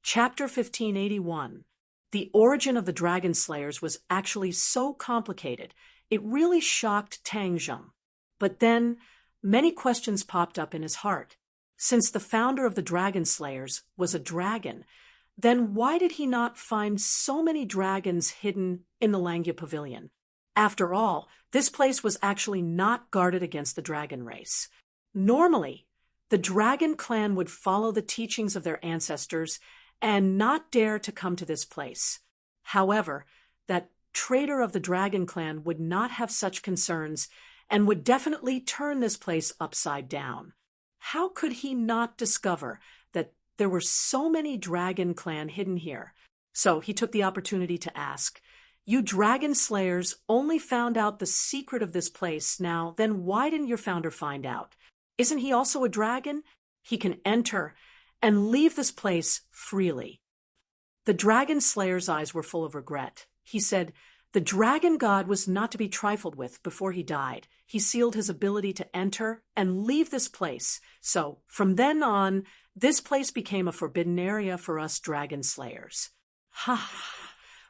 Chapter 1581. The origin of the dragon slayers was actually so complicated, it really shocked Tang Zheng. But then, many questions popped up in his heart. Since the founder of the dragon slayers was a dragon, then why did he not find so many dragons hidden in the Langya Pavilion? After all, this place was actually not guarded against the dragon race. Normally, the dragon clan would follow the teachings of their ancestors and not dare to come to this place. However, that traitor of the dragon clan would not have such concerns and would definitely turn this place upside down. How could he not discover that there were so many dragon clan hidden here? So he took the opportunity to ask, "You dragon slayers only found out the secret of this place. Now, then why didn't your founder find out? Isn't he also a dragon? He can enter and leave this place freely." The dragon slayer's eyes were full of regret. He said, "The dragon god was not to be trifled with before he died. He sealed his ability to enter and leave this place. So, from then on, this place became a forbidden area for us dragon slayers." Ha!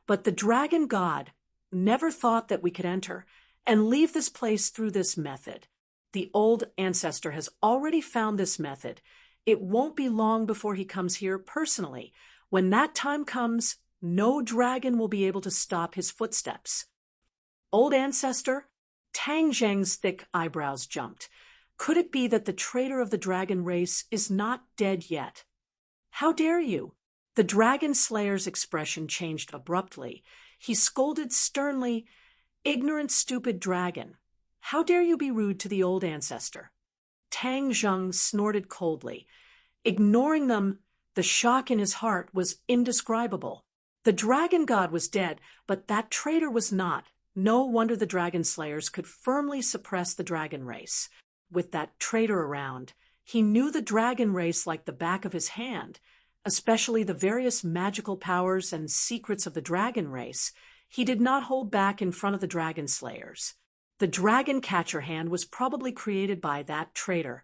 But the dragon god never thought that we could enter and leave this place through this method. The old ancestor has already found this method. It won't be long before he comes here personally. When that time comes, no dragon will be able to stop his footsteps. Old ancestor? Tang Zheng's thick eyebrows jumped. Could it be that the traitor of the dragon race is not dead yet? "How dare you?" The dragon slayer's expression changed abruptly. He scolded sternly, "Ignorant, stupid dragon. How dare you be rude to the old ancestor?" Tang Zheng snorted coldly. Ignoring them, the shock in his heart was indescribable. The dragon god was dead, but that traitor was not. No wonder the dragon slayers could firmly suppress the dragon race. With that traitor around, he knew the dragon race like the back of his hand, especially the various magical powers and secrets of the dragon race. He did not hold back in front of the dragon slayers. The dragon catcher hand was probably created by that traitor.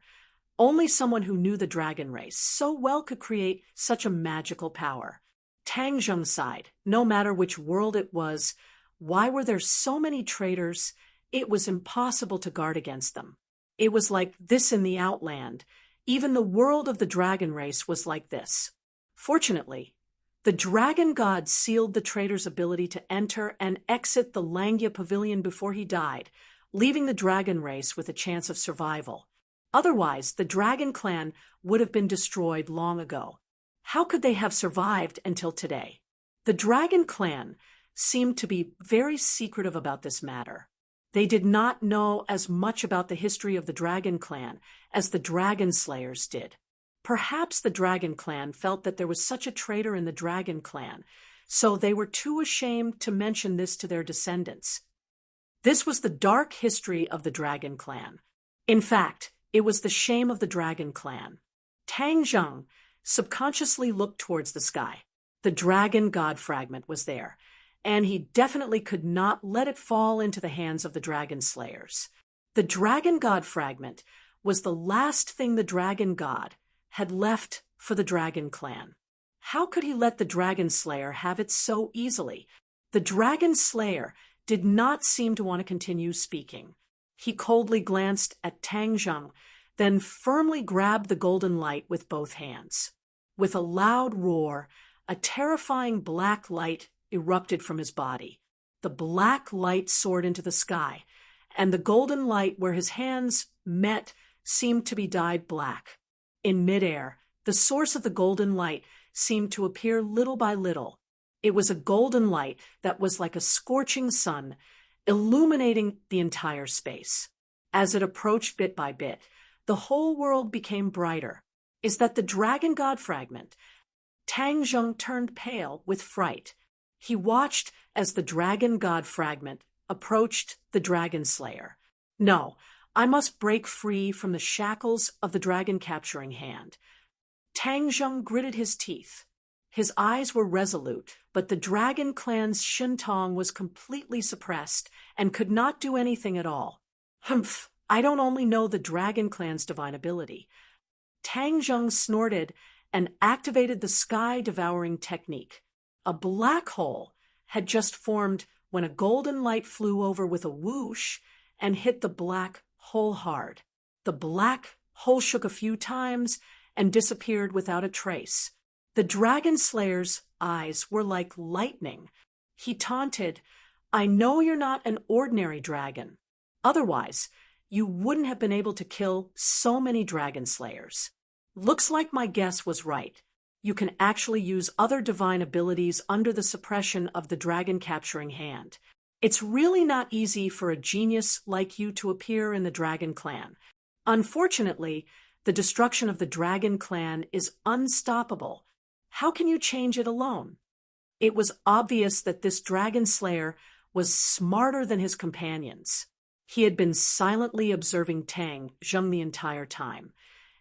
Only someone who knew the dragon race so well could create such a magical power. Tang Zheng sighed. No matter which world it was, why were there so many traitors? It was impossible to guard against them. It was like this in the Outland. Even the world of the dragon race was like this. Fortunately, the dragon god sealed the traitor's ability to enter and exit the Langya Pavilion before he died, leaving the dragon race with a chance of survival. Otherwise, the dragon clan would have been destroyed long ago. How could they have survived until today? The dragon clan seemed to be very secretive about this matter. They did not know as much about the history of the dragon clan as the dragon slayers did. Perhaps the dragon clan felt that there was such a traitor in the dragon clan, so they were too ashamed to mention this to their descendants. This was the dark history of the dragon clan. In fact, it was the shame of the dragon clan. Tang Zheng subconsciously looked towards the sky. The dragon god fragment was there, and he definitely could not let it fall into the hands of the dragon slayers. The dragon god fragment was the last thing the dragon god had left for the dragon clan. How could he let the dragon slayer have it so easily? The dragon slayer did not seem to want to continue speaking. He coldly glanced at Tang Zheng, then firmly grabbed the golden light with both hands. With a loud roar, a terrifying black light erupted from his body. The black light soared into the sky, and the golden light where his hands met seemed to be dyed black. In midair, the source of the golden light seemed to appear little by little. It was a golden light that was like a scorching sun, illuminating the entire space. As it approached bit by bit, the whole world became brighter. Is that the dragon god fragment? Tang Zheng turned pale with fright. He watched as the dragon god fragment approached the dragon slayer. No, I must break free from the shackles of the dragon capturing hand. Tang Zheng gritted his teeth. His eyes were resolute, but the dragon clan's Shintong was completely suppressed and could not do anything at all. Humph, I don't only know the dragon clan's divine ability. Tang Zheng snorted and activated the sky-devouring technique. A black hole had just formed when a golden light flew over with a whoosh and hit the black hole hard. The black hole shook a few times and disappeared without a trace. The dragon slayer's eyes were like lightning. He taunted, "I know you're not an ordinary dragon. Otherwise, you wouldn't have been able to kill so many dragon slayers. Looks like my guess was right. You can actually use other divine abilities under the suppression of the dragon-capturing hand. It's really not easy for a genius like you to appear in the Dragon Clan. Unfortunately, the destruction of the Dragon Clan is unstoppable. How can you change it alone?" It was obvious that this dragon slayer was smarter than his companions. He had been silently observing Tang Zheng the entire time,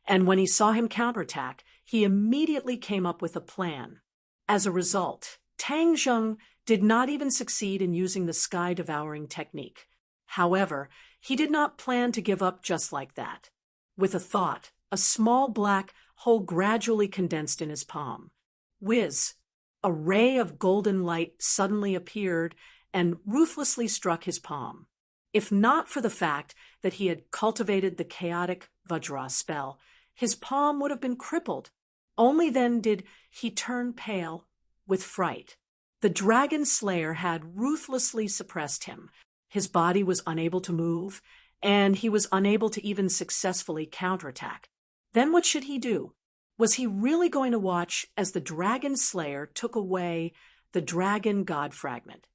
and when he saw him counterattack, he immediately came up with a plan. As a result, Tang Zheng did not even succeed in using the sky-devouring technique. However, he did not plan to give up just like that. With a thought, a small black hole gradually condensed in his palm. Whiz! A ray of golden light suddenly appeared and ruthlessly struck his palm. If not for the fact that he had cultivated the chaotic Vajra spell, his palm would have been crippled. Only then did he turn pale with fright. The dragon slayer had ruthlessly suppressed him. His body was unable to move, and he was unable to even successfully counterattack. Then what should he do? Was he really going to watch as the dragon slayer took away the dragon god fragment?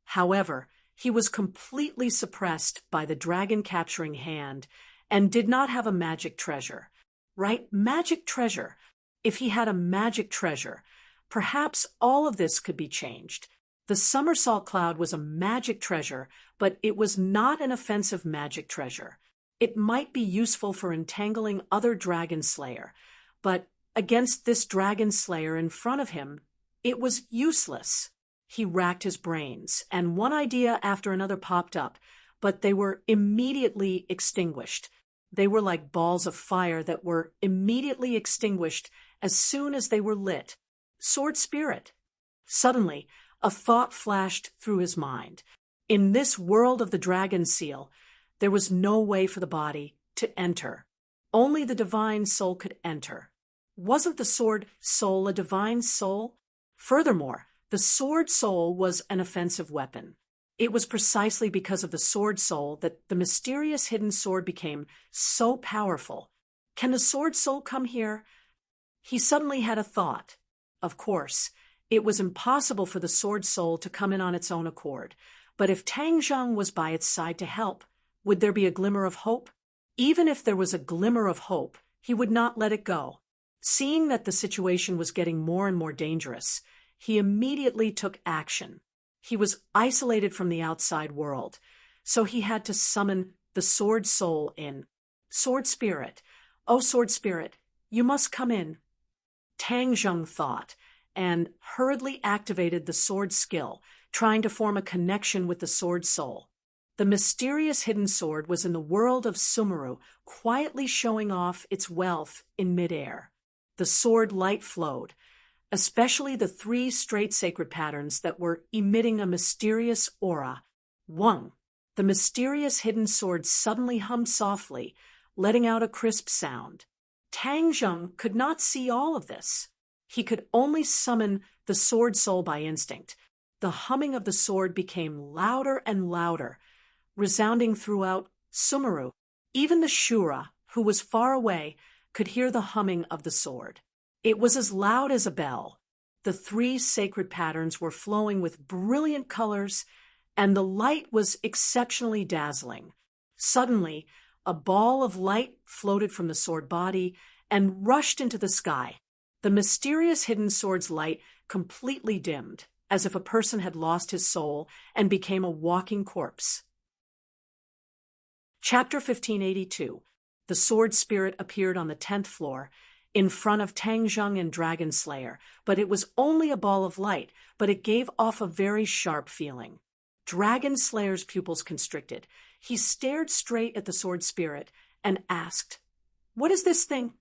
However, he was completely suppressed by the dragon-capturing hand and did not have a magic treasure. Right? Magic treasure. If he had a magic treasure, perhaps all of this could be changed. The somersault cloud was a magic treasure, but it was not an offensive magic treasure. It might be useful for entangling other dragon slayer, but against this dragon slayer in front of him, it was useless. He racked his brains, and one idea after another popped up, but they were immediately extinguished. They were like balls of fire that were immediately extinguished as soon as they were lit. Sword spirit. Suddenly, a thought flashed through his mind. In this world of the dragon seal, there was no way for the body to enter. Only the divine soul could enter. Wasn't the sword soul a divine soul? Furthermore, the sword soul was an offensive weapon. It was precisely because of the sword soul that the mysterious hidden sword became so powerful. Can the sword soul come here? He suddenly had a thought. Of course, it was impossible for the sword soul to come in on its own accord, but if Tang Zheng was by its side to help, would there be a glimmer of hope? Even if there was a glimmer of hope, he would not let it go. Seeing that the situation was getting more and more dangerous, he immediately took action. He was isolated from the outside world, so he had to summon the sword soul in. Sword spirit, oh sword spirit, you must come in. Tang Zheng thought, and hurriedly activated the sword skill, trying to form a connection with the sword soul. The mysterious hidden sword was in the world of Sumeru, quietly showing off its wealth in midair. The sword light flowed, especially the 3 straight sacred patterns that were emitting a mysterious aura. 1. The mysterious hidden sword suddenly hummed softly, letting out a crisp sound. Tang Zheng could not see all of this. He could only summon the sword soul by instinct. The humming of the sword became louder and louder, resounding throughout Sumeru. Even the Shura, who was far away, could hear the humming of the sword. It was as loud as a bell. The 3 sacred patterns were flowing with brilliant colors, and the light was exceptionally dazzling. Suddenly, a ball of light floated from the sword body and rushed into the sky. The mysterious hidden sword's light completely dimmed, as if a person had lost his soul and became a walking corpse. Chapter 1582. The sword spirit appeared on the 10th floor, in front of Tang Zheng and Dragon Slayer, but it was only a ball of light, but it gave off a very sharp feeling. Dragon Slayer's pupils constricted. He stared straight at the sword spirit and asked, "What is this thing?"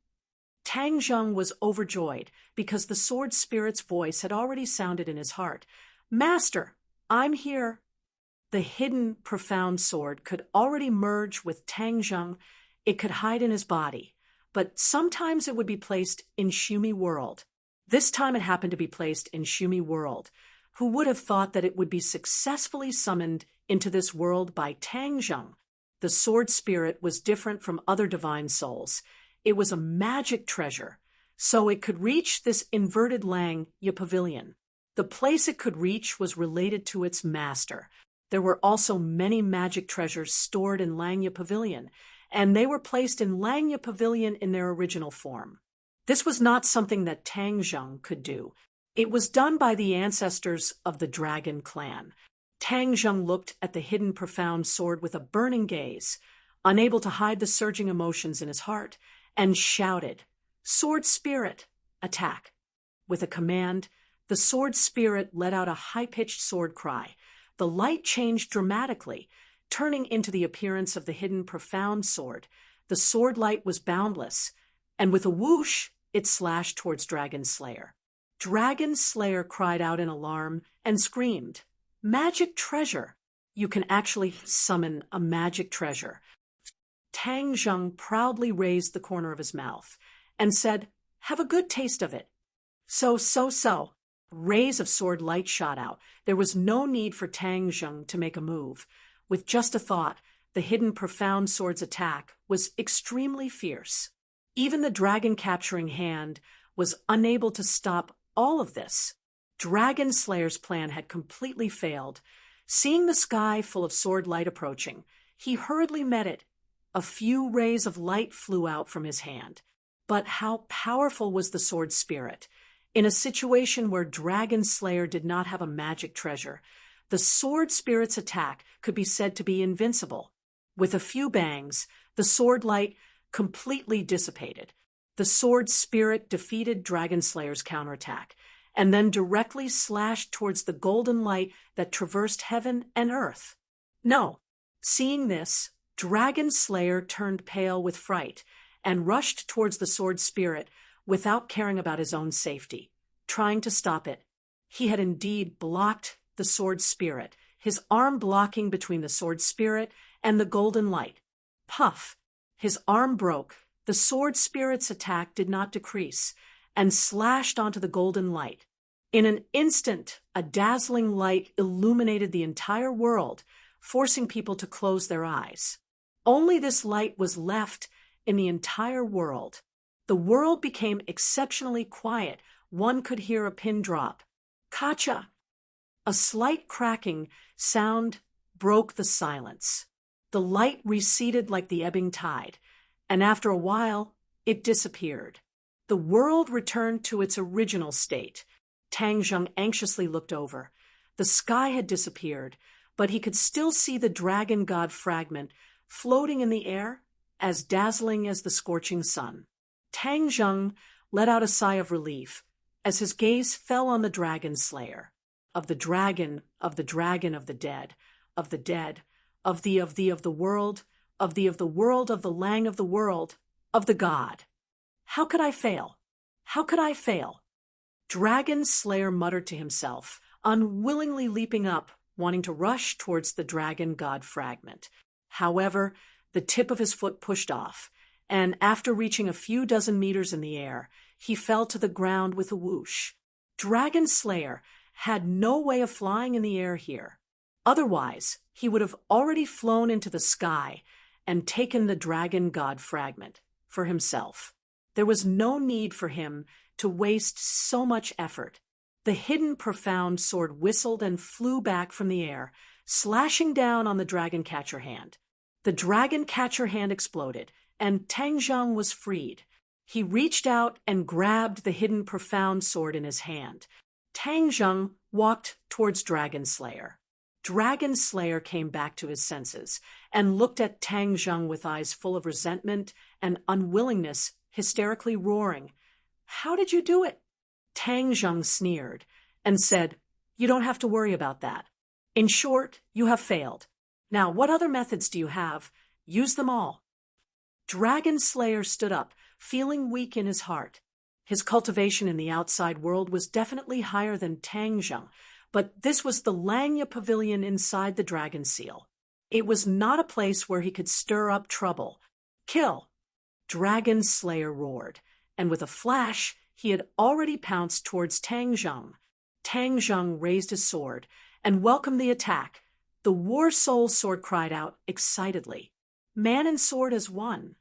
Tang Zheng was overjoyed because the sword spirit's voice had already sounded in his heart. "Master, I'm here." The hidden, profound sword could already merge with Tang Zheng. It could hide in his body, but sometimes it would be placed in Shumi World. This time it happened to be placed in Shumi World. Who would have thought that it would be successfully summoned into this world by Tang Zheng? The sword spirit was different from other divine souls. It was a magic treasure, so it could reach this inverted Langya pavilion. The place it could reach was related to its master. There were also many magic treasures stored in Langya Pavilion, and they were placed in Langya Pavilion in their original form. This was not something that Tang Zheng could do. It was done by the ancestors of the Dragon clan. Tang Zheng looked at the hidden profound sword with a burning gaze, unable to hide the surging emotions in his heart, and shouted, "Sword spirit, attack!" With a command, the sword spirit let out a high-pitched sword cry. The light changed dramatically, turning into the appearance of the hidden profound sword. The sword light was boundless, and with a whoosh, it slashed towards Dragon Slayer. Dragon Slayer cried out in alarm and screamed, "Magic treasure! You can actually summon a magic treasure." Tang Zheng proudly raised the corner of his mouth and said, "Have a good taste of it." So. Rays of sword light shot out. There was no need for Tang Zheng to make a move. With just a thought, the hidden profound sword's attack was extremely fierce. Even the dragon capturing hand was unable to stop all of this. Dragon Slayer's plan had completely failed. Seeing the sky full of sword light approaching, he hurriedly met it. A few rays of light flew out from his hand. But how powerful was the sword spirit? In a situation where Dragon Slayer did not have a magic treasure, the sword spirit's attack could be said to be invincible. With a few bangs, the sword light completely dissipated. The sword spirit defeated Dragon Slayer's counterattack, and then directly slashed towards the golden light that traversed heaven and earth. No. Seeing this, Dragon Slayer turned pale with fright and rushed towards the sword spirit without caring about his own safety, trying to stop it. He had indeed blocked the sword spirit, his arm blocking between the sword spirit and the golden light. Puff! His arm broke. The sword spirit's attack did not decrease and slashed onto the golden light. In an instant, a dazzling light illuminated the entire world, forcing people to close their eyes. Only this light was left in the entire world. The world became exceptionally quiet. One could hear a pin drop. Kacha! A slight cracking sound broke the silence. The light receded like the ebbing tide, and after a while, it disappeared. The world returned to its original state. Tang Zheng anxiously looked over. The sky had disappeared, but he could still see the dragon god fragment floating in the air, as dazzling as the scorching sun. Tang Zheng let out a sigh of relief as his gaze fell on the Dragon Slayer. Of the dragon, of the dragon of the dead, of the dead, of the world, of the world, of the Lang of the world, of the god. How could I fail? How could I fail? Dragon Slayer muttered to himself, unwillingly leaping up, wanting to rush towards the dragon god fragment. However, the tip of his foot pushed off, and after reaching a few dozen meters in the air, he fell to the ground with a whoosh. Dragon Slayer had no way of flying in the air here. Otherwise, he would have already flown into the sky and taken the dragon god fragment for himself. There was no need for him to waste so much effort. The hidden profound sword whistled and flew back from the air, slashing down on the dragon catcher hand. The dragon catcher hand exploded, and Tang Zheng was freed. He reached out and grabbed the hidden profound sword in his hand. Tang Zheng walked towards Dragon Slayer. Dragon Slayer came back to his senses and looked at Tang Zheng with eyes full of resentment and unwillingness, hysterically roaring, "How did you do it?" Tang Zheng sneered and said, "You don't have to worry about that. In short, you have failed. Now, what other methods do you have? Use them all." Dragon Slayer stood up, feeling weak in his heart. His cultivation in the outside world was definitely higher than Tang Zheng, but this was the Langya Pavilion inside the Dragon Seal. It was not a place where he could stir up trouble. Kill! Dragon Slayer roared, and with a flash, he had already pounced towards Tang Zheng. Tang Zheng raised his sword and welcomed the attack. The War Soul Sword cried out excitedly. Man and sword as one.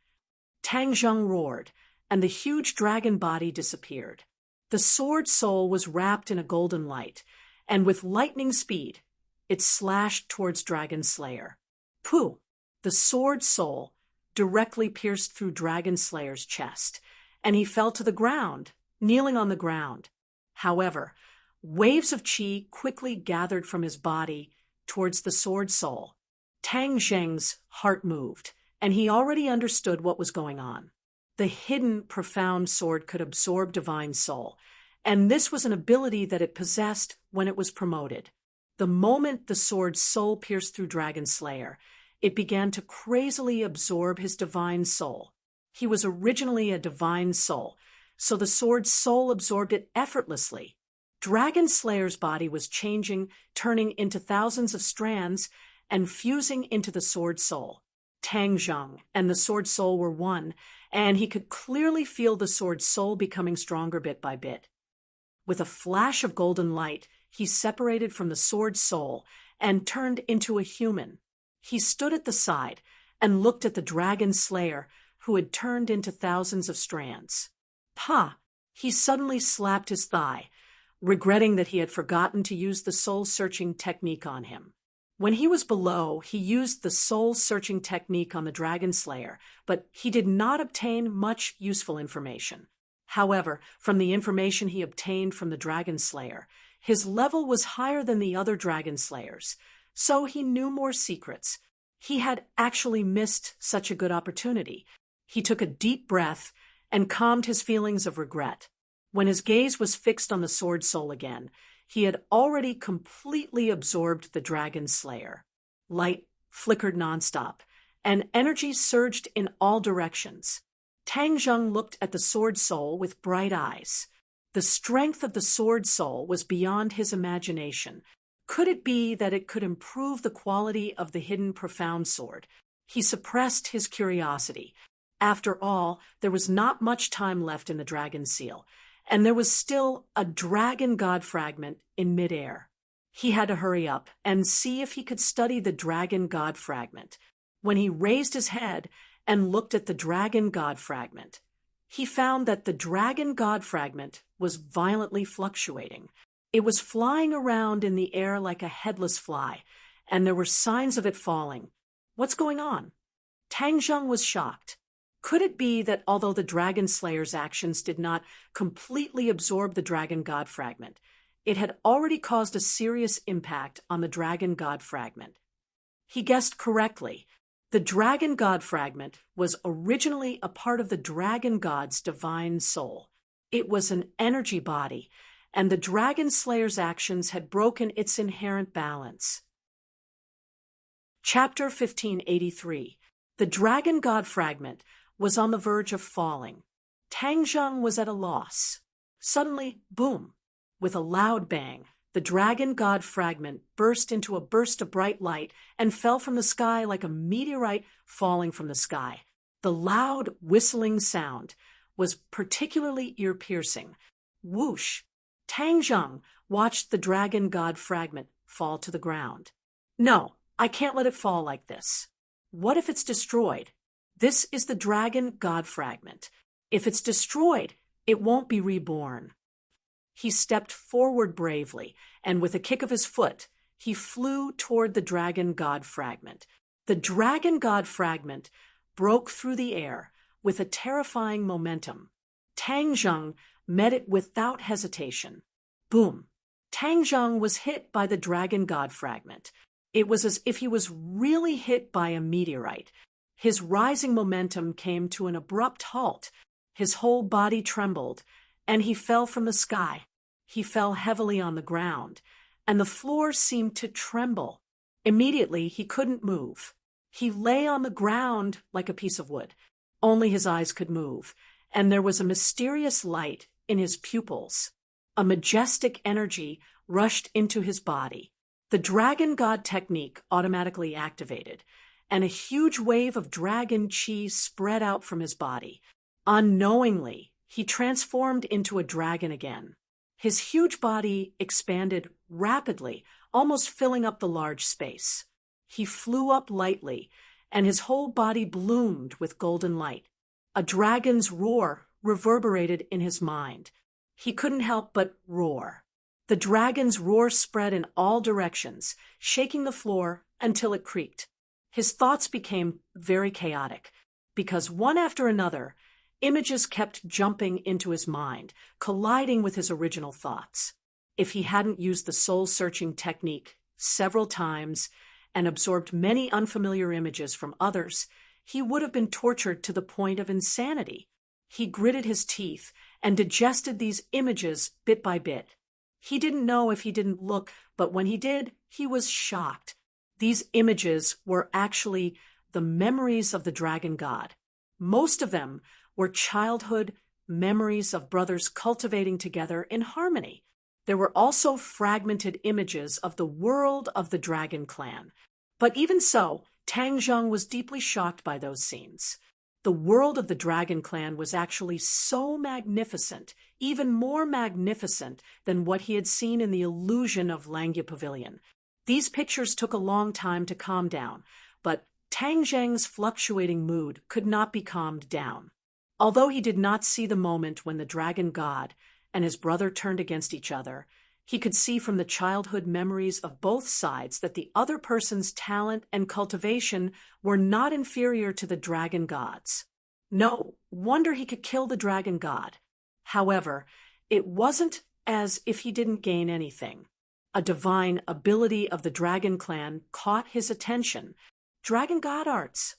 Tang Zheng roared, and the huge dragon body disappeared. The Sword Soul was wrapped in a golden light, and with lightning speed, it slashed towards Dragon Slayer. Pooh! The Sword Soul directly pierced through Dragon Slayer's chest, and he fell to the ground, kneeling on the ground. However, waves of qi quickly gathered from his body towards the Sword Soul. Tang Zheng's heart moved, and he already understood what was going on. The hidden, profound sword could absorb divine soul, and this was an ability that it possessed when it was promoted. The moment the sword's soul pierced through Dragon Slayer, it began to crazily absorb his divine soul. He was originally a divine soul, so the sword's soul absorbed it effortlessly. Dragon Slayer's body was changing, turning into thousands of strands, and fusing into the Sword Soul. Tang Zheng and the Sword Soul were one, and he could clearly feel the Sword Soul becoming stronger bit by bit. With a flash of golden light, he separated from the Sword Soul and turned into a human. He stood at the side and looked at the Dragon Slayer, who had turned into thousands of strands. Pa! He suddenly slapped his thigh, regretting that he had forgotten to use the soul-searching technique on him. When he was below, he used the soul-searching technique on the Dragon Slayer, but he did not obtain much useful information. However, from the information he obtained from the Dragon Slayer, his level was higher than the other Dragon Slayers, so he knew more secrets. He had actually missed such a good opportunity. He took a deep breath and calmed his feelings of regret. When his gaze was fixed on the Sword Soul again, he had already completely absorbed the Dragon Slayer. Light flickered nonstop, and energy surged in all directions. Tang Zheng looked at the Sword Soul with bright eyes. The strength of the Sword Soul was beyond his imagination. Could it be that it could improve the quality of the hidden profound sword? He suppressed his curiosity. After all, there was not much time left in the Dragon Seal, and there was still a Dragon God fragment in midair. He had to hurry up and see if he could study the Dragon God fragment. When he raised his head and looked at the Dragon God fragment, he found that the Dragon God fragment was violently fluctuating. It was flying around in the air like a headless fly, and there were signs of it falling. What's going on? Tang Zheng was shocked. Could it be that although the Dragon Slayer's actions did not completely absorb the Dragon God fragment, it had already caused a serious impact on the Dragon God fragment? He guessed correctly. The Dragon God fragment was originally a part of the Dragon God's divine soul. It was an energy body, and the Dragon Slayer's actions had broken its inherent balance. Chapter 1583. The Dragon God fragment was on the verge of falling. Tang Zheng was at a loss. Suddenly, boom! With a loud bang, the Dragon God fragment burst into a burst of bright light and fell from the sky like a meteorite falling from the sky. The loud, whistling sound was particularly ear-piercing. Whoosh! Tang Zheng watched the Dragon God fragment fall to the ground. No, I can't let it fall like this. What if it's destroyed? This is the Dragon God fragment. If it's destroyed, it won't be reborn. He stepped forward bravely, and with a kick of his foot, he flew toward the Dragon God fragment. The Dragon God fragment broke through the air with a terrifying momentum. Tang Zheng met it without hesitation. Boom! Tang Zheng was hit by the Dragon God fragment. It was as if he was really hit by a meteorite. His rising momentum came to an abrupt halt. His whole body trembled, and he fell from the sky. He fell heavily on the ground, and the floor seemed to tremble. Immediately, he couldn't move. He lay on the ground like a piece of wood. Only his eyes could move, and there was a mysterious light in his pupils. A majestic energy rushed into his body. The dragon god technique automatically activated, and a huge wave of dragon chi spread out from his body. Unknowingly, he transformed into a dragon again. His huge body expanded rapidly, almost filling up the large space. He flew up lightly, and his whole body bloomed with golden light. A dragon's roar reverberated in his mind. He couldn't help but roar. The dragon's roar spread in all directions, shaking the floor until it creaked. His thoughts became very chaotic, because one after another, images kept jumping into his mind, colliding with his original thoughts. If he hadn't used the soul-searching technique several times and absorbed many unfamiliar images from others, he would have been tortured to the point of insanity. He gritted his teeth and digested these images bit by bit. He didn't know if he didn't look, but when he did, he was shocked. These images were actually the memories of the dragon god. Most of them were childhood memories of brothers cultivating together in harmony. There were also fragmented images of the world of the dragon clan. But even so, Tang Zheng was deeply shocked by those scenes. The world of the dragon clan was actually so magnificent, even more magnificent than what he had seen in the illusion of Langya Pavilion. These pictures took a long time to calm down, but Tang Zheng's fluctuating mood could not be calmed down. Although he did not see the moment when the dragon god and his brother turned against each other, he could see from the childhood memories of both sides that the other person's talent and cultivation were not inferior to the dragon god's. No wonder he could kill the dragon god. However, it wasn't as if he didn't gain anything. A divine ability of the dragon clan caught his attention. Dragon god arts.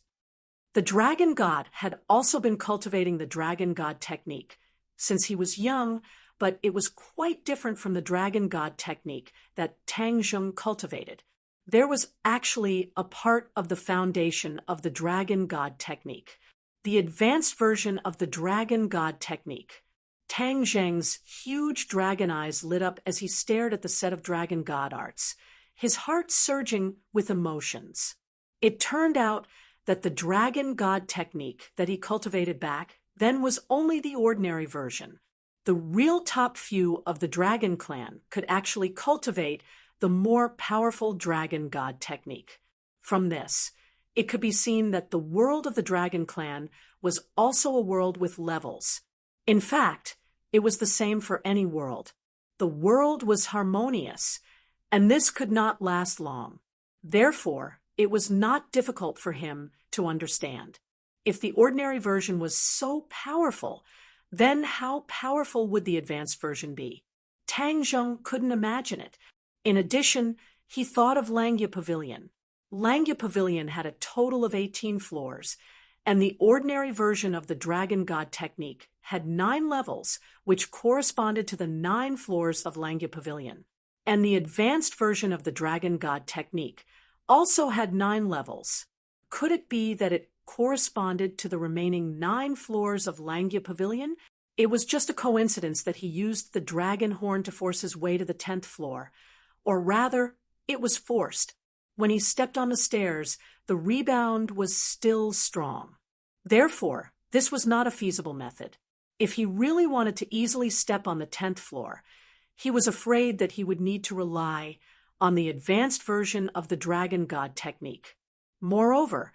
The dragon god had also been cultivating the dragon god technique since he was young, but it was quite different from the dragon god technique that Tang Zheng cultivated. There was actually a part of the foundation of the dragon god technique, the advanced version of the dragon god technique. Tang Zheng's huge dragon eyes lit up as he stared at the set of dragon god arts, his heart surging with emotions. It turned out that the dragon god technique that he cultivated back then was only the ordinary version. The real top few of the dragon clan could actually cultivate the more powerful dragon god technique. From this, it could be seen that the world of the dragon clan was also a world with levels. In fact, it was the same for any world. The world was harmonious, and this could not last long. Therefore, it was not difficult for him to understand. If the ordinary version was so powerful, then how powerful would the advanced version be? Tang Zheng couldn't imagine it. In addition, he thought of Langya Pavilion. Langya Pavilion had a total of 18 floors, and the ordinary version of the Dragon God technique had 9 levels, which corresponded to the 9 floors of Langya Pavilion. And the advanced version of the Dragon God technique also had 9 levels. Could it be that it corresponded to the remaining 9 floors of Langya Pavilion? It was just a coincidence that he used the dragon horn to force his way to the 10th floor. Or rather, it was forced. When he stepped on the stairs, the rebound was still strong. Therefore, this was not a feasible method. If he really wanted to easily step on the 10th floor, he was afraid that he would need to rely on the advanced version of the Dragon God technique. Moreover,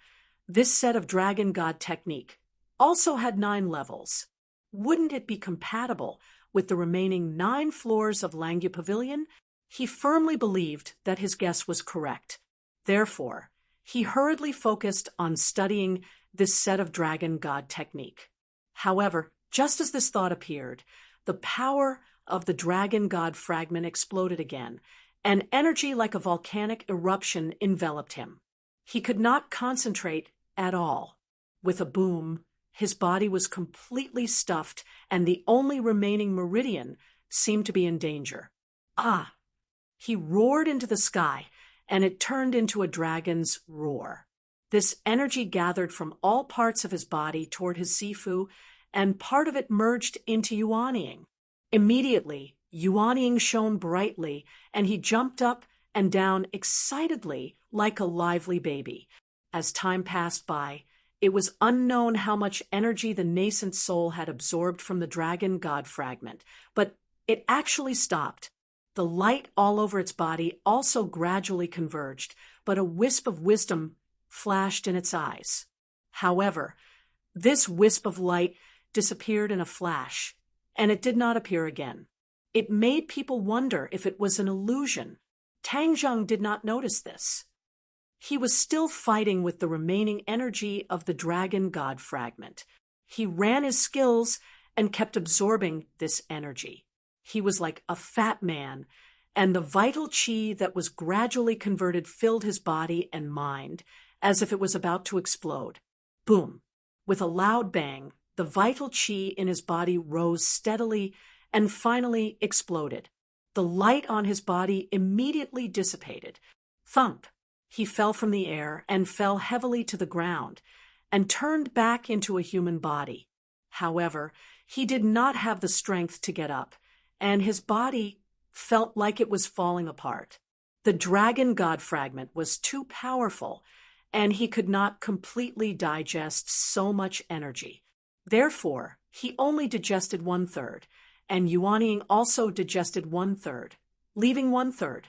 this set of Dragon God technique also had 9 levels. Wouldn't it be compatible with the remaining 9 floors of Langya Pavilion? He firmly believed that his guess was correct. Therefore, he hurriedly focused on studying this set of Dragon God technique. However, just as this thought appeared, the power of the Dragon God fragment exploded again, and energy like a volcanic eruption enveloped him. He could not concentrate at all. With a boom, his body was completely stuffed, and the only remaining meridian seemed to be in danger. Ah! He roared into the sky, and it turned into a dragon's roar. This energy gathered from all parts of his body toward his Sifu, and part of it merged into Yuanying. Immediately, Yuanying shone brightly, and he jumped up and down excitedly like a lively baby. As time passed by, it was unknown how much energy the nascent soul had absorbed from the dragon god fragment, but it actually stopped. The light all over its body also gradually converged, but a wisp of wisdom flashed in its eyes. However, this wisp of light disappeared in a flash, and it did not appear again. It made people wonder if it was an illusion. Tang Zheng did not notice this. He was still fighting with the remaining energy of the dragon god fragment. He ran his skills and kept absorbing this energy. He was like a fat man, and the vital qi that was gradually converted filled his body and mind as if it was about to explode. Boom! With a loud bang, the vital qi in his body rose steadily and finally exploded. The light on his body immediately dissipated. Thump! He fell from the air and fell heavily to the ground and turned back into a human body. However, he did not have the strength to get up, and his body felt like it was falling apart. The dragon god fragment was too powerful, and he could not completely digest so much energy. Therefore, he only digested 1/3, and Yuanying also digested 1/3, leaving 1/3.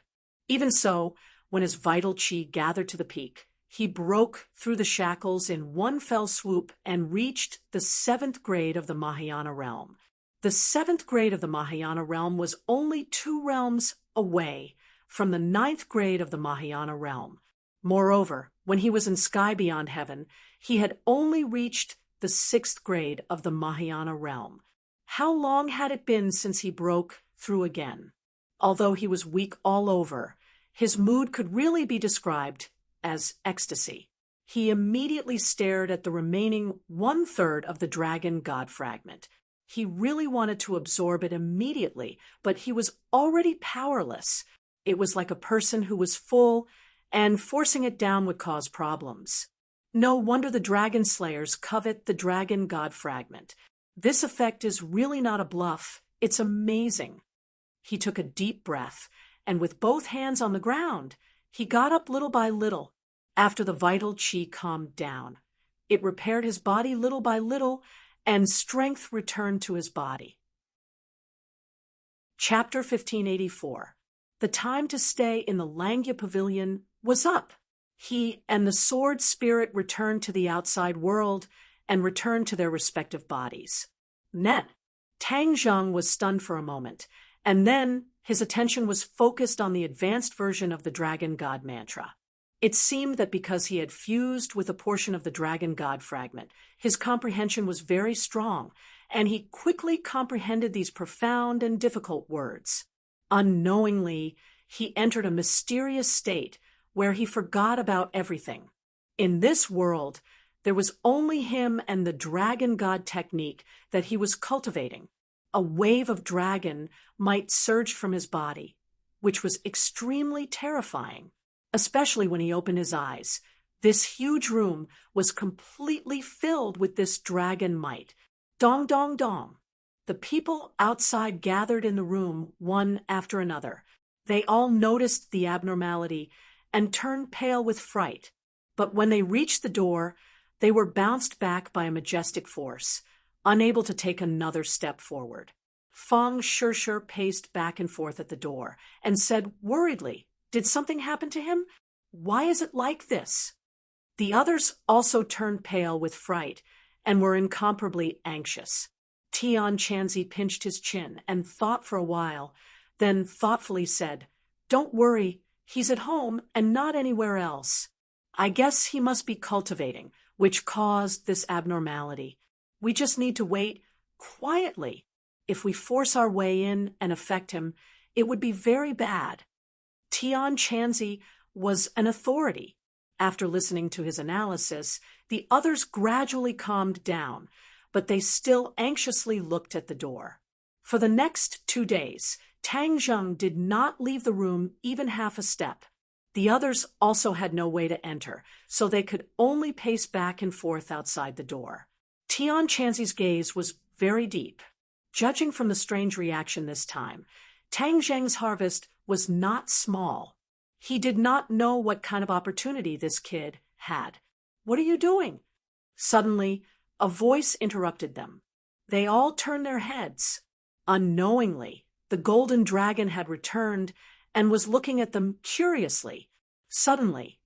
Even so, when his vital qi gathered to the peak, he broke through the shackles in one fell swoop and reached the 7th grade of the Mahayana realm. The 7th grade of the Mahayana realm was only 2 realms away from the 9th grade of the Mahayana realm. Moreover, when he was in Sky Beyond Heaven, he had only reached the 6th grade of the Mahayana realm. How long had it been since he broke through again? Although he was weak all over, his mood could really be described as ecstasy. He immediately stared at the remaining 1/3 of the dragon god fragment. He really wanted to absorb it immediately, but he was already powerless. It was like a person who was full, and forcing it down would cause problems. No wonder the dragon slayers covet the dragon god fragment. This effect is really not a bluff. It's amazing. He took a deep breath, and with both hands on the ground, he got up little by little. After the vital qi calmed down, it repaired his body little by little, and strength returned to his body. Chapter 1584. The time to stay in the Langya Pavilion was up. He and the sword spirit returned to the outside world and returned to their respective bodies. Then, Tang Zheng was stunned for a moment, and then his attention was focused on the advanced version of the Dragon God mantra. It seemed that because he had fused with a portion of the Dragon God fragment, his comprehension was very strong, and he quickly comprehended these profound and difficult words. Unknowingly, he entered a mysterious state where he forgot about everything. In this world, there was only him and the Dragon God technique that he was cultivating. A wave of dragon might surge from his body, which was extremely terrifying, especially when he opened his eyes. This huge room was completely filled with this dragon might. Dong, dong, dong. The people outside gathered in the room one after another. They all noticed the abnormality and turned pale with fright. But when they reached the door, they were bounced back by a majestic force, unable to take another step forward. Fang Shishir paced back and forth at the door and said worriedly, "Did something happen to him? Why is it like this?" The others also turned pale with fright and were incomparably anxious. Tian Chanzi pinched his chin and thought for a while, then thoughtfully said, "Don't worry, he's at home and not anywhere else. I guess he must be cultivating, which caused this abnormality. We just need to wait quietly. If we force our way in and affect him, it would be very bad." Tian Chanzi was an authority. After listening to his analysis, the others gradually calmed down, but they still anxiously looked at the door. For the next 2 days, Tang Zheng did not leave the room even half a step. The others also had no way to enter, so they could only pace back and forth outside the door. Tian Chanzi's gaze was very deep. Judging from the strange reaction this time, Tang Zheng's harvest was not small. He did not know what kind of opportunity this kid had. "What are you doing?" Suddenly, a voice interrupted them. They all turned their heads. Unknowingly, the golden dragon had returned and was looking at them curiously. Suddenly,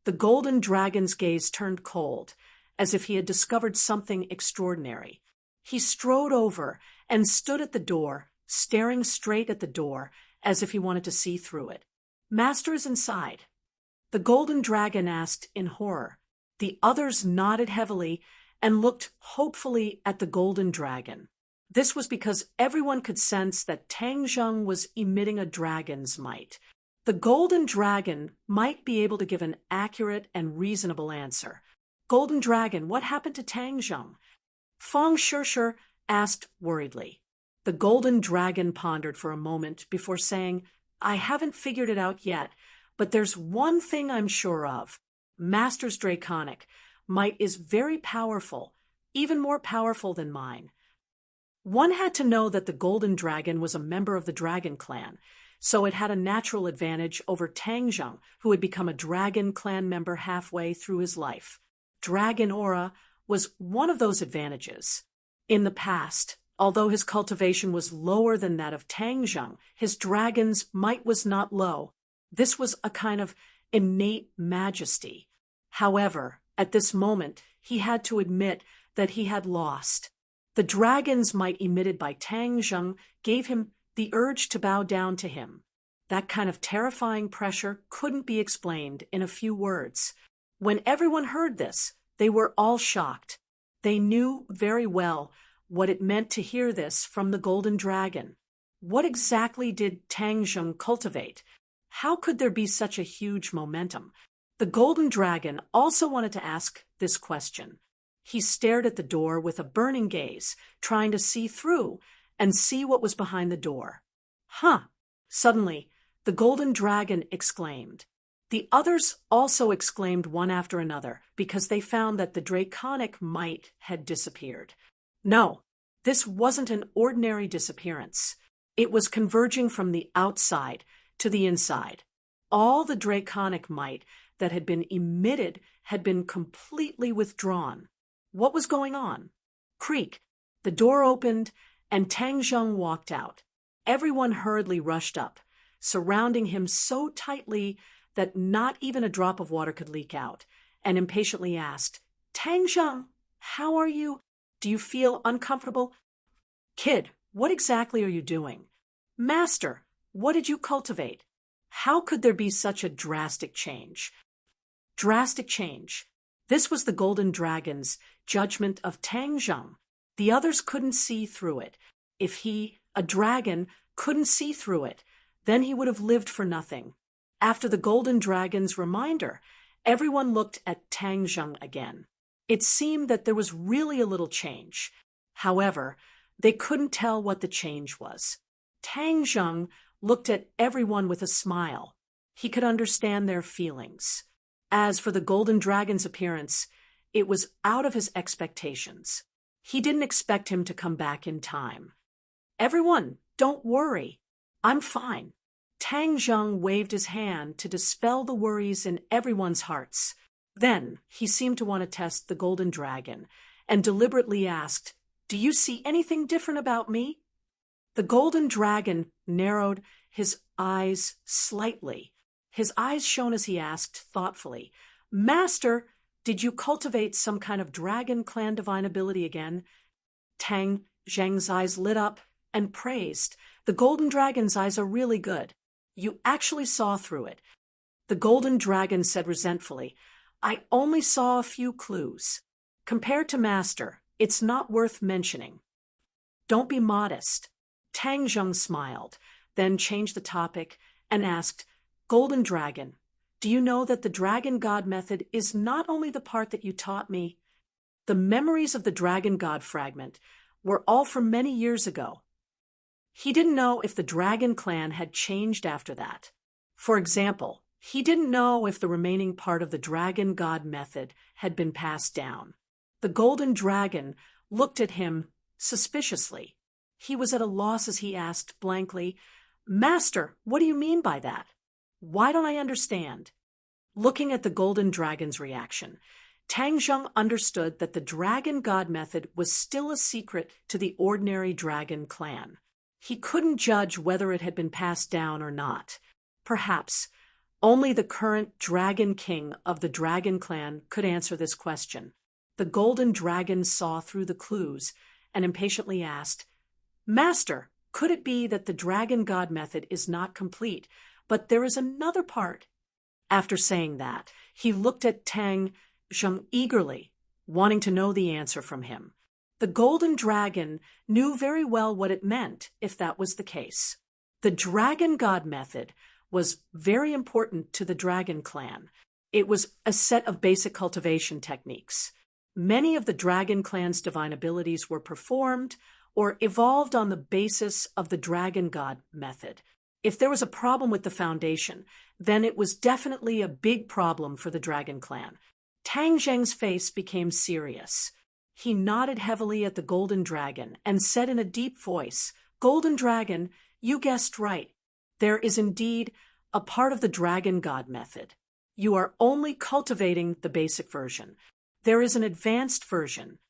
the golden dragon's gaze turned cold, as if he had discovered something extraordinary. He strode over and stood at the door, staring straight at the door, as if he wanted to see through it. "Master is inside." The golden dragon asked in horror. The others nodded heavily and looked hopefully at the golden dragon. This was because everyone could sense that Tang Zheng was emitting a dragon's might. The golden dragon might be able to give an accurate and reasonable answer. "Golden dragon, what happened to Tang Zheng?" Feng Shishir asked worriedly. The golden dragon pondered for a moment before saying, "I haven't figured it out yet, but there's one thing I'm sure of. Master's draconic might is very powerful, even more powerful than mine." One had to know that the golden dragon was a member of the dragon clan, so it had a natural advantage over Tang Zheng, who had become a dragon clan member halfway through his life. Dragon aura was one of those advantages. In the past, although his cultivation was lower than that of Tang Zheng, his dragon's might was not low. This was a kind of innate majesty. However, at this moment, he had to admit that he had lost. The dragon's might emitted by Tang Zheng gave him the urge to bow down to him. That kind of terrifying pressure couldn't be explained in a few words. When everyone heard this, they were all shocked. They knew very well what it meant to hear this from the golden dragon. What exactly did Tang Zheng cultivate? How could there be such a huge momentum? The golden dragon also wanted to ask this question. He stared at the door with a burning gaze, trying to see through and see what was behind the door. "Huh!" Suddenly, the golden dragon exclaimed. The others also exclaimed one after another because they found that the draconic might had disappeared. No, this wasn't an ordinary disappearance. It was converging from the outside to the inside. All the draconic might that had been emitted had been completely withdrawn. What was going on? Creak. The door opened, and Tang Zheng walked out. Everyone hurriedly rushed up, surrounding him so tightly that not even a drop of water could leak out, and impatiently asked, "Tang Zheng, how are you? Do you feel uncomfortable?" "Kid, what exactly are you doing?" "Master, what did you cultivate? How could there be such a drastic change?" Drastic change. This was the golden dragon's judgment of Tang Zheng. The others couldn't see through it. If he, a dragon, couldn't see through it, then he would have lived for nothing. After the golden dragon's reminder, everyone looked at Tang Zheng again. It seemed that there was really a little change. However, they couldn't tell what the change was. Tang Zheng looked at everyone with a smile. He could understand their feelings. As for the golden dragon's appearance, it was out of his expectations. He didn't expect him to come back in time. "Everyone, don't worry. I'm fine." Tang Zheng waved his hand to dispel the worries in everyone's hearts. Then he seemed to want to test the golden dragon and deliberately asked, "Do you see anything different about me?" The golden dragon narrowed his eyes slightly. His eyes shone as he asked thoughtfully, "Master, did you cultivate some kind of dragon clan divine ability again?" Tang Zheng's eyes lit up and praised. "The golden dragon's eyes are really good. You actually saw through it." The golden dragon said resentfully, "I only saw a few clues. Compared to Master, it's not worth mentioning." "Don't be modest." Tang Zheng smiled, then changed the topic and asked, "Golden Dragon, do you know that the Dragon God method is not only the part that you taught me? The memories of the Dragon God fragment were all from many years ago." He didn't know if the Dragon Clan had changed after that. For example, he didn't know if the remaining part of the Dragon God method had been passed down. The golden dragon looked at him suspiciously. He was at a loss as he asked blankly, "Master, what do you mean by that? Why don't I understand?" Looking at the golden dragon's reaction, Tang Zheng understood that the dragon god method was still a secret to the ordinary dragon clan. He couldn't judge whether it had been passed down or not. Perhaps only the current dragon king of the dragon clan could answer this question. The golden dragon saw through the clues and impatiently asked, "Master, could it be that the dragon god method is not complete, but there is another part?" After saying that, he looked at Tang Zheng eagerly, wanting to know the answer from him. The golden dragon knew very well what it meant if that was the case. The dragon god method was very important to the dragon clan. It was a set of basic cultivation techniques. Many of the dragon clan's divine abilities were performed or evolved on the basis of the dragon god method. If there was a problem with the foundation, then it was definitely a big problem for the dragon clan. Tang Zheng's face became serious. He nodded heavily at the golden dragon and said in a deep voice, "Golden dragon, you guessed right. There is indeed a part of the dragon god method. You are only cultivating the basic version. There is an advanced version."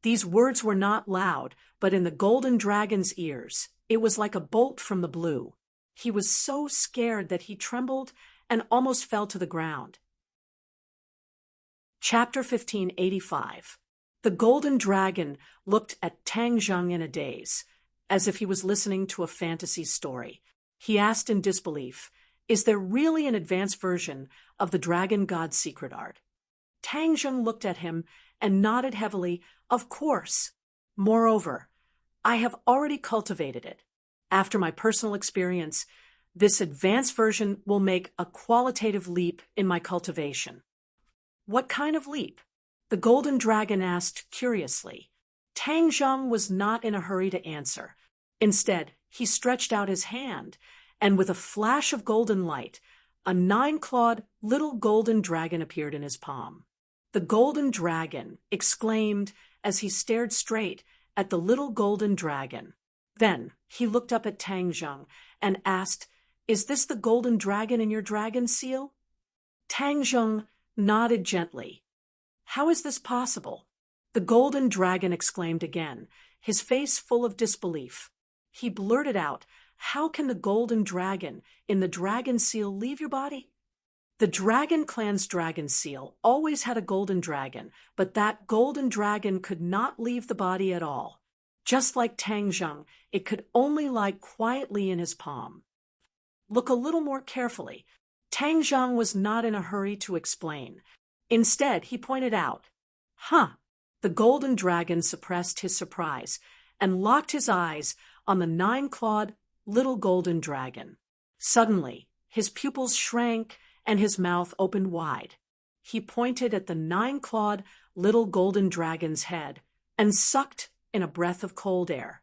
These words were not loud, but in the golden dragon's ears, it was like a bolt from the blue. He was so scared that he trembled and almost fell to the ground. Chapter 1585. The golden dragon looked at Tang Zheng in a daze, as if he was listening to a fantasy story. He asked in disbelief, "Is there really an advanced version of the dragon god's secret art?" Tang Zheng looked at him and nodded heavily, "Of course. Moreover, I have already cultivated it. After my personal experience, this advanced version will make a qualitative leap in my cultivation." "What kind of leap?" the golden dragon asked curiously. Tang Zheng was not in a hurry to answer. Instead, he stretched out his hand, and with a flash of golden light, a 9-clawed little golden dragon appeared in his palm. The golden dragon exclaimed as he stared straight at the little golden dragon. Then he looked up at Tang Zheng and asked, "Is this the golden dragon in your dragon seal?" Tang Zheng nodded gently. "How is this possible?" the golden dragon exclaimed again, his face full of disbelief. He blurted out, "How can the golden dragon in the dragon seal leave your body?" The dragon clan's dragon seal always had a golden dragon, but that golden dragon could not leave the body at all. Just like Tang Zheng, it could only lie quietly in his palm. Look a little more carefully. Tang Zheng was not in a hurry to explain. Instead, he pointed out, "Huh!" The golden dragon suppressed his surprise and locked his eyes on the 9-clawed little golden dragon. Suddenly, his pupils shrank and his mouth opened wide. He pointed at the 9-clawed little golden dragon's head and sucked in a breath of cold air.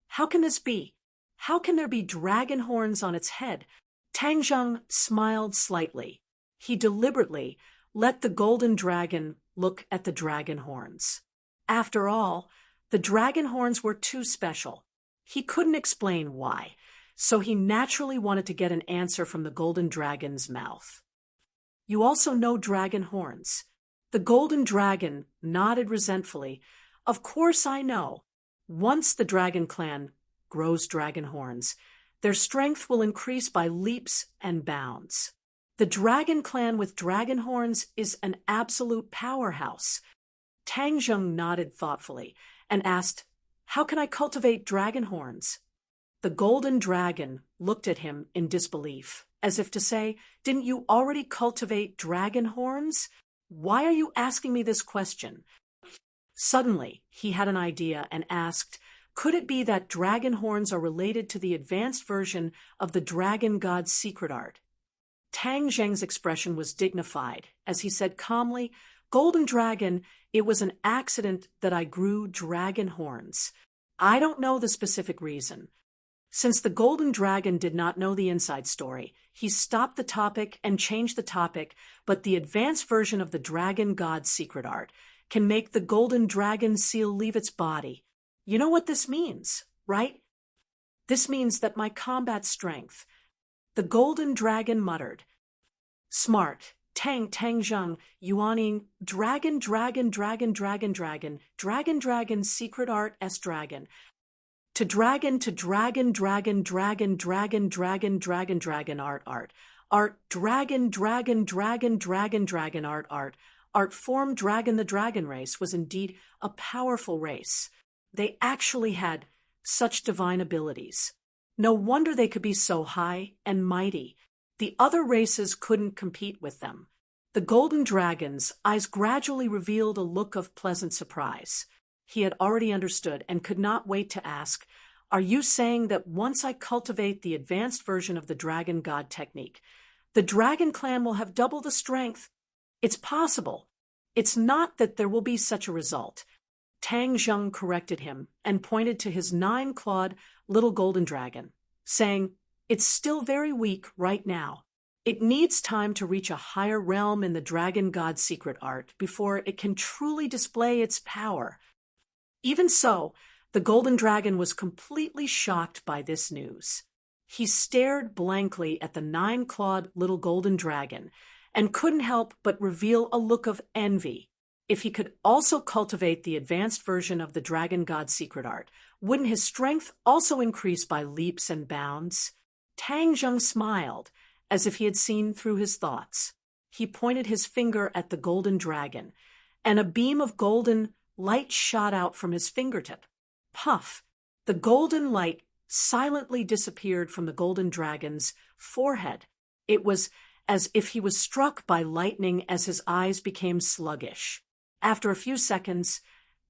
"How can this be? How can there be dragon horns on its head?" Tang Zheng smiled slightly. He deliberately let the golden dragon look at the dragon horns. After all, the dragon horns were too special. He couldn't explain why, so he naturally wanted to get an answer from the golden dragon's mouth. "You also know dragon horns." The golden dragon nodded resentfully. "Of course I know. Once the dragon clan grows dragon horns, their strength will increase by leaps and bounds. The dragon clan with dragon horns is an absolute powerhouse." Tang Zheng nodded thoughtfully and asked, "How can I cultivate dragon horns?" The golden dragon looked at him in disbelief, as if to say, "Didn't you already cultivate dragon horns? Why are you asking me this question?" Suddenly, he had an idea and asked, "Could it be that dragon horns are related to the advanced version of the dragon god's secret art?" Tang Zheng's expression was dignified as he said calmly, "Golden dragon, it was an accident that I grew dragon horns. I don't know the specific reason." Since the golden dragon did not know the inside story, he stopped the topic and changed the topic, but the advanced version of the dragon god's secret art. can make the golden dragon seal leave its body. You know what this means, right? This means that my combat strength. The golden dragon muttered. Smart. Tang, Tang Zheng, Yuaning, dragon, dragon, dragon, dragon, dragon, dragon, dragon, secret art, dragon. To dragon, dragon, dragon, dragon, dragon, dragon, dragon, dragon, art, dragon, dragon, dragon, dragon, dragon, art form dragon. The dragon race was indeed a powerful race. They actually had such divine abilities. No wonder they could be so high and mighty. The other races couldn't compete with them. The golden dragon's eyes gradually revealed a look of pleasant surprise. He had already understood and could not wait to ask, "Are you saying that once I cultivate the advanced version of the dragon god technique, the dragon clan will have double the strength?" "It's possible. It's not that there will be such a result." Tang Zheng corrected him and pointed to his 9-clawed little golden dragon, saying, "It's still very weak right now. It needs time to reach a higher realm in the dragon god's secret art before it can truly display its power." Even so, the golden dragon was completely shocked by this news. He stared blankly at the 9-clawed little golden dragon and couldn't help but reveal a look of envy. If he could also cultivate the advanced version of the dragon god's secret art, wouldn't his strength also increase by leaps and bounds? Tang Zheng smiled, as if he had seen through his thoughts. He pointed his finger at the golden dragon, and a beam of golden light shot out from his fingertip. Puff! The golden light silently disappeared from the golden dragon's forehead. It was as if he was struck by lightning as his eyes became sluggish. After a few seconds,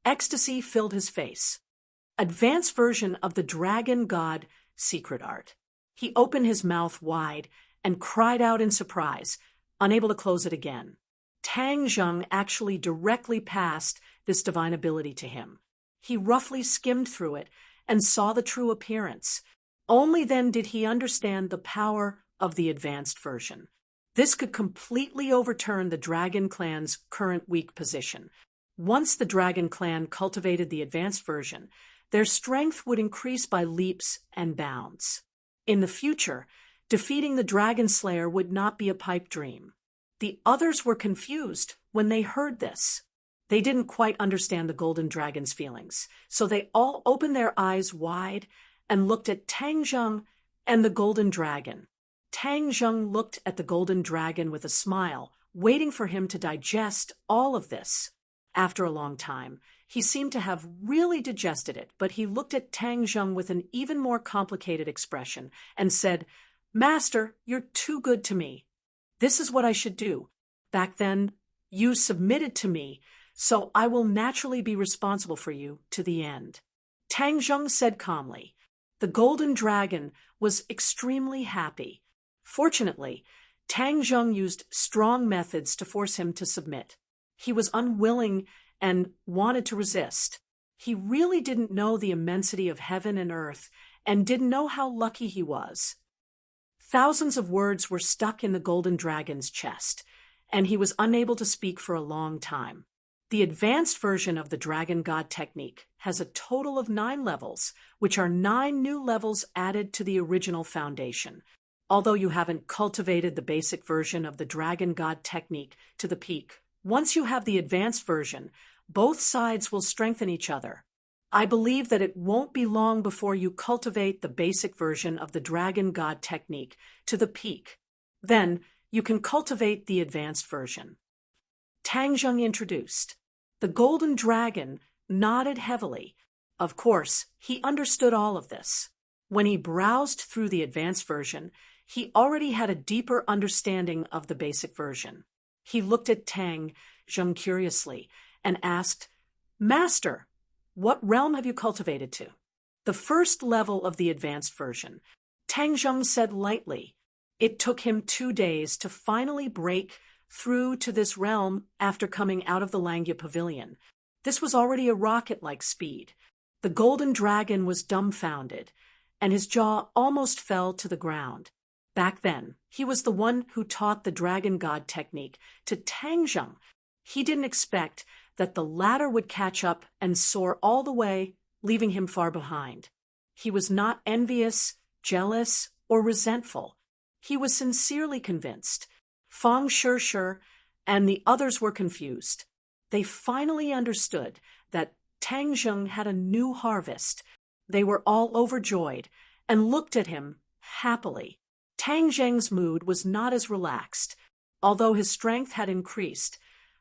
ecstasy filled his face. Advanced version of the dragon god secret art. He opened his mouth wide and cried out in surprise, unable to close it again. Tang Zheng actually directly passed this divine ability to him. He roughly skimmed through it and saw the true appearance. Only then did he understand the power of the advanced version. This could completely overturn the Dragon Clan's current weak position. Once the Dragon Clan cultivated the advanced version, their strength would increase by leaps and bounds. In the future, defeating the Dragon Slayer would not be a pipe dream. The others were confused when they heard this. They didn't quite understand the Golden Dragon's feelings, so they all opened their eyes wide and looked at Tang Zheng and the Golden Dragon. Tang Zheng looked at the Golden Dragon with a smile, waiting for him to digest all of this. After a long time, he seemed to have really digested it, but he looked at Tang Zheng with an even more complicated expression and said, "Master, you're too good to me. This is what I should do. Back then, you submitted to me, so I will naturally be responsible for you to the end." Tang Zheng said calmly. The Golden Dragon was extremely happy. Fortunately, Tang Zheng used strong methods to force him to submit. He was unwilling and wanted to resist. He really didn't know the immensity of heaven and earth and didn't know how lucky he was. Thousands of words were stuck in the Golden Dragon's chest, and he was unable to speak for a long time. The advanced version of the Dragon God technique has a total of 9 levels, which are 9 new levels added to the original foundation. Although you haven't cultivated the basic version of the Dragon God technique to the peak, once you have the advanced version, both sides will strengthen each other. I believe that it won't be long before you cultivate the basic version of the Dragon God technique to the peak. Then, you can cultivate the advanced version. Tang Zheng introduced. The Golden Dragon nodded heavily. Of course, he understood all of this. When he browsed through the advanced version, he already had a deeper understanding of the basic version. He looked at Tang Zheng curiously and asked, "Master, what realm have you cultivated to?" "The first level of the advanced version," Tang Zheng said lightly. It took him 2 days to finally break through to this realm after coming out of the Langya Pavilion. This was already a rocket-like speed. The Golden Dragon was dumbfounded, and his jaw almost fell to the ground. Back then, he was the one who taught the Dragon God technique to Tang Zheng. He didn't expect that the latter would catch up and soar all the way, leaving him far behind. He was not envious, jealous, or resentful. He was sincerely convinced. Fang Shishir and the others were confused. They finally understood that Tang Zheng had a new harvest. They were all overjoyed and looked at him happily. Tang Zheng's mood was not as relaxed. Although his strength had increased,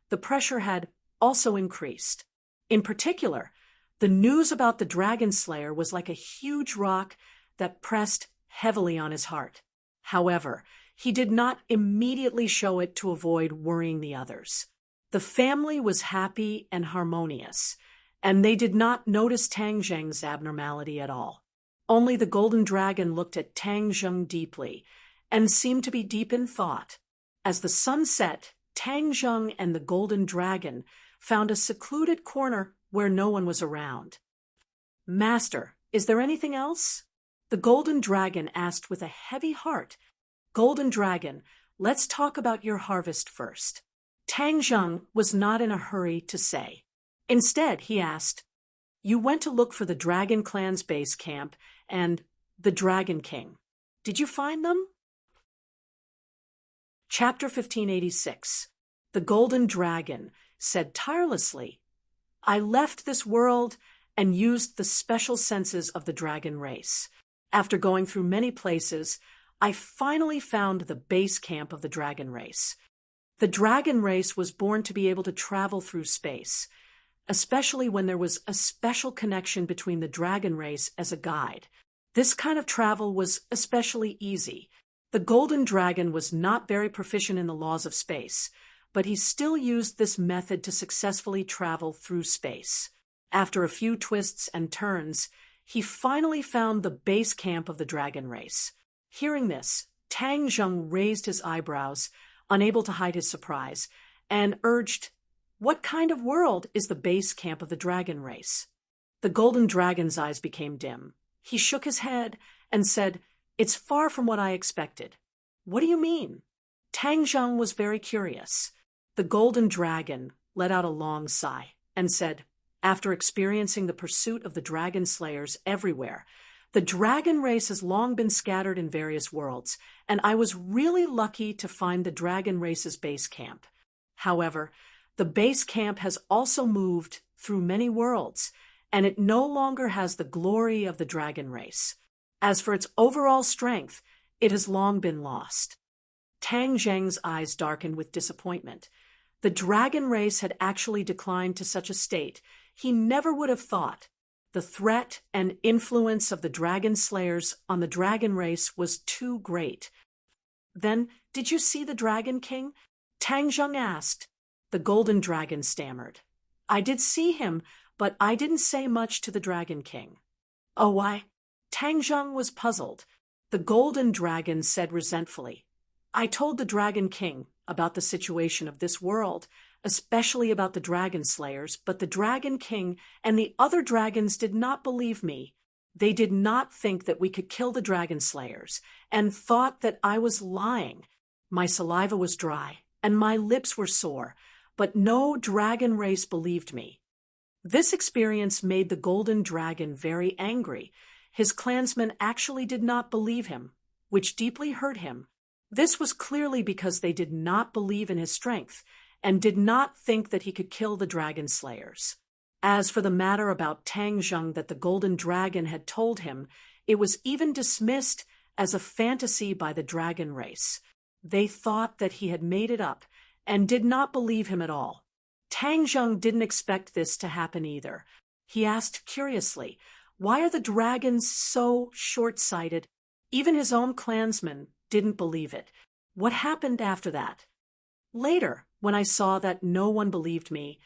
the pressure had also increased. In particular, the news about the Dragon Slayer was like a huge rock that pressed heavily on his heart. However, he did not immediately show it to avoid worrying the others. The family was happy and harmonious, and they did not notice Tang Zheng's abnormality at all. Only the Golden Dragon looked at Tang Zheng deeply and seemed to be deep in thought. As the sun set, Tang Zheng and the Golden Dragon found a secluded corner where no one was around. "Master, is there anything else?" The Golden Dragon asked with a heavy heart. "Golden Dragon, let's talk about your harvest first." Tang Zheng was not in a hurry to say. Instead, he asked, "You went to look for the Dragon Clan's base camp and the Dragon King. Did you find them?" Chapter 1586. The Golden Dragon said tirelessly, "I left this world and used the special senses of the dragon race. After going through many places, I finally found the base camp of the dragon race. The dragon race was born to be able to travel through space, especially when there was a special connection between the dragon race as a guide. This kind of travel was especially easy. The Golden Dragon was not very proficient in the laws of space, but he still used this method to successfully travel through space. After a few twists and turns, he finally found the base camp of the dragon race." Hearing this, Tang Zheng raised his eyebrows, unable to hide his surprise, and urged, "What kind of world is the base camp of the dragon race?" The Golden Dragon's eyes became dim. He shook his head and said, "It's far from what I expected." "What do you mean?" Tang Zheng was very curious. The Golden Dragon let out a long sigh and said, "After experiencing the pursuit of the dragon slayers everywhere, the dragon race has long been scattered in various worlds, and I was really lucky to find the dragon race's base camp. However, the base camp has also moved through many worlds, and it no longer has the glory of the dragon race. As for its overall strength, it has long been lost." Tang Zheng's eyes darkened with disappointment. The dragon race had actually declined to such a state he never would have thought. The threat and influence of the dragon slayers on the dragon race was too great. "Then, did you see the Dragon King?" Tang Zheng asked. The Golden Dragon stammered, "I did see him, but I didn't say much to the Dragon King." "Oh, why?" Tang Zheng was puzzled. The Golden Dragon said resentfully, "I told the Dragon King about the situation of this world, especially about the dragon slayers, but the Dragon King and the other dragons did not believe me. They did not think that we could kill the dragon slayers, and thought that I was lying. My saliva was dry, and my lips were sore, but no dragon race believed me." This experience made the Golden Dragon very angry. His clansmen actually did not believe him, which deeply hurt him. This was clearly because they did not believe in his strength, and did not think that he could kill the dragon slayers. As for the matter about Tang Zheng that the Golden Dragon had told him, it was even dismissed as a fantasy by the dragon race. They thought that he had made it up, and did not believe him at all. Tang Zheng didn't expect this to happen either. He asked curiously, "Why are the dragons so short-sighted?" Even his own clansmen didn't believe it. What happened after that? Later, when I saw that no one believed me,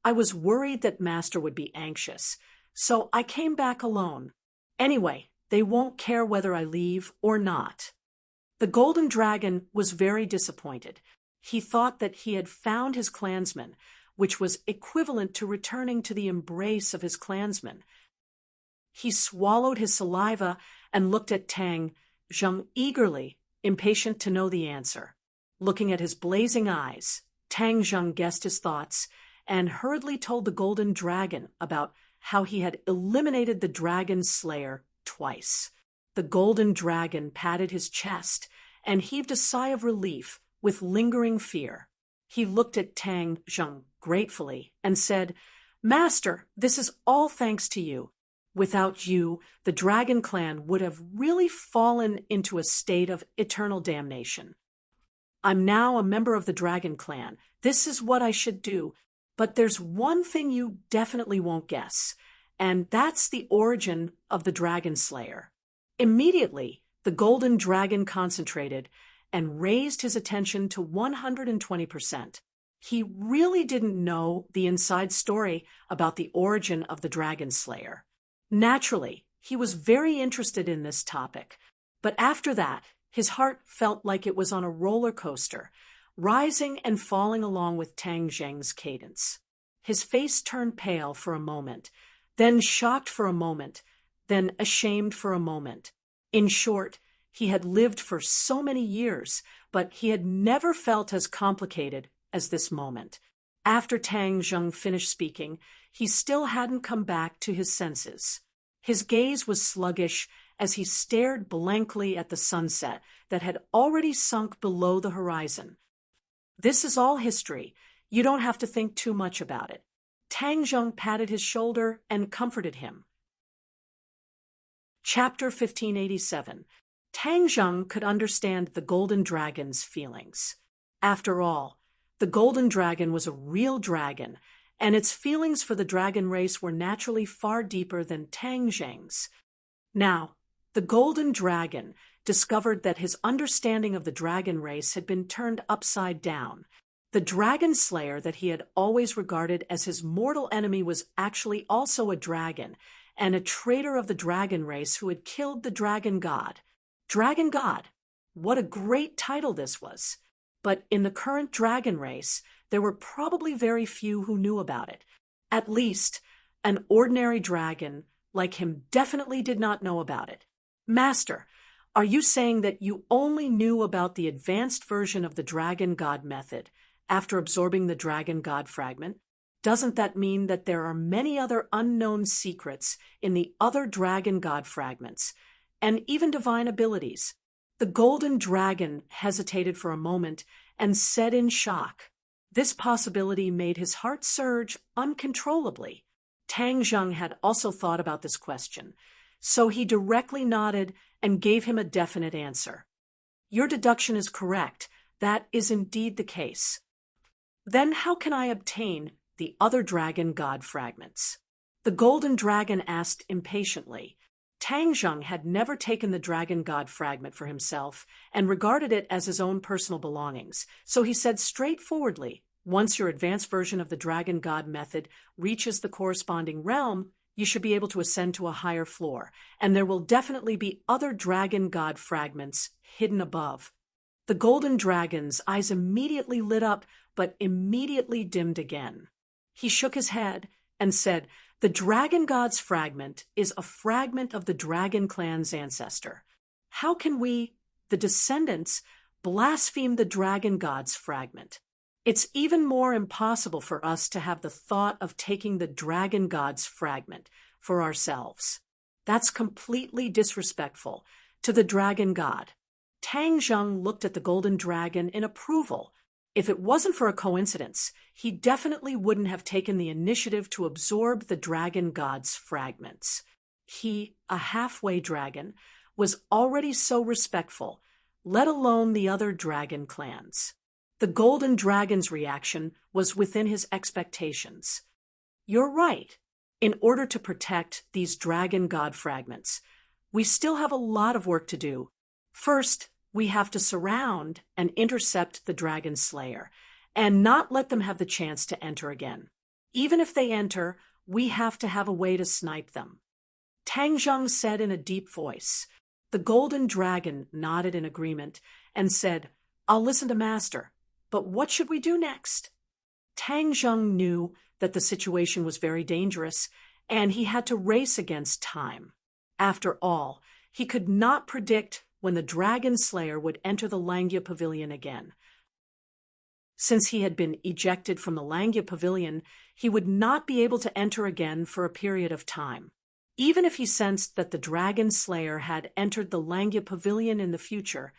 I was worried that Master would be anxious, so I came back alone. Anyway, they won't care whether I leave or not." The Golden Dragon was very disappointed. He thought that he had found his clansmen, which was equivalent to returning to the embrace of his clansmen. He swallowed his saliva and looked at Tang Zheng eagerly, impatient to know the answer. Looking at his blazing eyes, Tang Zheng guessed his thoughts and hurriedly told the golden dragon about how he had eliminated the dragon slayer twice. The golden dragon patted his chest and heaved a sigh of relief with lingering fear. He looked at Tang Zheng gratefully and said, "Master, this is all thanks to you. Without you, the Dragon Clan would have really fallen into a state of eternal damnation. I'm now a member of the Dragon Clan. This is what I should do. But there's one thing you definitely won't guess, and that's the origin of the Dragon Slayer." Immediately, the golden dragon concentrated and raised his attention to 120%. He really didn't know the inside story about the origin of the Dragon Slayer. Naturally, he was very interested in this topic, but after that, his heart felt like it was on a roller coaster, rising and falling along with Tang Zheng's cadence. His face turned pale for a moment, then shocked for a moment, then ashamed for a moment. In short, he had lived for so many years, but he had never felt as complicated as this moment. After Tang Zheng finished speaking, he still hadn't come back to his senses. His gaze was sluggish as he stared blankly at the sunset that had already sunk below the horizon. "This is all history. You don't have to think too much about it." Tang Zheng patted his shoulder and comforted him. Chapter 1587. Tang Zheng could understand the golden dragon's feelings. After all, the golden dragon was a real dragon, and its feelings for the dragon race were naturally far deeper than Tang Zheng's. Now, the golden dragon discovered that his understanding of the dragon race had been turned upside down. The dragon slayer that he had always regarded as his mortal enemy was actually also a dragon, and a traitor of the dragon race who had killed the dragon god. Dragon god! What a great title this was! But in the current dragon race, there were probably very few who knew about it. At least, an ordinary dragon like him definitely did not know about it. "Master, are you saying that you only knew about the advanced version of the dragon god method after absorbing the dragon god fragment? Doesn't that mean that there are many other unknown secrets in the other dragon god fragments, and even divine abilities?" The golden dragon hesitated for a moment and said in shock. This possibility made his heart surge uncontrollably. Tang Zheng had also thought about this question, so he directly nodded and gave him a definite answer. "Your deduction is correct. That is indeed the case." "Then how can I obtain the other dragon god fragments?" the golden dragon asked impatiently. Tang Zheng had never taken the dragon god fragment for himself and regarded it as his own personal belongings, so he said straightforwardly, "Once your advanced version of the dragon god method reaches the corresponding realm, you should be able to ascend to a higher floor, and there will definitely be other dragon god fragments hidden above." The golden dragon's eyes immediately lit up, but immediately dimmed again. He shook his head and said, "The dragon god's fragment is a fragment of the dragon clan's ancestor. How can we, the descendants, blaspheme the dragon god's fragment? It's even more impossible for us to have the thought of taking the dragon god's fragment for ourselves. That's completely disrespectful to the dragon god." Tang Zheng looked at the golden dragon in approval. If it wasn't for a coincidence, he definitely wouldn't have taken the initiative to absorb the dragon god's fragments. He, a halfway dragon, was already so respectful, let alone the other dragon clans. The golden dragon's reaction was within his expectations. "You're right. In order to protect these dragon god fragments, we still have a lot of work to do. First, we have to surround and intercept the dragon slayer, and not let them have the chance to enter again. Even if they enter, we have to have a way to snipe them." Tang Zheng said in a deep voice. The golden dragon nodded in agreement and said, "I'll listen to Master, but what should we do next?" Tang Zheng knew that the situation was very dangerous, and he had to race against time. After all, he could not predict when the dragon slayer would enter the Langya pavilion again. Since he had been ejected from the Langya Pavilion, he would not be able to enter again for a period of time. Even if he sensed that the Dragon Slayer had entered the Langya Pavilion in the future,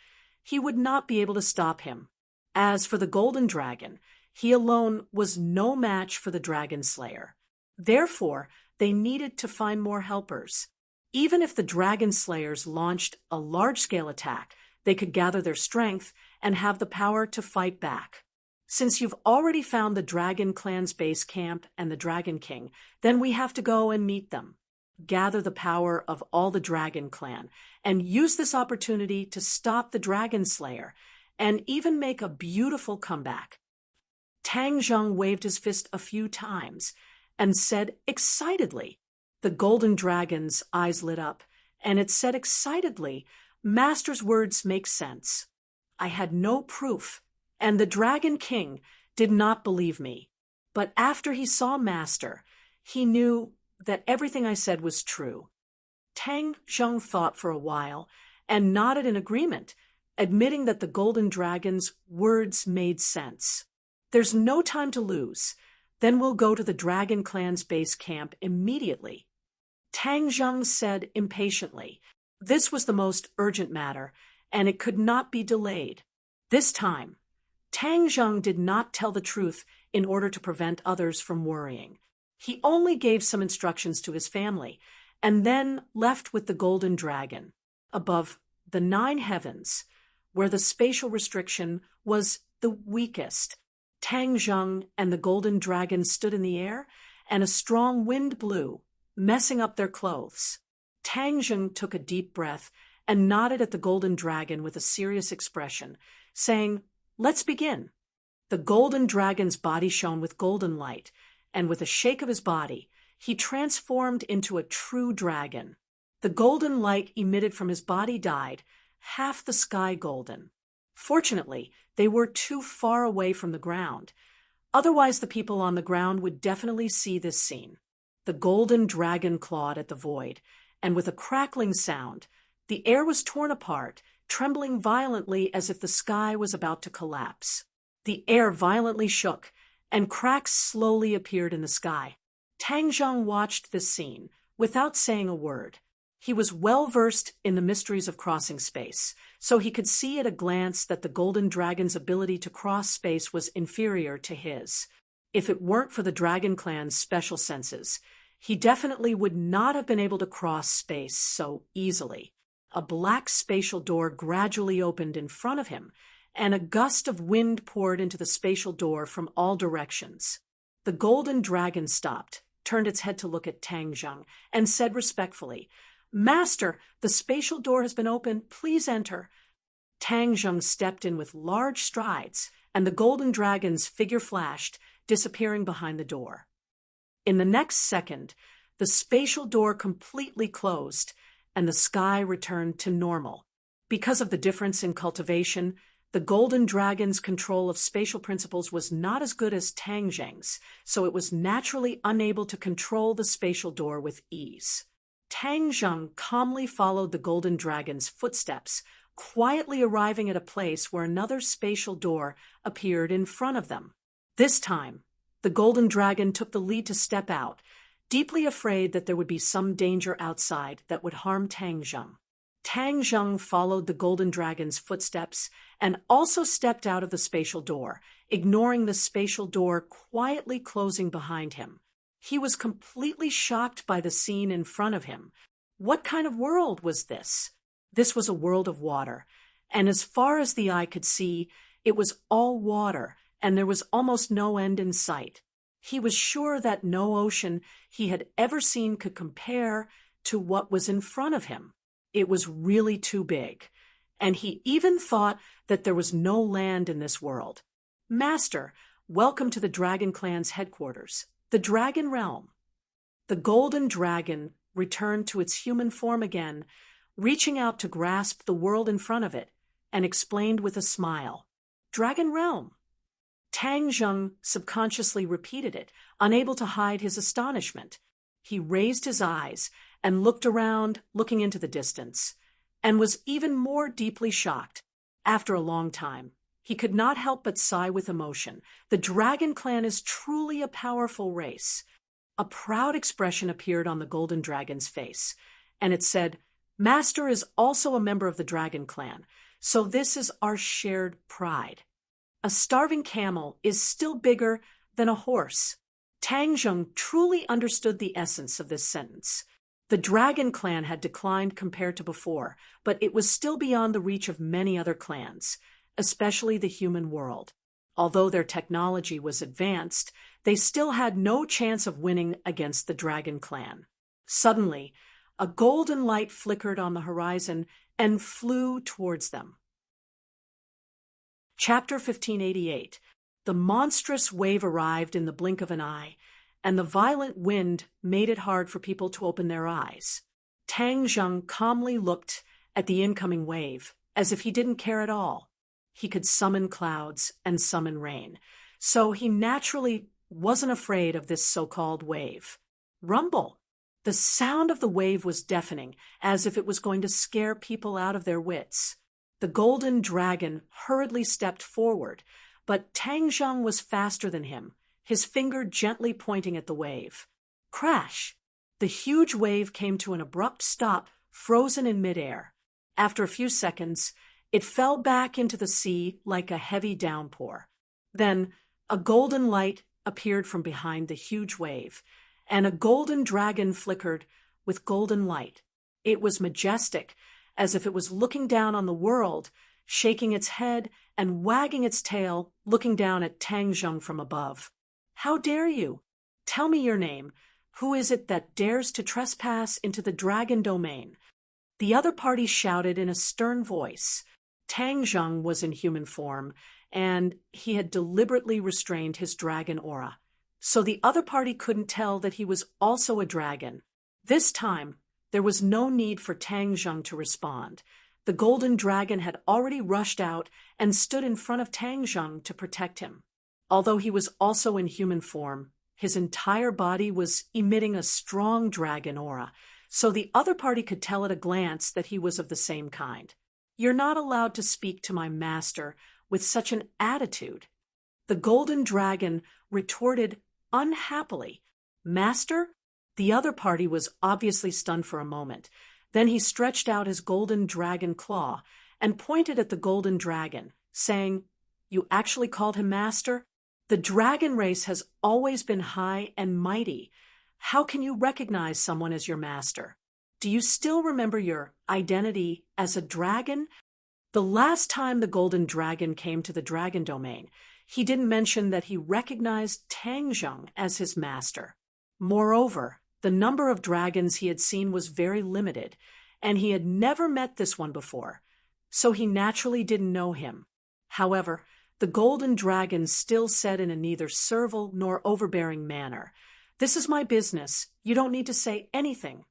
he would not be able to stop him. As for the Golden Dragon, he alone was no match for the Dragon Slayer. Therefore, they needed to find more helpers. Even if the Dragon Slayers launched a large-scale attack, they could gather their strength and have the power to fight back. Since you've already found the Dragon Clan's base camp and the Dragon King, then we have to go and meet them. Gather the power of all the Dragon Clan and use this opportunity to stop the Dragon Slayer and even make a beautiful comeback. Tang Zheng waved his fist a few times and said excitedly. The Golden Dragon's eyes lit up, and it said excitedly, "Master's words make sense. I had no proof, and the Dragon King did not believe me. But after he saw Master, he knew that everything I said was true." Tang Zheng thought for a while and nodded in agreement, admitting that the Golden Dragon's words made sense. "There's no time to lose. Then we'll go to the Dragon Clan's base camp immediately." Tang Zheng said impatiently. This was the most urgent matter, and it could not be delayed. This time, Tang Zheng did not tell the truth in order to prevent others from worrying. He only gave some instructions to his family, and then left with the Golden Dragon. Above the 9 heavens, where the spatial restriction was the weakest, Tang Zheng and the Golden Dragon stood in the air, and a strong wind blew, messing up their clothes. Tang Zheng took a deep breath and nodded at the Golden Dragon with a serious expression, saying, "Let's begin." The Golden Dragon's body shone with golden light, and with a shake of his body, he transformed into a true dragon. The golden light emitted from his body dyed, half the sky golden. Fortunately, they were too far away from the ground. Otherwise, the people on the ground would definitely see this scene. The Golden Dragon clawed at the void, and with a crackling sound, the air was torn apart, trembling violently as if the sky was about to collapse. The air violently shook, and cracks slowly appeared in the sky. Tang Zheng watched this scene without saying a word. He was well versed in the mysteries of crossing space, so he could see at a glance that the Golden Dragon's ability to cross space was inferior to his. If it weren't for the Dragon Clan's special senses, he definitely would not have been able to cross space so easily. A black spatial door gradually opened in front of him, and a gust of wind poured into the spatial door from all directions. The Golden Dragon stopped, turned its head to look at Tang Zheng, and said respectfully, "Master, the spatial door has been opened. Please enter." Tang Zheng stepped in with large strides, and the Golden Dragon's figure flashed, disappearing behind the door. In the next second, the spatial door completely closed, and the sky returned to normal. Because of the difference in cultivation, the Golden Dragon's control of spatial principles was not as good as Tang Zheng's, so it was naturally unable to control the spatial door with ease. Tang Zheng calmly followed the Golden Dragon's footsteps, quietly arriving at a place where another spatial door appeared in front of them. This time, the Golden Dragon took the lead to step out, deeply afraid that there would be some danger outside that would harm Tang Zheng. Tang Zheng followed the Golden Dragon's footsteps and also stepped out of the spatial door, ignoring the spatial door quietly closing behind him. He was completely shocked by the scene in front of him. What kind of world was this? This was a world of water, and as far as the eye could see, it was all water, and there was almost no end in sight. He was sure that no ocean he had ever seen could compare to what was in front of him. It was really too big, and he even thought that there was no land in this world. "Master, welcome to the Dragon Clan's headquarters, the Dragon Realm." The Golden Dragon returned to its human form again, reaching out to grasp the world in front of it, and explained with a smile, "Dragon Realm." Tang Zheng subconsciously repeated it, unable to hide his astonishment. He raised his eyes and looked around, looking into the distance, and was even more deeply shocked. After a long time, He could not help but sigh with emotion. The Dragon Clan is truly a powerful race. A proud expression appeared on the Golden Dragon's face, and it said, "Master is also a member of the Dragon Clan, so this is our shared pride." A starving camel is still bigger than a horse. Tang Zheng truly understood the essence of this sentence. The Dragon Clan had declined compared to before, but it was still beyond the reach of many other clans, especially the human world. Although their technology was advanced, they still had no chance of winning against the Dragon Clan. Suddenly, a golden light flickered on the horizon and flew towards them. Chapter 1588. The monstrous wave arrived in the blink of an eye, and the violent wind made it hard for people to open their eyes. Tang Zheng calmly looked at the incoming wave, as if he didn't care at all. He could summon clouds and summon rain, so he naturally wasn't afraid of this so-called wave. Rumble! The sound of the wave was deafening, as if it was going to scare people out of their wits. The Golden Dragon hurriedly stepped forward, but Tang Zheng was faster than him, his finger gently pointing at the wave. Crash! The huge wave came to an abrupt stop, frozen in midair. After a few seconds, it fell back into the sea like a heavy downpour. Then, a golden light appeared from behind the huge wave, and a golden dragon flickered with golden light. It was majestic, as if it was looking down on the world, shaking its head and wagging its tail, looking down at Tang Zheng from above. "How dare you? Tell me your name. Who is it that dares to trespass into the dragon domain?" The other party shouted in a stern voice. Tang Zheng was in human form, and he had deliberately restrained his dragon aura, so the other party couldn't tell that he was also a dragon. This time, there was no need for Tang Zheng to respond. The golden dragon had already rushed out and stood in front of Tang Zheng to protect him. Although he was also in human form, his entire body was emitting a strong dragon aura, so the other party could tell at a glance that he was of the same kind. "You're not allowed to speak to my master with such an attitude." The golden dragon retorted unhappily. "Master?" The other party was obviously stunned for a moment. Then he stretched out his golden dragon claw and pointed at the golden dragon, saying, "You actually called him master? The dragon race has always been high and mighty. How can you recognize someone as your master? Do you still remember your identity as a dragon?" The last time the golden dragon came to the dragon domain, he didn't mention that he recognized Tang Zheng as his master. Moreover, the number of dragons he had seen was very limited, and he had never met this one before, so he naturally didn't know him. However, the golden dragon still said in a neither servile nor overbearing manner, "This is my business. You don't need to say anything."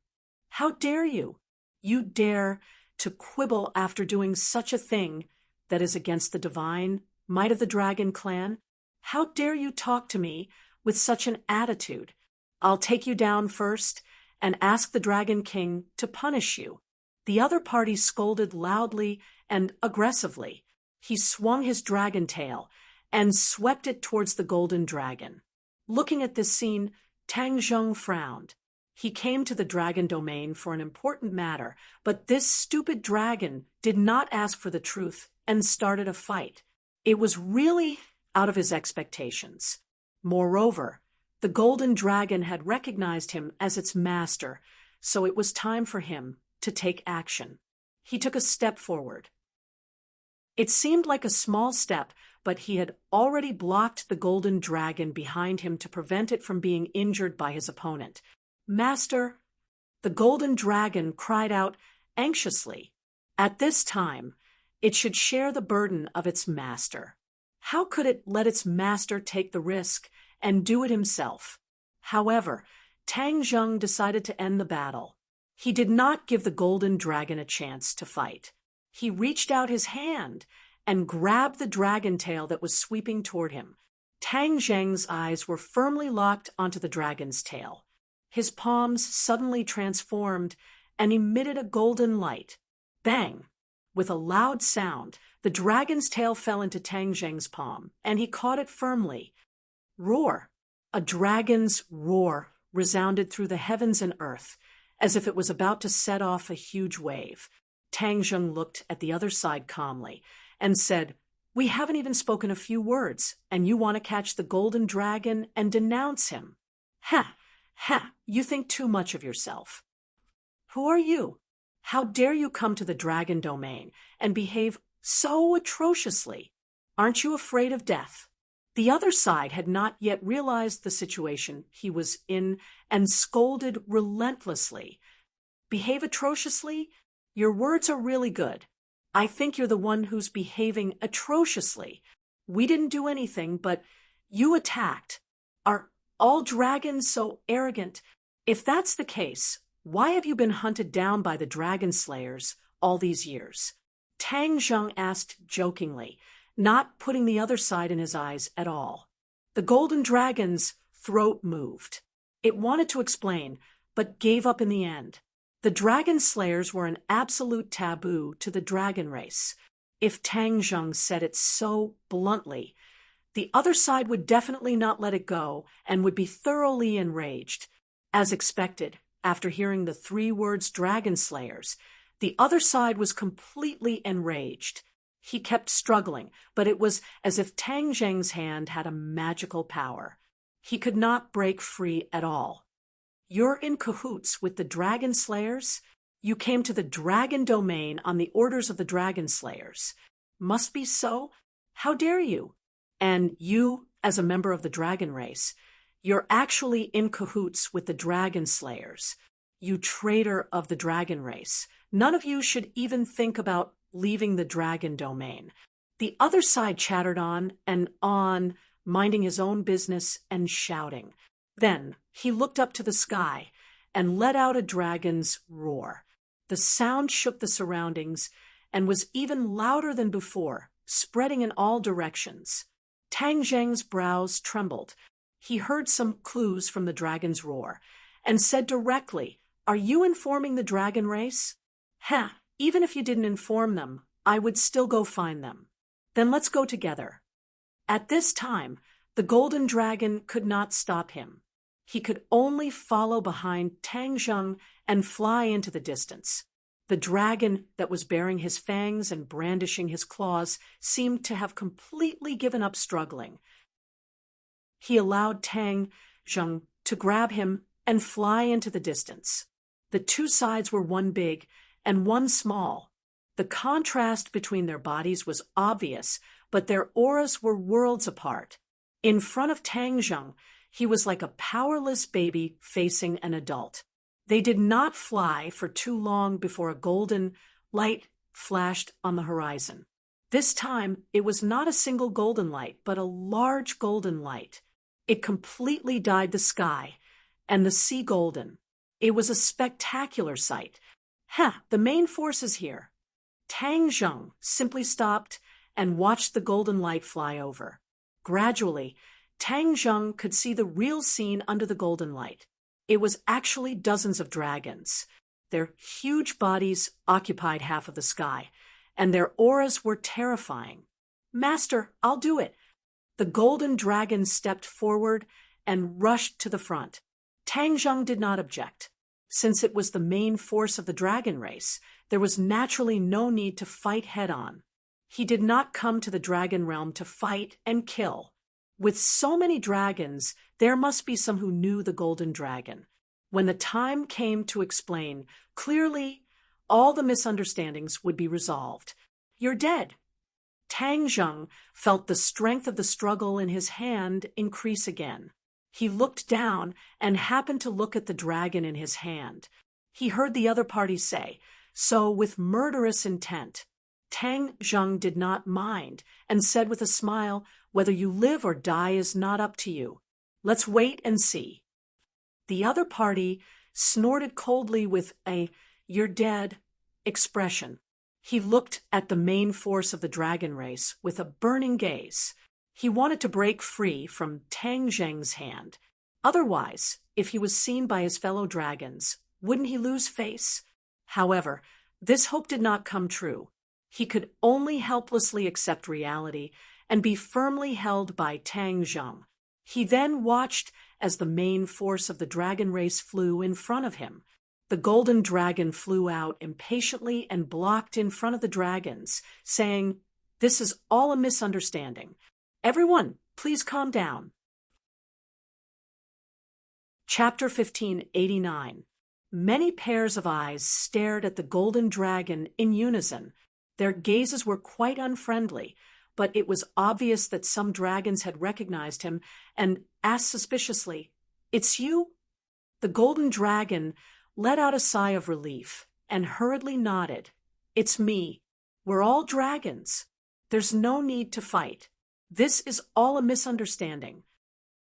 "How dare you? You dare to quibble after doing such a thing that is against the divine might of the Dragon Clan? How dare you talk to me with such an attitude? I'll take you down first and ask the Dragon King to punish you." The other party scolded loudly and aggressively. He swung his dragon tail and swept it towards the golden dragon. Looking at this scene, Tang Zheng frowned. He came to the dragon domain for an important matter, but this stupid dragon did not ask for the truth and started a fight. It was really out of his expectations. Moreover, the golden dragon had recognized him as its master, so it was time for him to take action. He took a step forward. It seemed like a small step, but he had already blocked the golden dragon behind him to prevent it from being injured by his opponent. "Master!" The golden dragon cried out anxiously. At this time, it should share the burden of its master. How could it let its master take the risk and do it himself? However, Tang Zheng decided to end the battle. He did not give the golden dragon a chance to fight. He reached out his hand and grabbed the dragon tail that was sweeping toward him. Tang Zheng's eyes were firmly locked onto the dragon's tail. His palms suddenly transformed and emitted a golden light. Bang! With a loud sound, the dragon's tail fell into Tang Zheng's palm, and he caught it firmly. Roar! A dragon's roar resounded through the heavens and earth, as if it was about to set off a huge wave. Tang Zheng looked at the other side calmly and said, "We haven't even spoken a few words, and you want to catch the golden dragon and denounce him? Ha! Ha! You think too much of yourself. Who are you? How dare you come to the dragon domain and behave so atrociously? Aren't you afraid of death?" The other side had not yet realized the situation he was in and scolded relentlessly. "Behave atrociously? Your words are really good. I think you're the one who's behaving atrociously. We didn't do anything, but you attacked. Are all dragons so arrogant? If that's the case, why have you been hunted down by the dragon slayers all these years?" Tang Zheng asked jokingly, not putting the other side in his eyes at all. The golden dragon's throat moved. It wanted to explain, but gave up in the end. The dragon slayers were an absolute taboo to the dragon race. If Tang Zheng said it so bluntly, the other side would definitely not let it go and would be thoroughly enraged. As expected, after hearing the 3 words dragon slayers, the other side was completely enraged. He kept struggling, but it was as if Tang Zheng's hand had a magical power. He could not break free at all. "You're in cahoots with the dragon slayers? You came to the dragon domain on the orders of the dragon slayers. Must be so? How dare you? And you, as a member of the dragon race, you're actually in cahoots with the dragon slayers. You traitor of the dragon race. None of you should even think about leaving the dragon domain." The other side chattered on, minding his own business and shouting. Then he looked up to the sky and let out a dragon's roar. The sound shook the surroundings and was even louder than before, spreading in all directions. Tang Zheng's brows trembled. He heard some clues from the dragon's roar and said directly, "Are you informing the dragon race?" "Ha! Even if you didn't inform them, I would still go find them." "Then let's go together." At this time, the golden dragon could not stop him. He could only follow behind Tang Zheng and fly into the distance. The dragon that was baring his fangs and brandishing his claws seemed to have completely given up struggling. He allowed Tang Zheng to grab him and fly into the distance. The 2 sides were one big and one small. The contrast between their bodies was obvious, but their auras were worlds apart. In front of Tang Zheng, he was like a powerless baby facing an adult. They did not fly for too long before a golden light flashed on the horizon. This time, it was not a single golden light, but a large golden light. It completely dyed the sky and the sea golden. It was a spectacular sight. "Ha! The main force is here." Tang Zheng simply stopped and watched the golden light fly over. Gradually, Tang Zheng could see the real scene under the golden light. It was actually dozens of dragons. Their huge bodies occupied half of the sky, and their auras were terrifying. "Master, I'll do it." The golden dragon stepped forward and rushed to the front. Tang Zheng did not object. Since it was the main force of the dragon race, there was naturally no need to fight head-on. He did not come to the dragon realm to fight and kill. With so many dragons, there must be some who knew the golden dragon. When the time came to explain, clearly all the misunderstandings would be resolved. "You're dead." Tang Zheng felt the strength of the struggle in his hand increase again. He looked down and happened to look at the dragon in his hand. He heard the other party say, so with murderous intent. Tang Zheng did not mind and said with a smile, "Whether you live or die is not up to you. Let's wait and see." The other party snorted coldly with a "you're dead" expression. He looked at the main force of the dragon race with a burning gaze. He wanted to break free from Tang Zheng's hand. Otherwise, if he was seen by his fellow dragons, wouldn't he lose face? However, this hope did not come true. He could only helplessly accept reality and be firmly held by Tang Zheng. He then watched as the main force of the dragon race flew in front of him. The golden dragon flew out impatiently and blocked in front of the dragons, saying, "This is all a misunderstanding. Everyone, please calm down." Chapter 1589. Many pairs of eyes stared at the golden dragon in unison. Their gazes were quite unfriendly, but it was obvious that some dragons had recognized him and asked suspiciously, "It's you?" The golden dragon let out a sigh of relief and hurriedly nodded. "It's me. We're all dragons. There's no need to fight. This is all a misunderstanding."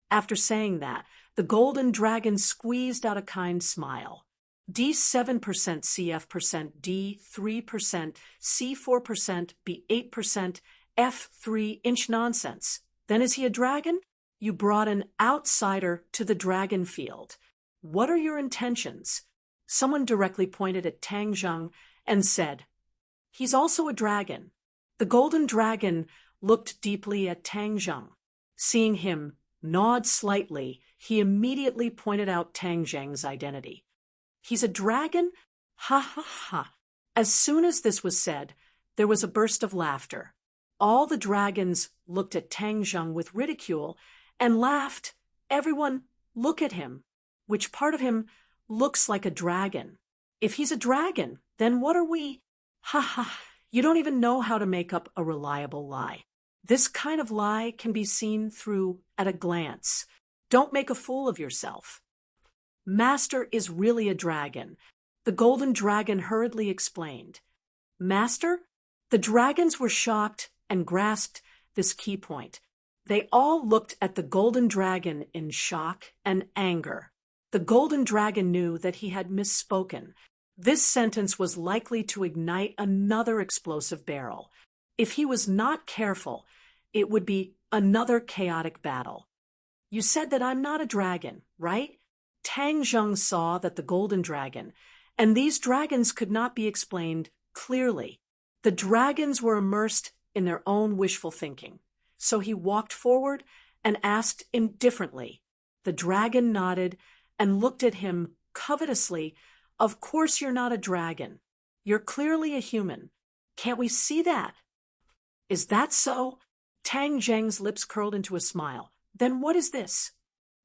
After saying that, the golden dragon squeezed out a kind smile. D7%, CF%, D3%, C4%, B8%, F3 nonsense. Then is he a dragon? You brought an outsider to the dragon field. What are your intentions? Someone directly pointed at Tang Zheng and said, "He's also a dragon." The golden dragon looked deeply at Tang Zheng. Seeing him nod slightly, he immediately pointed out Tang Zheng's identity. "He's a dragon? Ha ha ha." As soon as this was said, there was a burst of laughter. All the dragons looked at Tang Zheng with ridicule and laughed. "Everyone, look at him. Which part of him looks like a dragon? If he's a dragon, then what are we?" Ha ha, you don't even know how to make up a reliable lie. This kind of lie can be seen through at a glance. Don't make a fool of yourself. "Master is really a dragon," the golden dragon hurriedly explained. "Master?" The dragons were shocked and grasped this key point. They all looked at the golden dragon in shock and anger. The golden dragon knew that he had misspoken. This sentence was likely to ignite another explosive barrel. If he was not careful, it would be another chaotic battle. "You said that I'm not a dragon, right?" Tang Zheng saw that the golden dragon, and these dragons could not be explained clearly. The dragons were immersed in their own wishful thinking. So he walked forward and asked indifferently. The dragon nodded and looked at him covetously. "Of course you're not a dragon. You're clearly a human. Can't we see that?" "Is that so?" Tang Zheng's lips curled into a smile. "Then what is this?"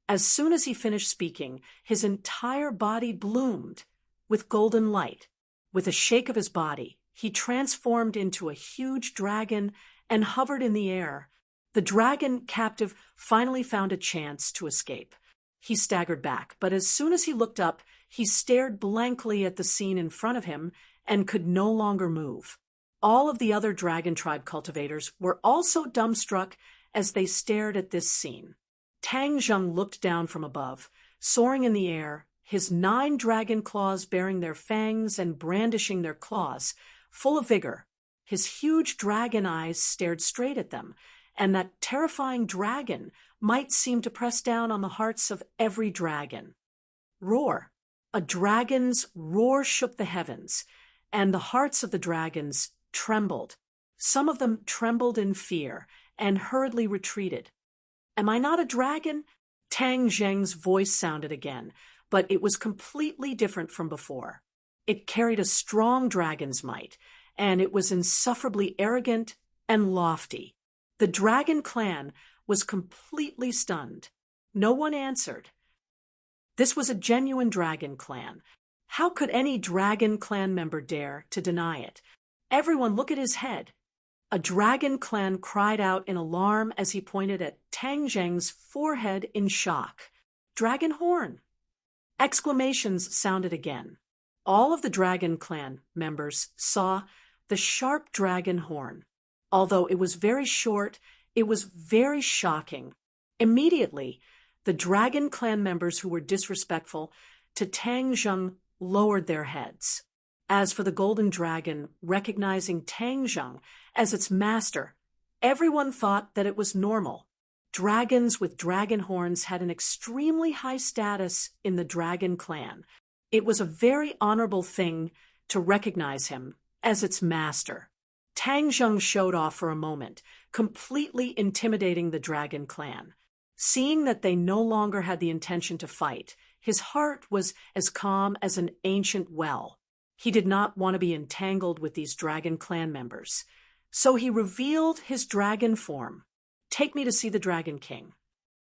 As soon as he finished speaking, his entire body bloomed with golden light. With a shake of his body, he transformed into a huge dragon and hovered in the air. The dragon captive finally found a chance to escape. He staggered back, but as soon as he looked up, he stared blankly at the scene in front of him and could no longer move. All of the other dragon tribe cultivators were also dumbstruck as they stared at this scene. Tang Zheng looked down from above, soaring in the air, his 9 dragon claws bearing their fangs and brandishing their claws, full of vigor. His huge dragon eyes stared straight at them, and that terrifying dragon might seem to press down on the hearts of every dragon. Roar! A dragon's roar shook the heavens, and the hearts of the dragons trembled. Some of them trembled in fear and hurriedly retreated. "Am I not a dragon?" Tang Zheng's voice sounded again, but it was completely different from before. It carried a strong dragon's might, and it was insufferably arrogant and lofty. The dragon clan was completely stunned. No one answered. This was a genuine dragon clan. How could any dragon clan member dare to deny it? "Everyone look at his head." A dragon clan cried out in alarm as he pointed at Tang Zheng's forehead in shock. "Dragon horn!" Exclamations sounded again. All of the dragon clan members saw the sharp dragon horn. Although it was very short, it was very shocking. Immediately, the dragon clan members who were disrespectful to Tang Zheng lowered their heads. As for the golden dragon, recognizing Tang Zheng as its master, everyone thought that it was normal. Dragons with dragon horns had an extremely high status in the dragon clan. It was a very honorable thing to recognize him as its master. Tang Zheng showed off for a moment, completely intimidating the dragon clan. Seeing that they no longer had the intention to fight, his heart was as calm as an ancient well. He did not want to be entangled with these dragon clan members. So he revealed his dragon form. "Take me to see the Dragon King."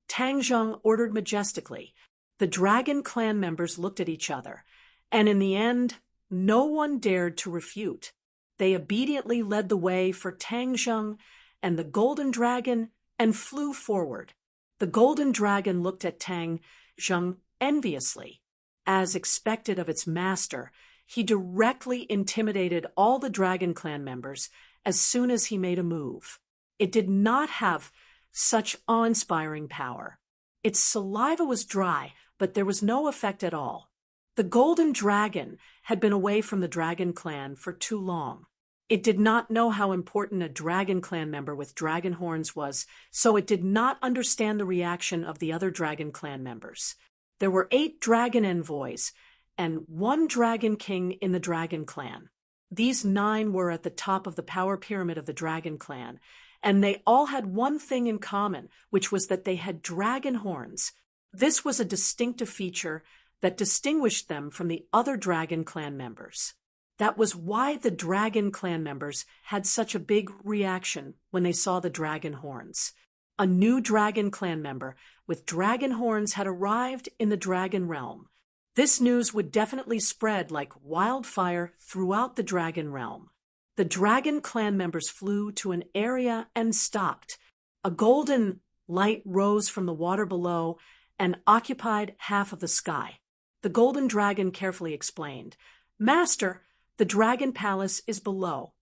Tang Zheng ordered majestically. The dragon clan members looked at each other, and in the end, no one dared to refute. They obediently led the way for Tang Zheng and the golden dragon and flew forward. The golden dragon looked at Tang Zheng enviously. As expected of its master, he directly intimidated all the dragon clan members as soon as he made a move. It did not have such awe-inspiring power. Its saliva was dry, but there was no effect at all. The golden dragon had been away from the dragon clan for too long. It did not know how important a dragon clan member with dragon horns was, so it did not understand the reaction of the other dragon clan members. There were 8 dragon envoys and 1 dragon king in the dragon clan. These 9 were at the top of the power pyramid of the dragon clan, and they all had one thing in common, which was that they had dragon horns. This was a distinctive feature that distinguished them from the other dragon clan members. That was why the dragon clan members had such a big reaction when they saw the dragon horns. A new dragon clan member with dragon horns had arrived in the dragon realm. This news would definitely spread like wildfire throughout the dragon realm. The dragon clan members flew to an area and stopped. A golden light rose from the water below and occupied half of the sky. The golden dragon carefully explained, "Master, the dragon palace is below."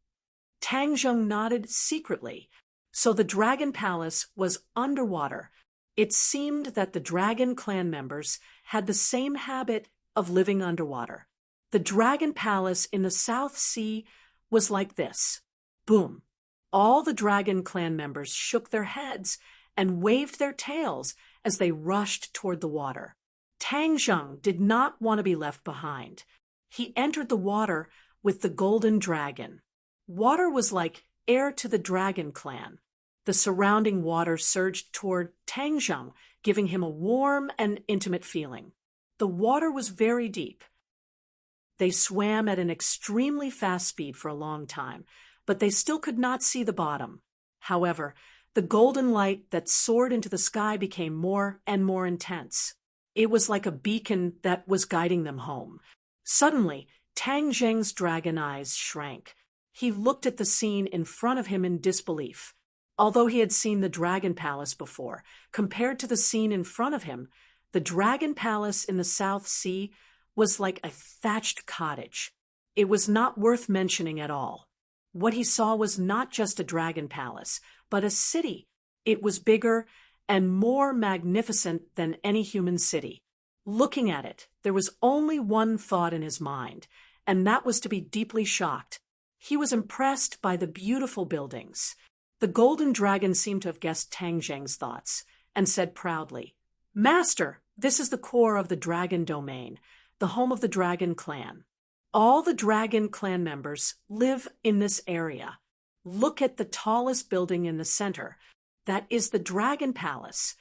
Tang Zheng nodded secretly. So the dragon palace was underwater. It seemed that the dragon clan members had the same habit of living underwater. The dragon palace in the South Sea was like this. Boom. All the dragon clan members shook their heads and waved their tails as they rushed toward the water. Tang Zheng did not want to be left behind. He entered the water with the golden dragon. Water was like air to the dragon clan. The surrounding water surged toward Tang Zheng, giving him a warm and intimate feeling. The water was very deep. They swam at an extremely fast speed for a long time, but they still could not see the bottom. However, the golden light that soared into the sky became more and more intense. It was like a beacon that was guiding them home. Suddenly, Tang Zheng's dragon eyes shrank. He looked at the scene in front of him in disbelief. Although he had seen the dragon palace before, compared to the scene in front of him, the dragon palace in the South Sea was like a thatched cottage. It was not worth mentioning at all. What he saw was not just a dragon palace, but a city. It was bigger and more magnificent than any human city. Looking at it, there was only one thought in his mind, and that was to be deeply shocked. He was impressed by the beautiful buildings. The golden dragon seemed to have guessed Tang Zheng's thoughts, and said proudly, "Master, this is the core of the dragon domain, the home of the dragon clan. All the dragon clan members live in this area. Look at the tallest building in the center. That is the dragon palace."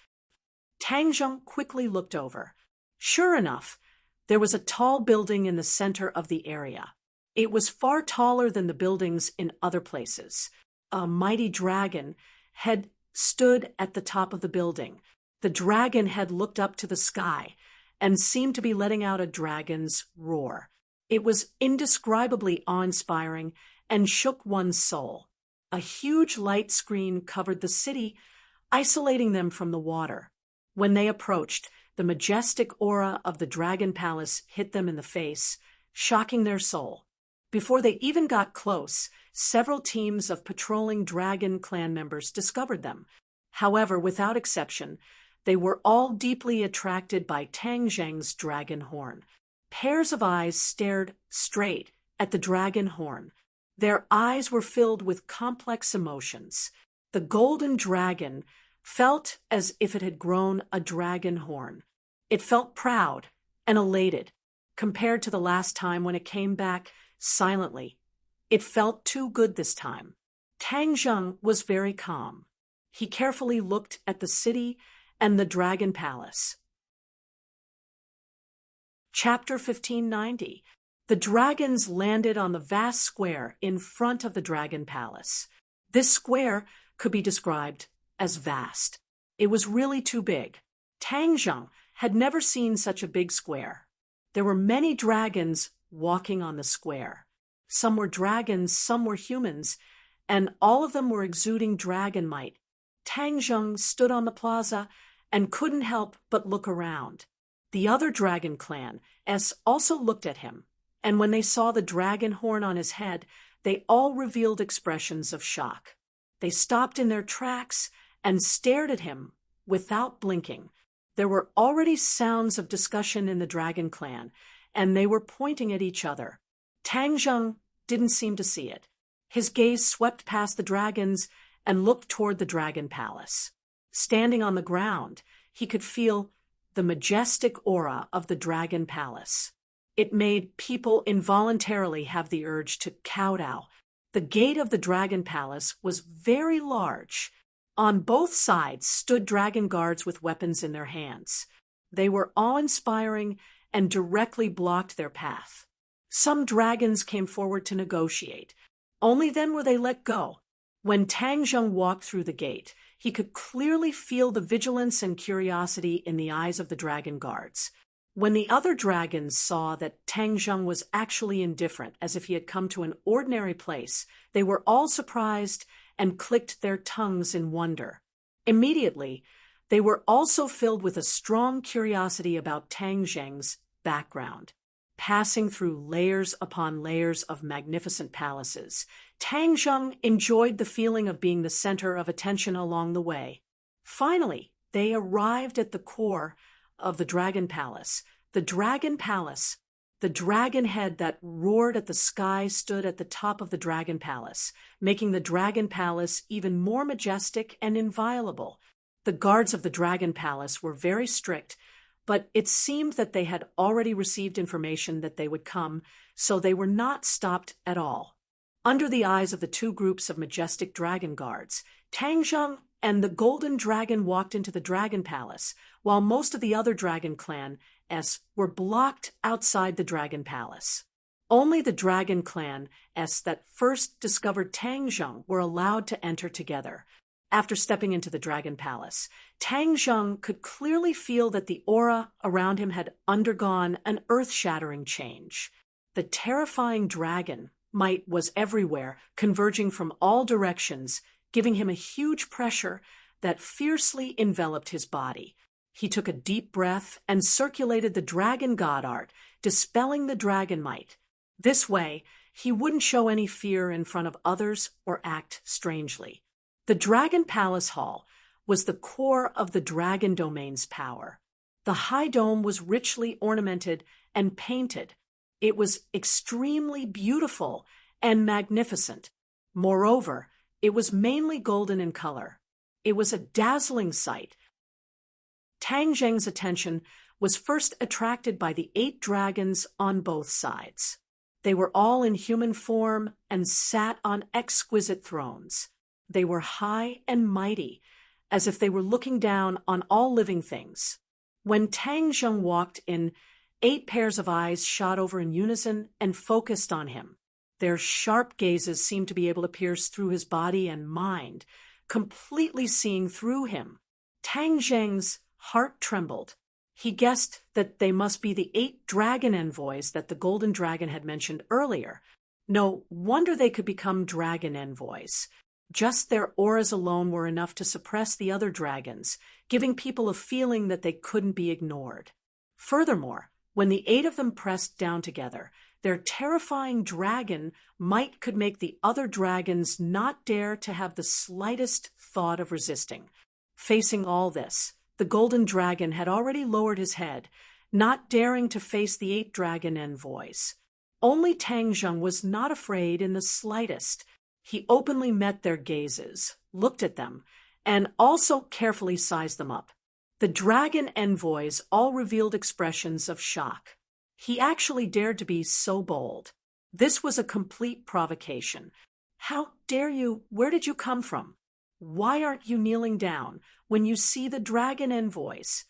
Tang Zheng quickly looked over. Sure enough, there was a tall building in the center of the area. It was far taller than the buildings in other places. A mighty dragon had stood at the top of the building. The dragon had looked up to the sky and seemed to be letting out a dragon's roar. It was indescribably awe-inspiring and shook one's soul. A huge light screen covered the city, isolating them from the water. When they approached, the majestic aura of the dragon palace hit them in the face, shocking their soul. Before they even got close, several teams of patrolling dragon clan members discovered them. However, without exception, they were all deeply attracted by Tang Zheng's dragon horn. Pairs of eyes stared straight at the dragon horn. Their eyes were filled with complex emotions. The golden dragon felt as if it had grown a dragon horn. It felt proud and elated. Compared to the last time when it came back silently, it felt too good this time. Tang Zheng was very calm. He carefully looked at the city and the dragon palace. Chapter 1590. The dragons landed on the vast square in front of the dragon palace. This square could be described as vast. It was really too big. Tang Zheng had never seen such a big square. There were many dragons walking on the square. Some were dragons, some were humans, and all of them were exuding dragon might. Tang Zheng stood on the plaza and couldn't help but look around. The other dragon clan also looked at him, and when they saw the dragon horn on his head, they all revealed expressions of shock. They stopped in their tracks and stared at him without blinking. There were already sounds of discussion in the dragon clan, and they were pointing at each other. Tang Zheng didn't seem to see it. His gaze swept past the dragons and looked toward the dragon palace. Standing on the ground, he could feel the majestic aura of the dragon palace. It made people involuntarily have the urge to kowtow. The gate of the dragon palace was very large. On both sides stood dragon guards with weapons in their hands. They were awe-inspiring and directly blocked their path. Some dragons came forward to negotiate. Only then were they let go. When Tang Zheng walked through the gate, he could clearly feel the vigilance and curiosity in the eyes of the dragon guards. When the other dragons saw that Tang Zheng was actually indifferent, as if he had come to an ordinary place, they were all surprised and clicked their tongues in wonder. Immediately, they were also filled with a strong curiosity about Tang Zheng's background. Passing through layers upon layers of magnificent palaces, Tang Zheng enjoyed the feeling of being the center of attention along the way. Finally, they arrived at the core of the dragon palace. The dragon palace, the dragon head that roared at the sky, stood at the top of the dragon palace, making the dragon palace even more majestic and inviolable. The guards of the dragon palace were very strict, but it seemed that they had already received information that they would come, so they were not stopped at all. Under the eyes of the two groups of majestic dragon guards, Tang Zheng and the golden dragon walked into the dragon palace, while most of the other dragon clan were blocked outside the dragon palace. Only the dragon clan that first discovered Tang Zheng were allowed to enter together. After stepping into the dragon palace, Tang Zheng could clearly feel that the aura around him had undergone an earth-shattering change. The terrifying dragon might was everywhere, converging from all directions, giving him a huge pressure that fiercely enveloped his body. He took a deep breath and circulated the dragon god art, dispelling the dragon might. This way, he wouldn't show any fear in front of others or act strangely. The Dragon Palace Hall was the core of the dragon domain's power. The high dome was richly ornamented and painted. It was extremely beautiful and magnificent. Moreover, it was mainly golden in color. It was a dazzling sight. Tang Zheng's attention was first attracted by the 8 dragons on both sides. They were all in human form and sat on exquisite thrones. They were high and mighty, as if they were looking down on all living things. When Tang Zheng walked in, 8 pairs of eyes shot over in unison and focused on him. Their sharp gazes seemed to be able to pierce through his body and mind, completely seeing through him. Tang Zheng's heart trembled. He guessed that they must be the 8 dragon envoys that the golden dragon had mentioned earlier. No wonder they could become dragon envoys. Just their auras alone were enough to suppress the other dragons, giving people a feeling that they couldn't be ignored. Furthermore, when the 8 of them pressed down together, their terrifying dragon might could make the other dragons not dare to have the slightest thought of resisting. Facing all this, the golden dragon had already lowered his head, not daring to face the 8 dragon envoys. Only Tang Zheng was not afraid in the slightest. He openly met their gazes, looked at them, and also carefully sized them up. The dragon envoys all revealed expressions of shock. He actually dared to be so bold. This was a complete provocation. How dare you? Where did you come from? Why aren't you kneeling down when you see the dragon envoys?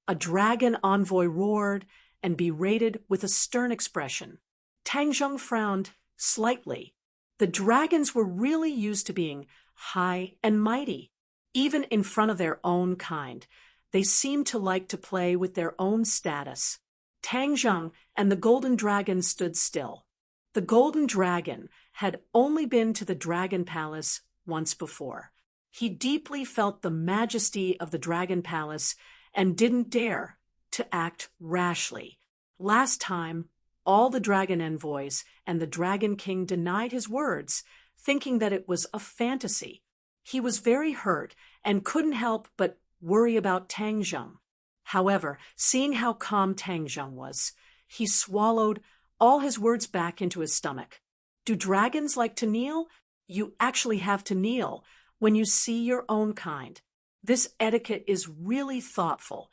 A dragon envoy roared and berated with a stern expression. Tang Zheng frowned slightly. The dragons were really used to being high and mighty, even in front of their own kind. They seemed to like to play with their own status. Tang Zheng and the golden dragon stood still. The golden dragon had only been to the dragon palace once before. He deeply felt the majesty of the dragon palace and didn't dare to act rashly. Last time, all the dragon envoys and the dragon king denied his words, thinking that it was a fantasy. He was very hurt and couldn't help but worry about Tang Zheng. However, seeing how calm Tang Zheng was, he swallowed all his words back into his stomach. Do dragons like to kneel? You actually have to kneel when you see your own kind. This etiquette is really thoughtful.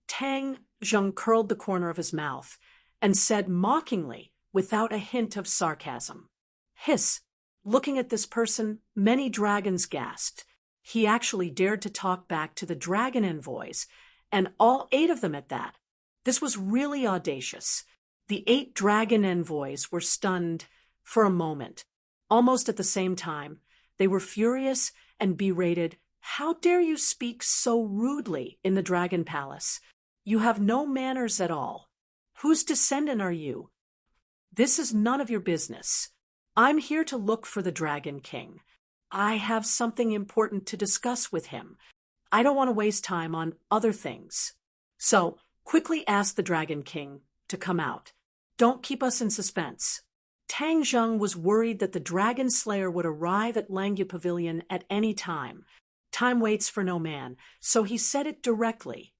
Tang Zheng curled the corner of his mouth and said mockingly, without a hint of sarcasm, "Hiss." Looking at this person, many dragons gasped. He actually dared to talk back to the dragon envoys, and all 8 of them at that. This was really audacious. The 8 dragon envoys were stunned for a moment. Almost at the same time, they were furious and berated. How dare you speak so rudely in the dragon palace? You have no manners at all. Whose descendant are you? This is none of your business. I'm here to look for the Dragon King. I have something important to discuss with him. I don't want to waste time on other things. So, quickly ask the Dragon King to come out. Don't keep us in suspense. Tang Zheng was worried that the Dragon Slayer would arrive at Langya Pavilion at any time. Time waits for no man, so he said it directly.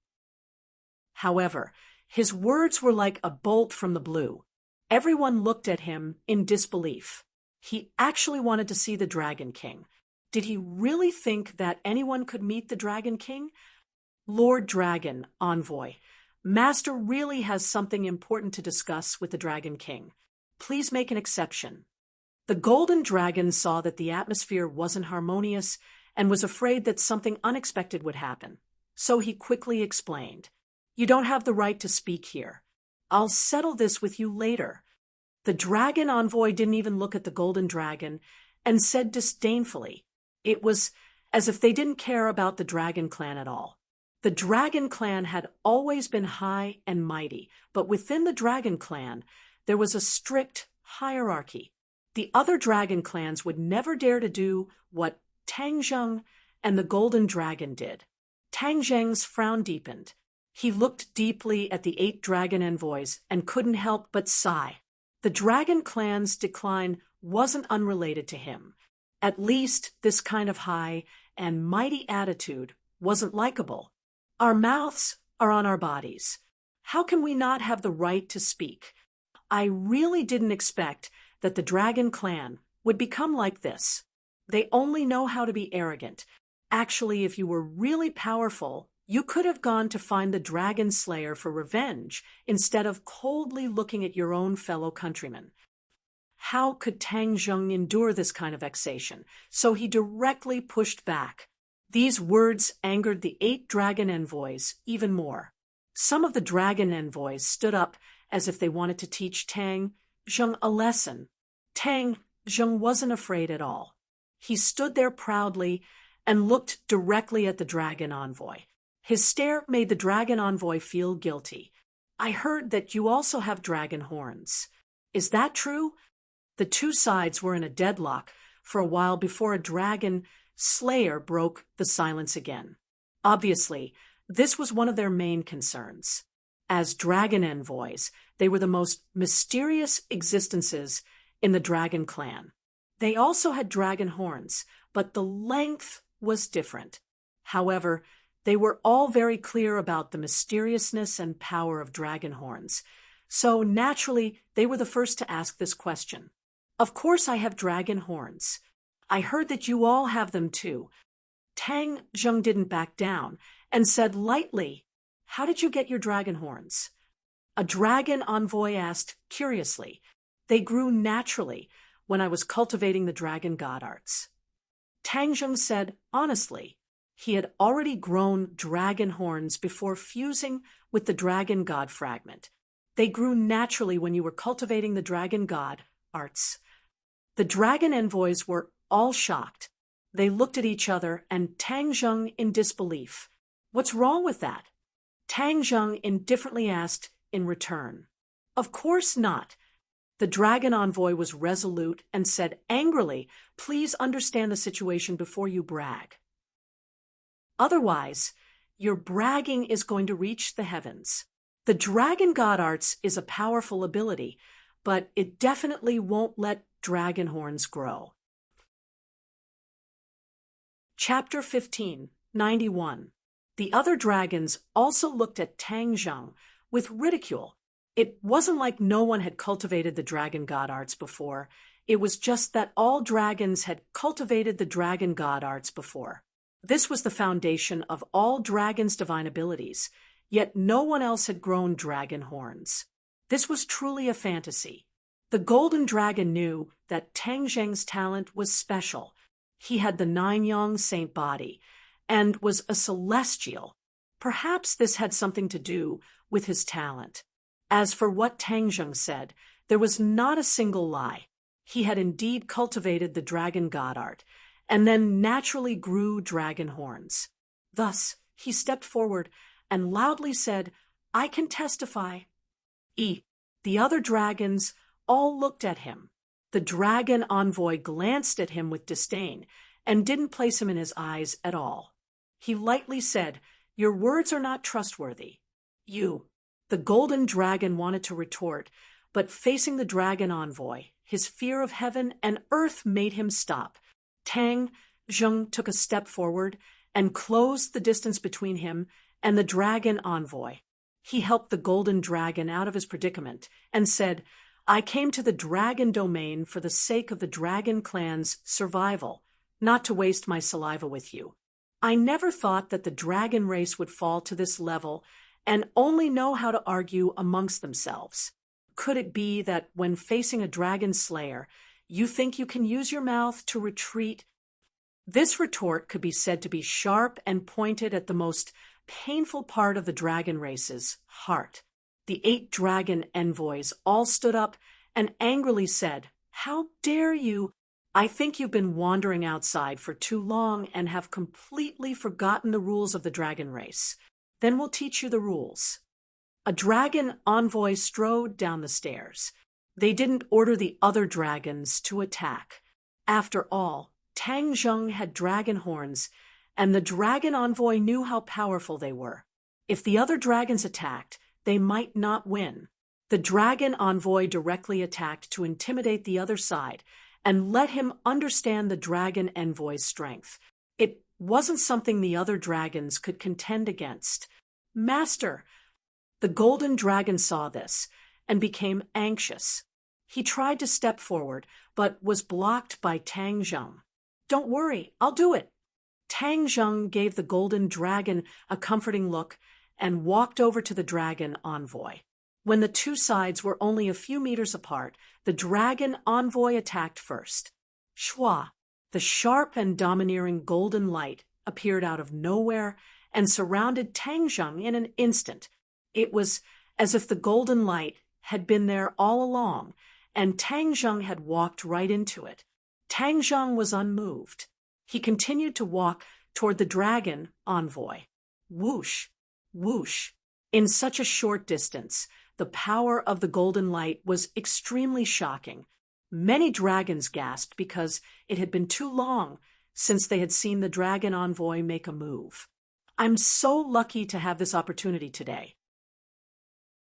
However, his words were like a bolt from the blue. Everyone looked at him in disbelief. He actually wanted to see the Dragon King. Did he really think that anyone could meet the Dragon King? Lord Dragon, envoy, Master really has something important to discuss with the Dragon King. Please make an exception. The golden dragon saw that the atmosphere wasn't harmonious and was afraid that something unexpected would happen. So he quickly explained, "You don't have the right to speak here. I'll settle this with you later." The dragon envoy didn't even look at the golden dragon and said disdainfully, it was as if they didn't care about the dragon clan at all. The dragon clan had always been high and mighty, but within the dragon clan, there was a strict hierarchy. The other dragon clans would never dare to do what Tang Zheng and the golden dragon did. Tang Zheng's frown deepened. He looked deeply at the 8 dragon envoys and couldn't help but sigh. The dragon clan's decline wasn't unrelated to him. At least this kind of high and mighty attitude wasn't likable. Our mouths are on our bodies. How can we not have the right to speak? I really didn't expect that the dragon clan would become like this. They only know how to be arrogant. Actually, if you were really powerful, you could have gone to find the Dragon Slayer for revenge instead of coldly looking at your own fellow countrymen. How could Tang Zheng endure this kind of vexation? So he directly pushed back. These words angered the 8 dragon envoys even more. Some of the dragon envoys stood up as if they wanted to teach Tang Zheng a lesson. Tang Zheng wasn't afraid at all. He stood there proudly and looked directly at the dragon envoy. His stare made the dragon envoy feel guilty. "I heard that you also have dragon horns. Is that true?" The 2 sides were in a deadlock for a while before a dragon slayer broke the silence again. Obviously, this was one of their main concerns. As dragon envoys, they were the most mysterious existences in the dragon clan. They also had dragon horns, but the length was different. However, they were all very clear about the mysteriousness and power of dragon horns, so naturally they were the first to ask this question. "Of course I have dragon horns. I heard that you all have them too." Tang Zheng didn't back down and said lightly, "How did you get your dragon horns?" A dragon envoy asked curiously. "They grew naturally. when I was cultivating the dragon god arts. Tang Zheng said honestly. He had already grown dragon horns before fusing with the dragon god fragment. They grew naturally when you were cultivating the dragon god arts. The dragon envoys were all shocked. They looked at each other and Tang Zheng in disbelief. What's wrong with that? Tang Zheng indifferently asked in return. Of course not. The dragon envoy was resolute and said angrily, please understand the situation before you brag. Otherwise, your bragging is going to reach the heavens. The dragon god arts is a powerful ability, but it definitely won't let dragon horns grow. Chapter 15, 91. The other dragons also looked at Tang Zheng with ridicule. It wasn't like no one had cultivated the dragon god arts before. It was just that all dragons had cultivated the dragon god arts before. This was the foundation of all dragons' divine abilities, yet no one else had grown dragon horns. This was truly a fantasy. The golden dragon knew that Tang Zheng's talent was special. He had the nine-yang saint body and was a celestial. Perhaps this had something to do with his talent. As for what Tang Zheng said, there was not a single lie. He had indeed cultivated the dragon god art, and then naturally grew dragon horns. Thus, he stepped forward and loudly said, I can testify. The other dragons all looked at him. The dragon envoy glanced at him with disdain and didn't place him in his eyes at all. He lightly said, your words are not trustworthy. The golden dragon wanted to retort, but facing the dragon envoy, his fear of heaven and earth made him stop. Tang Zheng took a step forward and closed the distance between him and the dragon envoy. He helped the golden dragon out of his predicament and said, I came to the dragon domain for the sake of the dragon clan's survival, not to waste my saliva with you. I never thought that the dragon race would fall to this level and only know how to argue amongst themselves. Could it be that when facing a dragon slayer, you think you can use your mouth to retreat? This retort could be said to be sharp and pointed at the most painful part of the dragon race's heart. The 8 dragon envoys all stood up and angrily said, how dare you? I think you've been wandering outside for too long and have completely forgotten the rules of the dragon race. Then we'll teach you the rules. A dragon envoy strode down the stairs. They didn't order the other dragons to attack. After all, Tang Zheng had dragon horns, and the dragon envoy knew how powerful they were. If the other dragons attacked, they might not win. The dragon envoy directly attacked to intimidate the other side and let him understand the dragon envoy's strength. It wasn't something the other dragons could contend against. Master! The golden dragon saw this and became anxious. He tried to step forward, but was blocked by Tang Zheng. Don't worry, I'll do it. Tang Zheng gave the golden dragon a comforting look and walked over to the dragon envoy. When the two sides were only a few meters apart, the dragon envoy attacked first. Shwa! The sharp and domineering golden light appeared out of nowhere and surrounded Tang Zheng in an instant. It was as if the golden light had been there all along, and Tang Zheng had walked right into it. Tang Zheng was unmoved. He continued to walk toward the dragon envoy. Whoosh! Whoosh! In such a short distance, the power of the golden light was extremely shocking. Many dragons gasped because it had been too long since they had seen the dragon envoy make a move. I'm so lucky to have this opportunity today.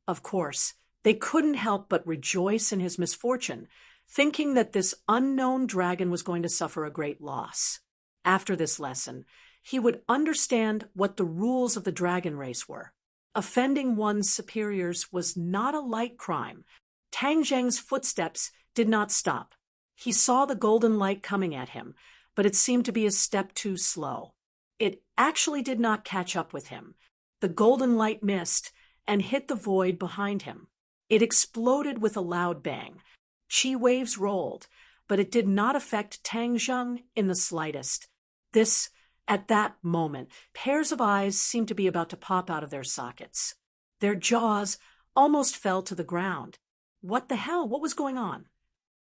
Of course, they couldn't help but rejoice in his misfortune, thinking that this unknown dragon was going to suffer a great loss. After this lesson, he would understand what the rules of the dragon race were. Offending one's superiors was not a light crime. Tang Zheng's footsteps did not stop. He saw the golden light coming at him, but it seemed to be a step too slow. It actually did not catch up with him. The golden light missed and hit the void behind him. It exploded with a loud bang. Chi waves rolled, but it did not affect Tang Zheng in the slightest. At that moment, pairs of eyes seemed to be about to pop out of their sockets. Their jaws almost fell to the ground. What the hell? What was going on?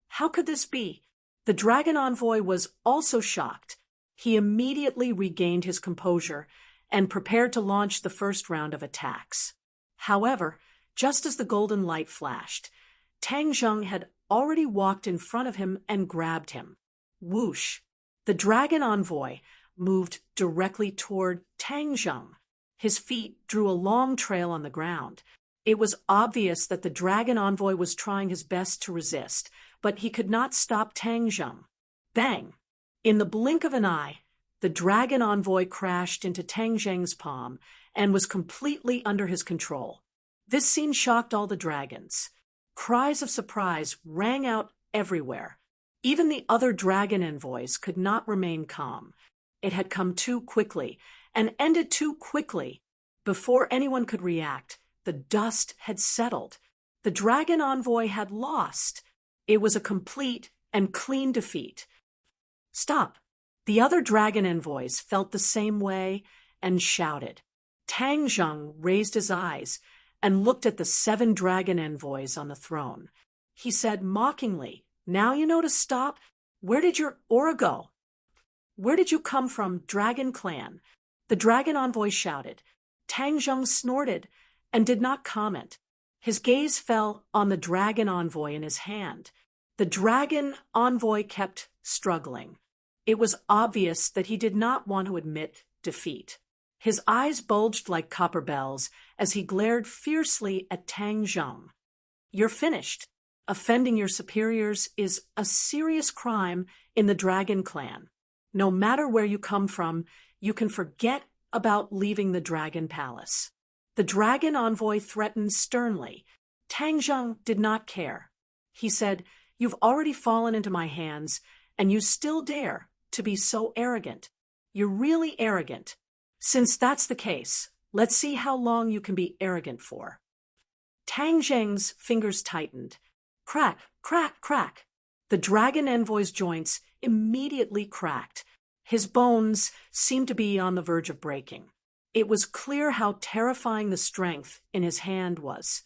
How could this be? The dragon envoy was also shocked. He immediately regained his composure and prepared to launch the first round of attacks. However, just as the golden light flashed, Tang Zheng had already walked in front of him and grabbed him. Whoosh! The dragon envoy moved directly toward Tang Zheng. His feet drew a long trail on the ground. It was obvious that the dragon envoy was trying his best to resist, but he could not stop Tang Zheng. Bang! In the blink of an eye, the dragon envoy crashed into Tang Zheng's palm and was completely under his control. This scene shocked all the dragons. Cries of surprise rang out everywhere. Even the other dragon envoys could not remain calm. It had come too quickly and ended too quickly. Before anyone could react, the dust had settled. The dragon envoy had lost. It was a complete and clean defeat. Stop! The other dragon envoys felt the same way and shouted. Tang Zheng raised his eyes and looked at the 7 dragon envoys on the throne. He said mockingly, "Now you know to stop? Where did your aura go? Where did you come from, Dragon Clan?" The dragon envoy shouted. Tang Zheng snorted and did not comment. His gaze fell on the dragon envoy in his hand. The dragon envoy kept struggling. It was obvious that he did not want to admit defeat. His eyes bulged like copper bells as he glared fiercely at Tang Zheng. "You're finished. Offending your superiors is a serious crime in the Dragon Clan. No matter where you come from, you can forget about leaving the Dragon Palace." The dragon envoy threatened sternly. Tang Zheng did not care. He said, "You've already fallen into my hands, and you still dare to be so arrogant. You're really arrogant. Since that's the case, let's see how long you can be arrogant for." Tang Zheng's fingers tightened. Crack, crack, crack. The dragon envoy's joints immediately cracked. His bones seemed to be on the verge of breaking. It was clear how terrifying the strength in his hand was.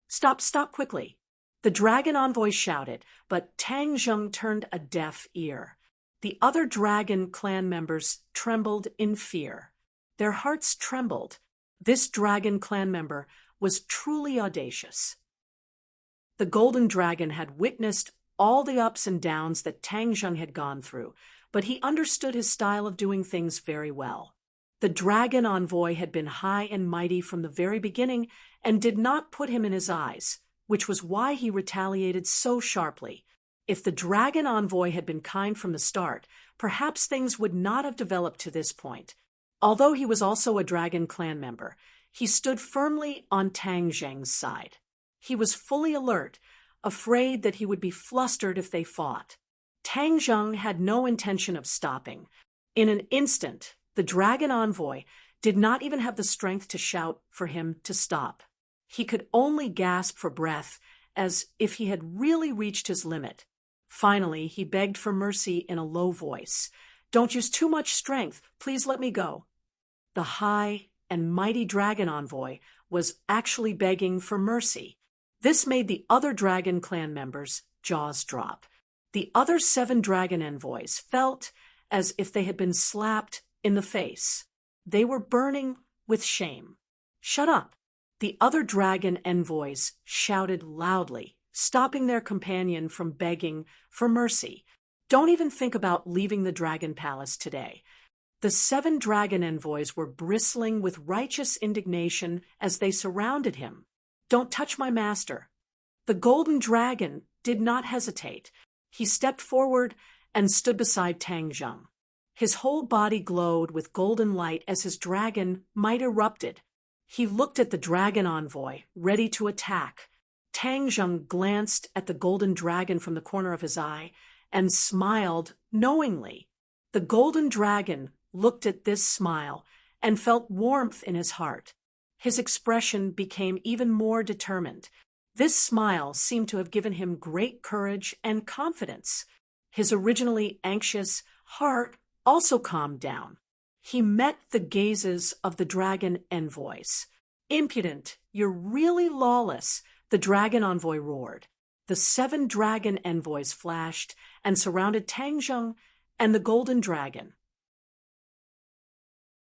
"Stop, stop quickly." The dragon envoy shouted, but Tang Zheng turned a deaf ear. The other dragon clan members trembled in fear. Their hearts trembled. This dragon clan member was truly audacious. The golden dragon had witnessed all the ups and downs that Tang Zheng had gone through, but he understood his style of doing things very well. The dragon envoy had been high and mighty from the very beginning and did not put him in his eyes, which was why he retaliated so sharply. If the dragon envoy had been kind from the start, perhaps things would not have developed to this point. Although he was also a dragon clan member, he stood firmly on Tang Zheng's side. He was fully alert, afraid that he would be flustered if they fought. Tang Zheng had no intention of stopping. In an instant, the dragon envoy did not even have the strength to shout for him to stop. He could only gasp for breath, as if he had really reached his limit. Finally, he begged for mercy in a low voice. "Don't use too much strength. Please let me go." The high and mighty dragon envoy was actually begging for mercy. This made the other dragon clan members' jaws drop. The other 7 dragon envoys felt as if they had been slapped in the face. They were burning with shame. "Shut up!" The other dragon envoys shouted loudly, stopping their companion from begging for mercy. "Don't even think about leaving the Dragon Palace today." The 7 dragon envoys were bristling with righteous indignation as they surrounded him. "Don't touch my master." The golden dragon did not hesitate. He stepped forward and stood beside Tang Zheng. His whole body glowed with golden light as his dragon might erupted. He looked at the dragon envoy, ready to attack. Tang Zheng glanced at the golden dragon from the corner of his eye and smiled knowingly. The golden dragon looked at this smile and felt warmth in his heart. His expression became even more determined. This smile seemed to have given him great courage and confidence. His originally anxious heart also calmed down. He met the gazes of the dragon envoys. "Impudent, you're really lawless," the dragon envoy roared. The 7 dragon envoys flashed and surrounded Tang Zheng and the golden dragon.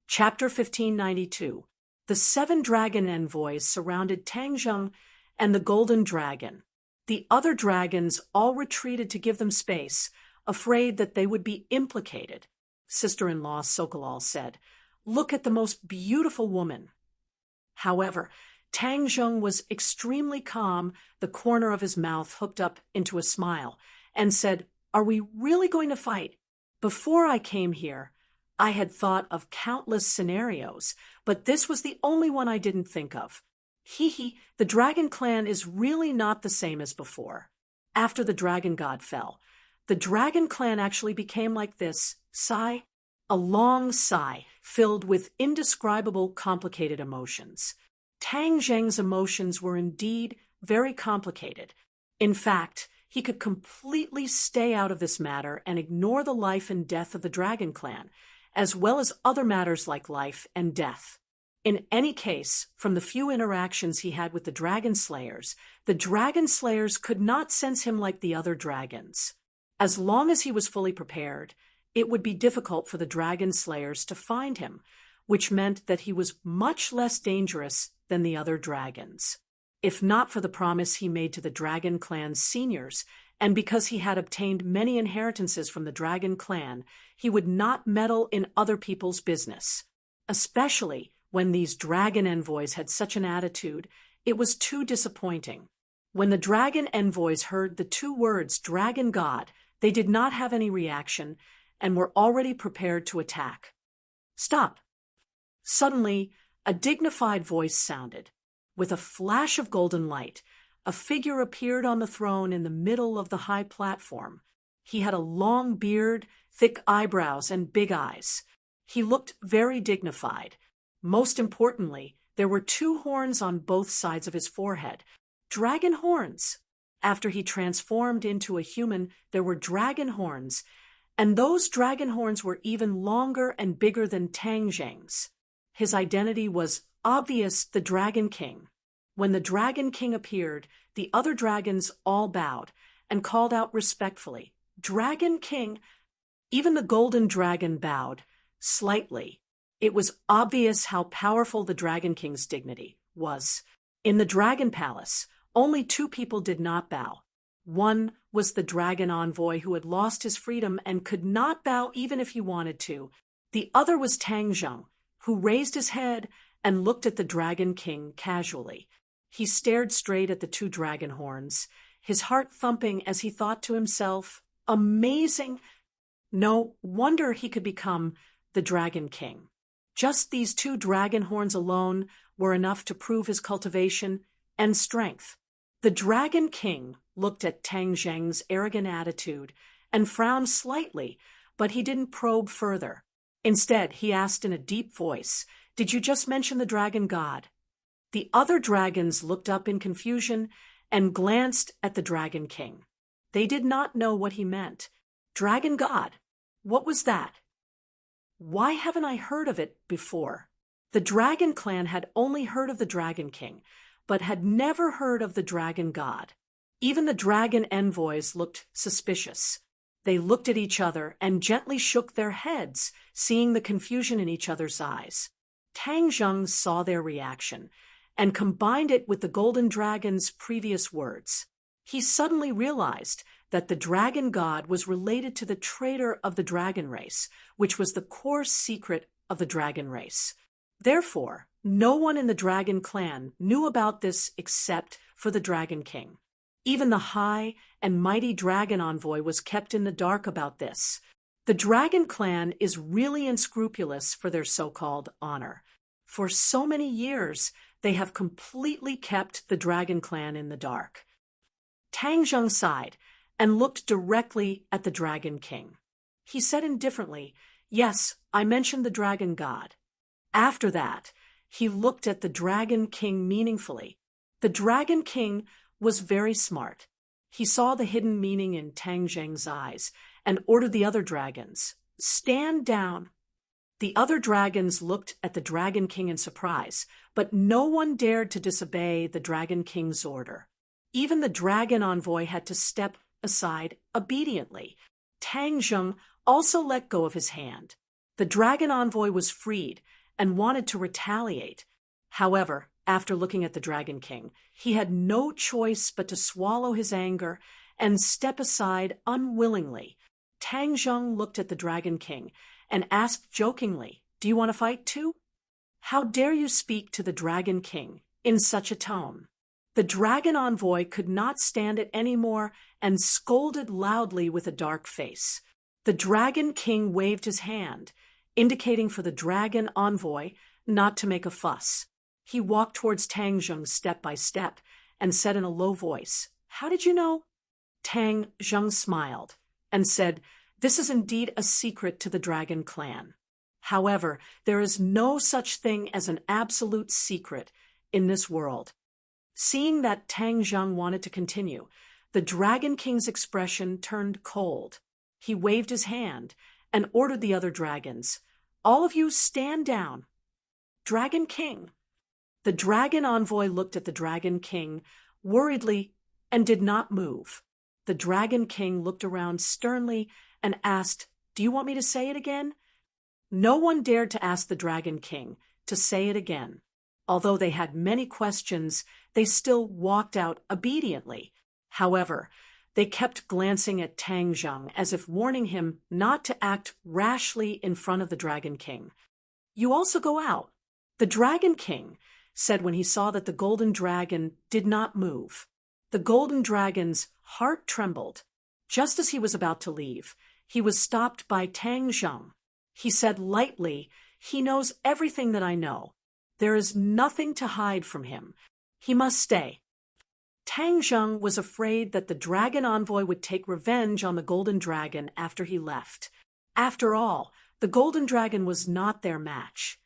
Chapter 1592. The 7 dragon envoys surrounded Tang Zheng and the golden dragon. The other dragons all retreated to give them space, afraid that they would be implicated. Sister-in-law Sokolal said, "Look at the most beautiful woman." However, Tang Zheng was extremely calm, the corner of his mouth hooked up into a smile, and said, "Are we really going to fight? Before I came here, I had thought of countless scenarios, but this was the only one I didn't think of. The dragon clan is really not the same as before. After the dragon god fell, the dragon clan actually became like this." Sigh. A long sigh filled with indescribable complicated emotions. Tang Zheng's emotions were indeed very complicated. In fact, he could completely stay out of this matter and ignore the life and death of the dragon clan, as well as other matters like life and death. In any case, from the few interactions he had with the dragon slayers could not sense him like the other dragons. As long as he was fully prepared, it would be difficult for the dragon slayers to find him, which meant that he was much less dangerous than the other dragons. If not for the promise he made to the dragon clan's seniors, and because he had obtained many inheritances from the dragon clan, he would not meddle in other people's business. Especially when these dragon envoys had such an attitude, it was too disappointing. When the dragon envoys heard the 2 words dragon god, they did not have any reaction and were already prepared to attack. "Stop!" Suddenly, a dignified voice sounded. With a flash of golden light, a figure appeared on the throne in the middle of the high platform. He had a long beard, thick eyebrows, and big eyes. He looked very dignified. Most importantly, there were 2 horns on both sides of his forehead. Dragon horns. After he transformed into a human, there were dragon horns, and those dragon horns were even longer and bigger than Tang Zheng's. His identity was obvious, the Dragon King. When the Dragon King appeared, the other dragons all bowed and called out respectfully, "Dragon King!" Even the golden dragon bowed, slightly. It was obvious how powerful the Dragon King's dignity was. In the Dragon Palace, only 2 people did not bow. One was the dragon envoy who had lost his freedom and could not bow even if he wanted to. The other was Tang Zheng, who raised his head and looked at the Dragon King casually. He stared straight at the 2 dragon horns, his heart thumping as he thought to himself, "Amazing! No wonder he could become the Dragon King." Just these 2 dragon horns alone were enough to prove his cultivation and strength. The Dragon King looked at Tang Zheng's arrogant attitude and frowned slightly, but he didn't probe further. Instead, he asked in a deep voice, "Did you just mention the dragon god?" The other dragons looked up in confusion and glanced at the Dragon King. They did not know what he meant. Dragon god? What was that? Why haven't I heard of it before? The Dragon Clan had only heard of the Dragon King, but had never heard of the dragon god. Even the dragon envoys looked suspicious. They looked at each other and gently shook their heads, seeing the confusion in each other's eyes. Tang Zheng saw their reaction and combined it with the golden dragon's previous words. He suddenly realized that the dragon god was related to the traitor of the dragon race, which was the core secret of the dragon race. Therefore, no one in the dragon clan knew about this except for the Dragon King. Even the high and mighty dragon envoy was kept in the dark about this. The dragon clan is really unscrupulous for their so-called honor. For so many years, they have completely kept the dragon clan in the dark. Tang Zheng sighed and looked directly at the Dragon King. He said indifferently, "Yes, I mentioned the dragon god." After that, he looked at the Dragon King meaningfully. The Dragon King was very smart. He saw the hidden meaning in Tang Zheng's eyes and ordered the other dragons, "Stand down." The other dragons looked at the Dragon King in surprise, but no one dared to disobey the Dragon King's order. Even the dragon envoy had to step aside obediently. Tang Zheng also let go of his hand. The dragon envoy was freed and wanted to retaliate. However, after looking at the Dragon King, he had no choice but to swallow his anger and step aside unwillingly. Tang Zheng looked at the Dragon King and asked jokingly, "Do you want to fight too?" "How dare you speak to the Dragon King in such a tone?" The dragon envoy could not stand it anymore and scolded loudly with a dark face. The Dragon King waved his hand, indicating for the dragon envoy not to make a fuss. He walked towards Tang Zheng step by step and said in a low voice, "How did you know?" Tang Zheng smiled and said, "This is indeed a secret to the Dragon Clan. However, there is no such thing as an absolute secret in this world." Seeing that Tang Zheng wanted to continue, the Dragon King's expression turned cold. He waved his hand and ordered the other dragons, "All of you stand down." "Dragon King." The dragon envoy looked at the Dragon King worriedly and did not move. The Dragon King looked around sternly and asked, "Do you want me to say it again?" No one dared to ask the Dragon King to say it again. Although they had many questions, they still walked out obediently. However, they kept glancing at Tang Zheng as if warning him not to act rashly in front of the Dragon King. "You also go out." The Dragon King said when he saw that the golden dragon did not move. The golden dragon's heart trembled. Just as he was about to leave, he was stopped by Tang Zheng. He said lightly, "He knows everything that I know. There is nothing to hide from him. He must stay." Tang Zheng was afraid that the dragon envoy would take revenge on the golden dragon after he left. After all, the golden dragon was not their match.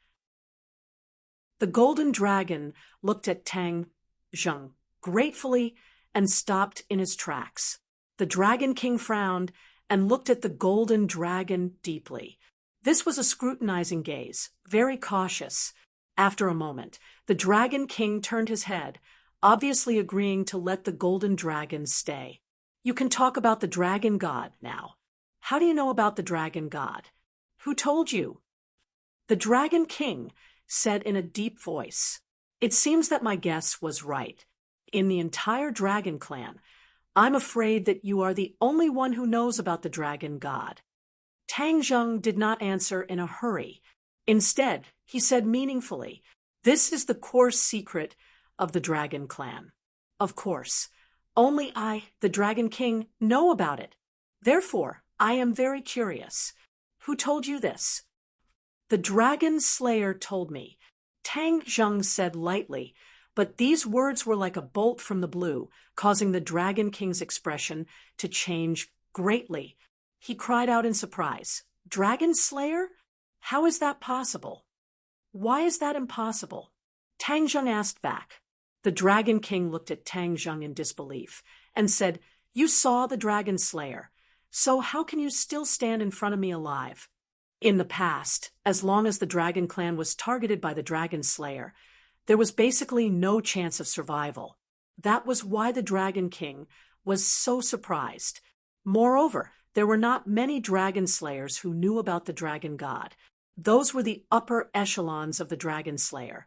The golden dragon looked at Tang Zheng gratefully and stopped in his tracks. The Dragon King frowned and looked at the golden dragon deeply. This was a scrutinizing gaze, very cautious. After a moment, the Dragon King turned his head, obviously agreeing to let the golden dragon stay. "You can talk about the dragon god now. How do you know about the dragon god? Who told you?" The Dragon King said in a deep voice, "It seems that my guess was right. In the entire Dragon Clan, I'm afraid that you are the only one who knows about the dragon god." Tang Zheng did not answer in a hurry. Instead, he said meaningfully, "This is the core secret of the Dragon Clan. Of course, only I, the Dragon King, know about it. Therefore, I am very curious. Who told you this?" "The Dragon Slayer told me," Tang Zheng said lightly, but these words were like a bolt from the blue, causing the Dragon King's expression to change greatly. He cried out in surprise, "Dragon Slayer? How is that possible? Why is that impossible?" Tang Zheng asked back. The Dragon King looked at Tang Zheng in disbelief and said, "You saw the Dragon Slayer, so how can you still stand in front of me alive?" In the past, as long as the Dragon Clan was targeted by the Dragon Slayer, there was basically no chance of survival. That was why the Dragon King was so surprised. Moreover, there were not many dragon slayers who knew about the dragon god. Those were the upper echelons of the Dragon Slayer,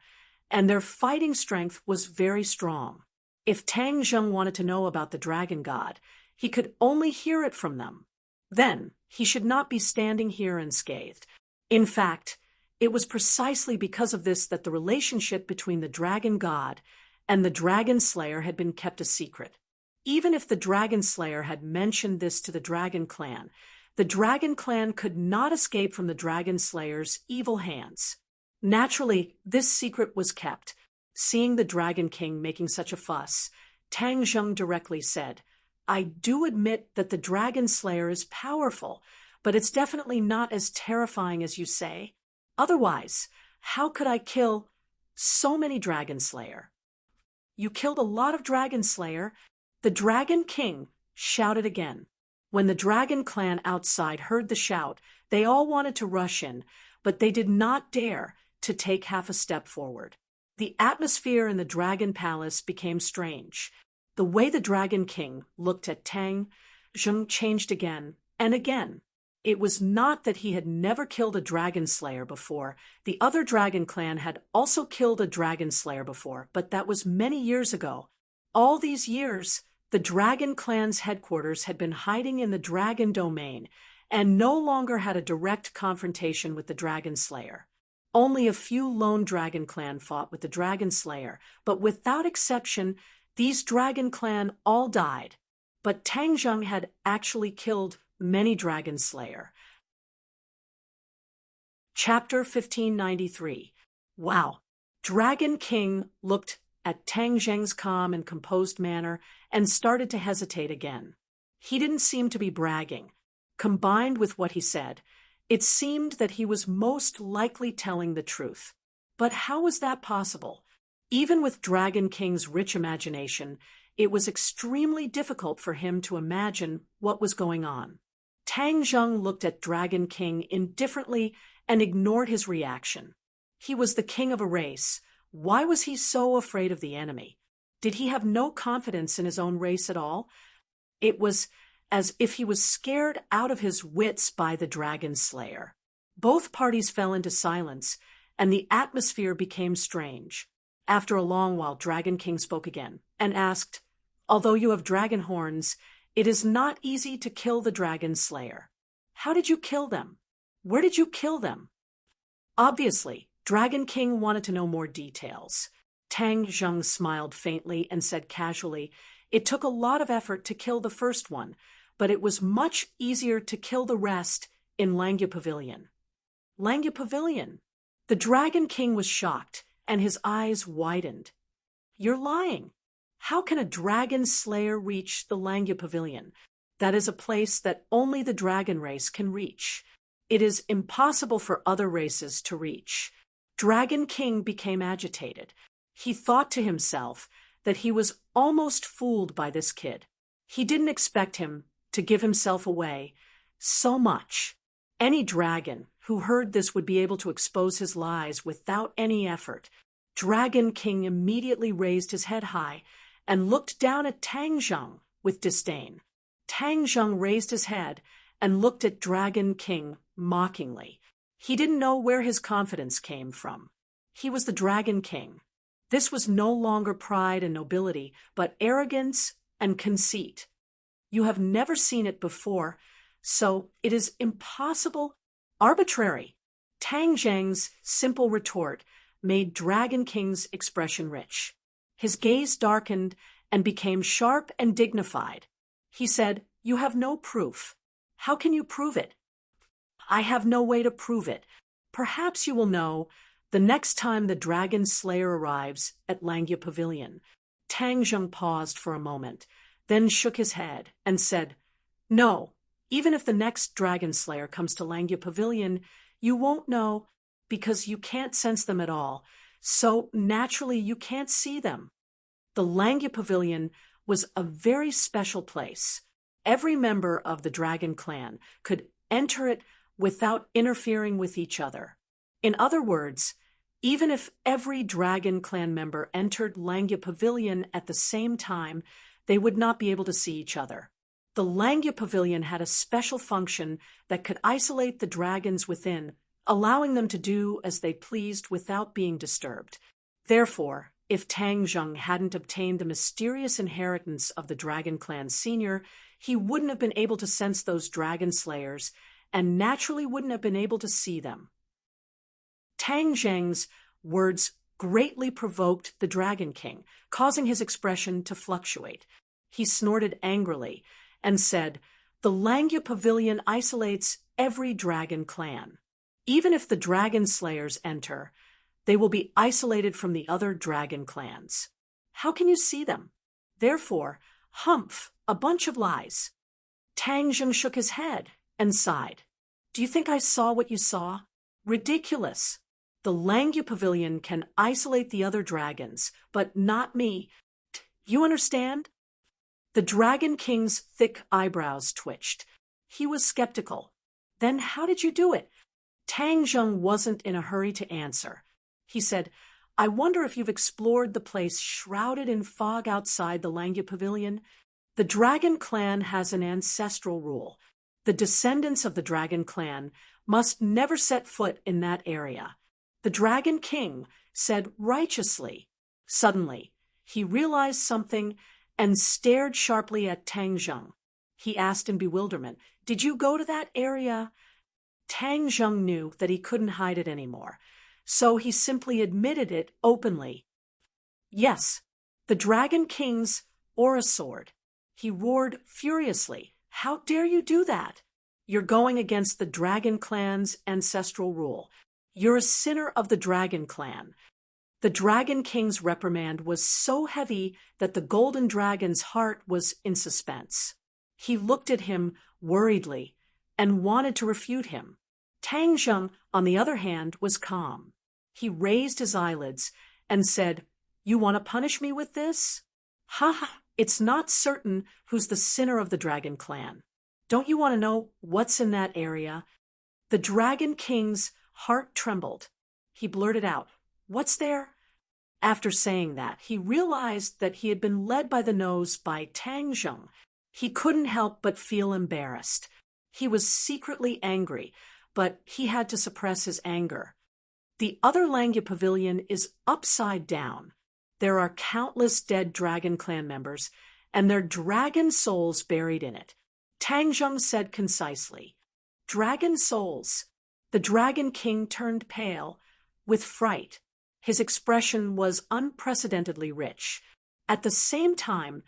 and their fighting strength was very strong. If Tang Zheng wanted to know about the dragon god, he could only hear it from them. Then he should not be standing here unscathed. In fact, it was precisely because of this that the relationship between the dragon god and the Dragon Slayer had been kept a secret. Even if the Dragon Slayer had mentioned this to the Dragon Clan, the Dragon Clan could not escape from the Dragon Slayer's evil hands. Naturally, this secret was kept. Seeing the Dragon King making such a fuss, Tang Zheng directly said, "I do admit that the Dragon Slayer is powerful, but it's definitely not as terrifying as you say. Otherwise, how could I kill so many Dragon Slayer?" "You killed a lot of Dragon Slayer. The Dragon King shouted again. When the Dragon Clan outside heard the shout, they all wanted to rush in, but they did not dare to take half a step forward. The atmosphere in the Dragon Palace became strange. The way the Dragon King looked at Tang Zheng changed again and again. It was not that he had never killed a dragon slayer before. The other Dragon Clan had also killed a dragon slayer before, but that was many years ago. All these years, the Dragon Clan's headquarters had been hiding in the Dragon Domain and no longer had a direct confrontation with the Dragon Slayer. Only a few lone Dragon Clan fought with the Dragon Slayer, but without exception, these Dragon Clan all died. But Tang Zheng had actually killed many Dragon Slayer. Chapter 1593. Wow. Dragon King looked at Tang Zheng's calm and composed manner and started to hesitate again. He didn't seem to be bragging. Combined with what he said, it seemed that he was most likely telling the truth. But how was that possible? Even with Dragon King's rich imagination, it was extremely difficult for him to imagine what was going on. Tang Zheng looked at Dragon King indifferently and ignored his reaction. He was the king of a race. Why was he so afraid of the enemy? Did he have no confidence in his own race at all? It was as if he was scared out of his wits by the Dragon Slayer. Both parties fell into silence, and the atmosphere became strange. After a long while, Dragon King spoke again and asked, "Although you have dragon horns, it is not easy to kill the Dragon Slayer. How did you kill them? Where did you kill them?" Obviously, Dragon King wanted to know more details. Tang Zheng smiled faintly and said casually, "It took a lot of effort to kill the first one, but it was much easier to kill the rest in Langya Pavilion." Langya Pavilion? The Dragon King was shocked, and his eyes widened. "You're lying. How can a dragon slayer reach the Langya Pavilion? That is a place that only the dragon race can reach. It is impossible for other races to reach." Dragon King became agitated. He thought to himself that he was almost fooled by this kid. He didn't expect him to give himself away so much. Any dragon who heard this would be able to expose his lies without any effort. Dragon King immediately raised his head high and looked down at Tang Zheng with disdain. Tang Zheng raised his head and looked at Dragon King mockingly. He didn't know where his confidence came from. He was the Dragon King. This was no longer pride and nobility, but arrogance and conceit. You have never seen it before, so it is impossible. Arbitrary. Tang Zheng's simple retort made Dragon King's expression rich. His gaze darkened and became sharp and dignified. He said, "You have no proof. How can you prove it?" "I have no way to prove it. Perhaps you will know the next time the Dragon Slayer arrives at Langya Pavilion." Tang Zheng paused for a moment, then shook his head and said, "No, even if the next Dragon Slayer comes to Langya Pavilion, you won't know because you can't sense them at all, so naturally you can't see them." The Langya Pavilion was a very special place. Every member of the Dragon Clan could enter it without interfering with each other. In other words, even if every Dragon Clan member entered Langya Pavilion at the same time, they would not be able to see each other. The Langya Pavilion had a special function that could isolate the dragons within, allowing them to do as they pleased without being disturbed. Therefore, if Tang Zheng hadn't obtained the mysterious inheritance of the Dragon Clan Senior, he wouldn't have been able to sense those dragon slayers and naturally wouldn't have been able to see them. Tang Zheng's words greatly provoked the Dragon King, causing his expression to fluctuate. He snorted angrily and said, "The Langya Pavilion isolates every dragon clan. Even if the dragon slayers enter, they will be isolated from the other dragon clans. How can you see them? Therefore, humph, a bunch of lies." Tang Zheng shook his head and sighed. "Do you think I saw what you saw? Ridiculous. The Langya Pavilion can isolate the other dragons, but not me. You understand?" The Dragon King's thick eyebrows twitched. He was skeptical. Then how did you do it? Tang Zheng wasn't in a hurry to answer. He said, I wonder if you've explored the place shrouded in fog outside the Langya Pavilion. The Dragon Clan has an ancestral rule. The descendants of the Dragon Clan must never set foot in that area. The Dragon King said righteously. Suddenly, he realized something and stared sharply at Tang Zheng. He asked in bewilderment, Did you go to that area? Tang Zheng knew that he couldn't hide it anymore, so he simply admitted it openly. Yes, the Dragon King's aura sword. He roared furiously. How dare you do that? You're going against the Dragon Clan's ancestral rule. You're a sinner of the Dragon Clan. The Dragon King's reprimand was so heavy that the Golden Dragon's heart was in suspense. He looked at him worriedly and wanted to refute him. Tang Zheng, on the other hand, was calm. He raised his eyelids and said, You want to punish me with this? Ha ha, it's not certain who's the sinner of the Dragon Clan. Don't you want to know what's in that area? The Dragon King's heart trembled. He blurted out, What's there? After saying that, he realized that he had been led by the nose by Tang Zheng. He couldn't help but feel embarrassed. He was secretly angry, but he had to suppress his anger. The other Langya Pavilion is upside down. There are countless dead Dragon Clan members, and their dragon souls buried in it. Tang Zheng said concisely, Dragon souls. The Dragon King turned pale, with fright. His expression was unprecedentedly rich. At the same time,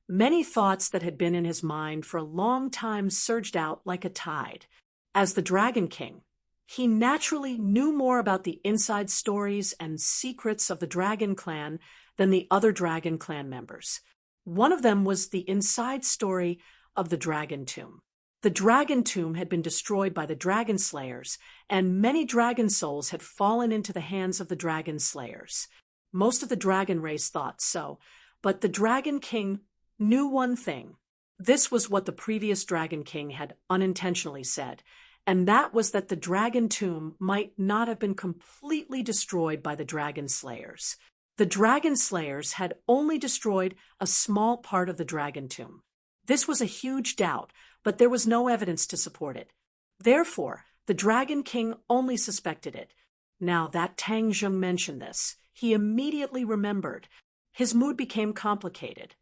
many thoughts that had been in his mind for a long time surged out like a tide. As the Dragon King, he naturally knew more about the inside stories and secrets of the Dragon Clan than the other Dragon Clan members. One of them was the inside story of the Dragon Tomb. The Dragon Tomb had been destroyed by the Dragon Slayers, and many dragon souls had fallen into the hands of the Dragon Slayers. Most of the dragon race thought so, but the Dragon King knew one thing. This was what the previous Dragon King had unintentionally said, and that was that the Dragon Tomb might not have been completely destroyed by the Dragon Slayers. The Dragon Slayers had only destroyed a small part of the Dragon Tomb. This was a huge doubt, but there was no evidence to support it. Therefore, the Dragon King only suspected it. Now that Tang Zheng mentioned this, he immediately remembered. His mood became complicated.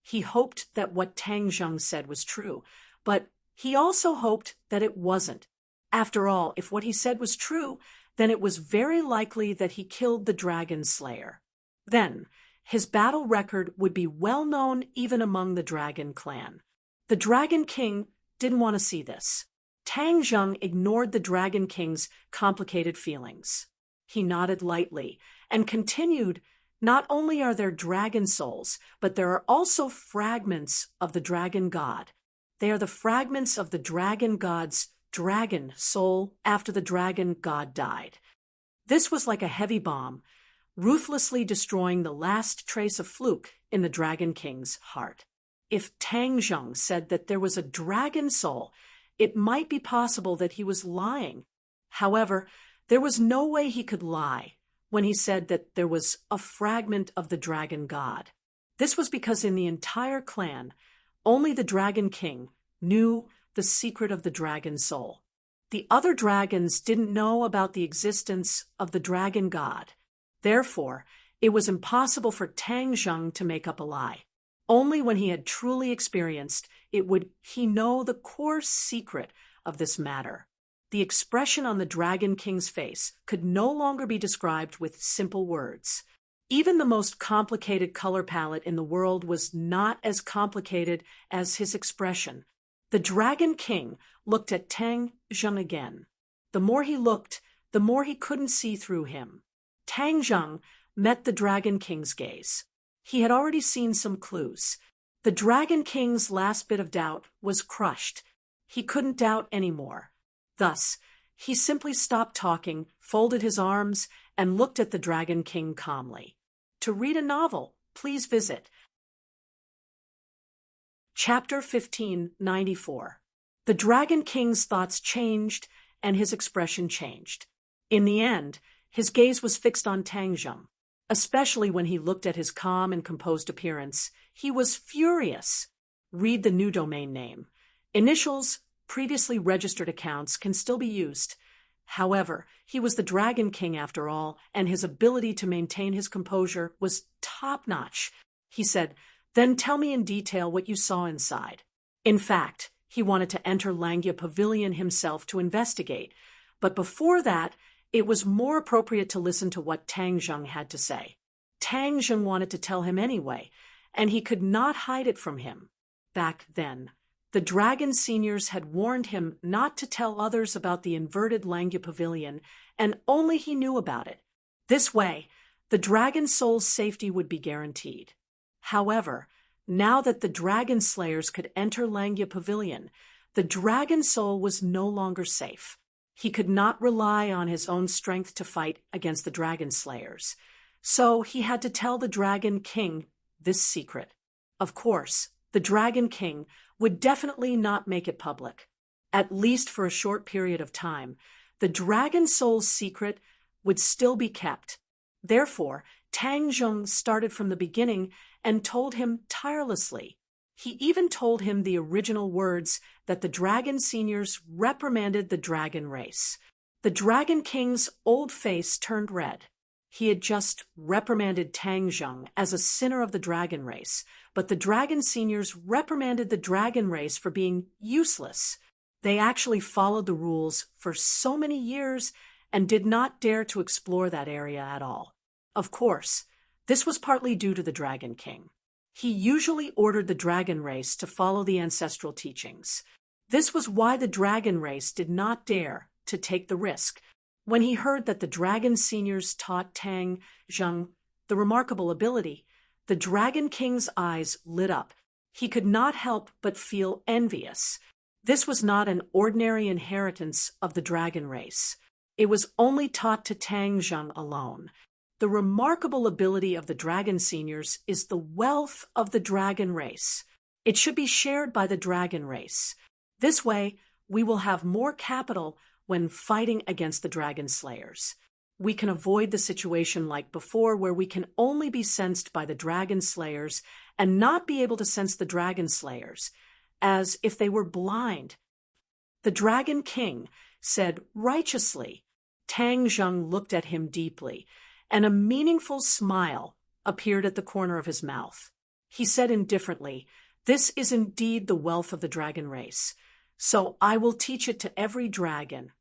He hoped that what Tang Zheng said was true, but he also hoped that it wasn't. After all, if what he said was true, then it was very likely that he killed the Dragon Slayer. Then, his battle record would be well known even among the Dragon Clan. The Dragon King didn't want to see this. Tang Zheng ignored the Dragon King's complicated feelings. He nodded lightly and continued, Not only are there dragon souls, but there are also fragments of the Dragon God. They are the fragments of the Dragon God's dragon soul after the Dragon God died. This was like a heavy bomb, ruthlessly destroying the last trace of fluke in the Dragon King's heart. If Tang Zheng said that there was a dragon soul, it might be possible that he was lying. However, there was no way he could lie when he said that there was a fragment of the Dragon God. This was because in the entire clan, only the Dragon King knew the secret of the dragon soul. The other dragons didn't know about the existence of the Dragon God. Therefore, it was impossible for Tang Zheng to make up a lie. Only when he had truly experienced it would he know the core secret of this matter. The expression on the Dragon King's face could no longer be described with simple words. Even the most complicated color palette in the world was not as complicated as his expression. The Dragon King looked at Tang Zheng again. The more he looked, the more he couldn't see through him. Tang Zheng met the Dragon King's gaze. He had already seen some clues. The Dragon King's last bit of doubt was crushed. He couldn't doubt anymore. Thus, he simply stopped talking, folded his arms, and looked at the Dragon King calmly. To read a novel, please visit Chapter 1594. The Dragon King's thoughts changed, and his expression changed. In the end, his gaze was fixed on Tang Zheng. Especially when he looked at his calm and composed appearance, he was furious. Read the new domain name. Initials, previously registered accounts, can still be used. However, he was the Dragon King after all, and his ability to maintain his composure was top-notch. He said, "Then tell me in detail what you saw inside." In fact, he wanted to enter Langya Pavilion himself to investigate, but before that, it was more appropriate to listen to what Tang Zheng had to say. Tang Zheng wanted to tell him anyway, and he could not hide it from him. Back then, the Dragon Seniors had warned him not to tell others about the inverted Langya Pavilion, and only he knew about it. This way, the Dragon Soul's safety would be guaranteed. However, now that the Dragon Slayers could enter Langya Pavilion, the Dragon Soul was no longer safe. He could not rely on his own strength to fight against the Dragon Slayers. So he had to tell the Dragon King this secret. Of course, the Dragon King would definitely not make it public. At least for a short period of time, the Dragon Soul's secret would still be kept. Therefore, Tang Zheng started from the beginning and told him tirelessly. He even told him the original words that the Dragon Seniors reprimanded the dragon race. The Dragon King's old face turned red. He had just reprimanded Tang Zheng as a sinner of the dragon race, but the Dragon Seniors reprimanded the dragon race for being useless. They actually followed the rules for so many years and did not dare to explore that area at all. Of course, this was partly due to the Dragon King. He usually ordered the dragon race to follow the ancestral teachings. This was why the dragon race did not dare to take the risk. When he heard that the Dragon Seniors taught Tang Zheng the remarkable ability, the Dragon King's eyes lit up. He could not help but feel envious. This was not an ordinary inheritance of the dragon race. It was only taught to Tang Zheng alone. The remarkable ability of the Dragon Seniors is the wealth of the dragon race. It should be shared by the dragon race. This way, we will have more capital when fighting against the Dragon Slayers. We can avoid the situation like before where we can only be sensed by the Dragon Slayers and not be able to sense the Dragon Slayers, as if they were blind. The Dragon King said righteously. Tang Zheng looked at him deeply, and a meaningful smile appeared at the corner of his mouth. He said indifferently, "This is indeed the wealth of the dragon race, so I will teach it to every dragon."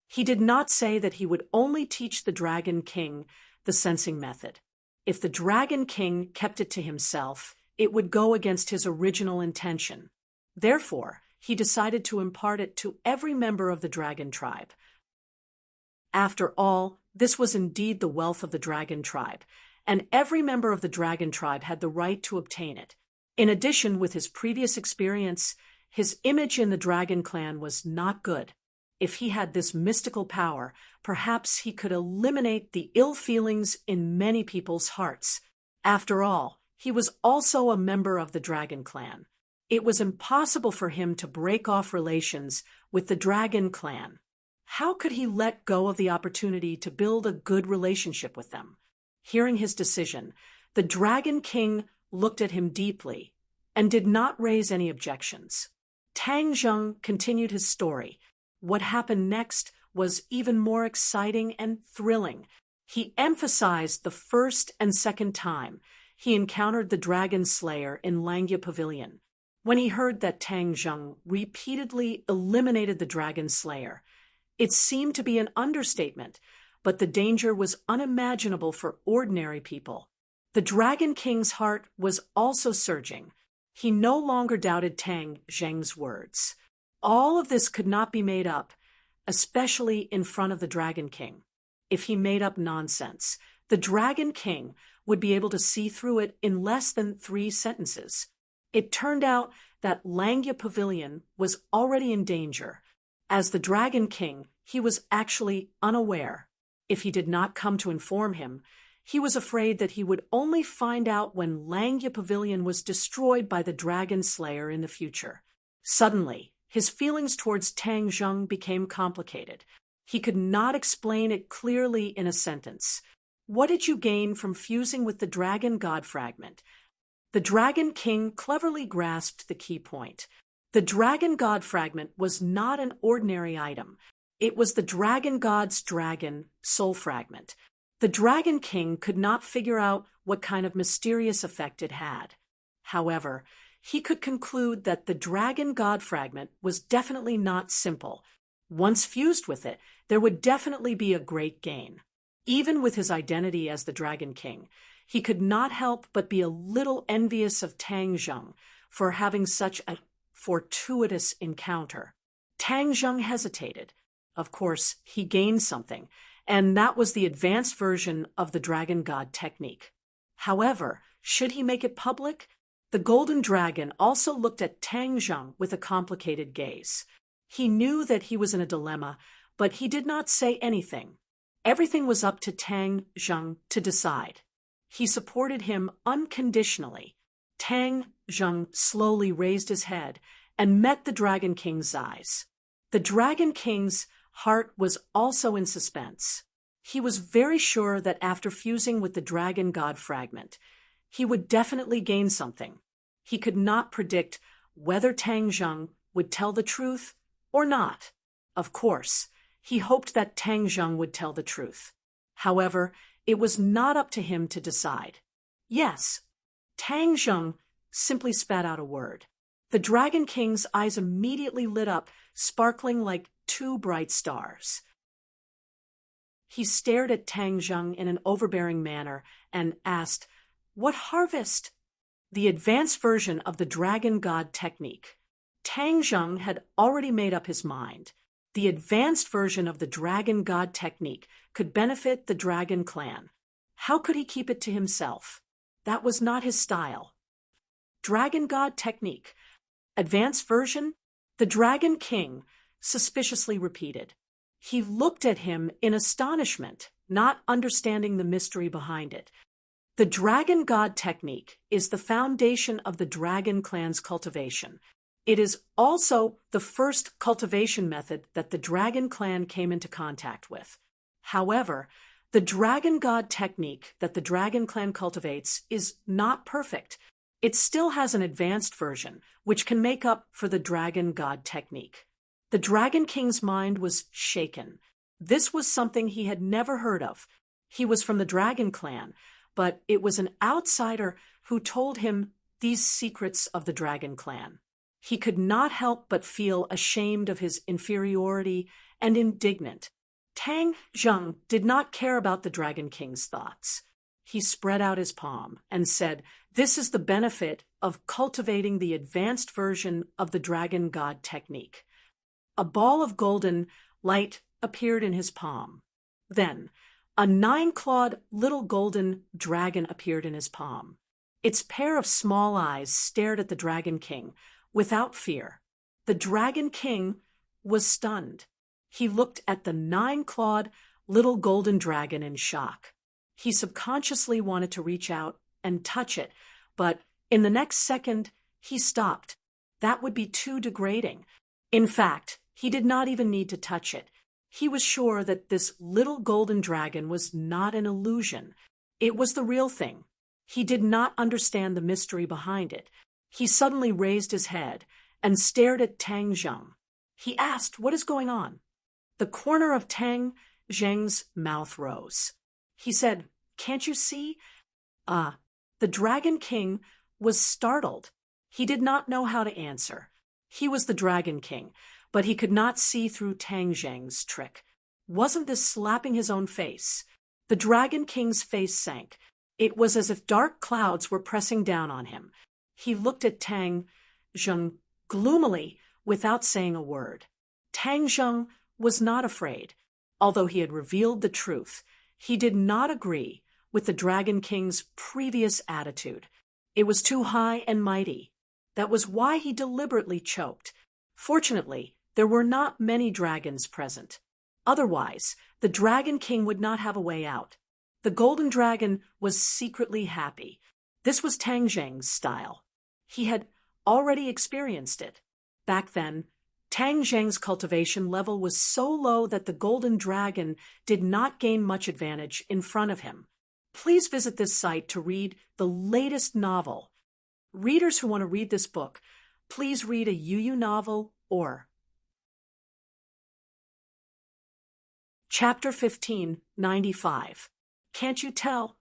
He did not say that he would only teach the Dragon King the sensing method. If the Dragon King kept it to himself, it would go against his original intention. Therefore, he decided to impart it to every member of the dragon tribe. After all, this was indeed the wealth of the dragon tribe, and every member of the dragon tribe had the right to obtain it. In addition, with his previous experience, his image in the dragon clan was not good. If he had this mystical power, perhaps he could eliminate the ill feelings in many people's hearts. After all, he was also a member of the dragon clan. It was impossible for him to break off relations with the dragon clan. How could he let go of the opportunity to build a good relationship with them? Hearing his decision, the Dragon King looked at him deeply and did not raise any objections. Tang Zheng continued his story. What happened next was even more exciting and thrilling. He emphasized the first and second time he encountered the Dragon Slayer in Langya Pavilion. When he heard that Tang Zheng repeatedly eliminated the Dragon Slayer, it seemed to be an understatement, but the danger was unimaginable for ordinary people. The Dragon King's heart was also surging. He no longer doubted Tang Zheng's words. All of this could not be made up, especially in front of the Dragon King. If he made up nonsense, the Dragon King would be able to see through it in less than 3 sentences. It turned out that Langya Pavilion was already in danger. As the Dragon King, he was actually unaware. If he did not come to inform him, He was afraid that he would only find out when Langya Pavilion was destroyed by the Dragon Slayer in the future. Suddenly, his feelings towards Tang Zheng became complicated. He could not explain it clearly in a sentence. What did you gain from fusing with the Dragon God fragment? The Dragon King cleverly grasped the key point. The Dragon God fragment was not an ordinary item. It was the Dragon God's dragon soul fragment. The Dragon King could not figure out what kind of mysterious effect it had. However, he could conclude that the Dragon God fragment was definitely not simple. Once fused with it, there would definitely be a great gain. Even with his identity as the Dragon King, he could not help but be a little envious of Tang Zheng for having such a fortuitous encounter. Tang Zheng hesitated. Of course, he gained something, and that was the advanced version of the Dragon God technique. However, should he make it public? The Golden Dragon also looked at Tang Zheng with a complicated gaze. He knew that he was in a dilemma, but he did not say anything. Everything was up to Tang Zheng to decide. He supported him unconditionally. Tang Zheng slowly raised his head and met the Dragon King's eyes. The Dragon King's heart was also in suspense. He was very sure that after fusing with the Dragon God fragment, he would definitely gain something. He could not predict whether Tang Zheng would tell the truth or not. Of course, he hoped that Tang Zheng would tell the truth. However, it was not up to him to decide. Yes, Tang Zheng simply spat out a word. The Dragon King's eyes immediately lit up, sparkling like two bright stars. He stared at Tang Zheng in an overbearing manner and asked, "What harvest?" The advanced version of the Dragon God technique. Tang Zheng had already made up his mind. The advanced version of the Dragon God technique could benefit the Dragon Clan. How could he keep it to himself? That was not his style. Dragon God technique. Advanced version? The Dragon King suspiciously repeated. He looked at him in astonishment, not understanding the mystery behind it. The Dragon God technique is the foundation of the Dragon Clan's cultivation. It is also the first cultivation method that the Dragon Clan came into contact with. However, the Dragon God technique that the Dragon Clan cultivates is not perfect. It still has an advanced version, which can make up for the Dragon God technique. The Dragon King's mind was shaken. This was something he had never heard of. He was from the Dragon Clan, but it was an outsider who told him these secrets of the Dragon Clan. He could not help but feel ashamed of his inferiority and indignant. Tang Zheng did not care about the Dragon King's thoughts. He spread out his palm and said, "This is the benefit of cultivating the advanced version of the Dragon God technique." A ball of golden light appeared in his palm. Then, a 9-clawed little golden dragon appeared in his palm. Its pair of small eyes stared at the Dragon King without fear. The Dragon King was stunned. He looked at the 9-clawed little golden dragon in shock. He subconsciously wanted to reach out and touch it, but in the next second, he stopped. That would be too degrading. In fact, he did not even need to touch it. He was sure that this little golden dragon was not an illusion. It was the real thing. He did not understand the mystery behind it. He suddenly raised his head and stared at Tang Zheng. He asked, "What is going on?" The corner of Tang Zheng's mouth rose. He said, "Can't you see?" The Dragon King was startled. He did not know how to answer. He was the Dragon King, but he could not see through Tang Zheng's trick. Wasn't this slapping his own face? The Dragon King's face sank. It was as if dark clouds were pressing down on him. He looked at Tang Zheng gloomily without saying a word. Tang Zheng was not afraid. Although he had revealed the truth, he did not agree with the Dragon King's previous attitude. It was too high and mighty. That was why he deliberately choked. Fortunately, there were not many dragons present. Otherwise, the Dragon King would not have a way out. The golden dragon was secretly happy. This was Tang Zheng's style. He had already experienced it. Back then, Tang Zheng's cultivation level was so low that the golden dragon did not gain much advantage in front of him. Please visit this site to read the latest novel. Readers who want to read this book, please read a Yu novel or Chapter 15, 95. Can't you tell?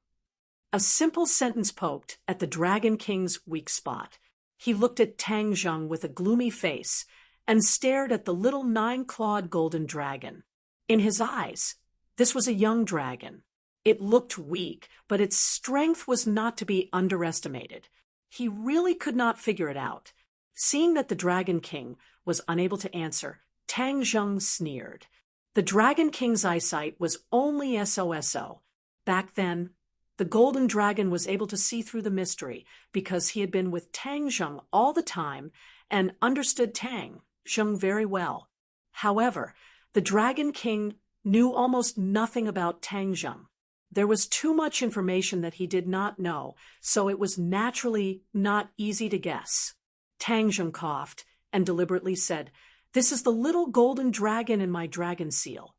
A simple sentence poked at the Dragon King's weak spot. He looked at Tang Zheng with a gloomy face and stared at the little 9-clawed golden dragon. In his eyes, this was a young dragon. It looked weak, but its strength was not to be underestimated. He really could not figure it out. Seeing that the Dragon King was unable to answer, Tang Zheng sneered. The Dragon King's eyesight was only SOSO. Back then, the golden dragon was able to see through the mystery because he had been with Tang Zheng all the time and understood Tang Zheng very well. However, the Dragon King knew almost nothing about Tang Zheng. There was too much information that he did not know, so it was naturally not easy to guess. Tang Zheng coughed and deliberately said, "This is the little golden dragon in my dragon seal."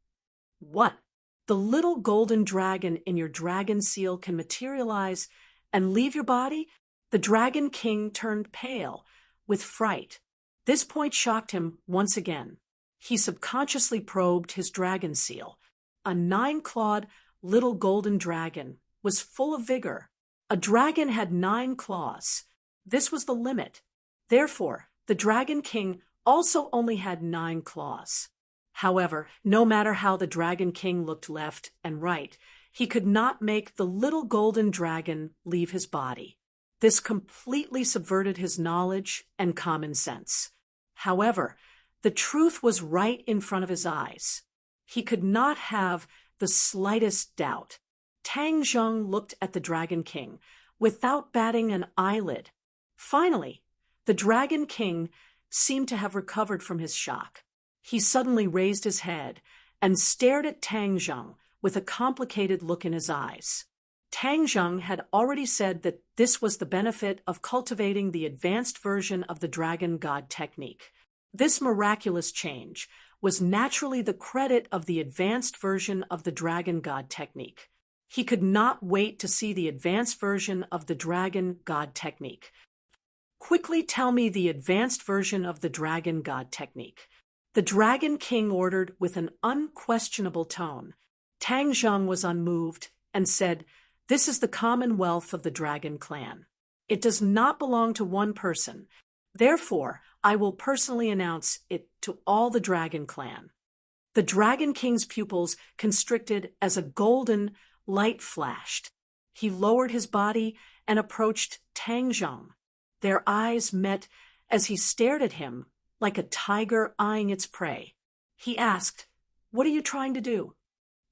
"What? The little golden dragon in your dragon seal can materialize and leave your body?" The Dragon King turned pale with fright. This point shocked him once again. He subconsciously probed his dragon seal. A 9-clawed little golden dragon was full of vigor. A dragon had 9 claws. This was the limit. Therefore, the Dragon King also only had 9 claws. However, no matter how the Dragon King looked left and right, he could not make the little golden dragon leave his body. This completely subverted his knowledge and common sense. However, the truth was right in front of his eyes. He could not have the slightest doubt. Tang Zheng looked at the Dragon King without batting an eyelid. Finally, the Dragon King seemed to have recovered from his shock. He suddenly raised his head and stared at Tang Zheng with a complicated look in his eyes. Tang Zheng had already said that this was the benefit of cultivating the advanced version of the Dragon God technique. This miraculous change was naturally the credit of the advanced version of the Dragon God technique. He could not wait to see the advanced version of the Dragon God technique. "Quickly tell me the advanced version of the Dragon God technique," the Dragon King ordered with an unquestionable tone. Tang Zheng was unmoved and said, "This is the commonwealth of the Dragon Clan. It does not belong to one person. Therefore, I will personally announce it to all the Dragon Clan." The Dragon King's pupils constricted as a golden light flashed. He lowered his body and approached Tang Zheng. Their eyes met as he stared at him like a tiger eyeing its prey. He asked, "What are you trying to do?"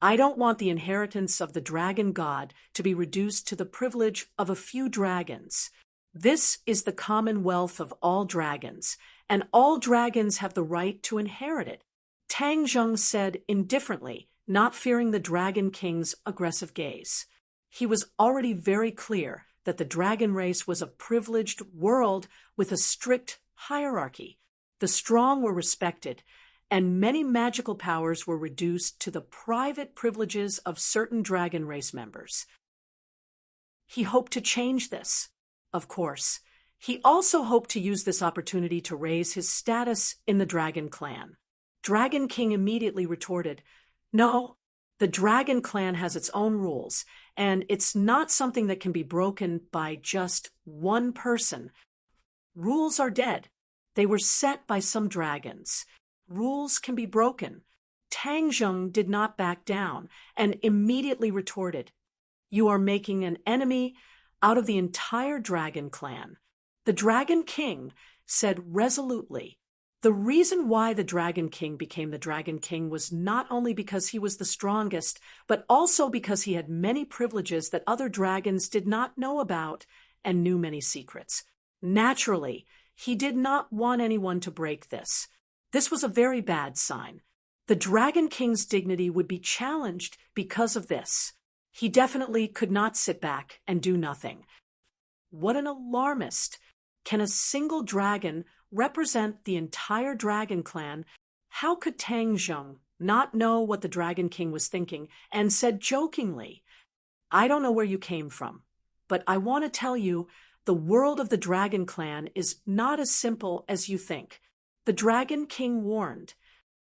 "I don't want the inheritance of the Dragon God to be reduced to the privilege of a few dragons. This is the commonwealth of all dragons, and all dragons have the right to inherit it," Tang Zheng said indifferently, not fearing the Dragon King's aggressive gaze. He was already very clear that the dragon race was a privileged world with a strict hierarchy. The strong were respected, and many magical powers were reduced to the private privileges of certain dragon race members. He hoped to change this. Of course, he also hoped to use this opportunity to raise his status in the Dragon Clan. Dragon King immediately retorted, "No, the Dragon Clan has its own rules, and it's not something that can be broken by just one person. Rules are dead. They were set by some dragons. Rules can be broken." Tang Zheng did not back down and immediately retorted, "You are making an enemy out of the entire Dragon Clan." The Dragon King said resolutely, the reason why the Dragon King became the Dragon King was not only because he was the strongest, but also because he had many privileges that other dragons did not know about and knew many secrets. Naturally, he did not want anyone to break this. This was a very bad sign. The Dragon King's dignity would be challenged because of this. He definitely could not sit back and do nothing. What an alarmist! Can a single dragon represent the entire dragon clan? How could Tang Zheng not know what the Dragon King was thinking and said jokingly, "I don't know where you came from, but I want to tell you the world of the Dragon Clan is not as simple as you think." The Dragon King warned,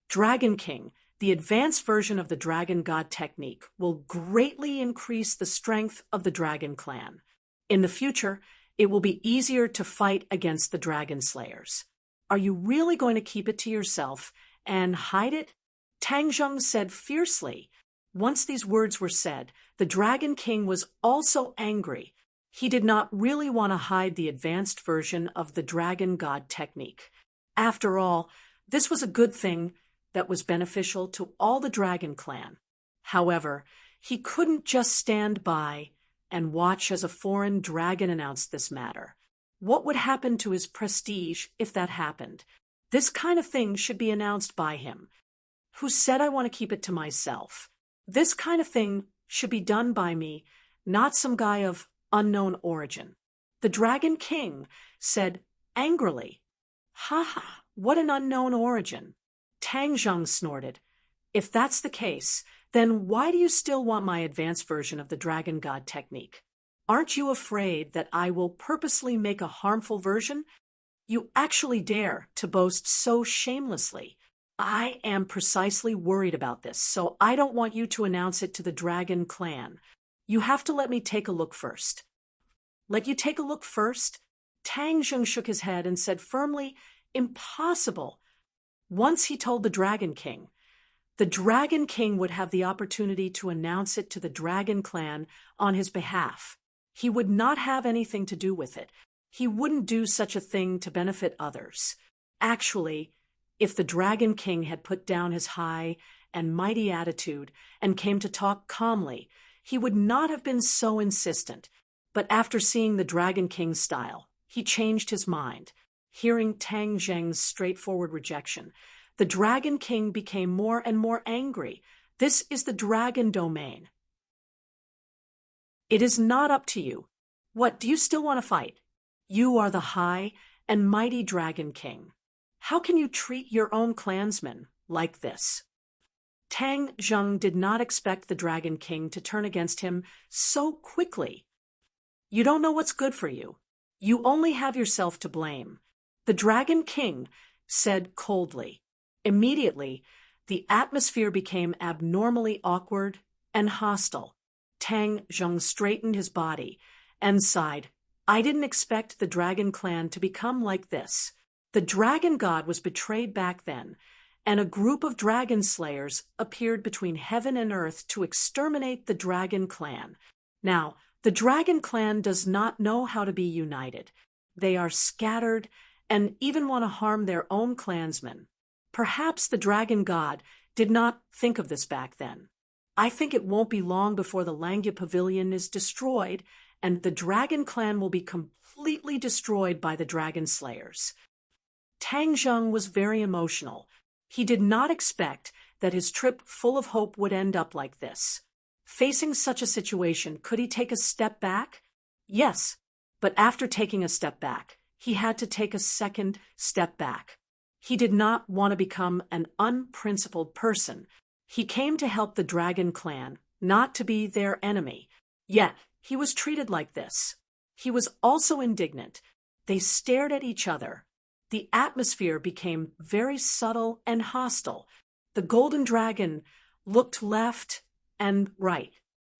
"Dragon King, the advanced version of the Dragon God technique will greatly increase the strength of the Dragon Clan. In the future, it will be easier to fight against the Dragon Slayers. Are you really going to keep it to yourself and hide it?" Tang Zheng said fiercely. Once these words were said, the Dragon King was also angry. He did not really want to hide the advanced version of the Dragon God technique. After all, this was a good thing that was beneficial to all the Dragon Clan. However, he couldn't just stand by and watch as a foreign dragon announced this matter. What would happen to his prestige if that happened? This kind of thing should be announced by him, who said, "I want to keep it to myself." This kind of thing should be done by me, not some guy of unknown origin. The Dragon King said angrily, "Ha ha, what an unknown origin." Tang Zheng snorted, "If that's the case, then why do you still want my advanced version of the Dragon God technique? Aren't you afraid that I will purposely make a harmful version? You actually dare to boast so shamelessly. I am precisely worried about this, so I don't want you to announce it to the Dragon Clan. You have to let me take a look first." "Let you take a look first?" Tang Zheng shook his head and said firmly, "Impossible." Once he told the Dragon King would have the opportunity to announce it to the Dragon Clan on his behalf. He would not have anything to do with it. He wouldn't do such a thing to benefit others. Actually, if the Dragon King had put down his high and mighty attitude and came to talk calmly, he would not have been so insistent. But after seeing the Dragon King's style, he changed his mind. Hearing Tang Zheng's straightforward rejection, the Dragon King became more and more angry. "This is the dragon domain. It is not up to you. What, do you still want to fight? You are the high and mighty Dragon King. How can you treat your own clansmen like this?" Tang Zheng did not expect the Dragon King to turn against him so quickly. "You don't know what's good for you. You only have yourself to blame," the Dragon King said coldly. Immediately, the atmosphere became abnormally awkward and hostile. Tang Zheng straightened his body and sighed. "I didn't expect the Dragon Clan to become like this." The Dragon God was betrayed back then, and a group of dragon slayers appeared between heaven and earth to exterminate the Dragon Clan. Now, the Dragon Clan does not know how to be united. They are scattered and even want to harm their own clansmen. Perhaps the Dragon God did not think of this back then. I think it won't be long before the Langya Pavilion is destroyed, and the Dragon Clan will be completely destroyed by the Dragon Slayers. Tang Zheng was very emotional. He did not expect that his trip full of hope would end up like this. Facing such a situation, could he take a step back? Yes, but after taking a step back, he had to take a second step back. He did not want to become an unprincipled person. He came to help the Dragon Clan, not to be their enemy. Yet, he was treated like this. He was also indignant. They stared at each other. The atmosphere became very subtle and hostile. The Golden Dragon looked left and right.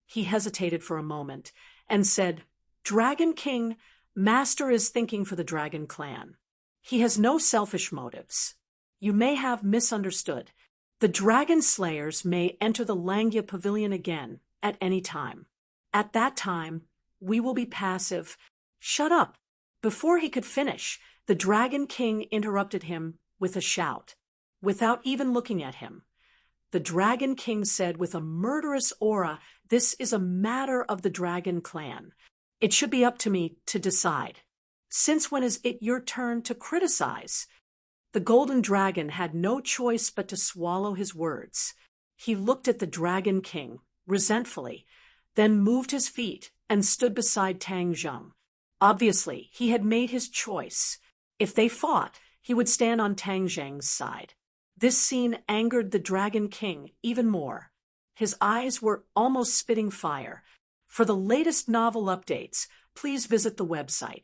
He hesitated for a moment and said, "Dragon King, Master is thinking for the Dragon Clan. He has no selfish motives. You may have misunderstood. The Dragon Slayers may enter the Langya Pavilion again at any time. At that time, we will be passive." "Shut up!" Before he could finish, the Dragon King interrupted him with a shout. Without even looking at him, the Dragon King said with a murderous aura, "This is a matter of the Dragon Clan. It should be up to me to decide. Since when is it your turn to criticize?" The Golden Dragon had no choice but to swallow his words. He looked at the Dragon King resentfully. then moved his feet and stood beside Tang Zheng. Obviously, he had made his choice. If they fought, he would stand on Tang Zheng's side. This scene angered the Dragon King even more. His eyes were almost spitting fire. For the latest novel updates, please visit the website.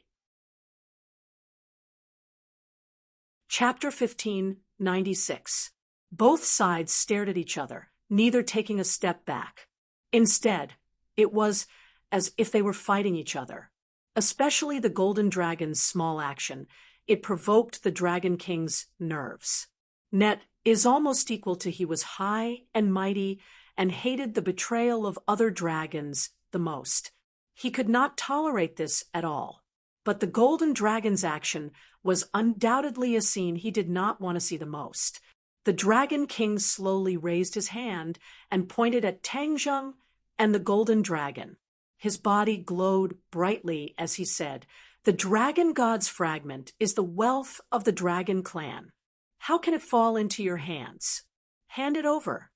Chapter 1596. Both sides stared at each other, neither taking a step back. Instead, it was as if they were fighting each other. Especially the Golden Dragon's small action, it provoked the Dragon King's nerves. Net is almost equal to he was high and mighty and hated the betrayal of other dragons the most. He could not tolerate this at all. But the Golden Dragon's action was undoubtedly a scene he did not want to see the most. The Dragon King slowly raised his hand and pointed at Tang Zheng and the Golden Dragon. His body glowed brightly as he said, "The Dragon God's fragment is the wealth of the Dragon clan. How can it fall into your hands? Hand it over."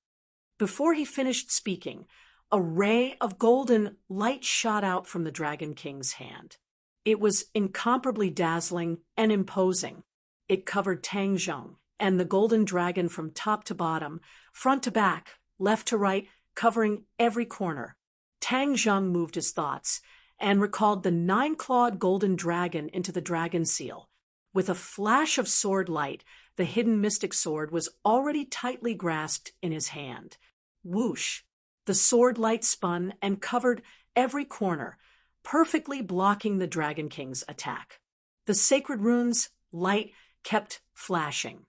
Before he finished speaking, a ray of golden light shot out from the Dragon King's hand. It was incomparably dazzling and imposing. It covered Tang Zheng and the Golden Dragon from top to bottom, front to back, left to right, covering every corner. Tang Zheng moved his thoughts and recalled the 9-clawed Golden Dragon into the Dragon Seal. With a flash of sword light, the hidden mystic sword was already tightly grasped in his hand. Whoosh! The sword light spun and covered every corner, perfectly blocking the Dragon King's attack. The sacred rune's light kept flashing.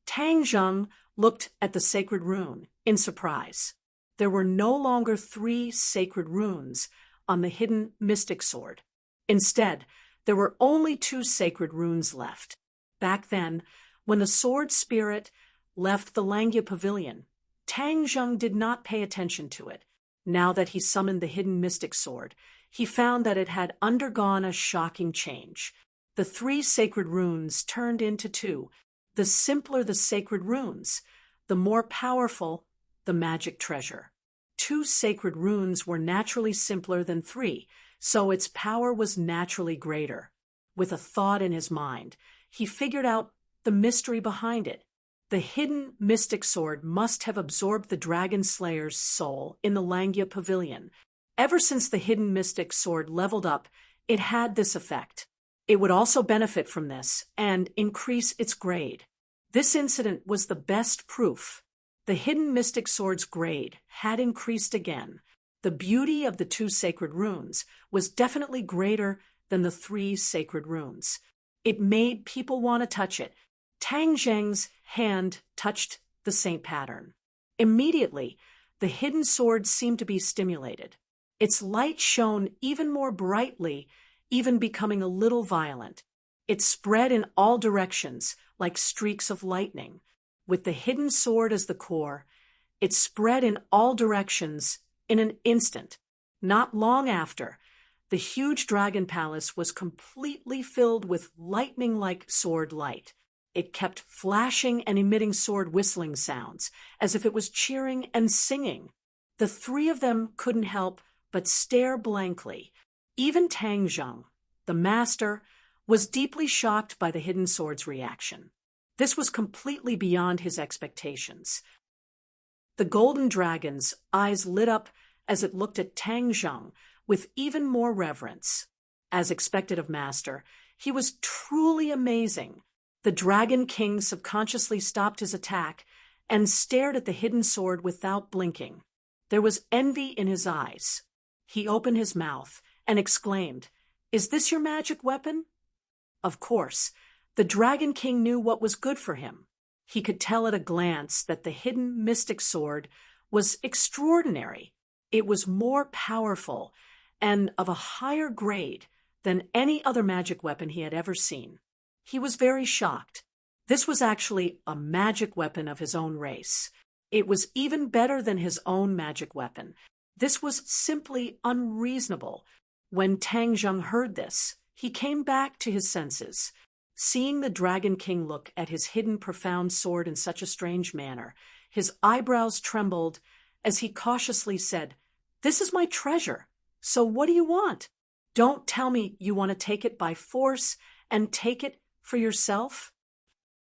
Tang Zheng looked at the sacred rune in surprise. There were no longer 3 sacred runes on the hidden mystic sword. Instead, there were only 2 sacred runes left. Back then, when the sword spirit left the Langya Pavilion, Tang Zheng did not pay attention to it. Now that he summoned the hidden mystic sword, he found that it had undergone a shocking change. The 3 sacred runes turned into 2. The simpler the sacred runes, the more powerful the magic treasure. 2 sacred runes were naturally simpler than 3, so its power was naturally greater. With a thought in his mind, he figured out the mystery behind it. The hidden mystic sword must have absorbed the Dragon Slayer's soul in the Langya Pavilion. Ever since the hidden mystic sword leveled up, it had this effect. It would also benefit from this and increase its grade. This incident was the best proof. The hidden mystic sword's grade had increased again. The beauty of the 2 sacred runes was definitely greater than the 3 sacred runes. It made people want to touch it. Tang Zheng's hand touched the saint pattern. Immediately, the hidden sword seemed to be stimulated. Its light shone even more brightly, even becoming a little violent. It spread in all directions like streaks of lightning. With the hidden sword as the core, it spread in all directions in an instant. Not long after, the huge dragon palace was completely filled with lightning-like sword light. It kept flashing and emitting sword whistling sounds, as if it was cheering and singing. The 3 of them couldn't help but stare blankly. Even Tang Zheng, the master, was deeply shocked by the hidden sword's reaction. This was completely beyond his expectations. The Golden Dragon's eyes lit up as it looked at Tang Zheng with even more reverence. As expected of Master, he was truly amazing. The Dragon King subconsciously stopped his attack and stared at the hidden sword without blinking. There was envy in his eyes. He opened his mouth and exclaimed, "Is this your magic weapon?" Of course, the Dragon King knew what was good for him. He could tell at a glance that the hidden mystic sword was extraordinary. It was more powerful and of a higher grade than any other magic weapon he had ever seen. He was very shocked. This was actually a magic weapon of his own race. It was even better than his own magic weapon. This was simply unreasonable. When Tang Zheng heard this, he came back to his senses. Seeing the Dragon King look at his hidden profound sword in such a strange manner, his eyebrows trembled as he cautiously said, This is my treasure. So what do you want? Don't tell me you want to take it by force and take it for yourself."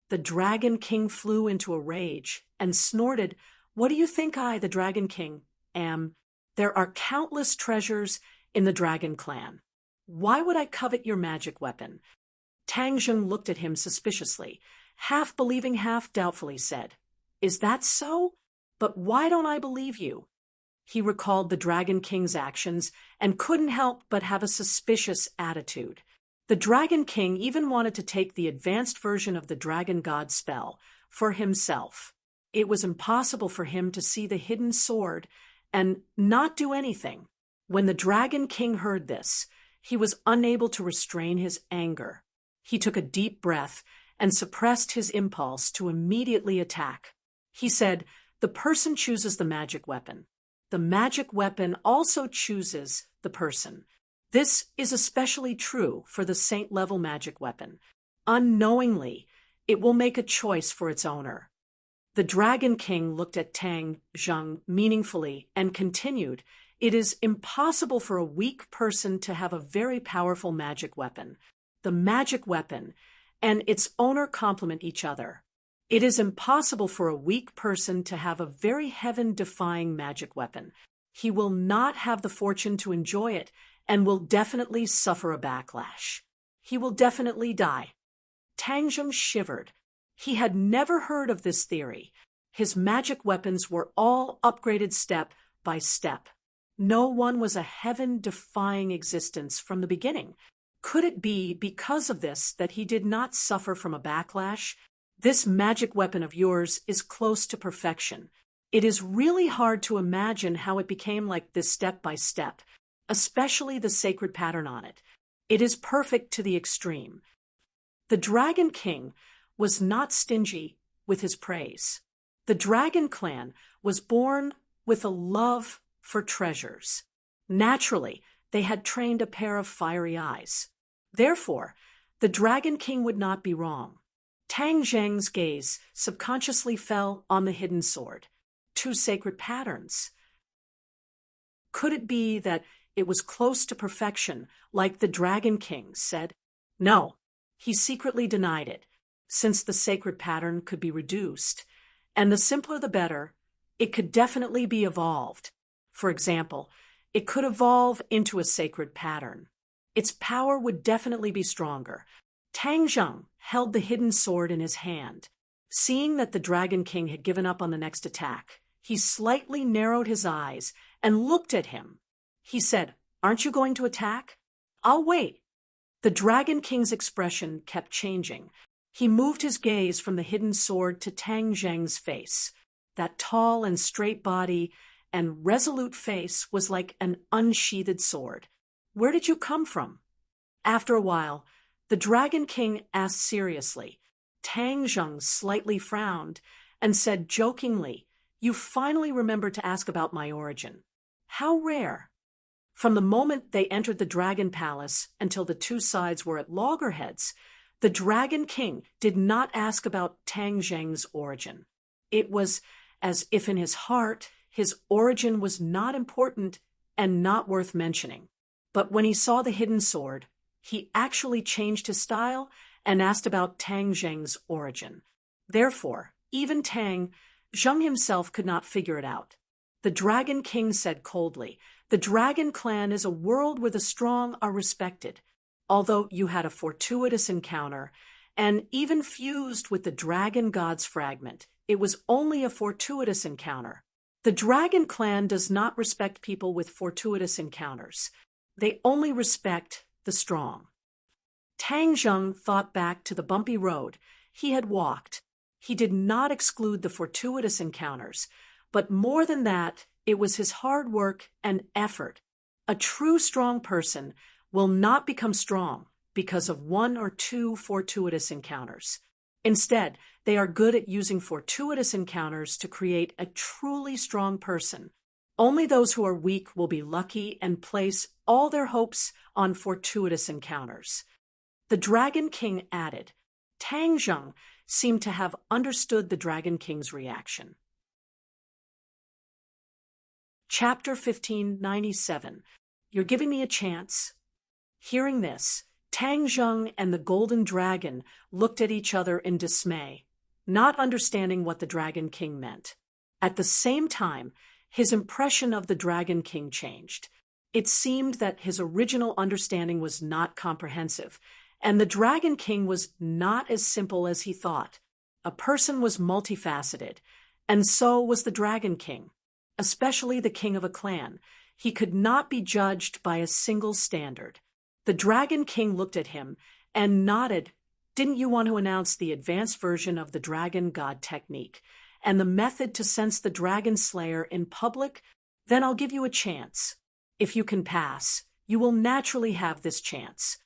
The Dragon King flew into a rage and snorted, "What do you think I, the Dragon King, am? There are countless treasures in the Dragon Clan. Why would I covet your magic weapon?" Tang Zheng looked at him suspiciously, half believing, half doubtfully said, "Is that so? But why don't I believe you?" He recalled the Dragon King's actions and couldn't help but have a suspicious attitude. The Dragon King even wanted to take the advanced version of the Dragon God spell for himself. It was impossible for him to see the hidden sword and not do anything. When the Dragon King heard this, he was unable to restrain his anger. He took a deep breath and suppressed his impulse to immediately attack. He said, "The person chooses the magic weapon. The magic weapon also chooses the person. This is especially true for the saint-level magic weapon. Unknowingly, it will make a choice for its owner." The Dragon King looked at Tang Zheng meaningfully and continued, "It is impossible for a weak person to have a very powerful magic weapon. The magic weapon and its owner complement each other. It is impossible for a weak person to have a very heaven-defying magic weapon. He will not have the fortune to enjoy it and will definitely suffer a backlash. He will definitely die." Tang Zheng shivered. He had never heard of this theory. His magic weapons were all upgraded step by step. No one was a heaven-defying existence from the beginning. Could it be because of this that he did not suffer from a backlash? "This magic weapon of yours is close to perfection. It is really hard to imagine how it became like this step by step, especially the sacred pattern on it. It is perfect to the extreme." The Dragon King was not stingy with his praise. The Dragon Clan was born with a love for treasures. Naturally, they had trained a pair of fiery eyes. Therefore, the Dragon King would not be wrong. Tang Zheng's gaze subconsciously fell on the hidden sword. Two sacred patterns. Could it be that it was close to perfection, like the Dragon King said? No, he secretly denied it, since the sacred pattern could be reduced, and the simpler the better, it could definitely be evolved. For example, it could evolve into a sacred pattern. Its power would definitely be stronger. Tang Zheng held the hidden sword in his hand. Seeing that the Dragon King had given up on the next attack, he slightly narrowed his eyes and looked at him. He said, "Aren't you going to attack?" "I'll wait." The Dragon King's expression kept changing. He moved his gaze from the hidden sword to Tang Zheng's face. That tall and straight body and resolute face was like an unsheathed sword. "Where did you come from?" After a while, the Dragon King asked seriously. Tang Zheng slightly frowned and said jokingly, "You finally remembered to ask about my origin. How rare." From the moment they entered the Dragon Palace until the two sides were at loggerheads, the Dragon King did not ask about Tang Zheng's origin. It was as if in his heart his origin was not important and not worth mentioning. But when he saw the hidden sword, he actually changed his style and asked about Tang Zheng's origin. Therefore, even Tang Zheng himself could not figure it out. The Dragon King said coldly, "The Dragon Clan is a world where the strong are respected. Although you had a fortuitous encounter and even fused with the Dragon God's fragment, it was only a fortuitous encounter. The Dragon Clan does not respect people with fortuitous encounters. They only respect the strong." Tang Zheng thought back to the bumpy road he had walked. He did not exclude the fortuitous encounters, but more than that, it was his hard work and effort. A true strong person will not become strong because of one or two fortuitous encounters. Instead, they are good at using fortuitous encounters to create a truly strong person. Only those who are weak will be lucky and place all their hopes on fortuitous encounters. The Dragon King added. Tang Zheng seemed to have understood the Dragon King's reaction. Chapter 1597. You're giving me a chance. Hearing this, Tang Zheng and the Golden Dragon looked at each other in dismay, not understanding what the Dragon King meant. At the same time, his impression of the Dragon King changed. It seemed that his original understanding was not comprehensive, and the Dragon King was not as simple as he thought. A person was multifaceted, and so was the Dragon King, especially the king of a clan. He could not be judged by a single standard. The Dragon King looked at him and nodded. Didn't you want to announce the advanced version of the Dragon God technique and the method to sense the Dragon Slayer in public? Then I'll give you a chance. If you can pass, you will naturally have this chance.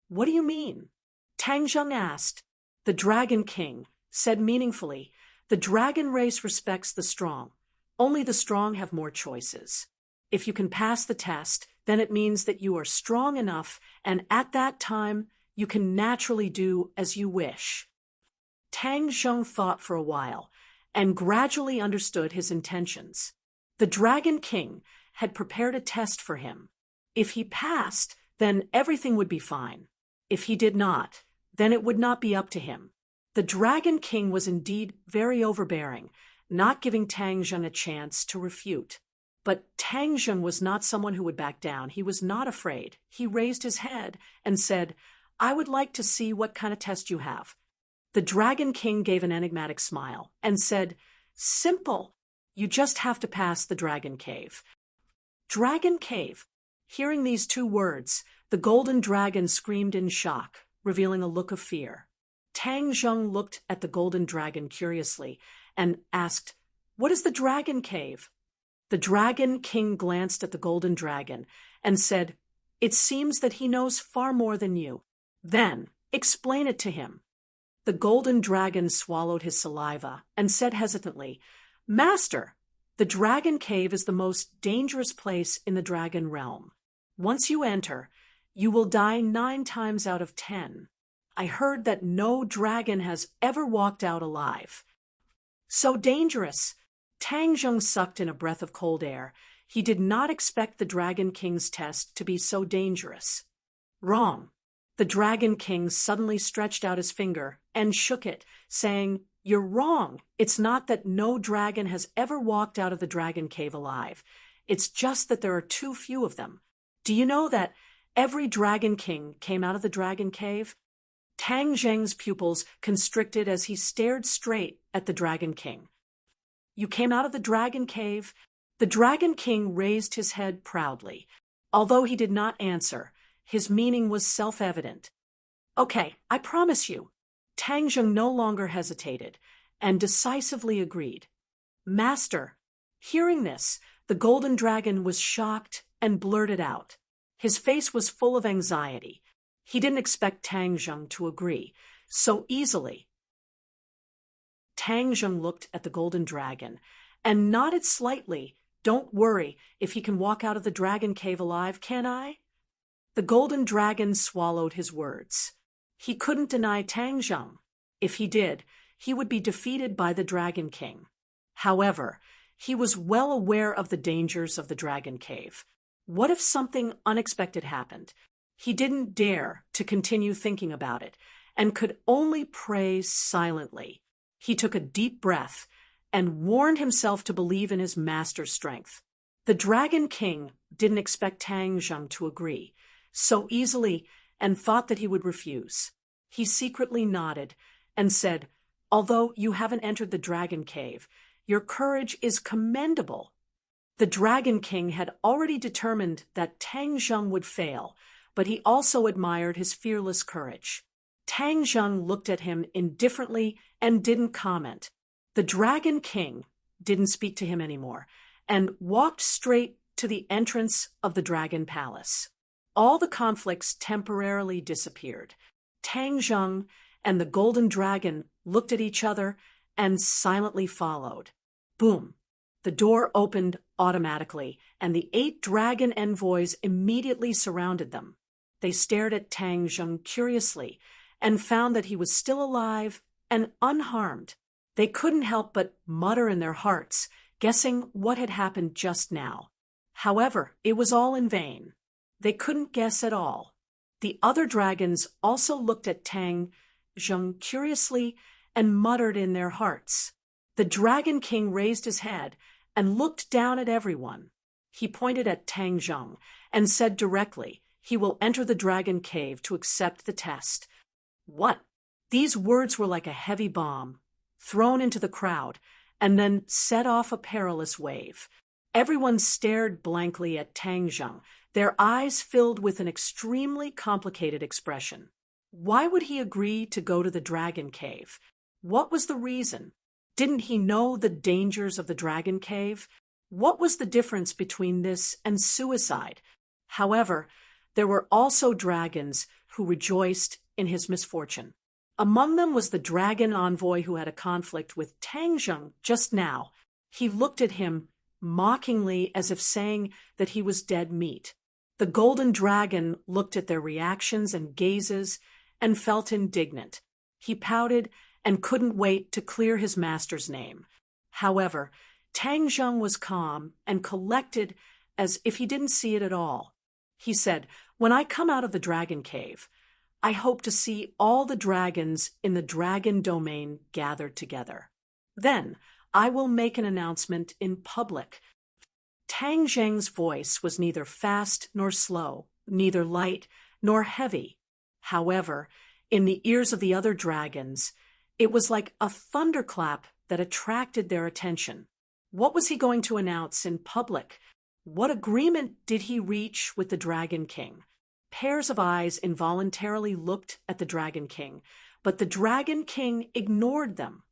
What do you mean? Tang Zheng asked. The Dragon King said meaningfully, the dragon race respects the strong. Only the strong have more choices. If you can pass the test, then it means that you are strong enough, and at that time, you can naturally do as you wish. Tang Zheng thought for a while, and gradually understood his intentions. The Dragon King had prepared a test for him. If he passed, then everything would be fine. If he did not, then it would not be up to him. The Dragon King was indeed very overbearing, not giving Tang Zheng a chance to refute. But Tang Zheng was not someone who would back down. He was not afraid. He raised his head and said, I would like to see what kind of test you have. The Dragon King gave an enigmatic smile and said, Simple. You just have to pass the Dragon Cave. Dragon Cave. Hearing these two words, the Golden Dragon screamed in shock, revealing a look of fear. Tang Zheng looked at the Golden Dragon curiously and asked, What is the Dragon Cave? The Dragon King glanced at the Golden Dragon and said, It seems that he knows far more than you. Then, explain it to him. The Golden Dragon swallowed his saliva and said hesitantly, Master, the Dragon Cave is the most dangerous place in the dragon realm. Once you enter, you will die 9 times out of 10. I heard that no dragon has ever walked out alive. So dangerous. Tang Zheng sucked in a breath of cold air. He did not expect the Dragon King's test to be so dangerous. Wrong. The Dragon King suddenly stretched out his finger and shook it, saying, You're wrong. It's not that no dragon has ever walked out of the Dragon Cave alive. It's just that there are too few of them. Do you know that every Dragon King came out of the Dragon Cave? Tang Zheng's pupils constricted as he stared straight at the Dragon King. You came out of the Dragon Cave? The Dragon King raised his head proudly. Although he did not answer, his meaning was self-evident. Okay, I promise you. Tang Zheng no longer hesitated and decisively agreed. Master. Hearing this, the Golden Dragon was shocked and blurted out. His face was full of anxiety. He didn't expect Tang Zheng to agree so easily. Tang Zheng looked at the Golden Dragon and nodded slightly. Don't worry, if he can walk out of the Dragon Cave alive, can I? The Golden Dragon swallowed his words. He couldn't deny Tang Zheng. If he did, he would be defeated by the Dragon King. However, he was well aware of the dangers of the Dragon Cave. What if something unexpected happened? He didn't dare to continue thinking about it and could only pray silently. He took a deep breath and warned himself to believe in his master's strength. The Dragon King didn't expect Tang Zheng to agree so easily and thought that he would refuse. He secretly nodded and said, Although you haven't entered the Dragon Cave, your courage is commendable. The Dragon King had already determined that Tang Zheng would fail, but he also admired his fearless courage. Tang Zheng looked at him indifferently and didn't comment. The Dragon King didn't speak to him anymore and walked straight to the entrance of the Dragon Palace. All the conflicts temporarily disappeared. Tang Zheng and the Golden Dragon looked at each other and silently followed. Boom! The door opened automatically, and the 8 dragon envoys immediately surrounded them. They stared at Tang Zheng curiously and found that he was still alive and unharmed. They couldn't help but mutter in their hearts, guessing what had happened just now. However, it was all in vain. They couldn't guess at all. The other dragons also looked at Tang Zheng curiously and muttered in their hearts. The Dragon King raised his head and looked down at everyone. He pointed at Tang Zheng and said directly, "He will enter the dragon cave to accept the test." What? These words were like a heavy bomb, thrown into the crowd, and then set off a perilous wave. Everyone stared blankly at Tang Zheng, their eyes filled with an extremely complicated expression. Why would he agree to go to the dragon cave? What was the reason? Didn't he know the dangers of the dragon cave? What was the difference between this and suicide? However, there were also dragons who rejoiced in his misfortune. Among them was the dragon envoy who had a conflict with Tang Zheng just now. He looked at him mockingly as if saying that he was dead meat. The golden dragon looked at their reactions and gazes and felt indignant. He pouted and couldn't wait to clear his master's name. However, Tang Zheng was calm and collected as if he didn't see it at all. He said, "When I come out of the dragon cave, I hope to see all the dragons in the dragon domain gathered together. Then I will make an announcement in public." Tang Zheng's voice was neither fast nor slow, neither light nor heavy. However, in the ears of the other dragons, it was like a thunderclap that attracted their attention. What was he going to announce in public? What agreement did he reach with the Dragon King? Pairs of eyes involuntarily looked at the Dragon King, but the Dragon King ignored them.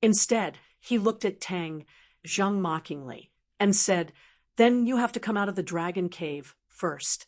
Instead, he looked at Tang Zheng mockingly and said, "Then you have to come out of the dragon cave first.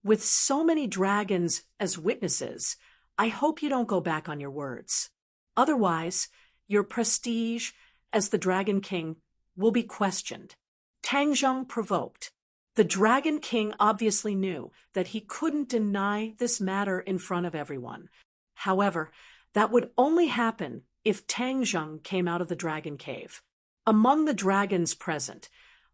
With so many dragons as witnesses, I hope you don't go back on your words. Otherwise, your prestige as the Dragon King will be questioned." Tang Zheng provoked. The Dragon King obviously knew that he couldn't deny this matter in front of everyone. However, that would only happen if Tang Zheng came out of the dragon cave. Among the dragons present,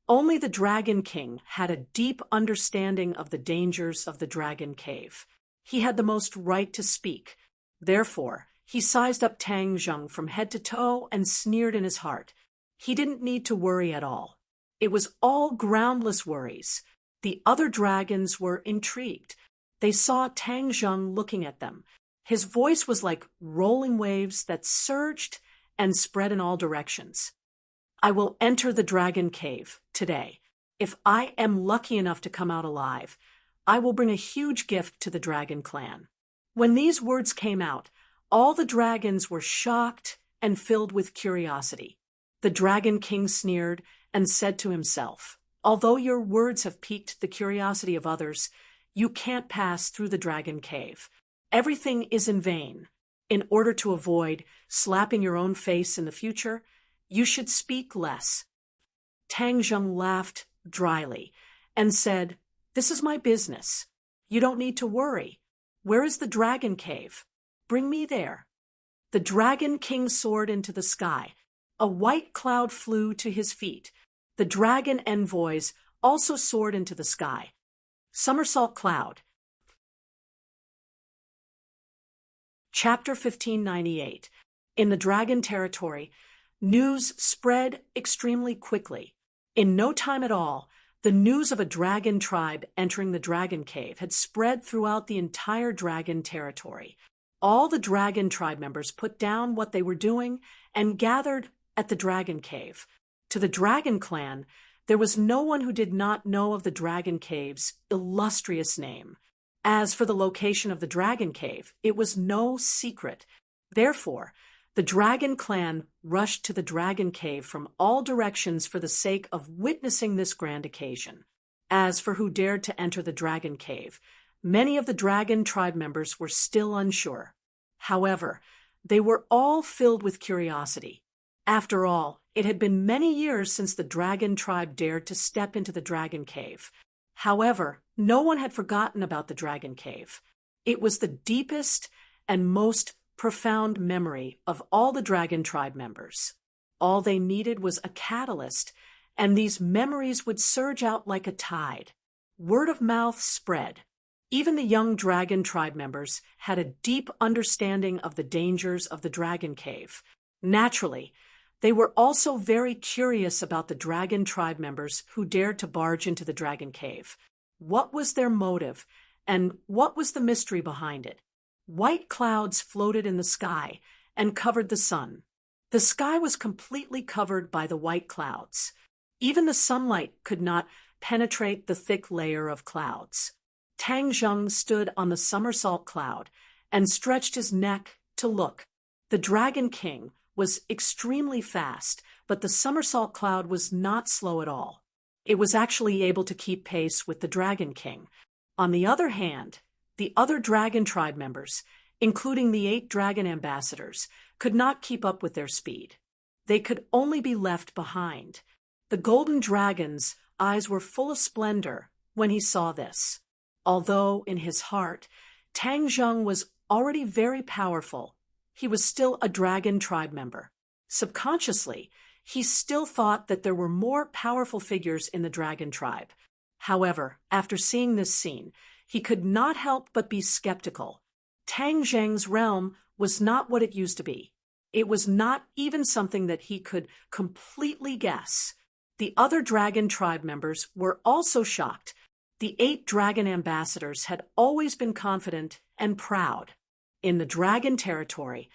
only the Dragon King had a deep understanding of the dangers of the dragon cave. He had the most right to speak. Therefore, he sized up Tang Zheng from head to toe and sneered in his heart. He didn't need to worry at all. It was all groundless worries. The other dragons were intrigued. They saw Tang Zheng looking at them. His voice was like rolling waves that surged and spread in all directions. "I will enter the dragon cave today. If I am lucky enough to come out alive, I will bring a huge gift to the dragon clan." When these words came out, all the dragons were shocked and filled with curiosity. The Dragon King sneered and said to himself, "Although your words have piqued the curiosity of others, you can't pass through the dragon cave. Everything is in vain. In order to avoid slapping your own face in the future, you should speak less." Tang Zheng laughed dryly and said, "This is my business. You don't need to worry. Where is the dragon cave? Bring me there." The Dragon King soared into the sky. A white cloud flew to his feet. The dragon envoys also soared into the sky. Somersault Cloud. Chapter 1598. In the dragon territory, news spread extremely quickly. In no time at all, the news of a dragon tribe entering the dragon cave had spread throughout the entire dragon territory. All the dragon tribe members put down what they were doing and gathered at the dragon cave. To the dragon clan, there was no one who did not know of the dragon cave's illustrious name. As for the location of the dragon cave, it was no secret. Therefore, the dragon clan rushed to the dragon cave from all directions for the sake of witnessing this grand occasion. As for who dared to enter the dragon cave, many of the dragon tribe members were still unsure. However, they were all filled with curiosity. After all, it had been many years since the dragon tribe dared to step into the dragon cave. However, no one had forgotten about the dragon cave. It was the deepest and most profound memory of all the dragon tribe members. All they needed was a catalyst, and these memories would surge out like a tide. Word of mouth spread. Even the young dragon tribe members had a deep understanding of the dangers of the dragon cave. Naturally, they were also very curious about the dragon tribe members who dared to barge into the dragon cave. What was their motive, and what was the mystery behind it? White clouds floated in the sky and covered the sun. The sky was completely covered by the white clouds. Even the sunlight could not penetrate the thick layer of clouds. Tang Zheng stood on the somersault cloud and stretched his neck to look. The Dragon King was extremely fast, but the somersault cloud was not slow at all. It was actually able to keep pace with the Dragon King. On the other hand, the other dragon tribe members, including the 8 dragon ambassadors, could not keep up with their speed. They could only be left behind. The golden dragon's eyes were full of splendor when he saw this. Although, in his heart, Tang Zheng was already very powerful, he was still a dragon tribe member. Subconsciously, he still thought that there were more powerful figures in the dragon tribe. However, after seeing this scene, he could not help but be skeptical. Tang Zheng's realm was not what it used to be. It was not even something that he could completely guess. The other dragon tribe members were also shocked. The 8 dragon ambassadors had always been confident and proud. In the dragon territory,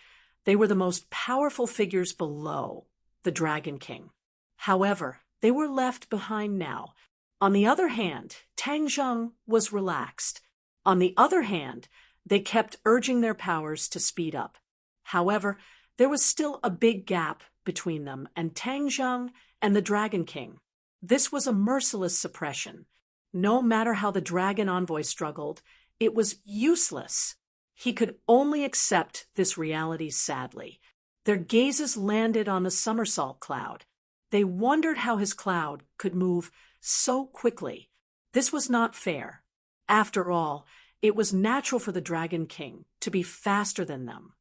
they were the most powerful figures below the Dragon King. However, they were left behind now. On the other hand, Tang Zheng was relaxed. On the other hand, they kept urging their powers to speed up. However, there was still a big gap between them and Tang Zheng and the Dragon King. This was a merciless suppression. No matter how the dragon envoy struggled, it was useless. He could only accept this reality sadly. Their gazes landed on the somersault cloud. They wondered how his cloud could move so quickly. This was not fair. After all, it was natural for the Dragon King to be faster than them.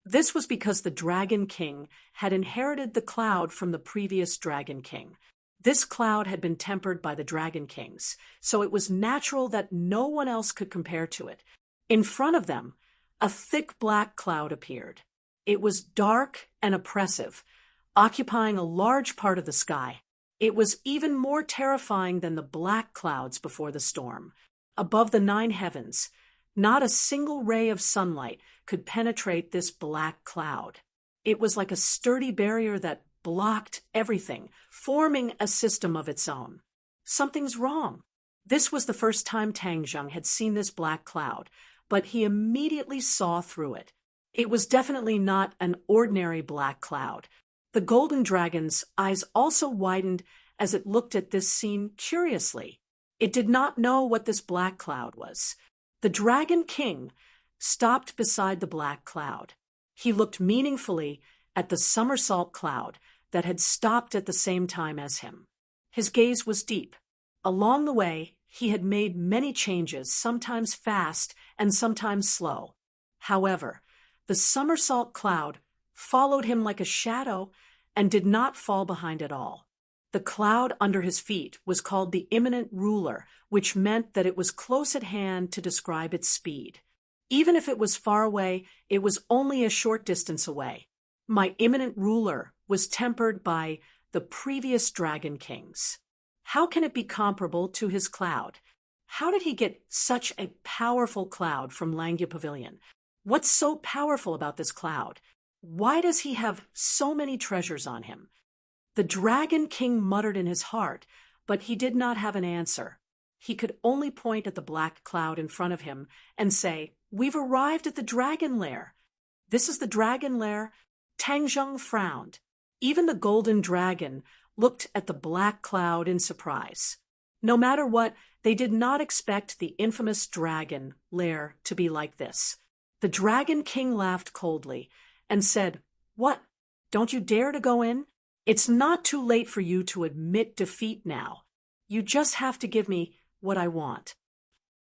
This was because the Dragon King had inherited the cloud from the previous Dragon King. This cloud had been tempered by the Dragon Kings, so it was natural that no one else could compare to it. In front of them, a thick black cloud appeared. It was dark and oppressive, occupying a large part of the sky. It was even more terrifying than the black clouds before the storm. Above the 9 heavens, not a single ray of sunlight could penetrate this black cloud. It was like a sturdy barrier that blocked everything, forming a system of its own. Something's wrong. This was the first time Tang Zheng had seen this black cloud, but he immediately saw through it. It was definitely not an ordinary black cloud. The golden dragon's eyes also widened as it looked at this scene curiously. It did not know what this black cloud was. The Dragon King stopped beside the black cloud. He looked meaningfully at the somersault cloud that had stopped at the same time as him. His gaze was deep. Along the way, he had made many changes, sometimes fast and sometimes slow. However, the somersault cloud followed him like a shadow and did not fall behind at all. The cloud under his feet was called the imminent ruler, which meant that it was close at hand to describe its speed. Even if it was far away, it was only a short distance away. My imminent ruler was tempered by the previous Dragon Kings. How can it be comparable to his cloud? How did he get such a powerful cloud from Langya Pavilion? What's so powerful about this cloud? Why does he have so many treasures on him? The Dragon King muttered in his heart, but he did not have an answer. He could only point at the black cloud in front of him and say, "We've arrived at the dragon lair." "This is the dragon lair?" Tang Zheng frowned. Even the golden dragon looked at the black cloud in surprise. No matter what, they did not expect the infamous dragon lair to be like this. The Dragon King laughed coldly and said, "What? Don't you dare to go in? It's not too late for you to admit defeat now. You just have to give me what I want."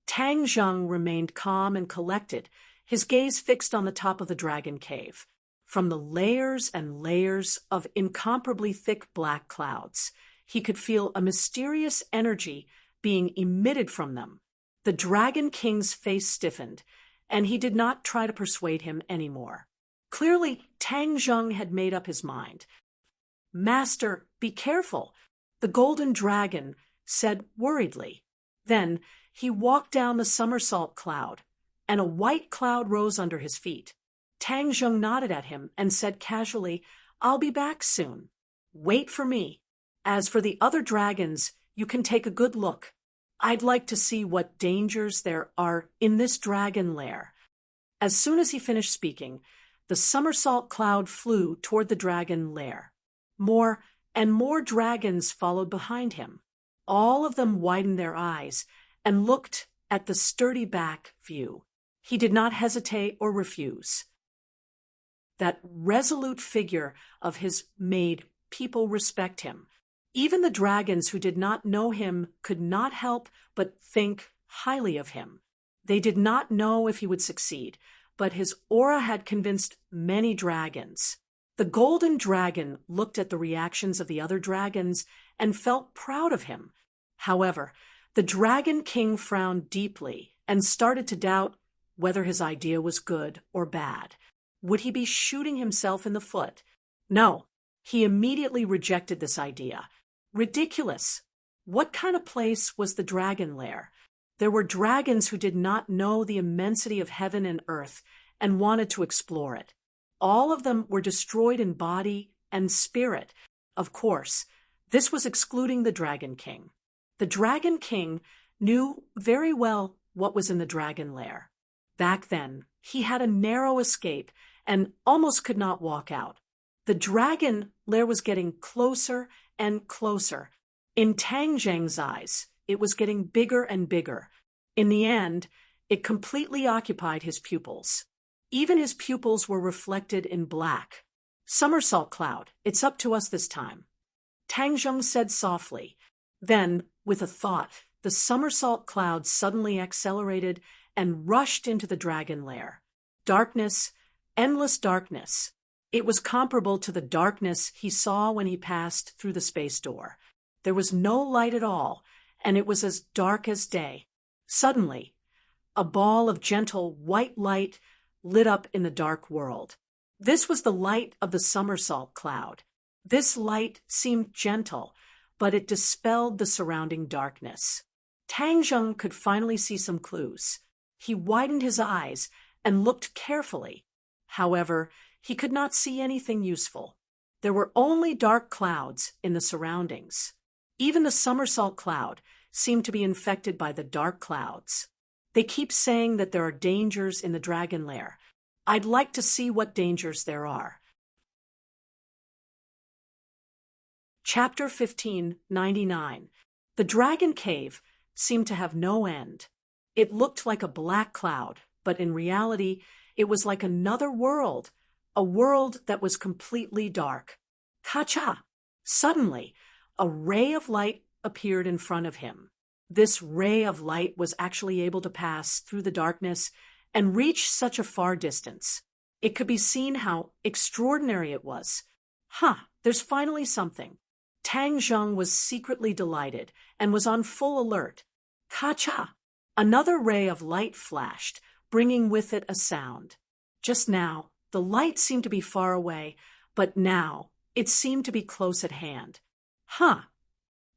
Tang Zheng remained calm and collected, his gaze fixed on the top of the dragon cave. From the layers and layers of incomparably thick black clouds, he could feel a mysterious energy being emitted from them. The Dragon King's face stiffened, and he did not try to persuade him anymore. Clearly, Tang Zheng had made up his mind. "Master, be careful," the golden dragon said worriedly. Then he walked down the somersault cloud, and a white cloud rose under his feet. Tang Zheng nodded at him and said casually, "I'll be back soon. Wait for me. As for the other dragons, you can take a good look. I'd like to see what dangers there are in this dragon lair." As soon as he finished speaking, the somersault cloud flew toward the dragon lair. More and more dragons followed behind him. All of them widened their eyes and looked at the sturdy back view. He did not hesitate or refuse. That resolute figure of his made people respect him. Even the dragons who did not know him could not help but think highly of him. They did not know if he would succeed, but his aura had convinced many dragons. The golden dragon looked at the reactions of the other dragons and felt proud of him. However, the Dragon King frowned deeply and started to doubt whether his idea was good or bad. Would he be shooting himself in the foot? No, he immediately rejected this idea. Ridiculous! What kind of place was the dragon lair? There were dragons who did not know the immensity of heaven and earth and wanted to explore it. All of them were destroyed in body and spirit. Of course, this was excluding the Dragon King. The Dragon King knew very well what was in the dragon lair. Back then, he had a narrow escape and almost could not walk out. The dragon lair was getting closer and closer. In Tang Zheng's eyes, it was getting bigger and bigger. In the end, it completely occupied his pupils. Even his pupils were reflected in black. "Somersault cloud, it's up to us this time," Tang Zheng said softly. Then, with a thought, the somersault cloud suddenly accelerated and rushed into the dragon lair. Darkness, endless darkness. It was comparable to the darkness he saw when he passed through the space door. There was no light at all, and it was as dark as day. Suddenly, a ball of gentle white light lit up in the dark world. This was the light of the somersault cloud. This light seemed gentle, but it dispelled the surrounding darkness. Tang Zheng could finally see some clues. He widened his eyes and looked carefully. However, he could not see anything useful. There were only dark clouds in the surroundings. Even the somersault cloud seemed to be infected by the dark clouds. They keep saying that there are dangers in the dragon lair. I'd like to see what dangers there are. Chapter 1599. The Dragon Cave seemed to have no end. It looked like a black cloud, but in reality, it was like another world, a world that was completely dark. Ka-cha! Suddenly, a ray of light appeared in front of him. This ray of light was actually able to pass through the darkness and reach such a far distance. It could be seen how extraordinary it was. There's finally something. Tang Zheng was secretly delighted and was on full alert. Ka-cha! Another ray of light flashed, bringing with it a sound. Just now, the light seemed to be far away, but now it seemed to be close at hand.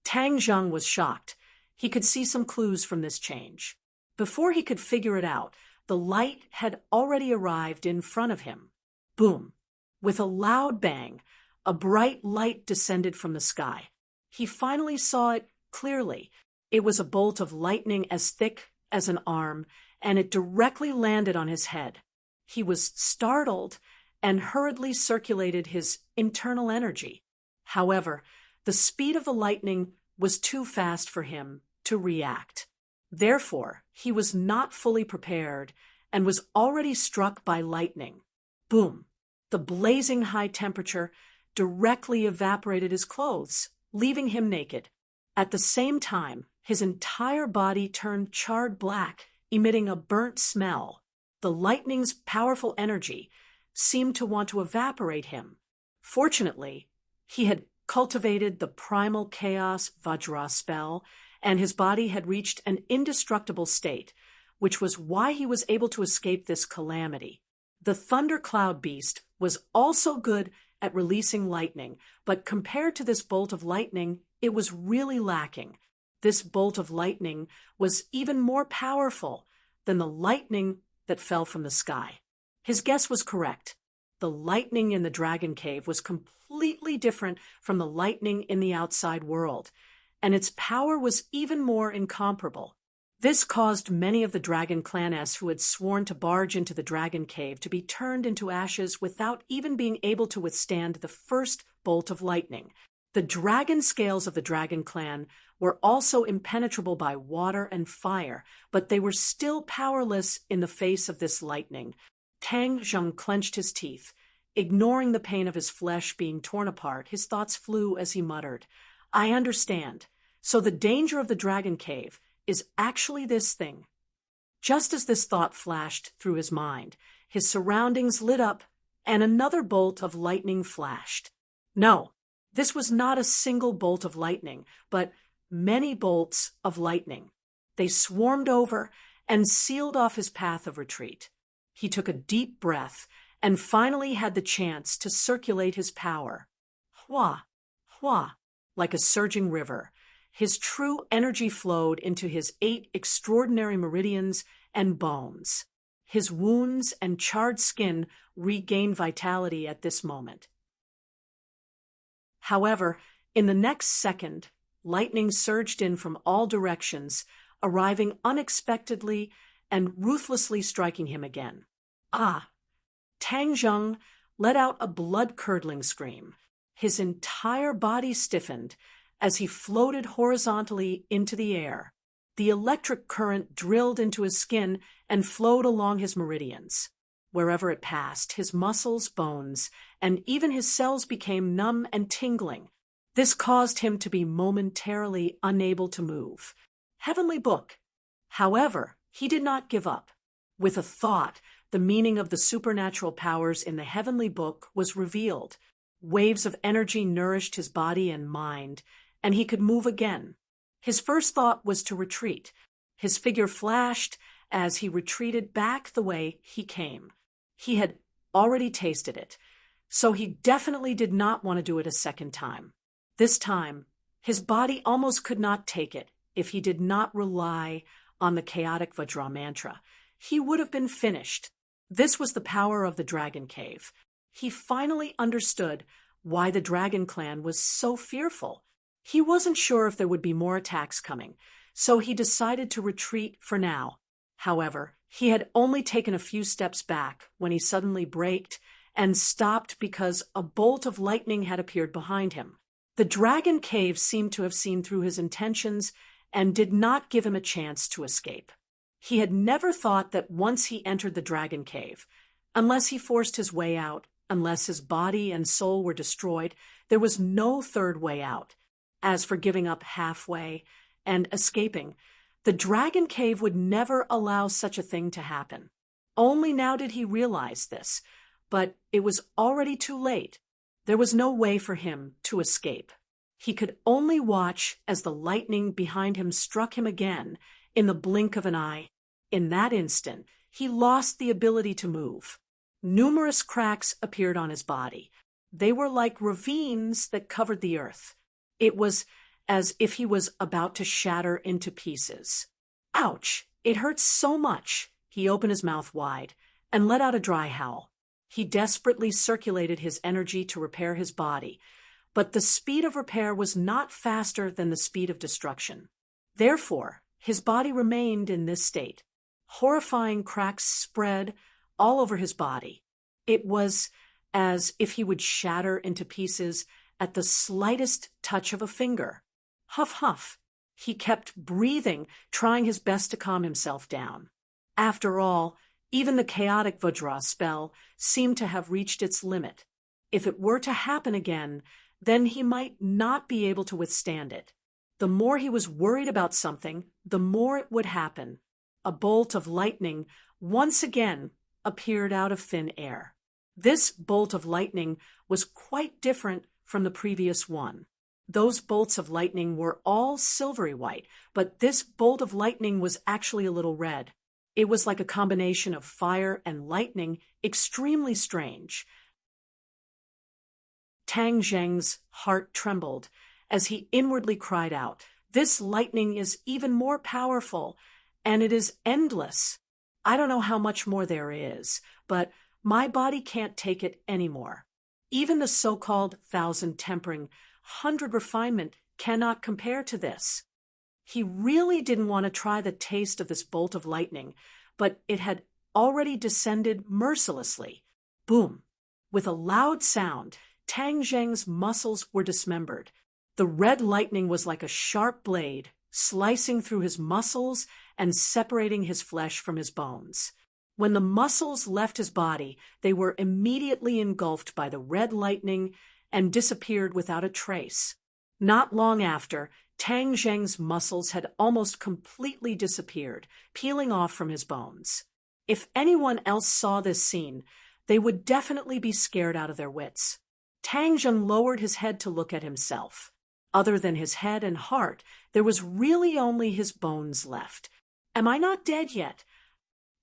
Tang Zheng was shocked. He could see some clues from this change. Before he could figure it out, the light had already arrived in front of him. Boom! With a loud bang, a bright light descended from the sky. He finally saw it clearly. It was a bolt of lightning as thick as an arm, and it directly landed on his head. He was startled and hurriedly circulated his internal energy. However, the speed of the lightning was too fast for him to react. Therefore, he was not fully prepared and was already struck by lightning. Boom! The blazing high temperature directly evaporated his clothes, leaving him naked. At the same time, his entire body turned charred black, emitting a burnt smell. The lightning's powerful energy seemed to want to evaporate him. Fortunately, he had cultivated the primal chaos Vajra spell, and his body had reached an indestructible state, which was why he was able to escape this calamity. The thundercloud beast was also good at releasing lightning, but compared to this bolt of lightning, it was really lacking. This bolt of lightning was even more powerful than the lightning that fell from the sky. His guess was correct. The lightning in the dragon cave was completely different from the lightning in the outside world, and its power was even more incomparable. This caused many of the dragon claness who had sworn to barge into the dragon cave to be turned into ashes without even being able to withstand the first bolt of lightning. The dragon scales of the dragon clan were also impenetrable by water and fire, but they were still powerless in the face of this lightning. Tang Zheng clenched his teeth. Ignoring the pain of his flesh being torn apart, his thoughts flew as he muttered, "I understand. So the danger of the dragon cave is actually this thing." Just as this thought flashed through his mind, his surroundings lit up and another bolt of lightning flashed. No, this was not a single bolt of lightning, but many bolts of lightning. They swarmed over and sealed off his path of retreat. He took a deep breath and finally had the chance to circulate his power. Hua, hua, like a surging river. His true energy flowed into his 8 extraordinary meridians and bones. His wounds and charred skin regained vitality at this moment. However, in the next second, lightning surged in from all directions, arriving unexpectedly and ruthlessly striking him again. Ah! Tang Zheng let out a blood-curdling scream. His entire body stiffened as he floated horizontally into the air. The electric current drilled into his skin and flowed along his meridians. Wherever it passed, his muscles, bones, and even his cells became numb and tingling. This caused him to be momentarily unable to move. Heavenly Book. However, he did not give up. With a thought, the meaning of the supernatural powers in the Heavenly Book was revealed. Waves of energy nourished his body and mind, and he could move again. His first thought was to retreat. His figure flashed as he retreated back the way he came. He had already tasted it, so he definitely did not want to do it a second time. This time, his body almost could not take it if he did not rely on the chaotic Vajra mantra. He would have been finished. This was the power of the dragon cave. He finally understood why the dragon clan was so fearful. He wasn't sure if there would be more attacks coming, so he decided to retreat for now. However, he had only taken a few steps back when he suddenly braked and stopped because a bolt of lightning had appeared behind him. The dragon cave seemed to have seen through his intentions and did not give him a chance to escape. He had never thought that once he entered the dragon cave, unless he forced his way out, unless his body and soul were destroyed, there was no third way out. As for giving up halfway and escaping, the dragon cave would never allow such a thing to happen. Only now did he realize this, but it was already too late. There was no way for him to escape. He could only watch as the lightning behind him struck him again in the blink of an eye. In that instant, he lost the ability to move. Numerous cracks appeared on his body. They were like ravines that covered the earth. It was as if he was about to shatter into pieces. Ouch! It hurt so much. He opened his mouth wide and let out a dry howl. He desperately circulated his energy to repair his body, but the speed of repair was not faster than the speed of destruction. Therefore, his body remained in this state. Horrifying cracks spread all over his body. It was as if he would shatter into pieces at the slightest touch of a finger. Huff, huff. He kept breathing, trying his best to calm himself down. After all, even the chaotic Vajra spell seemed to have reached its limit. If it were to happen again, then he might not be able to withstand it. The more he was worried about something, the more it would happen. A bolt of lightning once again appeared out of thin air. This bolt of lightning was quite different from the previous one. Those bolts of lightning were all silvery white, but this bolt of lightning was actually a little red. It was like a combination of fire and lightning, extremely strange. Tang Zheng's heart trembled as he inwardly cried out, "This lightning is even more powerful, and it is endless. I don't know how much more there is, but my body can't take it anymore. Even the so-called 1,000 tempering, 100 refinement cannot compare to this." He really didn't want to try the taste of this bolt of lightning, but it had already descended mercilessly. Boom! With a loud sound, Tang Zheng's muscles were dismembered. The red lightning was like a sharp blade, slicing through his muscles and separating his flesh from his bones. When the muscles left his body, they were immediately engulfed by the red lightning and disappeared without a trace. Not long after, Tang Zheng's muscles had almost completely disappeared, peeling off from his bones. If anyone else saw this scene, they would definitely be scared out of their wits. Tang Zheng lowered his head to look at himself. Other than his head and heart, there was really only his bones left. Am I not dead yet?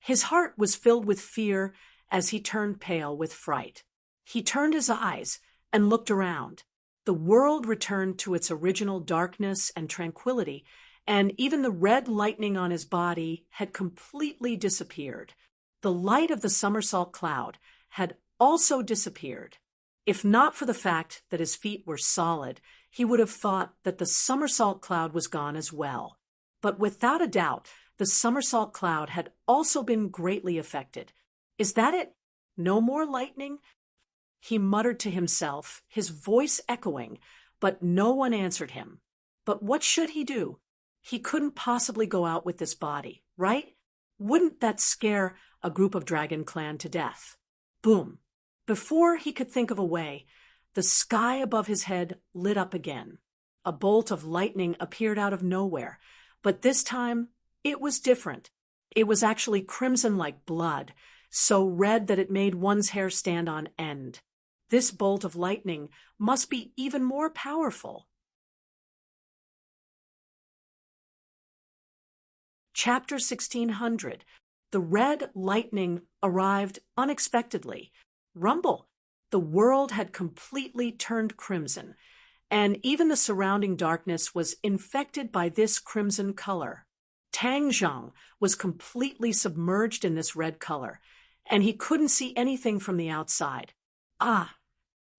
His heart was filled with fear as he turned pale with fright. He turned his eyes and looked around. The world returned to its original darkness and tranquility, and even the red lightning on his body had completely disappeared. The light of the somersault cloud had also disappeared. If not for the fact that his feet were solid, he would have thought that the somersault cloud was gone as well. But without a doubt, the somersault cloud had also been greatly affected. Is that it? No more lightning? He muttered to himself, his voice echoing, but no one answered him. But what should he do? He couldn't possibly go out with this body, right? Wouldn't that scare a group of Dragon Clan to death? Boom! Before he could think of a way, the sky above his head lit up again. A bolt of lightning appeared out of nowhere, but this time it was different. It was actually crimson like blood, so red that it made one's hair stand on end. This bolt of lightning must be even more powerful. Chapter 1600. The red lightning arrived unexpectedly. Rumble! The world had completely turned crimson, and even the surrounding darkness was infected by this crimson color. Tang Zheng was completely submerged in this red color, and he couldn't see anything from the outside. Ah!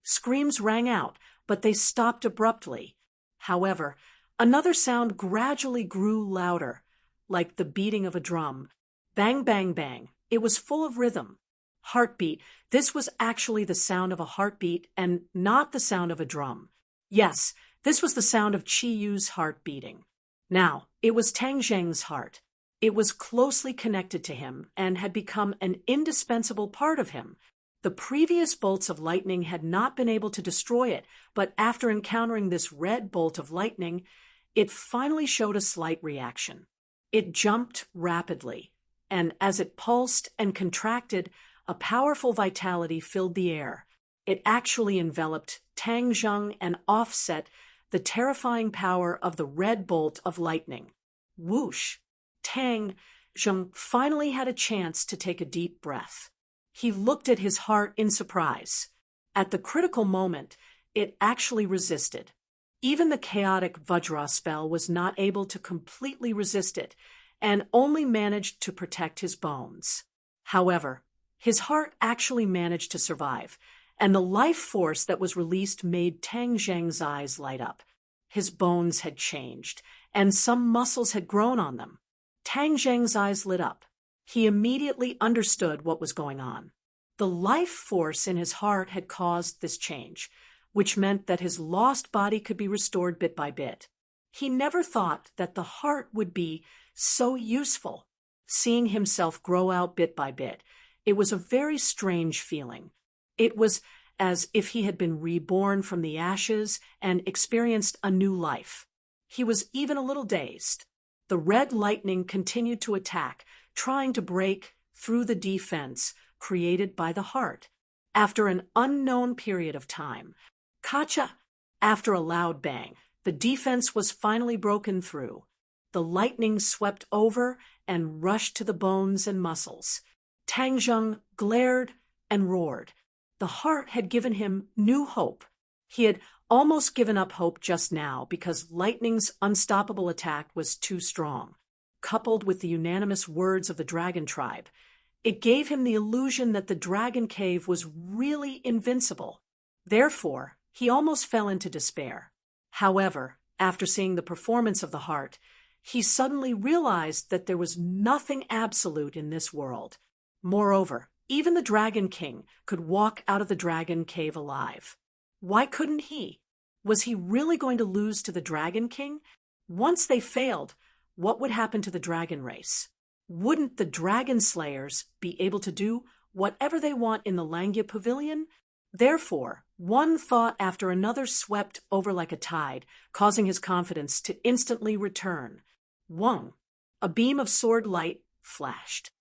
Screams rang out, but they stopped abruptly. However, another sound gradually grew louder, like the beating of a drum. Bang, bang, bang. It was full of rhythm. Heartbeat. This was actually the sound of a heartbeat and not the sound of a drum. Yes, this was the sound of Qi Yu's heart beating. Now, it was Tang Zheng's heart. It was closely connected to him and had become an indispensable part of him. The previous bolts of lightning had not been able to destroy it, but after encountering this red bolt of lightning, it finally showed a slight reaction. It jumped rapidly, and as it pulsed and contracted, a powerful vitality filled the air. It actually enveloped Tang Zheng and offset the terrifying power of the red bolt of lightning. Whoosh! Tang Zheng finally had a chance to take a deep breath. He looked at his heart in surprise. At the critical moment, it actually resisted. Even the chaotic Vajra spell was not able to completely resist it, and only managed to protect his bones. However, his heart actually managed to survive, and the life force that was released made Tang Zheng's eyes light up. His bones had changed, and some muscles had grown on them. Tang Zheng's eyes lit up. He immediately understood what was going on. The life force in his heart had caused this change, which meant that his lost body could be restored bit by bit. He never thought that the heart would be so useful. Seeing himself grow out bit by bit, it was a very strange feeling. It was as if he had been reborn from the ashes and experienced a new life. He was even a little dazed. The red lightning continued to attack, trying to break through the defense created by the heart. After an unknown period of time, Kacha, after a loud bang, the defense was finally broken through. The lightning swept over and rushed to the bones and muscles. Tang Zheng glared and roared. The heart had given him new hope. He had almost given up hope just now because lightning's unstoppable attack was too strong. Coupled with the unanimous words of the dragon tribe, it gave him the illusion that the dragon cave was really invincible. Therefore, he almost fell into despair. However, after seeing the performance of the heart, he suddenly realized that there was nothing absolute in this world. Moreover, even the Dragon King could walk out of the dragon cave alive. Why couldn't he? Was he really going to lose to the Dragon King? Once they failed, what would happen to the dragon race? Wouldn't the dragon slayers be able to do whatever they want in the Langya Pavilion? Therefore, one thought after another swept over like a tide, causing his confidence to instantly return. One, a beam of sword light flashed.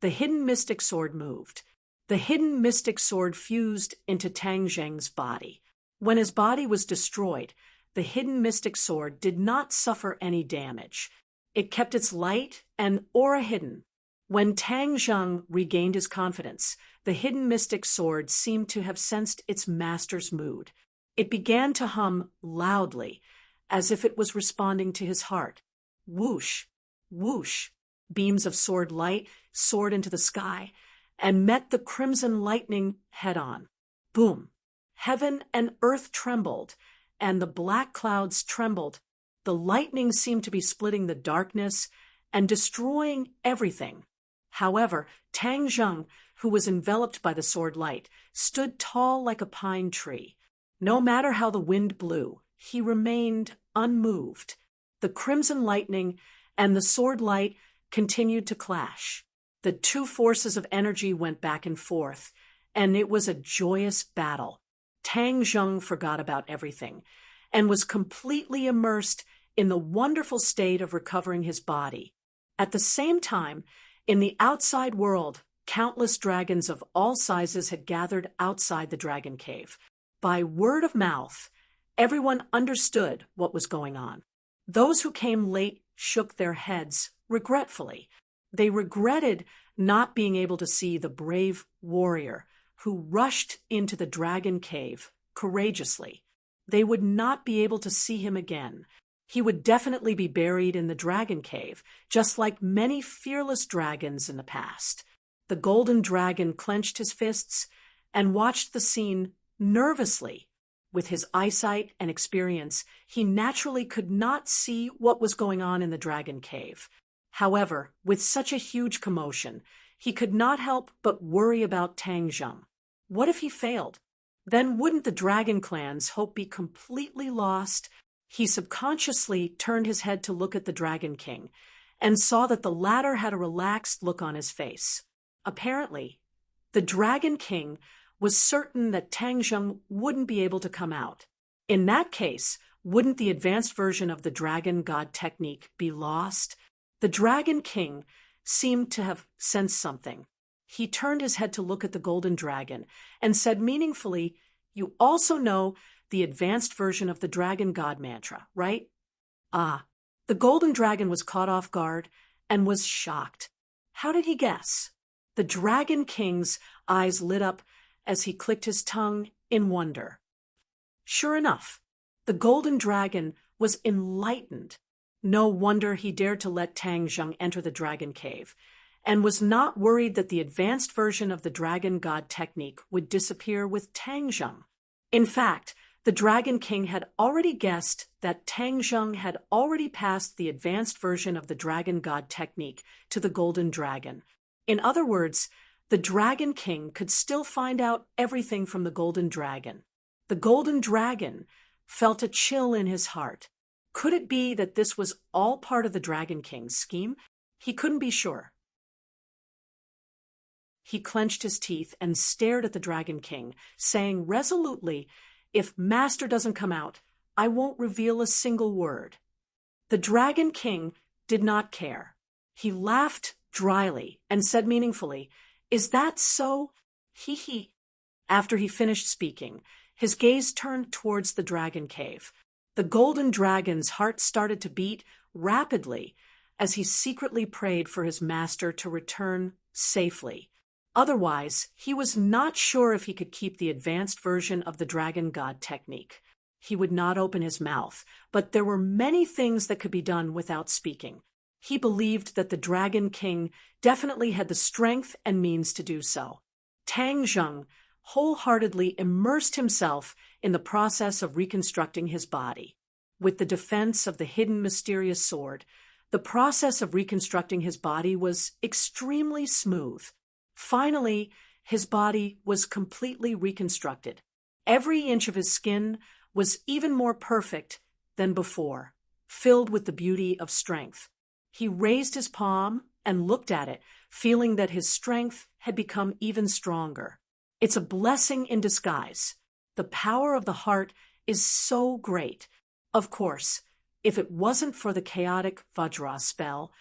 The hidden mystic sword moved. The hidden mystic sword fused into Tang Zheng's body. When his body was destroyed, the hidden mystic sword did not suffer any damage. It kept its light and aura hidden. When Tang Zheng regained his confidence, the hidden mystic sword seemed to have sensed its master's mood. It began to hum loudly, as if it was responding to his heart. Whoosh, whoosh. Beams of sword light soared into the sky and met the crimson lightning head-on. Boom! Heaven and earth trembled, and the black clouds trembled. The lightning seemed to be splitting the darkness and destroying everything. However, Tang Zheng, who was enveloped by the sword light, stood tall like a pine tree. No matter how the wind blew, he remained unmoved. The crimson lightning and the sword light continued to clash. The two forces of energy went back and forth, and it was a joyous battle. Tang Zheng forgot about everything and was completely immersed in the wonderful state of recovering his body. At the same time, in the outside world, countless dragons of all sizes had gathered outside the dragon cave. By word of mouth, everyone understood what was going on. Those who came late shook their heads regretfully. They regretted not being able to see the brave warrior who rushed into the dragon cave courageously. They would not be able to see him again. He would definitely be buried in the dragon cave, just like many fearless dragons in the past. The golden dragon clenched his fists and watched the scene nervously. With his eyesight and experience, he naturally could not see what was going on in the dragon cave. However, with such a huge commotion, he could not help but worry about Tang Zheng. What if he failed? Then wouldn't the dragon clan's hope be completely lost? He subconsciously turned his head to look at the Dragon King and saw that the latter had a relaxed look on his face. Apparently, the Dragon King was certain that Tang Zheng wouldn't be able to come out. In that case, wouldn't the advanced version of the Dragon God technique be lost? The Dragon King seemed to have sensed something. He turned his head to look at the Golden Dragon and said meaningfully, "You also know the advanced version of the Dragon God mantra, right?" Ah, the Golden Dragon was caught off guard and was shocked. How did he guess? The Dragon King's eyes lit up as he clicked his tongue in wonder. Sure enough, the Golden Dragon was enlightened. No wonder he dared to let Tang Zheng enter the Dragon Cave, and was not worried that the advanced version of the Dragon God technique would disappear with Tang Zheng. In fact, the Dragon King had already guessed that Tang Zheng had already passed the advanced version of the Dragon God technique to the Golden Dragon. In other words, the Dragon King could still find out everything from the Golden Dragon. The Golden Dragon felt a chill in his heart. Could it be that this was all part of the Dragon King's scheme? He couldn't be sure. He clenched his teeth and stared at the Dragon King, saying resolutely, "If Master doesn't come out, I won't reveal a single word." The Dragon King did not care. He laughed dryly and said meaningfully, Is that so? Hee hee. After he finished speaking, his gaze turned towards the dragon cave. The golden dragon's heart started to beat rapidly as he secretly prayed for his master to return safely. Otherwise, he was not sure if he could keep the advanced version of the dragon god technique. He would not open his mouth, but there were many things that could be done without speaking. He believed that the Dragon King definitely had the strength and means to do so. Tang Zheng wholeheartedly immersed himself in the process of reconstructing his body. With the defense of the hidden mysterious sword, the process of reconstructing his body was extremely smooth. Finally, his body was completely reconstructed. Every inch of his skin was even more perfect than before, filled with the beauty of strength. He raised his palm and looked at it, feeling that his strength had become even stronger. It's a blessing in disguise. The power of the heart is so great. Of course, if it wasn't for the chaotic Vajra spell,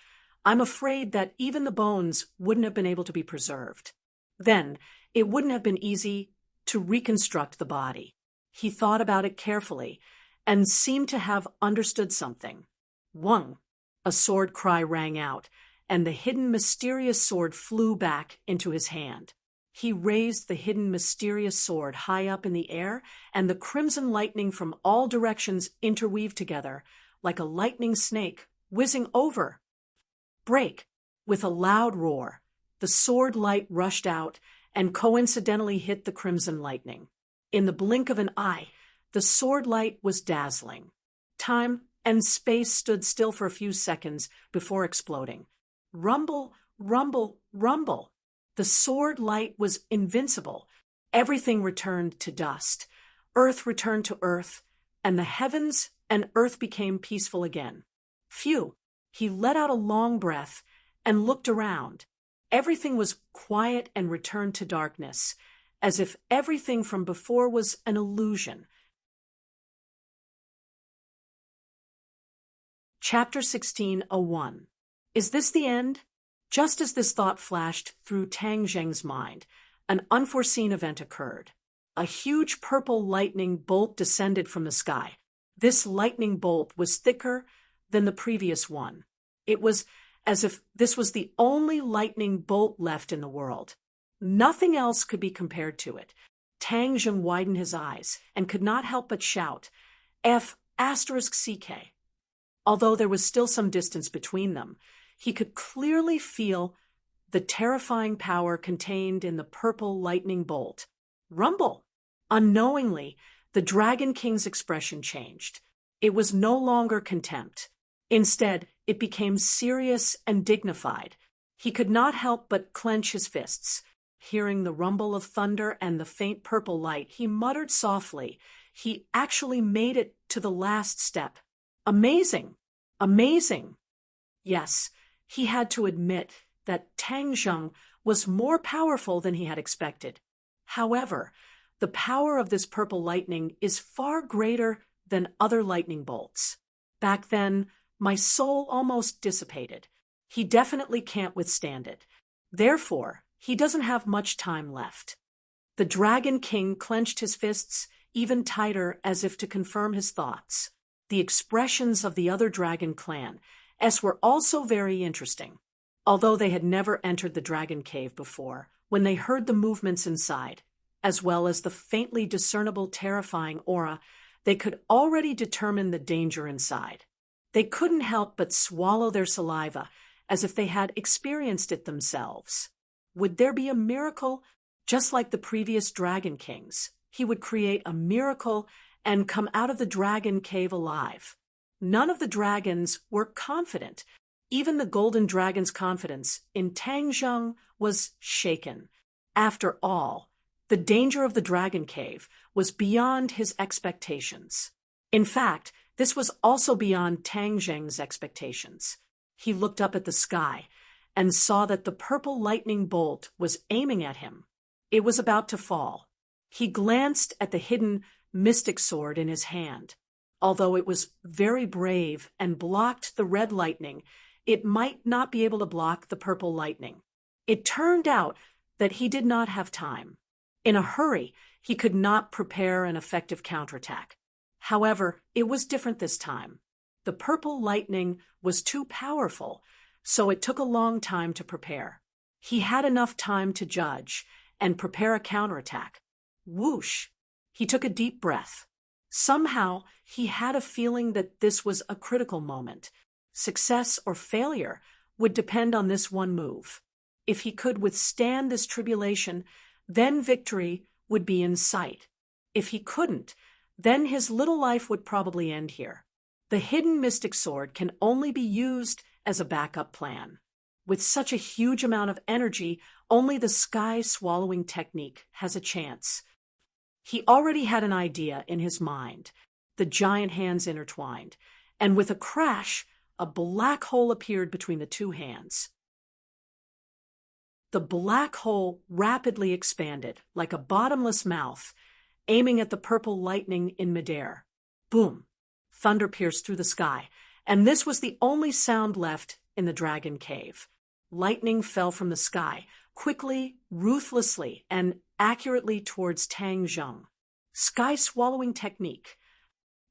I'm afraid that even the bones wouldn't have been able to be preserved. Then, it wouldn't have been easy to reconstruct the body. He thought about it carefully and seemed to have understood something. Wang! A sword cry rang out, and the hidden mysterious sword flew back into his hand. He raised the hidden mysterious sword high up in the air, and the crimson lightning from all directions interweaved together, like a lightning snake whizzing over. Break! With a loud roar, the sword light rushed out and coincidentally hit the crimson lightning. In the blink of an eye, the sword light was dazzling. Time and space stood still for a few seconds before exploding. Rumble, rumble, rumble. The sword light was invincible. Everything returned to dust. Earth returned to earth, and the heavens and earth became peaceful again. Phew! He let out a long breath and looked around. Everything was quiet and returned to darkness, as if everything from before was an illusion. Chapter 16:01. Is this the end? Just as this thought flashed through Tang Zheng's mind, an unforeseen event occurred. A huge purple lightning bolt descended from the sky. This lightning bolt was thicker than the previous one. It was as if this was the only lightning bolt left in the world. Nothing else could be compared to it. Tang Zheng widened his eyes and could not help but shout, F***CK. Although there was still some distance between them, he could clearly feel the terrifying power contained in the purple lightning bolt. Rumble! Unknowingly, the Dragon King's expression changed. It was no longer contempt. Instead, it became serious and dignified. He could not help but clench his fists. Hearing the rumble of thunder and the faint purple light, he muttered softly. He actually made it to the last step. Amazing! Amazing! Yes, he had to admit that Tang Zheng was more powerful than he had expected. However, the power of this purple lightning is far greater than other lightning bolts. Back then, my soul almost dissipated. He definitely can't withstand it. Therefore, he doesn't have much time left. The Dragon King clenched his fists even tighter as if to confirm his thoughts. The expressions of the other dragon clan were also very interesting. Although they had never entered the dragon cave before, when they heard the movements inside, as well as the faintly discernible terrifying aura, they could already determine the danger inside. They couldn't help but swallow their saliva as if they had experienced it themselves. Would there be a miracle? Just like the previous Dragon Kings, he would create a miracle and come out of the dragon cave alive. None of the dragons were confident. Even the golden dragon's confidence in Tang Zheng was shaken. After all, the danger of the dragon cave was beyond his expectations. In fact, this was also beyond Tang Zheng's expectations. He looked up at the sky and saw that the purple lightning bolt was aiming at him. It was about to fall. He glanced at the hidden mystic sword in his hand. Although it was very brave and blocked the red lightning, it might not be able to block the purple lightning. It turned out that he did not have time. In a hurry, he could not prepare an effective counterattack. However, it was different this time. The purple lightning was too powerful, so it took a long time to prepare. He had enough time to judge and prepare a counterattack. Whoosh! He took a deep breath. Somehow, he had a feeling that this was a critical moment. Success or failure would depend on this one move. If he could withstand this tribulation, then victory would be in sight. If he couldn't, then his little life would probably end here. The hidden mystic sword can only be used as a backup plan. With such a huge amount of energy, only the sky-swallowing technique has a chance. He already had an idea in his mind. The giant hands intertwined, and with a crash, a black hole appeared between the two hands. The black hole rapidly expanded, like a bottomless mouth, aiming at the purple lightning in midair. Boom! Thunder pierced through the sky, and this was the only sound left in the dragon cave. Lightning fell from the sky, quickly, ruthlessly, and accurately towards Tang Zheng. Sky-swallowing technique.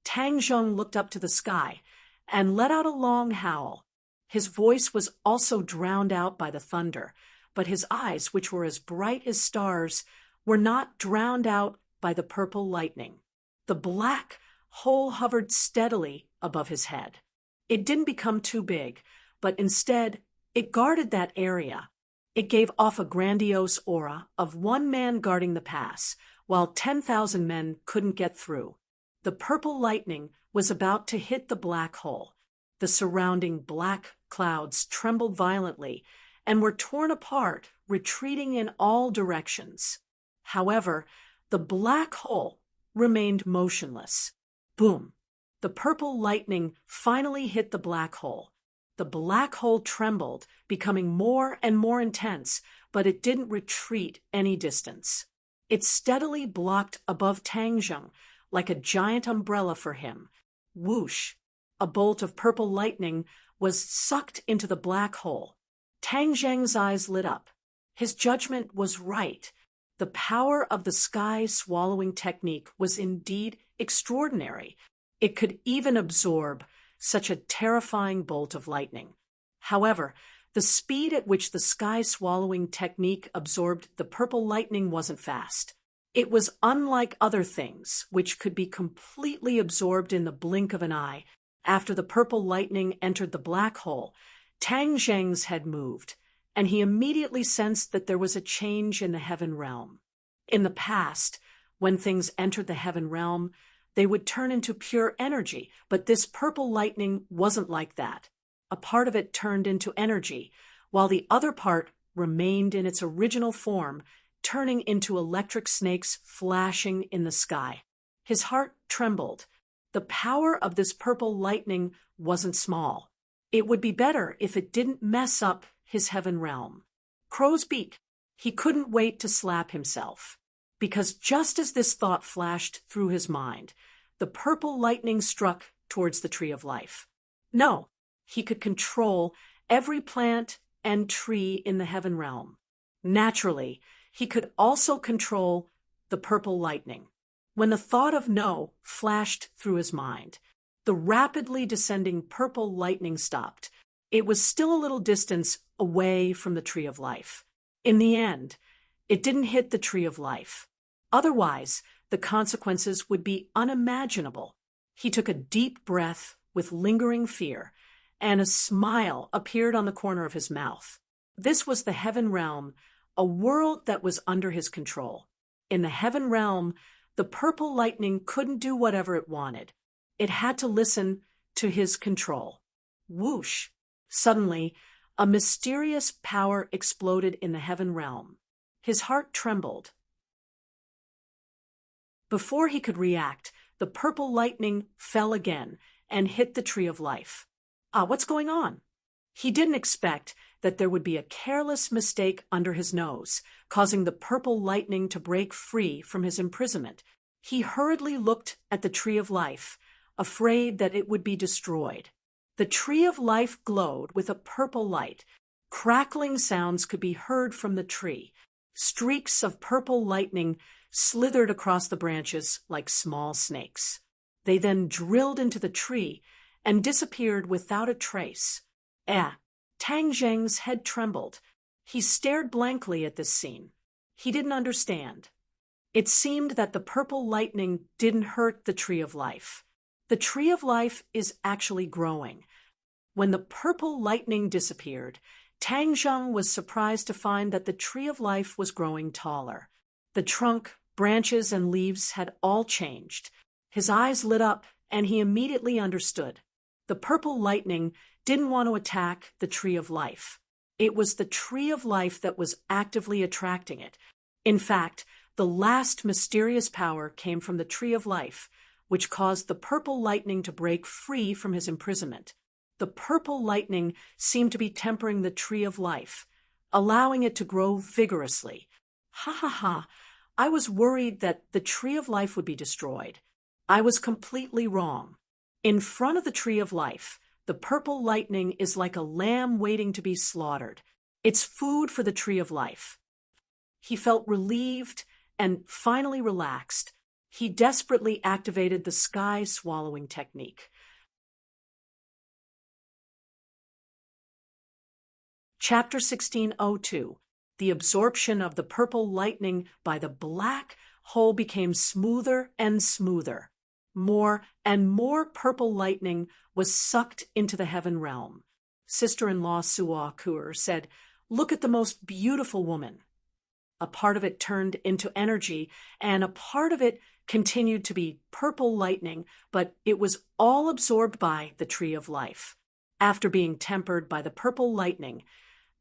Tang Zheng looked up to the sky and let out a long howl. His voice was also drowned out by the thunder, but his eyes, which were as bright as stars, were not drowned out by the purple lightning. The black hole hovered steadily above his head. It didn't become too big, but instead, it guarded that area. It gave off a grandiose aura of one man guarding the pass, while 10,000 men couldn't get through. The purple lightning was about to hit the black hole. The surrounding black clouds trembled violently and were torn apart, retreating in all directions. However, the black hole remained motionless. Boom! The purple lightning finally hit the black hole. The black hole trembled, becoming more and more intense, but it didn't retreat any distance. It steadily blocked above Tang Zheng, like a giant umbrella for him. Whoosh! A bolt of purple lightning was sucked into the black hole. Tang Zheng's eyes lit up. His judgment was right. The power of the sky-swallowing technique was indeed extraordinary. It could even absorb such a terrifying bolt of lightning. However, the speed at which the sky-swallowing technique absorbed the purple lightning wasn't fast. It was unlike other things, which could be completely absorbed in the blink of an eye. After the purple lightning entered the black hole, Tang Zheng's head moved, and he immediately sensed that there was a change in the heaven realm. In the past, when things entered the heaven realm, they would turn into pure energy, but this purple lightning wasn't like that. A part of it turned into energy, while the other part remained in its original form, turning into electric snakes flashing in the sky. His heart trembled. The power of this purple lightning wasn't small. It would be better if it didn't mess up his heaven realm. Crow's beak. He couldn't wait to slap himself. Because just as this thought flashed through his mind, the purple lightning struck towards the tree of life. No, he could control every plant and tree in the heaven realm. Naturally, he could also control the purple lightning. When the thought of no flashed through his mind, the rapidly descending purple lightning stopped. It was still a little distance away from the tree of life. In the end, it didn't hit the tree of life. Otherwise, the consequences would be unimaginable. He took a deep breath with lingering fear, and a smile appeared on the corner of his mouth. This was the heaven realm, a world that was under his control. In the heaven realm, the purple lightning couldn't do whatever it wanted. It had to listen to his control. Whoosh! Suddenly, a mysterious power exploded in the heaven realm. His heart trembled. Before he could react, the purple lightning fell again and hit the tree of life. What's going on? He didn't expect that there would be a careless mistake under his nose, causing the purple lightning to break free from his imprisonment. He hurriedly looked at the tree of life, afraid that it would be destroyed. The tree of life glowed with a purple light. Crackling sounds could be heard from the tree. Streaks of purple lightning slithered across the branches like small snakes. They then drilled into the tree and disappeared without a trace. Tang Zheng's head trembled. He stared blankly at this scene. He didn't understand. It seemed that the purple lightning didn't hurt the Tree of Life. The Tree of Life is actually growing. When the purple lightning disappeared, Tang Zheng was surprised to find that the Tree of Life was growing taller. The trunk, branches, and leaves had all changed. His eyes lit up, and he immediately understood. The purple lightning didn't want to attack the Tree of Life. It was the Tree of Life that was actively attracting it. In fact, the last mysterious power came from the Tree of Life, which caused the purple lightning to break free from his imprisonment. The purple lightning seemed to be tempering the Tree of Life, allowing it to grow vigorously. Ha ha ha! I was worried that the Tree of Life would be destroyed. I was completely wrong. In front of the Tree of Life, the purple lightning is like a lamb waiting to be slaughtered. It's food for the Tree of Life. He felt relieved and finally relaxed. He desperately activated the sky swallowing technique. Chapter 1602. The absorption of the purple lightning by the black hole became smoother and smoother. More and more purple lightning was sucked into the heaven realm. Sister-in-law Suo Kur said, "Look at the most beautiful woman." A part of it turned into energy, and a part of it continued to be purple lightning, but it was all absorbed by the Tree of Life. After being tempered by the purple lightning,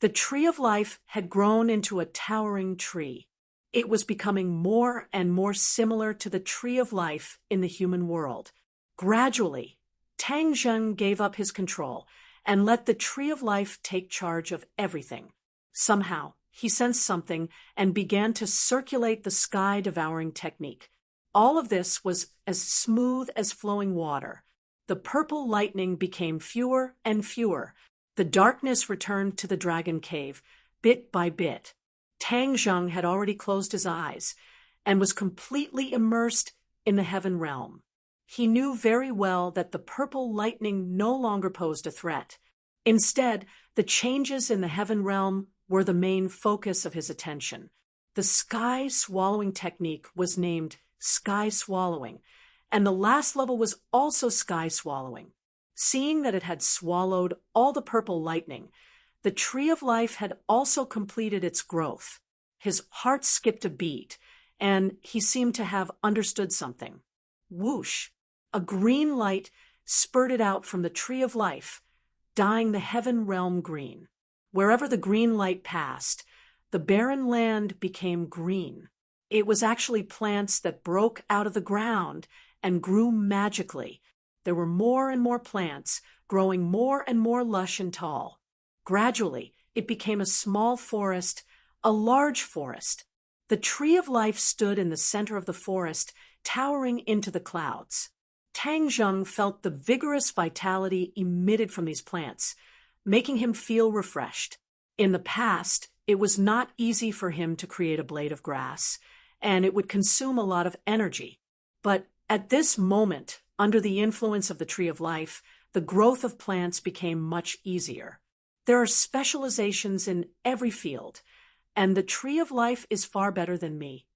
the Tree of Life had grown into a towering tree. It was becoming more and more similar to the Tree of Life in the human world. Gradually, Tang Zheng gave up his control and let the Tree of Life take charge of everything. Somehow, he sensed something and began to circulate the sky-devouring technique. All of this was as smooth as flowing water. The purple lightning became fewer and fewer. The darkness returned to the dragon cave, bit by bit. Tang Zheng had already closed his eyes and was completely immersed in the heaven realm. He knew very well that the purple lightning no longer posed a threat. Instead, the changes in the heaven realm were the main focus of his attention. The sky swallowing technique was named sky swallowing, and the last level was also sky swallowing. Seeing that it had swallowed all the purple lightning, the Tree of Life had also completed its growth. His heart skipped a beat, and he seemed to have understood something. Whoosh! A green light spurted out from the Tree of Life, dyeing the heaven realm green. Wherever the green light passed, the barren land became green. It was actually plants that broke out of the ground and grew magically. There were more and more plants, growing more and more lush and tall. Gradually, it became a small forest, a large forest. The Tree of Life stood in the center of the forest, towering into the clouds. Tang Zheng felt the vigorous vitality emitted from these plants, making him feel refreshed. In the past, it was not easy for him to create a blade of grass, and it would consume a lot of energy. But at this moment, under the influence of the Tree of Life, the growth of plants became much easier. There are specializations in every field, and the Tree of Life is far better than me.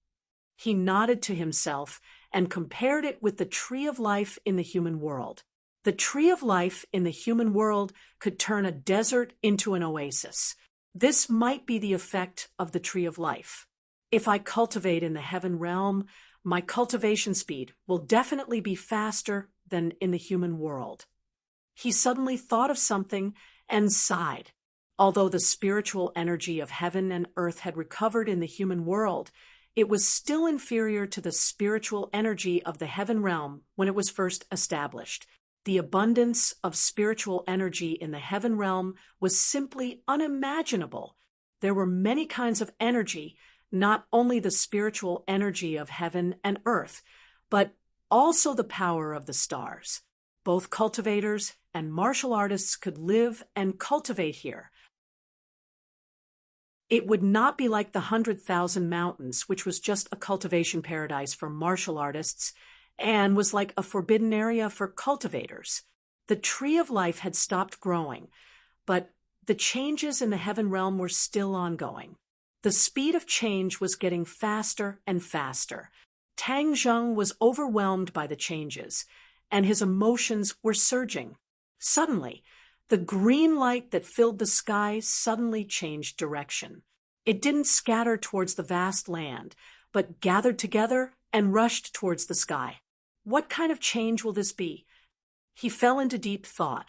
He nodded to himself and compared it with the Tree of Life in the human world. The Tree of Life in the human world could turn a desert into an oasis. This might be the effect of the Tree of Life. If I cultivate in the heaven realm, my cultivation speed will definitely be faster than in the human world. He suddenly thought of something and sighed. Although the spiritual energy of heaven and earth had recovered in the human world, it was still inferior to the spiritual energy of the heaven realm when it was first established. The abundance of spiritual energy in the heaven realm was simply unimaginable. There were many kinds of energy, not only the spiritual energy of heaven and earth, but also the power of the stars. Both cultivators and martial artists could live and cultivate here. It would not be like the 100,000 Mountains, which was just a cultivation paradise for martial artists and was like a forbidden area for cultivators. The tree of life had stopped growing, but the changes in the heaven realm were still ongoing. The speed of change was getting faster and faster. Tang Zheng was overwhelmed by the changes, and his emotions were surging. Suddenly, the green light that filled the sky suddenly changed direction. It didn't scatter towards the vast land, but gathered together and rushed towards the sky. What kind of change will this be? He fell into deep thought.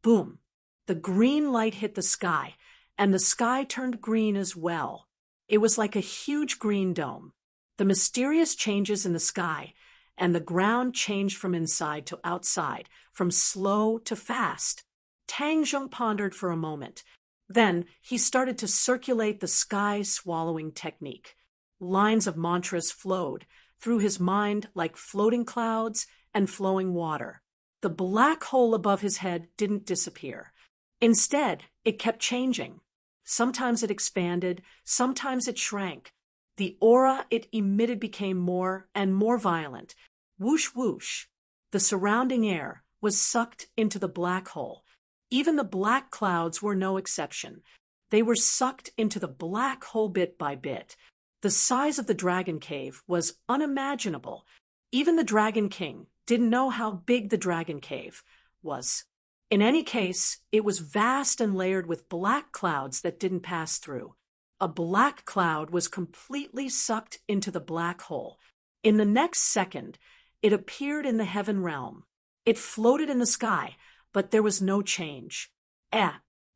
Boom! The green light hit the sky, and the sky turned green as well. It was like a huge green dome. The mysterious changes in the sky and the ground changed from inside to outside, from slow to fast. Tang Zheng pondered for a moment. Then he started to circulate the sky-swallowing technique. Lines of mantras flowed through his mind like floating clouds and flowing water. The black hole above his head didn't disappear. Instead, it kept changing. Sometimes it expanded, sometimes it shrank. The aura it emitted became more and more violent. Whoosh whoosh. The surrounding air was sucked into the black hole. Even the black clouds were no exception. They were sucked into the black hole bit by bit. The size of the dragon cave was unimaginable. Even the Dragon King didn't know how big the dragon cave was. In any case, it was vast and layered with black clouds that didn't pass through. A black cloud was completely sucked into the black hole. In the next second, it appeared in the heaven realm. It floated in the sky, but there was no change.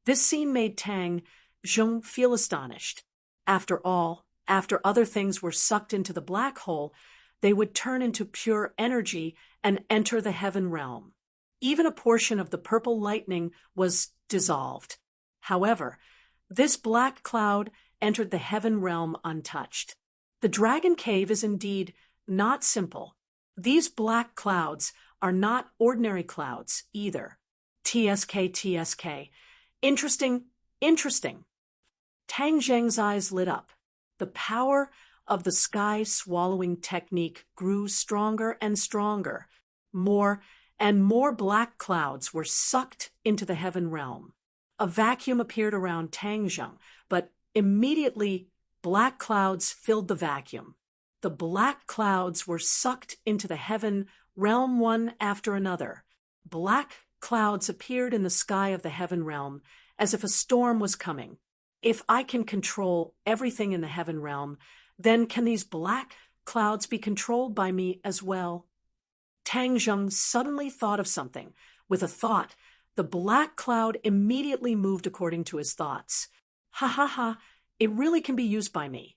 This scene made Tang Zheng feel astonished. After all, after other things were sucked into the black hole, they would turn into pure energy and enter the heaven realm. Even a portion of the purple lightning was dissolved. However, this black cloud entered the heaven realm untouched. The dragon cave is indeed not simple. These black clouds are not ordinary clouds either. TSK. Interesting. Tang Zheng's eyes lit up. The power of the sky-swallowing technique grew stronger and stronger. More and more black clouds were sucked into the heaven realm. A vacuum appeared around Tang Zheng, but immediately black clouds filled the vacuum. The black clouds were sucked into the heaven realm one after another. Black clouds appeared in the sky of the heaven realm as if a storm was coming. If I can control everything in the heaven realm, then can these black clouds be controlled by me as well? Tang Zheng suddenly thought of something. With a thought, the black cloud immediately moved according to his thoughts. Ha, it really can be used by me.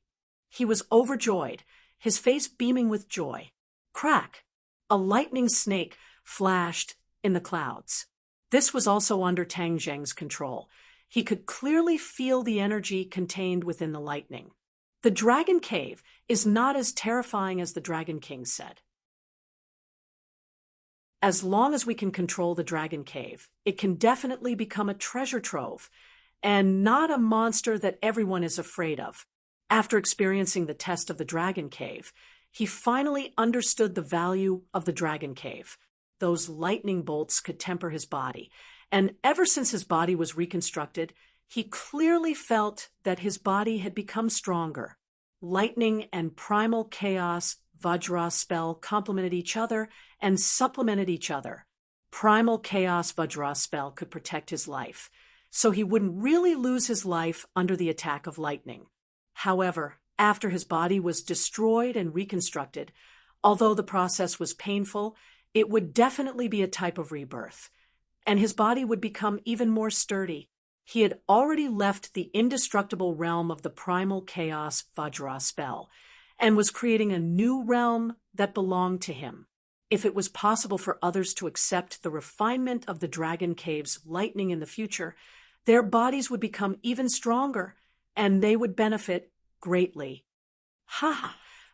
He was overjoyed, his face beaming with joy. Crack! A lightning snake flashed in the clouds. This was also under Tang Zheng's control. He could clearly feel the energy contained within the lightning. The dragon cave is not as terrifying as the Dragon King said. As long as we can control the dragon cave, it can definitely become a treasure trove, and not a monster that everyone is afraid of. After experiencing the test of the dragon cave, he finally understood the value of the dragon cave. Those lightning bolts could temper his body, and ever since his body was reconstructed, he clearly felt that his body had become stronger. Lightning and primal chaos Vajra spell complemented each other and supplemented each other. Primal chaos Vajra spell could protect his life, so he wouldn't really lose his life under the attack of lightning. However, after his body was destroyed and reconstructed, although the process was painful, it would definitely be a type of rebirth, and his body would become even more sturdy. He had already left the indestructible realm of the primal chaos Vajra spell, and was creating a new realm that belonged to him. If it was possible for others to accept the refinement of the dragon cave's lightning in the future, their bodies would become even stronger, and they would benefit greatly.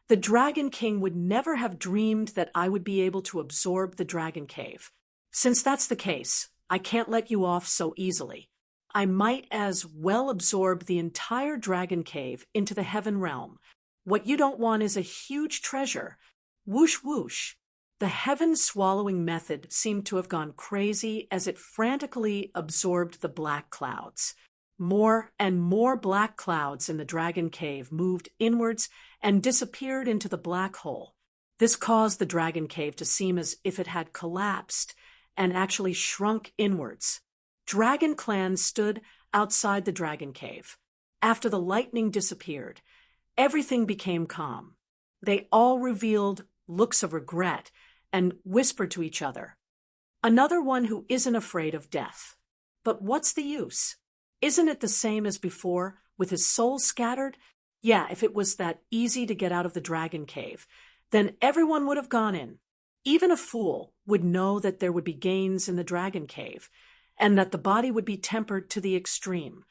The Dragon King would never have dreamed that I would be able to absorb the dragon cave. Since that's the case, I can't let you off so easily. I might as well absorb the entire dragon cave into the heaven realm. What you don't want is a huge treasure. Whoosh whoosh. The heaven-swallowing method seemed to have gone crazy as it frantically absorbed the black clouds. More and more black clouds in the dragon cave moved inwards and disappeared into the black hole. This caused the dragon cave to seem as if it had collapsed and actually shrunk inwards. Dragon clans stood outside the dragon cave. After the lightning disappeared, everything became calm. They all revealed looks of regret and whispered to each other, "Another one who isn't afraid of death. But what's the use? Isn't it the same as before, with his soul scattered? Yeah, if it was that easy to get out of the dragon cave, then everyone would have gone in. Even a fool would know that there would be gains in the dragon cave, and that the body would be tempered to the extreme."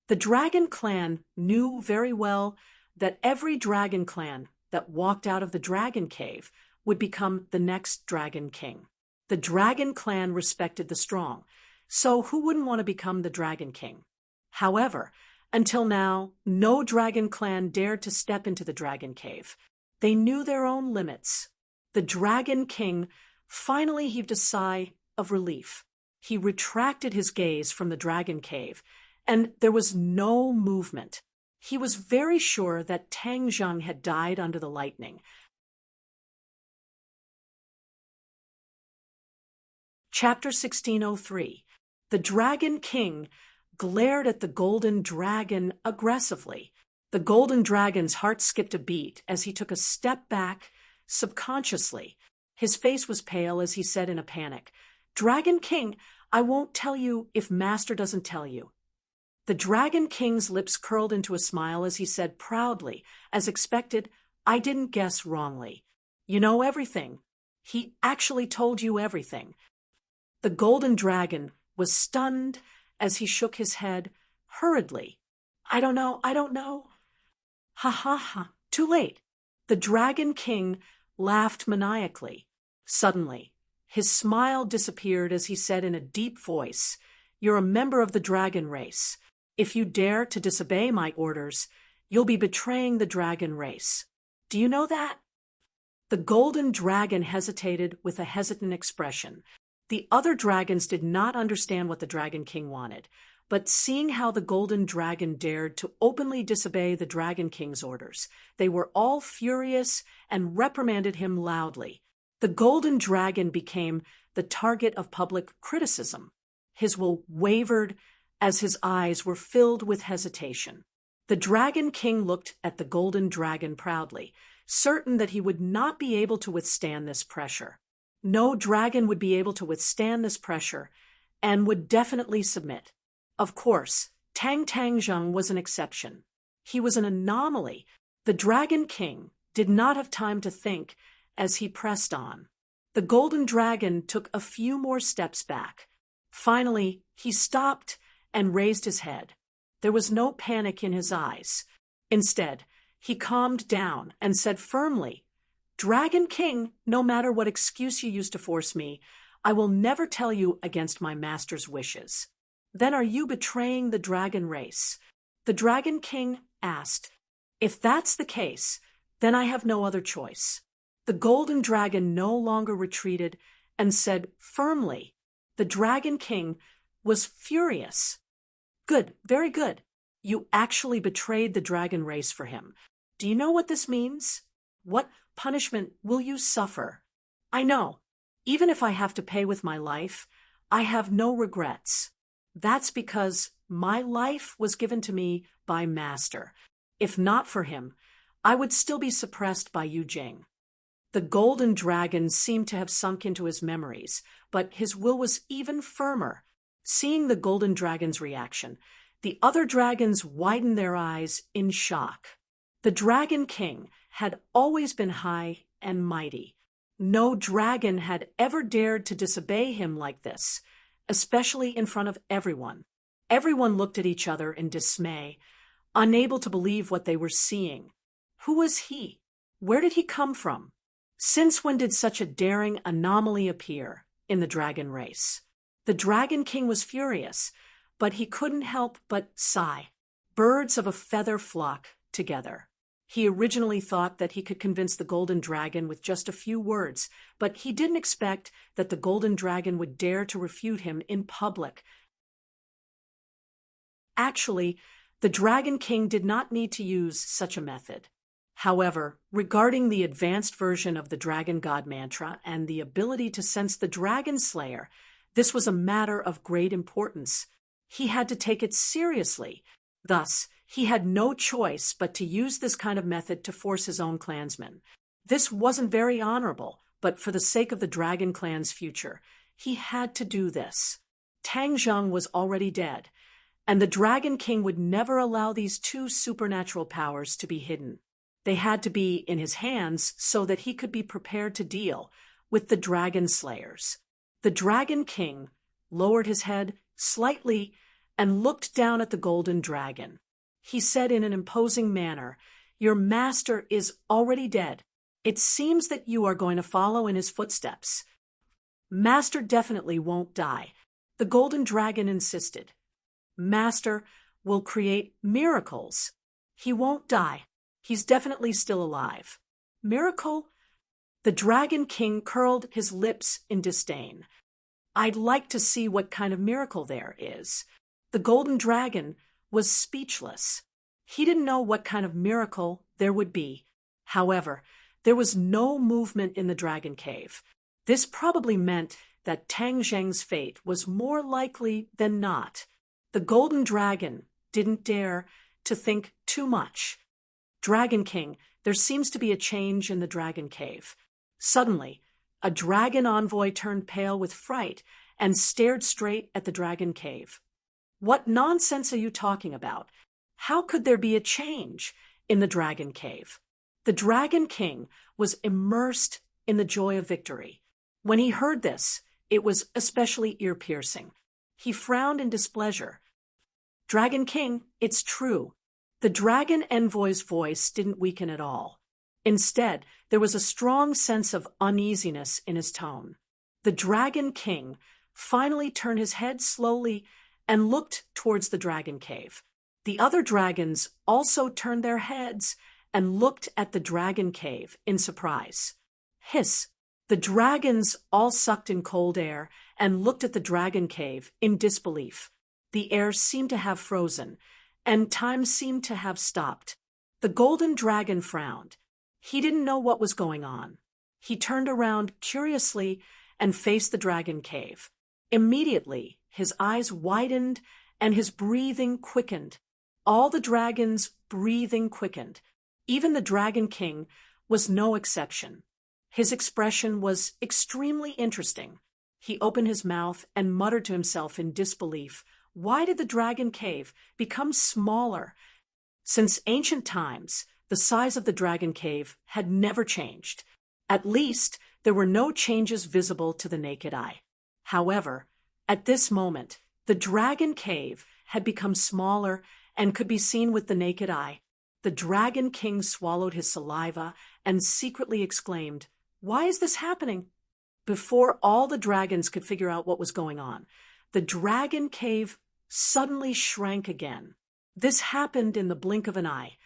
The dragon clan knew very well that every dragon clan that walked out of the dragon cave would become the next dragon king. The dragon clan respected the strong, so who wouldn't want to become the dragon king? However, until now, no dragon clan dared to step into the dragon cave. They knew their own limits. The dragon king finally heaved a sigh of relief. He retracted his gaze from the dragon cave, and there was no movement. He was very sure that Tang Zheng had died under the lightning. Chapter 1603. The Dragon King glared at the golden dragon aggressively. The golden dragon's heart skipped a beat as he took a step back subconsciously. His face was pale as he said in a panic, "Dragon King, I won't tell you if Master doesn't tell you." The Dragon King's lips curled into a smile as he said proudly, as expected, "I didn't guess wrongly. You know everything. He actually told you everything." The golden dragon was stunned as he shook his head hurriedly. I don't know. Ha ha ha, too late." The Dragon King laughed maniacally. Suddenly, his smile disappeared as he said in a deep voice, "You're a member of the dragon race. If you dare to disobey my orders, you'll be betraying the dragon race. Do you know that?" The golden dragon hesitated with a hesitant expression. The other dragons did not understand what the Dragon King wanted, but seeing how the golden dragon dared to openly disobey the Dragon King's orders, they were all furious and reprimanded him loudly. The golden dragon became the target of public criticism. His will wavered as his eyes were filled with hesitation. The Dragon King looked at the golden dragon proudly, certain that he would not be able to withstand this pressure. No dragon would be able to withstand this pressure and would definitely submit. Of course, Tang Zheng was an exception. He was an anomaly. The Dragon King did not have time to think as he pressed on. The golden dragon took a few more steps back. Finally, he stopped and raised his head. There was no panic in his eyes. Instead, he calmed down and said firmly, "Dragon King, no matter what excuse you use to force me, I will never tell you against my master's wishes." "Then are you betraying the dragon race?" the Dragon King asked. "If that's the case, then I have no other choice." The golden dragon no longer retreated and said firmly. The Dragon King was furious. "Good, very good. You actually betrayed the dragon race for him. Do you know what this means? What punishment will you suffer?" "I know. Even if I have to pay with my life, I have no regrets. That's because my life was given to me by Master. If not for him, I would still be suppressed by Yu Jing." The golden dragon seemed to have sunk into his memories, but his will was even firmer. Seeing the golden dragon's reaction, the other dragons widened their eyes in shock. The Dragon King had always been high and mighty. No dragon had ever dared to disobey him like this, especially in front of everyone. Everyone looked at each other in dismay, unable to believe what they were seeing. Who was he? Where did he come from? Since when did such a daring anomaly appear in the dragon race? The Dragon King was furious, but he couldn't help but sigh. Birds of a feather flock together. He originally thought that he could convince the golden dragon with just a few words, but he didn't expect that the golden dragon would dare to refute him in public. Actually, the Dragon King did not need to use such a method. However, regarding the advanced version of the Dragon God mantra and the ability to sense the Dragon Slayer, this was a matter of great importance. He had to take it seriously. Thus, he had no choice but to use this kind of method to force his own clansmen. This wasn't very honorable, but for the sake of the Dragon Clan's future, he had to do this. Tang Zheng was already dead, and the Dragon King would never allow these two supernatural powers to be hidden. They had to be in his hands so that he could be prepared to deal with the Dragon Slayers. The Dragon King lowered his head slightly and looked down at the golden dragon. He said in an imposing manner, "Your master is already dead. It seems that you are going to follow in his footsteps." "Master definitely won't die," the golden dragon insisted. "Master will create miracles. He won't die. He's definitely still alive." "Miracle?" The Dragon King curled his lips in disdain. "I'd like to see what kind of miracle there is." The golden dragon was speechless. He didn't know what kind of miracle there would be. However, there was no movement in the dragon cave. This probably meant that Tang Zheng's fate was more likely than not. The golden dragon didn't dare to think too much. "Dragon King, there seems to be a change in the dragon cave." Suddenly, a dragon envoy turned pale with fright and stared straight at the dragon cave. "What nonsense are you talking about? How could there be a change in the dragon cave?" The Dragon King was immersed in the joy of victory. When he heard this, it was especially ear-piercing. He frowned in displeasure. "Dragon King, it's true." The dragon envoy's voice didn't weaken at all. Instead, there was a strong sense of uneasiness in his tone. The Dragon King finally turned his head slowly and looked towards the dragon cave. The other dragons also turned their heads and looked at the dragon cave in surprise. Hiss! The dragons all sucked in cold air and looked at the dragon cave in disbelief. The air seemed to have frozen, and time seemed to have stopped. The golden dragon frowned. He didn't know what was going on. He turned around curiously and faced the dragon cave. Immediately, his eyes widened and his breathing quickened. All the dragons' breathing quickened. Even the Dragon King was no exception. His expression was extremely interesting. He opened his mouth and muttered to himself in disbelief. Why did the dragon cave become smaller? Since ancient times, the size of the dragon cave had never changed. At least, there were no changes visible to the naked eye. However, at this moment, the dragon cave had become smaller and could be seen with the naked eye. The Dragon King swallowed his saliva and secretly exclaimed, "Why is this happening?" Before all the dragons could figure out what was going on, the dragon cave suddenly shrank again. This happened in the blink of an eye.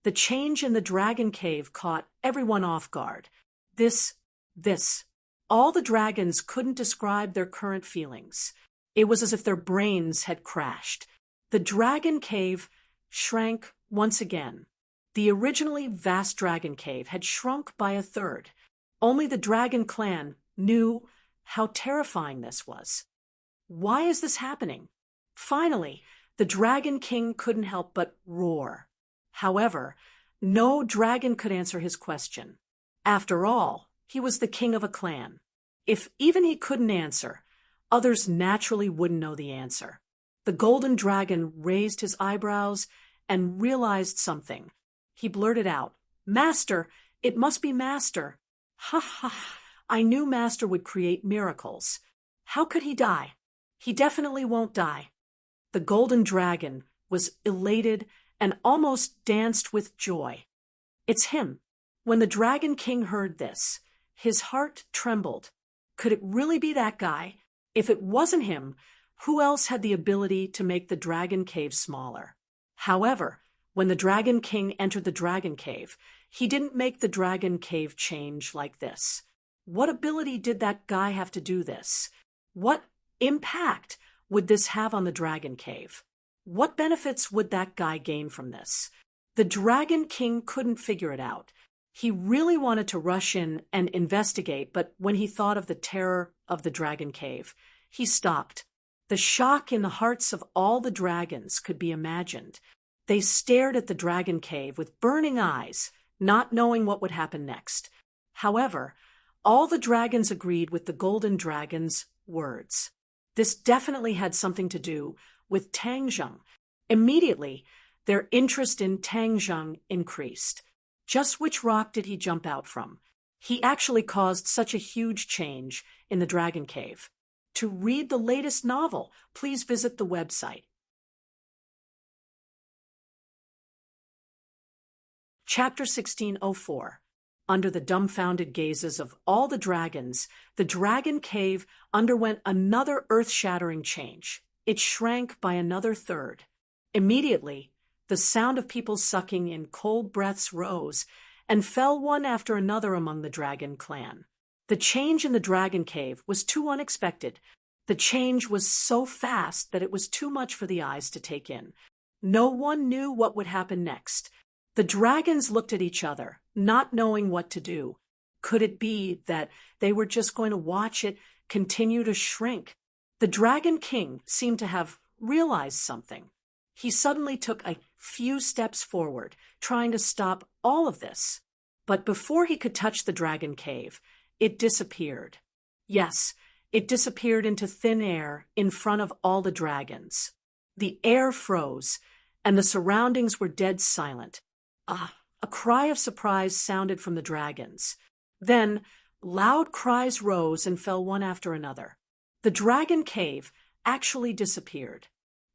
The change in the dragon cave caught everyone off guard. This. All the dragons couldn't describe their current feelings. It was as if their brains had crashed. The dragon cave shrank once again. The originally vast dragon cave had shrunk by a third. Only the dragon clan knew how terrifying this was. Why is this happening? Finally, the Dragon King couldn't help but roar. However, no dragon could answer his question. After all, he was the king of a clan. If even he couldn't answer, others naturally wouldn't know the answer. The golden dragon raised his eyebrows and realized something. He blurted out, "Master, it must be Master." "Ha ha, I knew Master would create miracles. How could he die? He definitely won't die." The golden dragon was elated and almost danced with joy. "It's him." When the Dragon King heard this, his heart trembled. Could it really be that guy? If it wasn't him, Who else had the ability to make the dragon cave smaller? However, when the Dragon King entered the dragon cave, he didn't make the dragon cave change like this. What ability did that guy have to do this? What impact would this have on the dragon cave? What benefits would that guy gain from this? The Dragon King couldn't figure it out. He really wanted to rush in and investigate, but when he thought of the terror of the dragon cave, he stopped. The shock in the hearts of all the dragons could be imagined. They stared at the dragon cave with burning eyes, not knowing what would happen next. However, all the dragons agreed with the golden dragon's words. This definitely had something to do with Tang Zheng. Immediately, their interest in Tang Zheng increased. Just which rock did he jump out from? He actually caused such a huge change in the dragon cave. To read the latest novel, please visit the website. Chapter 1604. Under the dumbfounded gazes of all the dragons, the dragon cave underwent another earth-shattering change. It shrank by another third. Immediately, the sound of people sucking in cold breaths rose and fell one after another among the dragon clan. The change in the dragon cave was too unexpected. The change was so fast that it was too much for the eyes to take in. No one knew what would happen next. The dragons looked at each other, not knowing what to do. Could it be that they were just going to watch it continue to shrink? The Dragon King seemed to have realized something. He suddenly took a few steps forward, trying to stop all of this. But before he could touch the dragon cave, it disappeared. Yes, it disappeared into thin air in front of all the dragons. The air froze, and the surroundings were dead silent. A cry of surprise sounded from the dragons. Then, loud cries rose and fell one after another. The dragon cave actually disappeared.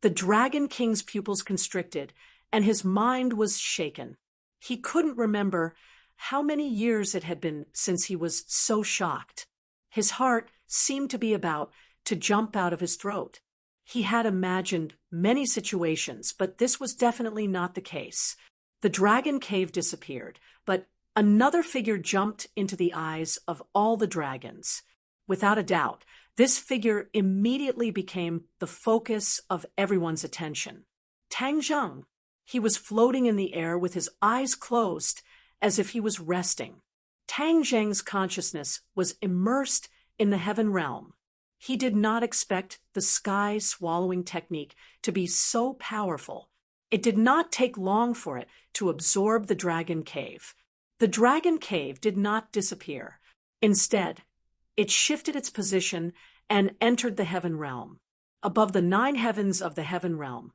The Dragon King's pupils constricted, and his mind was shaken. He couldn't remember how many years it had been since he was so shocked. His heart seemed to be about to jump out of his throat. He had imagined many situations, but this was definitely not the case. The dragon cave disappeared, but another figure jumped into the eyes of all the dragons. Without a doubt, this figure immediately became the focus of everyone's attention. Tang Zheng. He was floating in the air with his eyes closed, as if he was resting. Tang Zheng's consciousness was immersed in the heaven realm. He did not expect the sky swallowing technique to be so powerful. It did not take long for it to absorb the dragon cave. The dragon cave did not disappear. Instead, it shifted its position and entered the heaven realm. Above the 9 heavens of the heaven realm,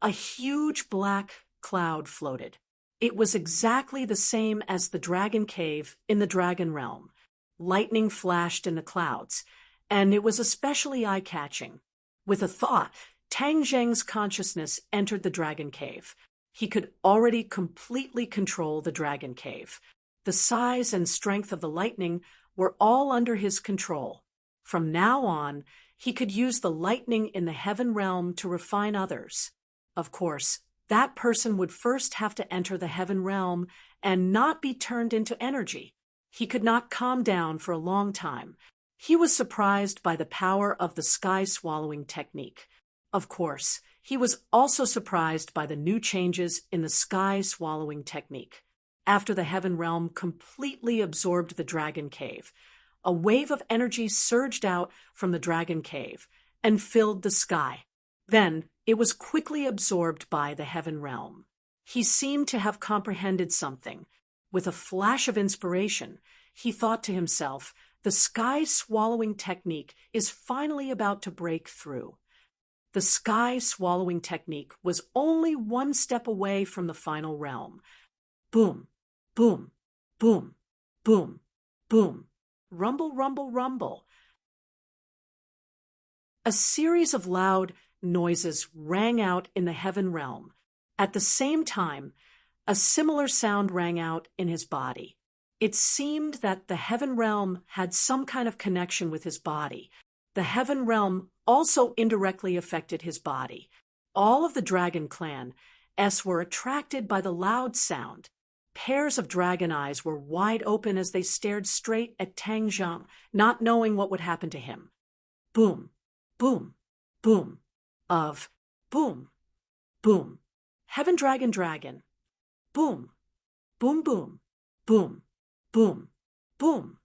a huge black cloud floated. It was exactly the same as the dragon cave in the dragon realm. Lightning flashed in the clouds, and it was especially eye-catching. With a thought, Tang Zheng's consciousness entered the dragon cave. He could already completely control the dragon cave. The size and strength of the lightning were all under his control. From now on, he could use the lightning in the heaven realm to refine others. Of course, that person would first have to enter the heaven realm and not be turned into energy. He could not calm down for a long time. He was surprised by the power of the sky-swallowing technique. Of course, he was also surprised by the new changes in the sky-swallowing technique. After the heaven realm completely absorbed the dragon cave, a wave of energy surged out from the dragon cave and filled the sky. Then it was quickly absorbed by the heaven realm. He seemed to have comprehended something. With a flash of inspiration, he thought to himself, the sky-swallowing technique is finally about to break through. The sky-swallowing technique was only one step away from the final realm. Boom, boom, boom, boom, boom. Rumble, rumble, rumble. A series of loud noises rang out in the heaven realm. At the same time, a similar sound rang out in his body. It seemed that the heaven realm had some kind of connection with his body. The heaven realm also indirectly affected his body. All of the dragon clan were attracted by the loud sound. Pairs of dragon eyes were wide open as they stared straight at Tang Zheng, not knowing what would happen to him. Boom, boom, boom, of boom, boom. Heaven dragon dragon. Boom, boom, boom, boom, boom, boom,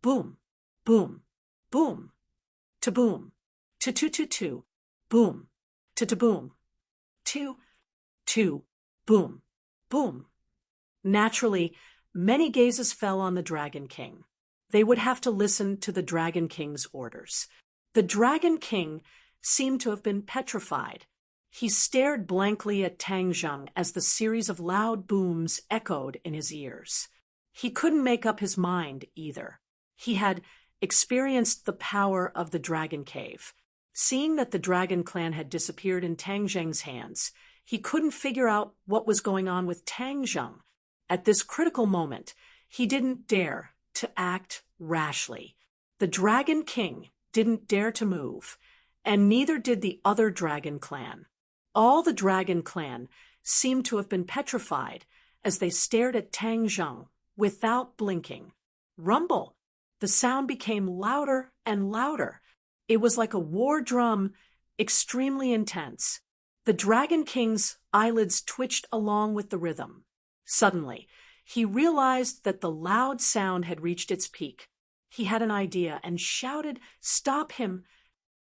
boom, boom, boom. To boom, to boom, to boom, to boom, boom. Naturally, many gazes fell on the Dragon King. They would have to listen to the Dragon King's orders. The Dragon King seemed to have been petrified. He stared blankly at Tang Zheng as the series of loud booms echoed in his ears. He couldn't make up his mind either. He had experienced the power of the Dragon Cave. Seeing that the Dragon Clan had disappeared in Tang Zheng's hands, he couldn't figure out what was going on with Tang Zheng. At this critical moment, he didn't dare to act rashly. The Dragon King didn't dare to move, and neither did the other Dragon Clan. All the Dragon Clan seemed to have been petrified as they stared at Tang Zheng without blinking. Rumble! The sound became louder and louder. It was like a war drum, extremely intense. The Dragon King's eyelids twitched along with the rhythm. Suddenly, he realized that the loud sound had reached its peak. He had an idea and shouted, "Stop him!"